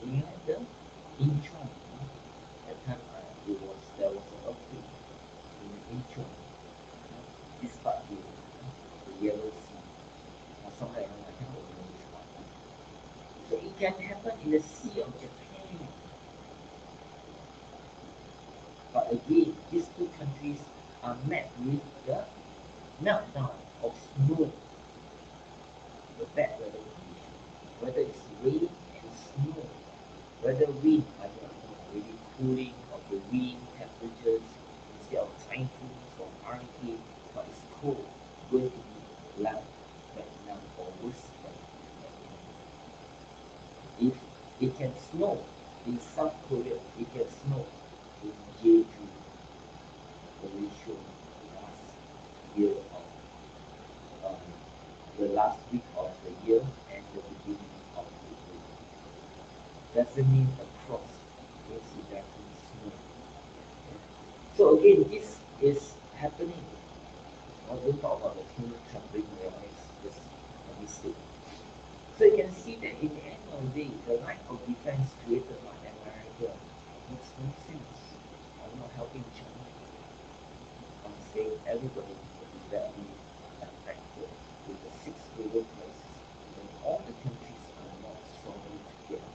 Near the Incheon. That time there was an earthquake in Incheon. This part here, the Yellow Sea, or somewhere around, I cannot remember which part. So it can happen in the Sea of Japan. But again, these two countries are met with the meltdown of snow, the bad weather condition, whether it's rain and snow, whether wind, I don't know, maybe cooling of the wind temperatures instead of typhoons or hurricanes, but it's cold, going to be like Vietnam or worse than Vietnam. If it can snow in South Korea, it can snow in Jeju, Malaysia, last year of the last week of the year and the beginning of the year. Doesn't mean across, means it doesn't snow. So again, this is happening. I don't talk about the human trembling awareness, just a mistake. So you can see that in the end of the day, the lack of defense created by America makes no sense. I'm not helping China. I'm saying everybody will be badly affected with the 6 global crisis when all the countries are not solving together.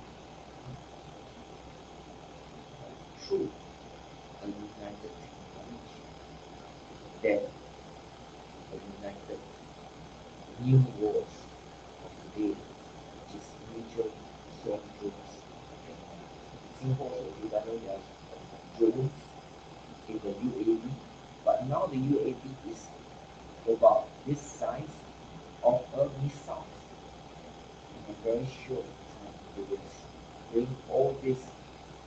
Through a united technology, then a united new wars of today, which is major storm drones technology. Singapore also developed drones in the UAV, but now the UAV is about this size of a missile. I'm very sure they will bring all this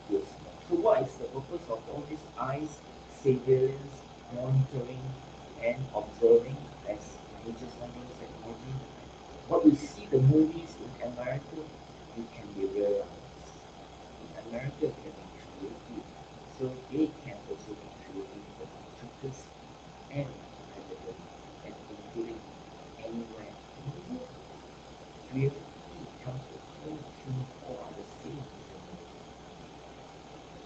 to us. So what is the purpose of all this eyes surveillance, monitoring, and observing as major surveillance technology? What we see the movies in America, it can be realized. In America, it can be creative. So they can also be creative for truckers and predators, and including anywhere in the world. Creativity comes to all human all are the same.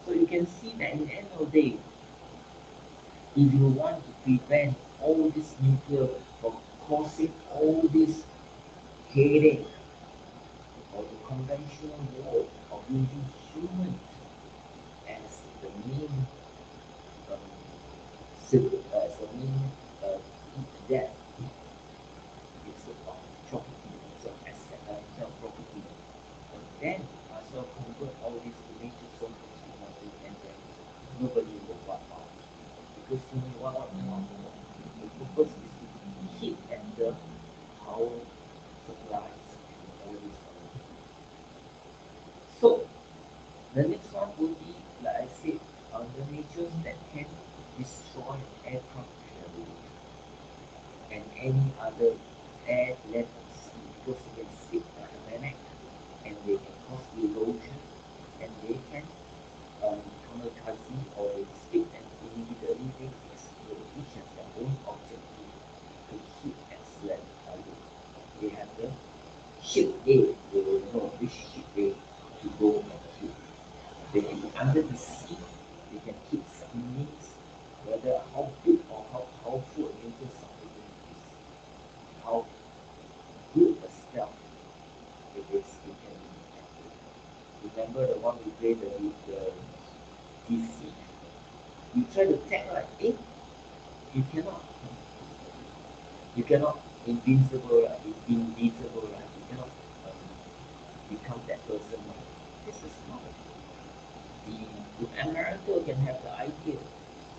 So you can see that in the end of the day, if you want to prevent all this nuclear from causing all this headache or the conventional war of using humans as the main as the main death, it's about property, it's an asset, it's a property. Then I shall convert all these to major surplus technology, and then nobody will wipe out. Because when you wipe out, the purpose is to hit at the power supplies and all these other things. So the next one will be, like I said, the natures that can destroy aircraft carrier and any other air, land, and sea, because they can stick like a magnet and they can cause erosion and they can kamikaze or they stick and immediately they explode, each has their own objective to hit and slap target. They have the ship A, they will know which ship A to go and hit. They can be under the sea, they can hit submarines, whether how big or You cannot invincible, right? Invisible, right? You cannot become that person, right? This is not. If America can have the idea,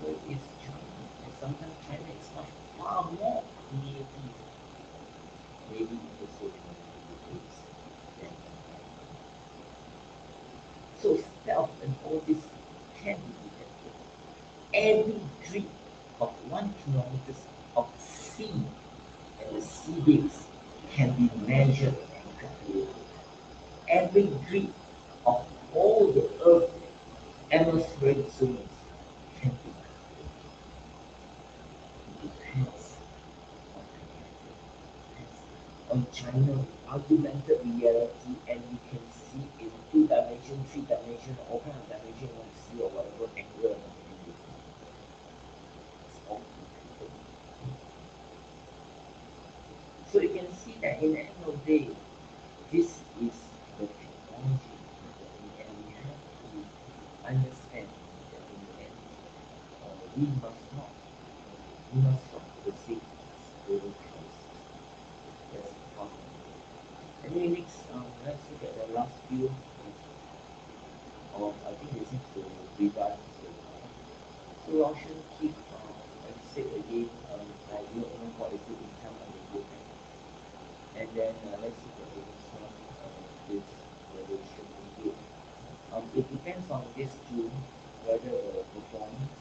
so is China. And sometimes China is much far more creative, maybe in the social media days than America. So stealth and all this can be detected. Every drip of 1 kilometer of sea and the sea base can be measured and calculated. Every drip of all the Earth atmospheric zones can be calculated. It depends on China augmented reality, and we can see in 2 dimension, 3 dimension, all kind of dimension you want to see or whatever angle. It's all computed. So you can see that in the end of the day, this is the technology, and we have to understand that in the end, we must not forsake spiritual choices. That's the problem. Anyway, next, let's look at the last few. I think they seem to revive so Russian keep, like I said again, I don't know what is the income on the book. And then let's look at the next one, this revolution again. It depends on this June whether the performance.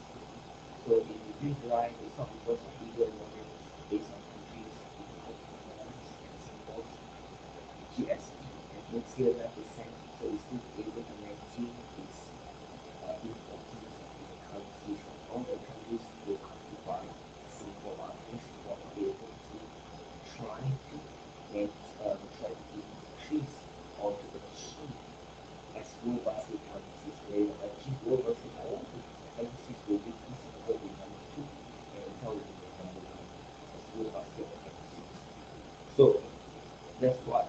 So in this July, it's not because of legal warnings based on countries because of performance and support GSP and next year 9%, so it's still able to maintain its importance in the currencies. All the countries will come to buy Singapore markets for be able to try to increase or to achieve as world basket currencies. They achieve world basket, all the currencies will be Singapore will number 2 and Italy will be number 1 as world basket currencies. So that's why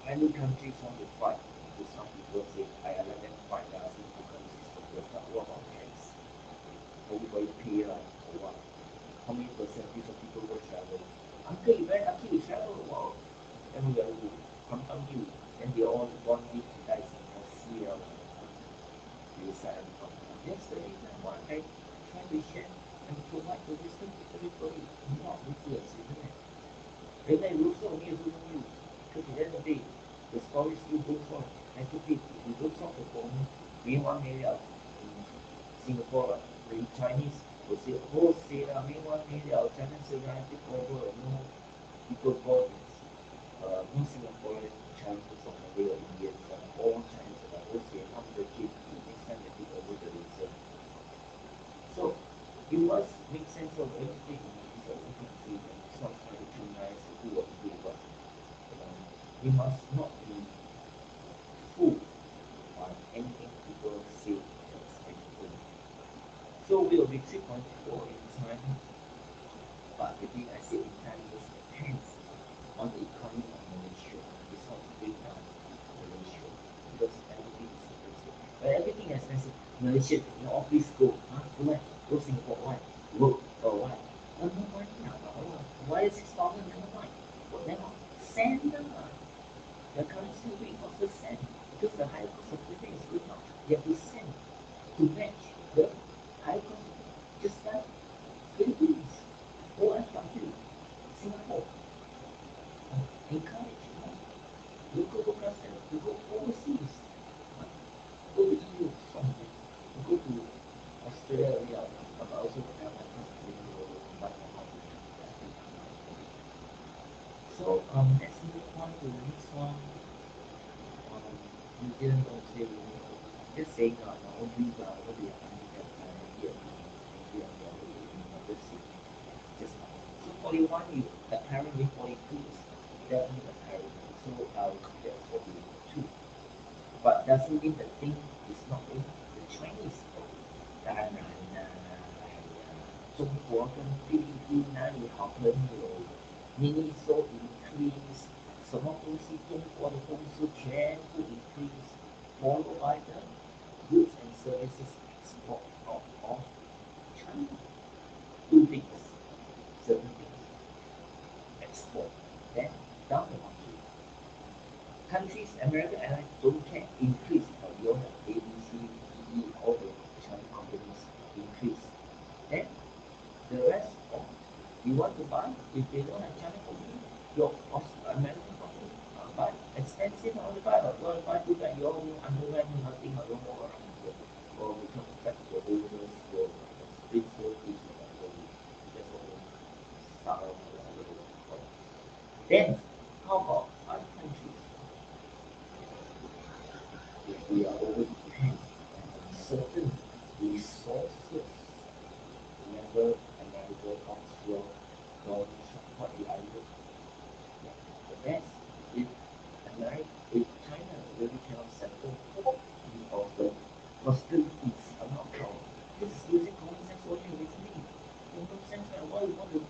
many countries want to fight. Because some people say, I let them fight the Singapore currencies for good. But what about tax? Everybody pay right or what? How many percentage of people will travel? Uncle, you very lucky you travel. Wow. Everywhere you go. Come you. And they all want me to die Singapore CL. They decide I'm from. That's the reason why I try to share and provide the wisdom to everybody. Not ruthless, isn't it? 人类如受灭诸中物，可是 end of the day, the story still goes on. And to be, if you don't solve the problem, 没完没了 in Singapore, the Chinese will say, oh, say la, 没完没了 China say la, take over, no people born no Singaporean Chinese or Malay or Indians, all Chinese, oh, say, 他们的 kid, next time they take over the reserve. So, you must make sense of everything in this own country and stop trying to criminalize who was who what. We must not be fooled by anything people say that's anything. So we'll be 3.4 in time, but again I say in time just depends on the economy of Malaysia. It's not to bring down Malaysia because everything is expensive. But everything is expensive. Malaysia, you know, all please go. Why? Go Singapore, why? Work or why? No money now. Why is 6,000? Never mind. What never? Send them. The currency will be also sent because the high cost of living is good now. They have to send to match the high cost of living. Just like Philippines, OFW, Singapore. Encourage local workers to go overseas. Go to EU, go to Australia, but also have my country back home. So let's move on to the next one. New Zealand don't say just saying only the handicapped here in the city. Just so 41 is apparently 42 is definitely apparently. So I'll compare 42. But doesn't mean the thing is not in the Chinese. 当然啦，中国跟菲律宾哪里好朋友？你说 increase 什么东西？中国的公司全部 increase， followed by the goods and services export out of China. Two things, certain things. export. Then down the market. Countries, American Airlines don't care, increase. You have ABC, DE, all the China companies increase. Then the rest of you want to buy, if they don't have China company, your American company, buy. Expensive, I want to buy, you want to buy too bad, you all underwent nothing, I don't know around here. Or we come back to the oldest world, this world is just over style, then how about other countries? If we are over dependent on certain resources, remember America, Austria, Donald Trump, what did I do? The best, if China really cannot settle of the hostilities among our, this is using common sense only with me. Common sense, why we want to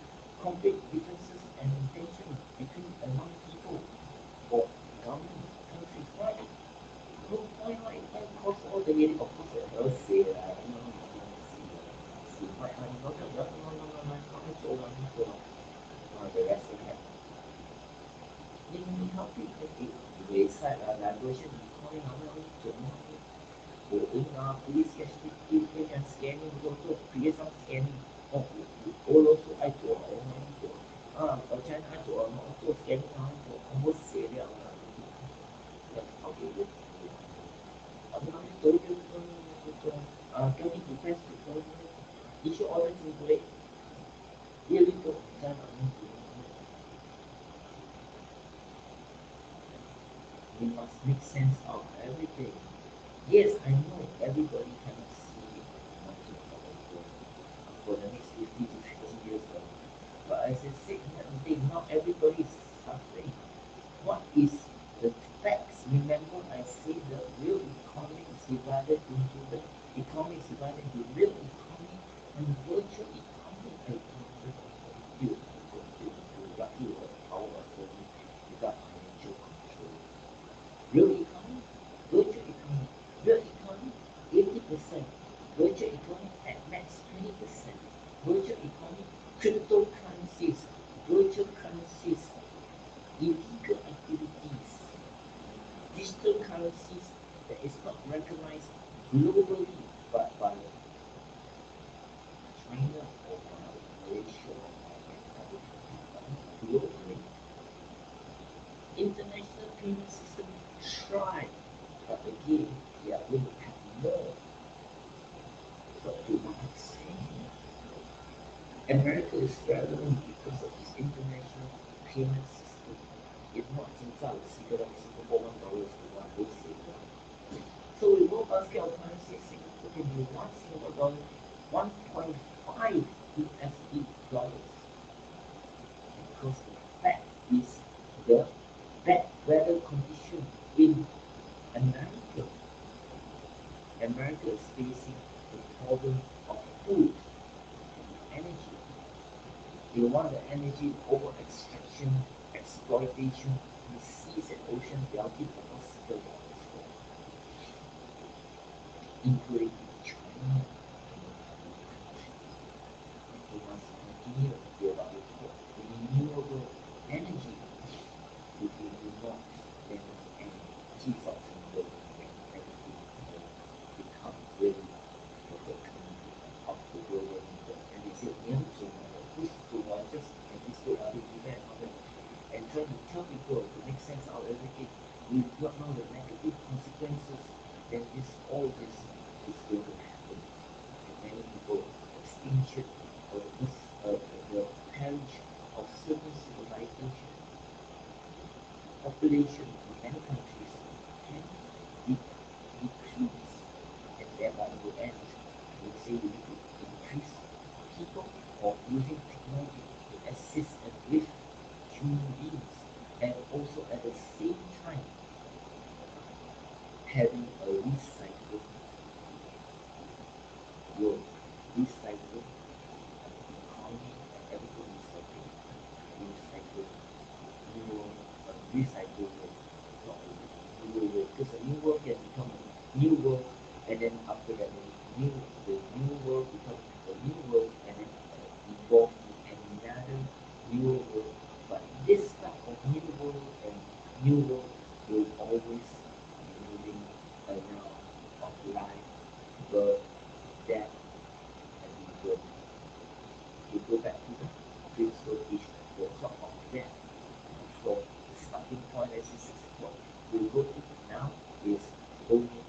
conflict differences and tension between among people or government, countries, why? Why cause all the headache? Of course, I'll say that, no, why are you not, the rest of it. How do you về sai là version recording nó mới chuẩn của ứng police can scanning also create some scanning also ai做ở China ai做scanning không có xế liệu how do you county defense issue orders in place illegal China we must make sense of everything. Yes, I know everybody cannot see much for the next 50 to 60 years. But as I said, not everybody is suffering. What is the facts? Remember, I said the real economy is divided into the economy is divided into real economy and virtual economy. Real economy, virtual economy. Real economy, 80%. Virtual economy at max 20%. Virtual economy, cryptocurrencies, virtual currencies, illegal activities, digital currencies that is not recognized globally but by China or by Malaysia or globally. International payment system try, but again, they are going to have more. But to what extent? America is relevant because of its international payment system. If not, since I was Singapore $1 to one wholesale. So with one basket of currency, Singapore can be $1 Singapore, 1.5 USD dollars. Because the fact is the bad weather condition in America. America is facing the problem of food and energy. They want the energy over extraction, exploitation in the seas and oceans. They are giving $1 for, including China. They must continue to build up renewable energy. If we do not, then energy subsidy will become really the economy of the global leader. And they say, push to just and this way are depend on them. And try to tell people to make sense out of everything. We do not know the negative consequences, then all this is going to happen. And many people, extinction or the perish of certain civilization, population in many countries can decrease, and thereby will end. We say you need to increase people or using technology to assist and lift human beings, and also at the same time having a recycle world, recycle economy, and everything recycle, recycle world, not a new world, because a new world can become a new world, and then after that the new world becomes a new world, and then evolve in another new world, but But this type of new world and new world will always be moving around of life, birth, death, and rebirth. We go back to the physical issue, the talk of death. From the starting point, as you 6 o'clock, we go to now is only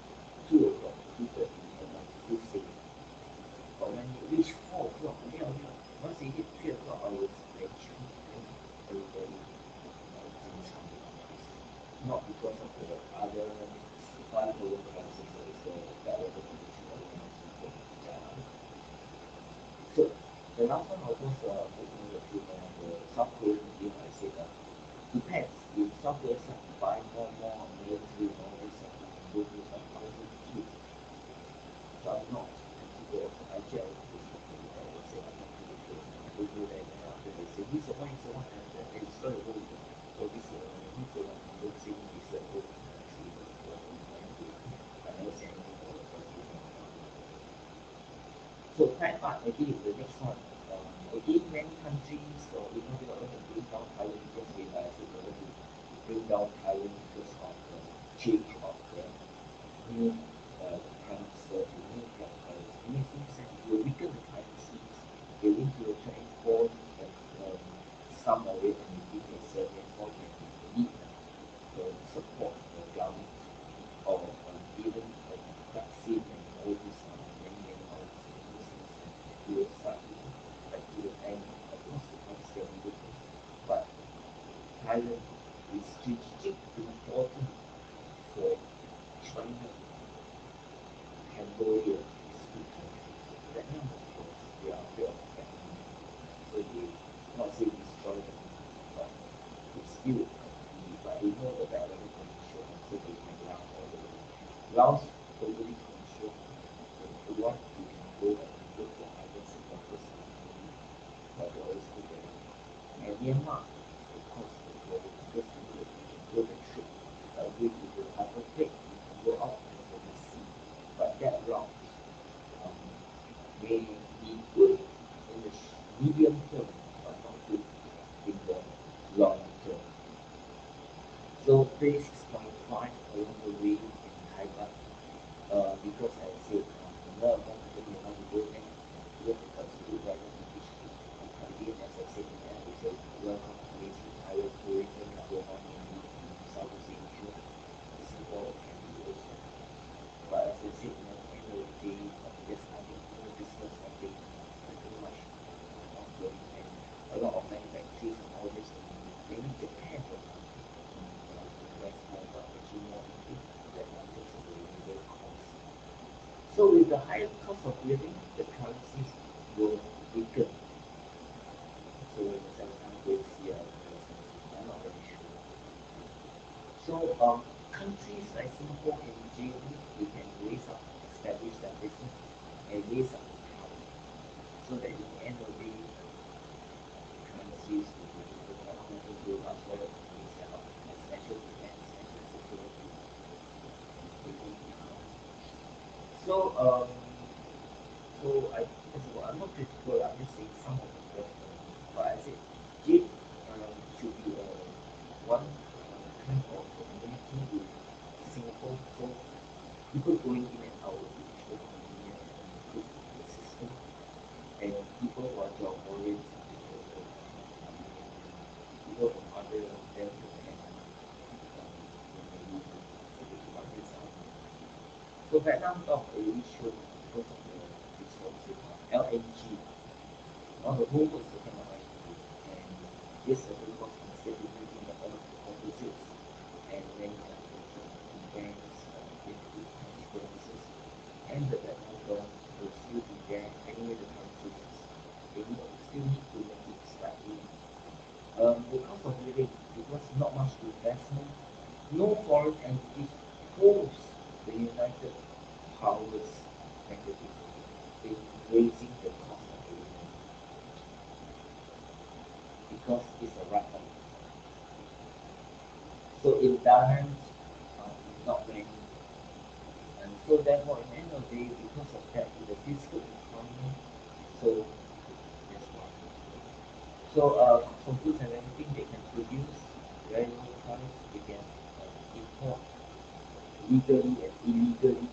2 o'clock, 2:30, and I'm still safe. But when it reach 4 o'clock, once it hit 3 o'clock, I was actually very not because of the other bipolar crisis or the bad weather condition or the So the last one I was looking at the South Korean video, I said depends. If South Korea start to buy more military and all this go to 1,000 kids. So I'm not people actually I would say I'm not pretty sure. I go to that and after they say this one is the one and they destroy the whole thing. So this is the one I don't say this the whole country I never say anything about the country. So that part again the next one. Again many countries or even they want to bring down Thailand because they realize they want to bring down Thailand because of the change of the new currency, the new currency. It makes no sense. If you weaken the currencies, they need to try and hold some of it and give it a certain form and need support the government or even vaccine and all this many all these things we will start back to the end. Of course the price can be different, but Thailand is strategically important for China, Cambodia, these two countries. Vietnam, of course, they are afraid of Vietnam. So they not say destroy them, but it's still but they know the bad weather condition, so they can Laos all the way. Laos totally control. If you want, you can go and look for other supporters but they always go there. And Myanmar, of course, because you go the trip with the harbor plate, you can go out and the sea. But that route may be good in the medium term, but not good in the long term. So 36.5 along the way in Taiwan, because I said more people want to go there, because the weather condition. Again, as I said, it's a welcome amazing Thailand tourism number one in Southeast Asia. Singapore can be also. But as I said, at the end of the day, there's nothing, no business, nothing, too much ongoing, and a lot of manufacturers and all this, maybe Japan for invest more, but actually more into that because of the labor cost. So with the higher cost of living, the currencies will weaken. So sometimes we'll see I'm not very sure. So countries like Singapore and GOV, they can raise up, establish their business and raise up the power. So that in the end of the day, currencies will be able to run for the countries that have national defense, national security. So I'm not critical, I'm just saying some of the stuff. But I said, it should be one kind of community with Singapore, so people going in and out will be much more convenient and good the system, and people who are job oriented, people from other developed and so Vietnam talk already showed because of the resources, LNG. Now the whole world is looking at LNG, and this is because instability in the opposites and many countries, banks, big consequences, and the Vietnam dollar will still be there anyway. The countries they still need to make it slightly. The cost of living, because not much investment, no foreign entities holds the United Powers negatively in raising the cost of living because it's a write-off. So it doesn't not many, and so therefore in the end of the day, because of that, in the fiscal economy, so that's one. So So for goods and everything they can produce very low price, they can import legally and illegally,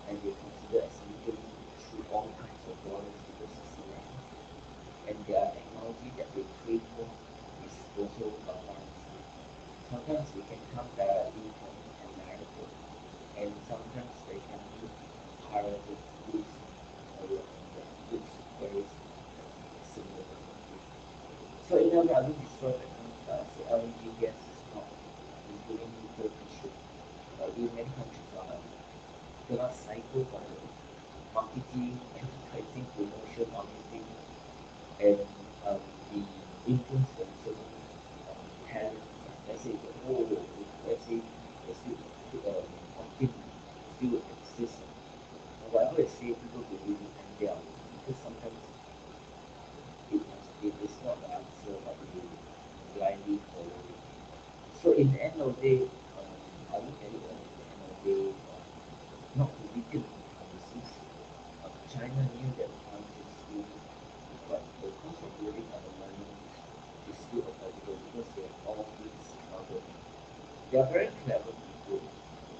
and they consider as legally through all kinds of borders because it's land. And their technology that they pay for is also advanced. Sometimes they can come directly from America, and sometimes they can be pirated goods or goods very similar. So in a way, I will destroy so LNG gas is not including nuclear fission. In many countries cannot cycle on the marketing, advertising, promotion, marketing, and the influence from certain talent. Let's say let's say the marketing still exists. Whatever I say, people believe it and they are because sometimes it is not the answer, but they blindly follow it. So in the end of the day, I look at it at the end of the day, not to weaken the policies. China knew that the price is still, but the cost of living at the moment is still affordable because they have all things covered. They are very clever people.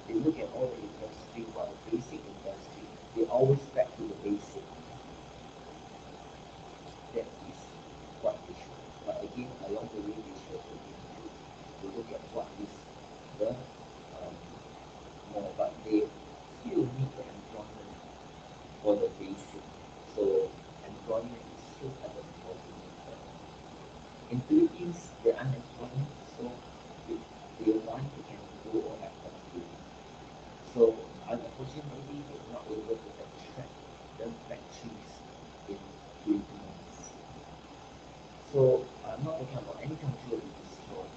They look at all the industry, what the basic industry, they always back to the basic. That is what they should. But again, along the way, they should begin to look at what is the more, but they still need the employment for the basic. So employment is still at the important. In Philippines, the unemployment, so if they want, they can go or have company. So unfortunately, they're not able to attract the factories in Philippines. So I'm not talking about any country will be destroyed,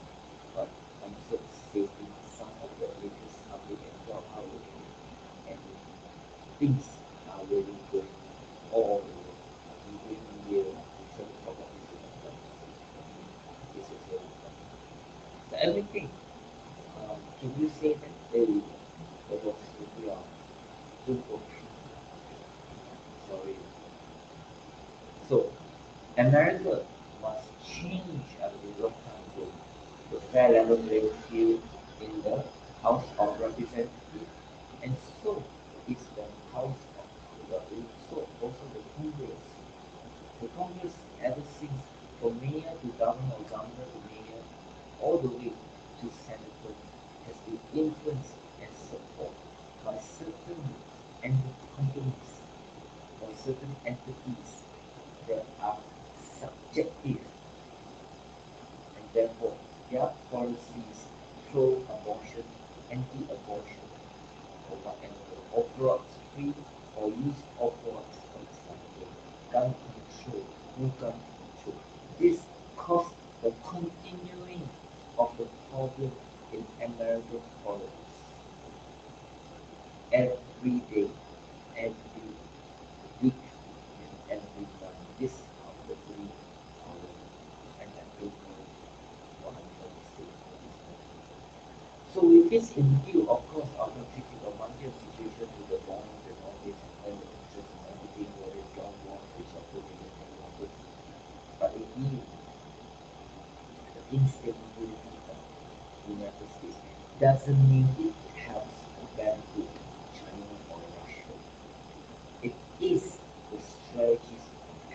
but I'm just stating some of the latest update and job outlook, and things are really going all the way, including India, which is probably this is very important. So everything, can you say that there was really sorry. So America must change a long time ago the fair level playing field in the House of Representatives, and so is the House of so also the Congress. The Congress ever since from mayor to governor or governor to mayor, all the way to senator, has been influenced and supported by certain companies or certain entities that are subjective, and therefore their policies pro-abortion, anti-abortion, or whatever, opioids free or use opioids, for example, gun control, no gun control. This caused the continuing of the problem in American politics. Every day, every week, and every month. This is how the three hours, and I don't know what I'm going to say for this moment. So with this in view, of course, after treating a one-year situation with the bonds and all this and the interest and everything, whether it's long bonds, which are putting in and all, but again, the instability of the United States doesn't mean it helps or benefit China or Russia. It is the strategies,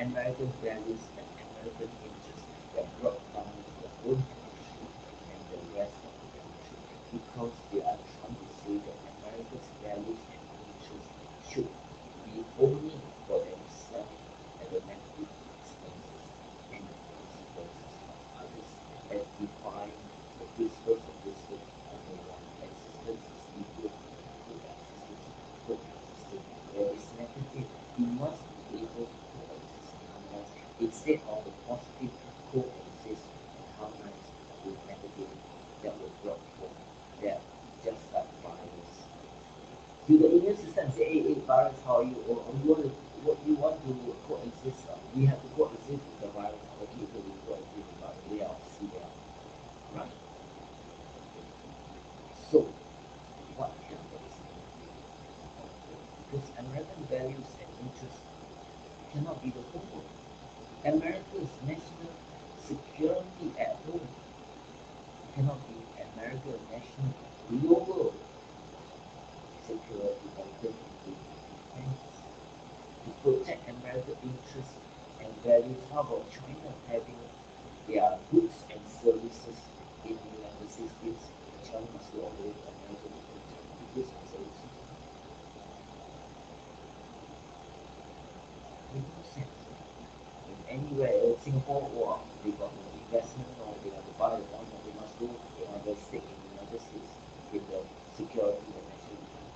American values, and American interests that brought down their own country and the rest of the country, because they are trying to say that America's values and interests should be only for themselves at the negative expenses and the consequences of others, as defined the principles of wisdom number one. Existence is equal to existence, coexistence. Where is negative, we must be able to coexist and harmonize instead of the positive coexist and harmonize with negative that will brought forth that just like virus. To the immune system say, hey, virus, how are you? Or you want to coexist? We have to coexist with the virus. Okay, so we coexist with the virus. They are CL. Right? So, what happens? Because American values and interests cannot be the whole world. America's national cannot be American national global security anchored in defense. To protect American interests and values, how about China having their goods and services in the United States? China must go all the way to America to protect the goods and services. Makes no sense. If anywhere else, Singapore, or they got no investment, or they want to buy one, or they must go, they want to stake in the United States in the security and national defense.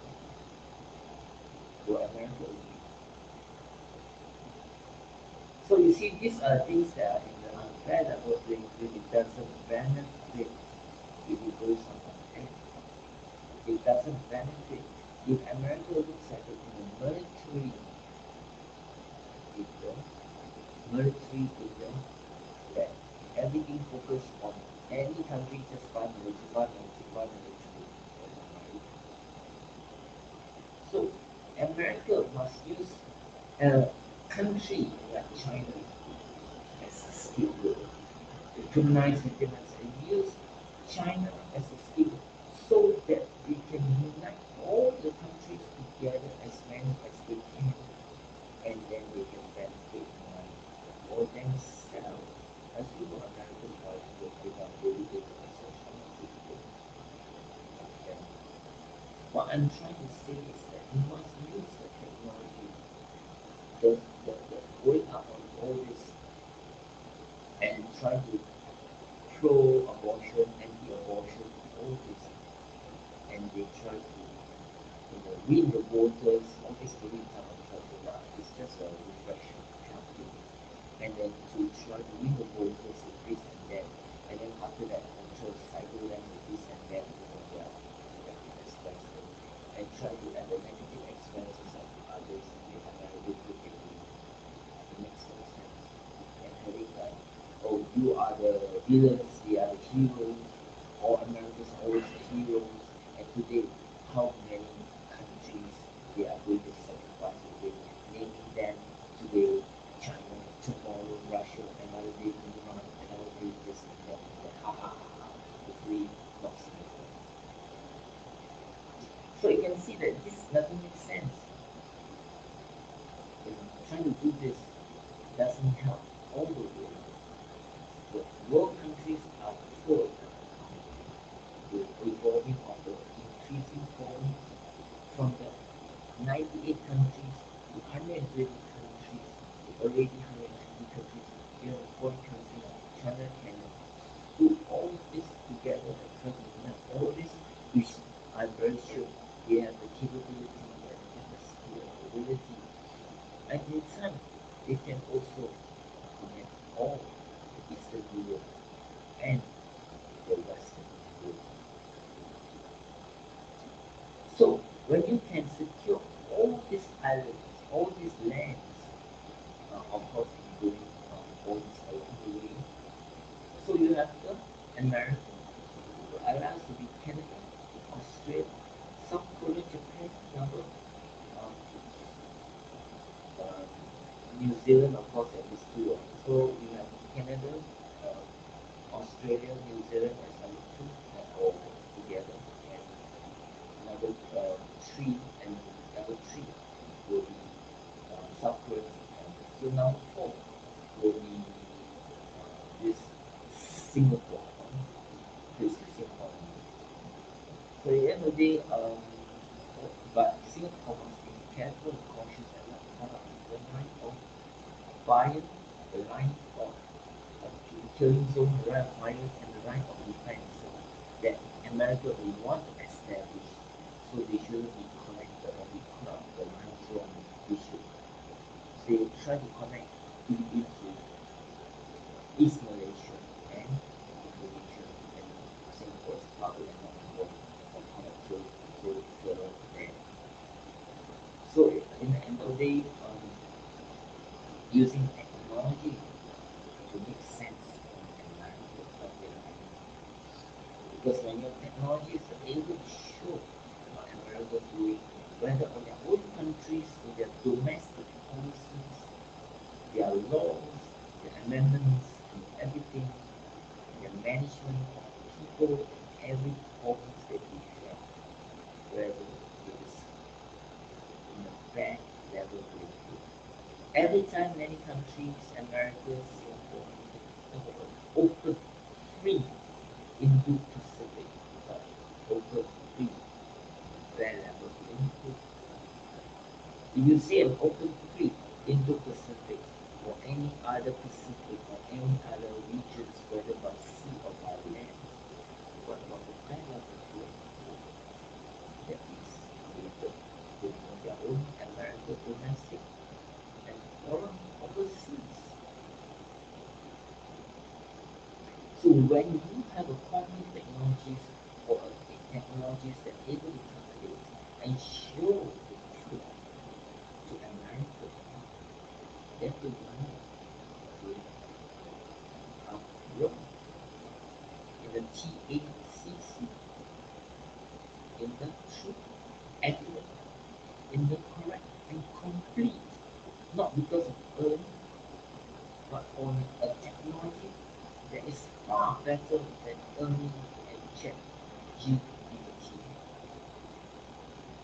Will America agree? So you see, these are things that are in the unfair level playing field. It doesn't benefit if it goes on unfair. It doesn't benefit if America looks at it in a military area, that everything focused on any country just buy military. So America must use a country like China as a scapegoat to criminalize sentiments and use China as a scapegoat so that they can unite all the countries together as many as they can, and then they can benefit money for themselves. As you know, American politics they are really good at social media. What I'm trying to say is that we must use the technology, the going up on all this and try to pro-abortion, anti-abortion, all this, and they try to win the voters. Obviously, it's just a reflection kind of thing, and then to try to win the voters with this and that, and then after that, try to cycle them with this and that, their expenses, and try to add the negative expenses of others and make America look at you. It makes no sense. And having like, oh, you are the villains, they are the heroes, all Americans are always the heroes, and today, how many countries they are going to sacrifice today, naming them today China, tomorrow Russia, another day Iran, another day this and that, ha ha ha ha, hopefully not Singapore. So you can see that this doesn't make sense. Trying to do this doesn't help all the way. The world countries are full with evolving of the increasing problem from the 98 countries to 120 countries, already 190 countries, 40 countries. China can do all this together and try to unite all this, which I'm very sure they have the capability and the capacity and ability. At the time, they can also connect all the Eastern Europe and the Western Europe. So when you can secure all these islands, all these lands, of course including all this along the way, so you have the America, the allies to be Canada, Australia, South Korea, Japan, number, New Zealand, of course, at least two. So you have Canada, Australia, New Zealand as number two, and all together, and number three, and number three will be South Korea, Japan. So number four will be this Singapore. This is Singapore. So at the end of the day, but Singapore must be careful and cautious and not caught up in the line of fire, the line of killing zone, the line of fire, and the line of defense that America will want to establish. So they shouldn't be connected or be caught up the lines wrong. They try to connect Philippines with East Malaysia and Indonesia, and Singapore is part of that network of connected there. So in the end of the day, using technology to make sense of the environment of the environment. Because when your technology is able to show what America is doing, whether on their own countries, in their domestic policies, their laws, their amendments, and everything, their management of people every province that we have, whether it is in a fair level playing field. Every time many countries, America, Singapore, talk about open, free, Indo-Pacific, open, free, fair level playing field. If you say an open, free, Indo-Pacific, or any other Pacific, or any other regions, whether by sea or by land, what about the fair level playing field that is created within their own American domestic and foreign overseas? So when you have a quantum technologies or technologies that are able to calculate and show the truth to America, then the money will outgrow in the TACC, in the truth, accurate, in the correct and complete, not because of earning, but on a technology that is far better than earning and chat GPT.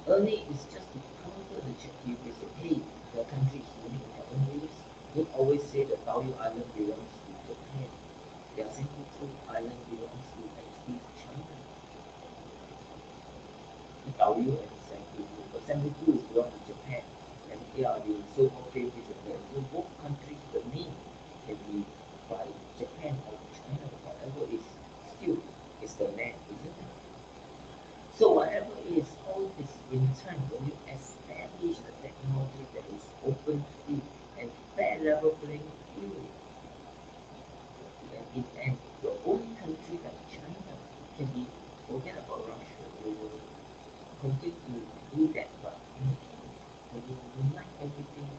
Earning is just to counter the chat GPT. Say, hey, the country is unique in their own ways. Don't always say the Taoyu Island belongs to Japan. Their Senkaku Island belongs to actually China. The Taoyu and the Senkaku, but Senkaku is belong to Japan, and they are the so-called favorites of them. So both countries, the name can be by Japan or China, whatever is still is the land, isn't it? So whatever is, all is in time when you establish a technology that is open, free, and fair level playing field. And in end, your own country like China can be, forget about Russia, they will continue to do that, but when you unite everything,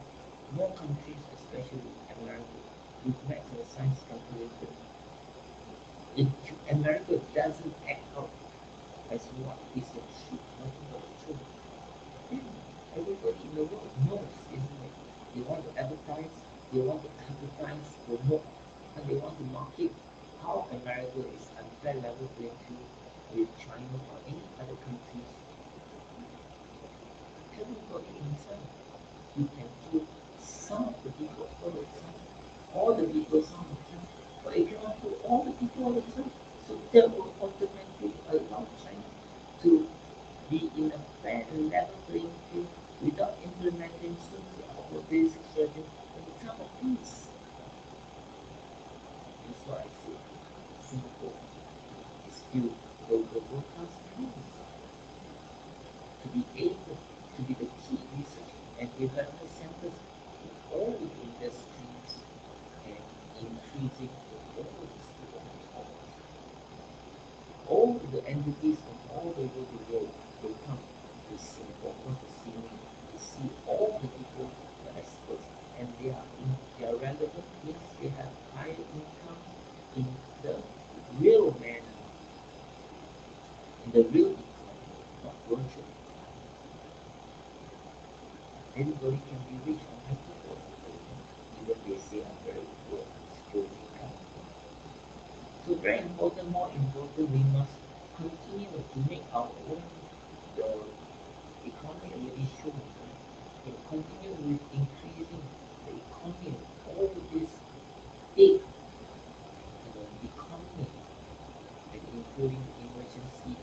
more countries, especially America, with math and science calculated, if America doesn't act out as what is the truth, nothing but the truth, then everybody in the world knows, isn't it? They want to advertise, promote, and they want to market how America is unfair level playing field with China or any other countries. Everybody inside, you can fool some of the people all the time, all the people some of the time, but you cannot fool all the people all the time. So that will automatically allow China to be in a fair and level playing field without implementing certain of the basic strategy in time of peace. That's why I say Singapore is still the world-class place to be able to be the key research and development centers in all the industries and increasing all the student all the entities from all over the world will come to Singapore, want to see me, to see all the people, the experts, and they are relevant, yes, they have higher income in the real manner, in the real economy, not virtual economy. Anybody can be rich on hyperbola, even they say I'm very poor, still income. So very important, more important, we must continue to make our own, the economy already shown, right? Continue with increasing the economy, all this big economy, and including emergency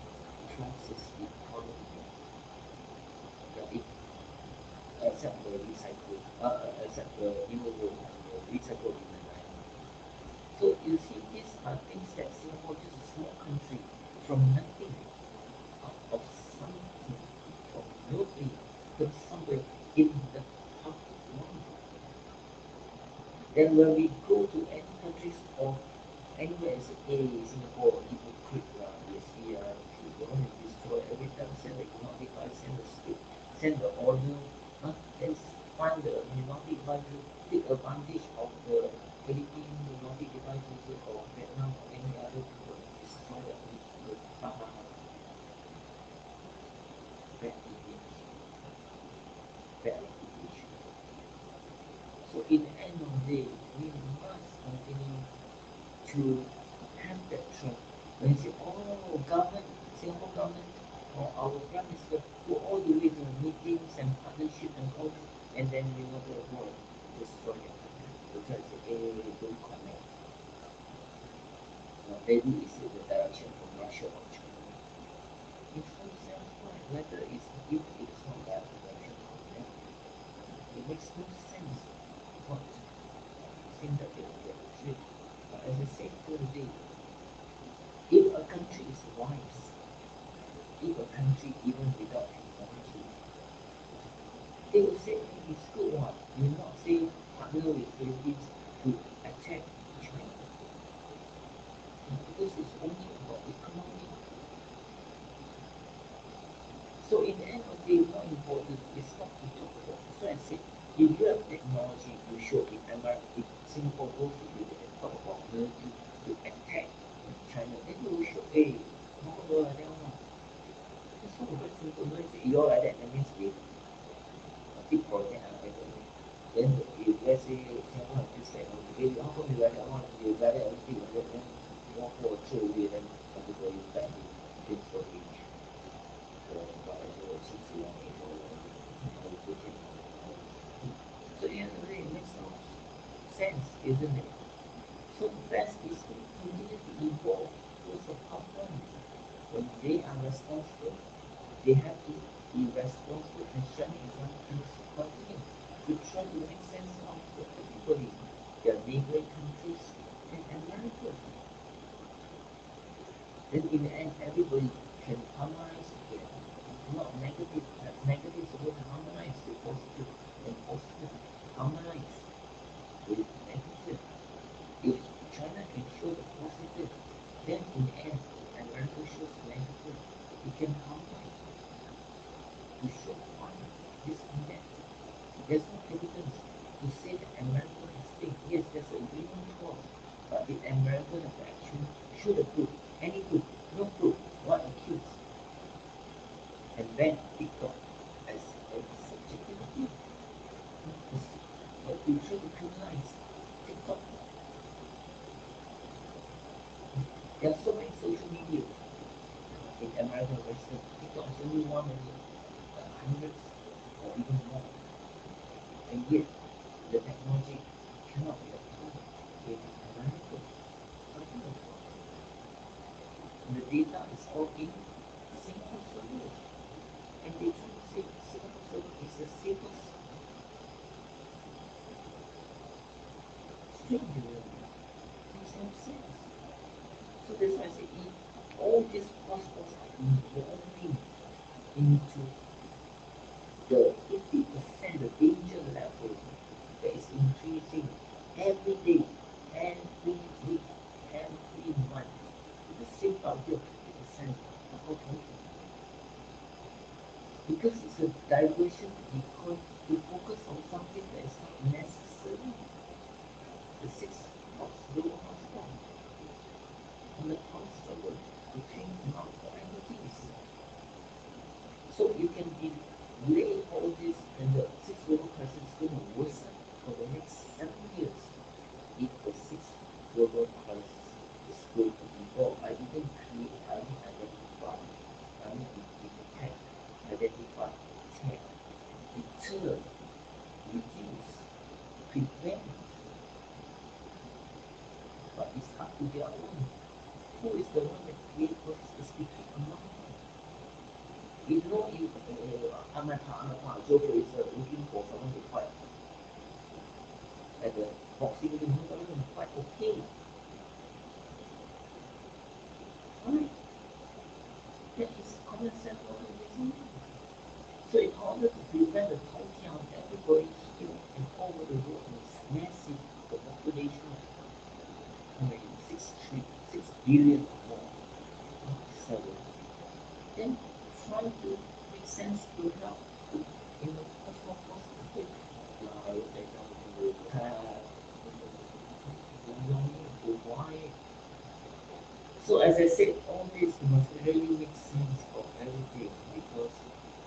crisis economy. Yeah, except the recycle, except the recycle demand. So you see, these are things that Singapore, just a small country, from nothing, out of something, from nobody, to somewhere in the top one. Then when we go to any countries or anywhere and say, hey, Singapore, hypocrite, yes, we are, we want to destroy every time, send the economic device, send the script, send the order, then find the economic device to take advantage of the Philippine economic device user or Vietnam or any other people and destroy the people. Bad image, bad reputation. So in the end of the day, we must continue to have that trust, When you say, oh, government, Singapore government, or our prime minister go all the way to meetings and partnership and all that, and then we want to go and destroy their country. We try to say, hey, don't connect. Maybe it's in the direction from Russia or China. It makes sense, right? Whether it's if it is not that direction connect, it makes no sense. What think that they will get trade. But as I said today, if a country is wise, if a country even without technology, they will say, hey, it's good one. You will not say partner with Philippines to attack China. Because it's only about economy. So in the end of the day, more important is not to talk about. So I said, if you have technology, you show in America, if Singapore goes to you and talk about military to attack China, then you will show, hey, no, like that one. It's not very simple. No, it's you're like that means if a big project, then if let's say Singapore has this technology, hey, how come you like that one? You like that everything like that, then walk over throw away, then everybody back in things for age. Or whatever, $61, $8, so in the end of the day, it makes no sense, isn't it? So best is to continue to evolve towards the outcome. When they are responsible, they have to be responsible and shut an example to continue to try to make sense of everybody, their neighboring countries and America. Then in the end, everybody can harmonize together. Not negative, negative supposed to harmonize with positive, and positive harmonize with negative. If China can show the positive, then in the end, America shows negative. It can harmonize to show one disconnect. There's no evidence to say that America has failed. Yes, there's an agreement clause, but if America has actually show the proof, any proof, no proof, what accused, and then TikTok as a subjectivity. But we try to criminalize TikTok. There are so many social media in American Western. TikTok is only one of the hundreds or even more. And yet, the technology cannot be applied in America. And the data is all in Singapore servers. And they try to say Singapore server is the safest. Strange, makes no sense. So that's why I say if all these passports are evolving into the 50%, the danger level that is increasing every day, every week, every month, with the same target of 50%, how can we? Because it's a diversion to focus on something that is not necessary. The 6 house global house law and the power struggle between multiple entities. So you can delay all this, and the 6 global crisis is going to worsen for the next 7 years if the 6 global crisis is going to evolve. I didn't identify, detect, identify, tech, deter, reduce, prevent. But it's up to their own. Who is the one that creates what is specific among them? You know, if Joe is looking for someone to fight at the boxing ring, who's going to fight? Okay. Right. That is common sense organization. So in order to prevent the total of everybody here and over the world is massive, the population of 6 billion or more, not 7. Then try to make sense to help in a much more positive why. So as I said, all this must really make sense of everything, because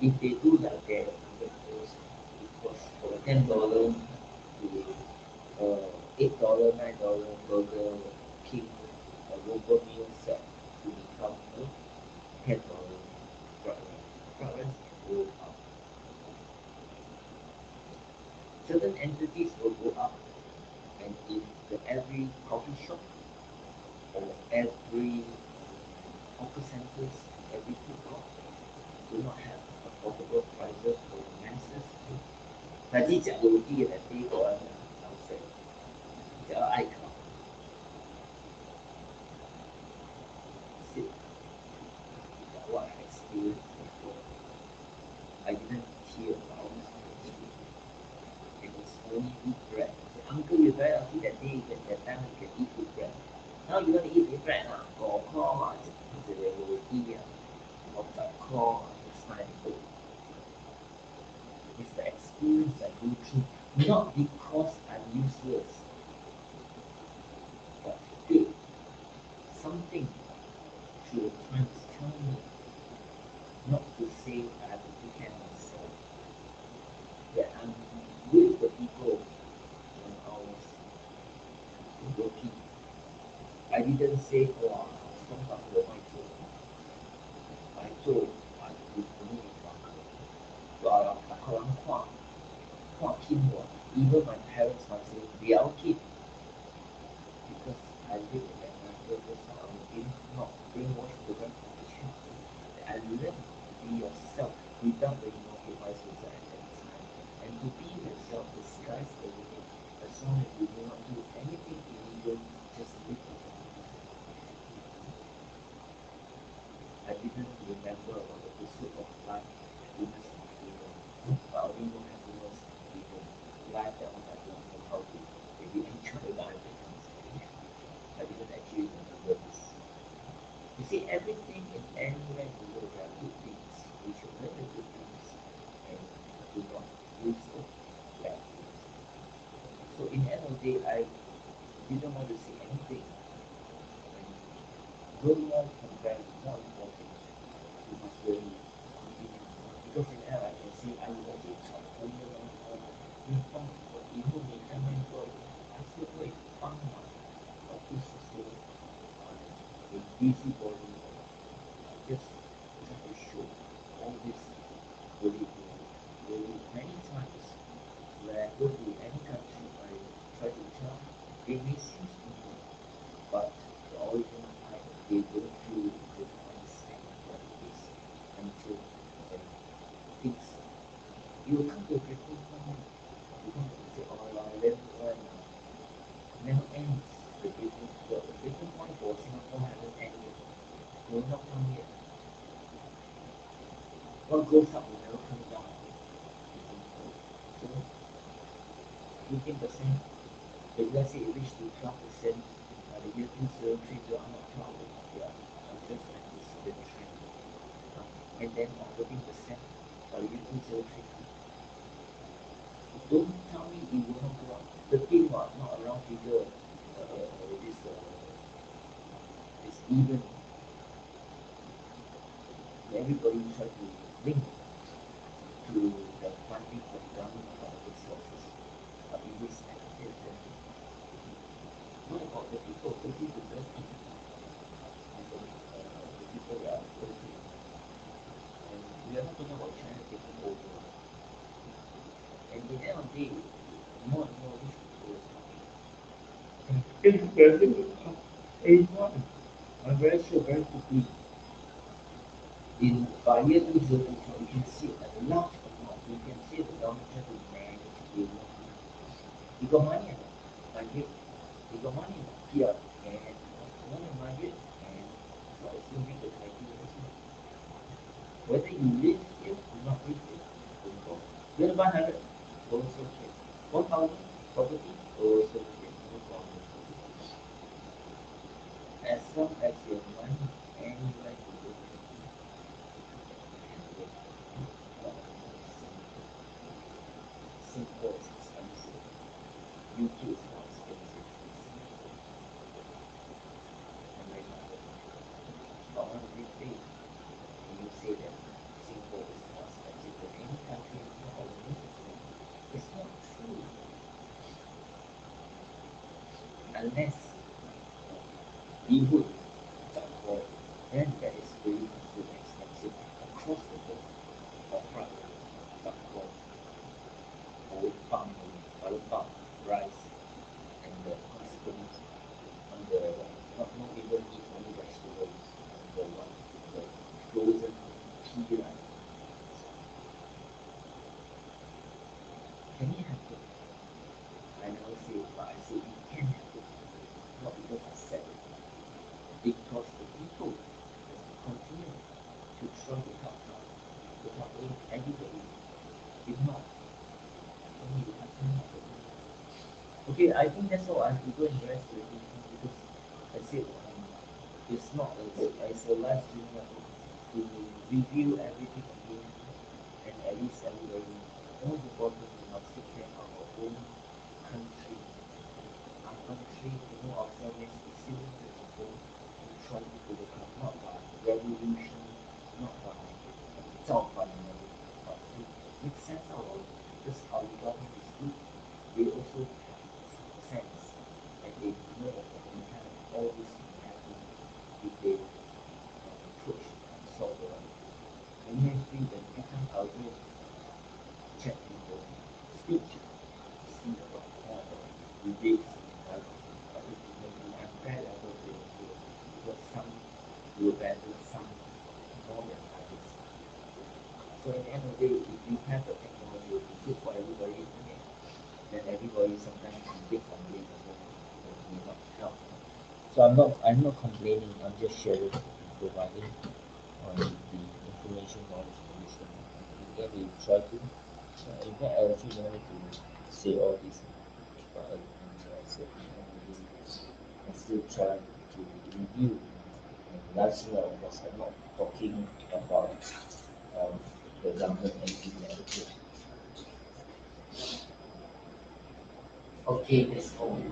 if they do like that, because for $10 to $8, $9 burger king, a local meal set to $10 fried rice can go up. Certain entities will go up, and if every coffee shop or every hawker centers, every food court do not have affordable prices for masses. 但係啲食會啲嘅呢個人有食，有愛求。Sit. What I experienced before, I didn't hear about it was only with bread. Uncle, you very lucky that day that time you can eat with bread. Now you want to eat with bread now? Or call the roti or the call it's the experience I go through, not because I'm useless, but today something through the times tell me not to say I have to pretend myself, that I'm with the people when I was working. I didn't say, oh, I'm not going to do I told I would believe even my parents might say, be our kid. Because I live in America, that's how I was not brainwashed to run competition. I learned to be yourself without being occupied society. And to be yourself, the sky's the limit. As long as you do not do anything illegal, just live your life. I didn't remember about the pursuit of life, happiness, and freedom. But I only know happiness and freedom. Life that one I don't know how to maybe enjoy life becomes I didn't actually remember this. You see, everything in anywhere in the world there are good things. We should learn the good things and do not use the bad things. So in the end of the day, I didn't want to say anything. Don't want to compare more important. You must really continue. Because in the end I can say I will actually try to learn more. 你帮我以后你看面对还是会帮忙，而不是说a busybody just try to show all this really many times when I go to any country I try to tell they may seem simple but the original height they don't feel they don't understand what it is until when things you will come to a breaking point. You come to say, oh, never ends. The breaking point for Singapore hasn't ended. It will not come yet. What goes up will never come down. So, 15%. If let's say it reached to 12%, the year 2003 will not 12. Yeah, just anticipate the trend. And then on 14%, by the year 2003. Don't tell me it will not go up. The thing not a round figure. It's even. Everybody try to link to the funding from government or other sources. But it is negative. What about the people 30 to 30? The people that are 30. And we are not talking about China taking over. And in the end of the day, more and more rich people I'm very sure very quickly. In by year 2022, you can see a large amount. You can see the government trying to manage the you got money or not? Budget. You got money or not? Here and money budget and so assuming the criteria. Whether you live here or not live here, don't go. You want 100? Also okay. 1,000 property? Also okay. No problem. As long as your money anywhere you go, Singapore is expensive. UK is more expensive. America. But on the day, you say that Singapore is more expensive than any country on the internet. It's not true. Unless you would then that is really considered Okay, I think that's all. I have to go and rest already because I said it's not as a live streaming to review everything again and at least everybody most important we must take care of our own country. Our country to know ourselves as a civil people to try to overcome not by revolution, not by 造反 but to make sense out of it because our government is good. They also have sense and they know that we have all this can happen if they approach and solve the problem. And you think that every time I'll go check people speech to see about more about debates in life, but it may be unfair level playing field because some will better some more than others. So at the end of the day, if we have the technology to be good for everybody, isn't it? Then everybody sometimes complain about it may not help. So I'm not complaining, I'm just sharing, providing the information knowledge and wisdom. Again we try to in fact I actually wanted to say all this but I said I still try to review last year of course I'm not talking about the government anything negative. Okay, that's all.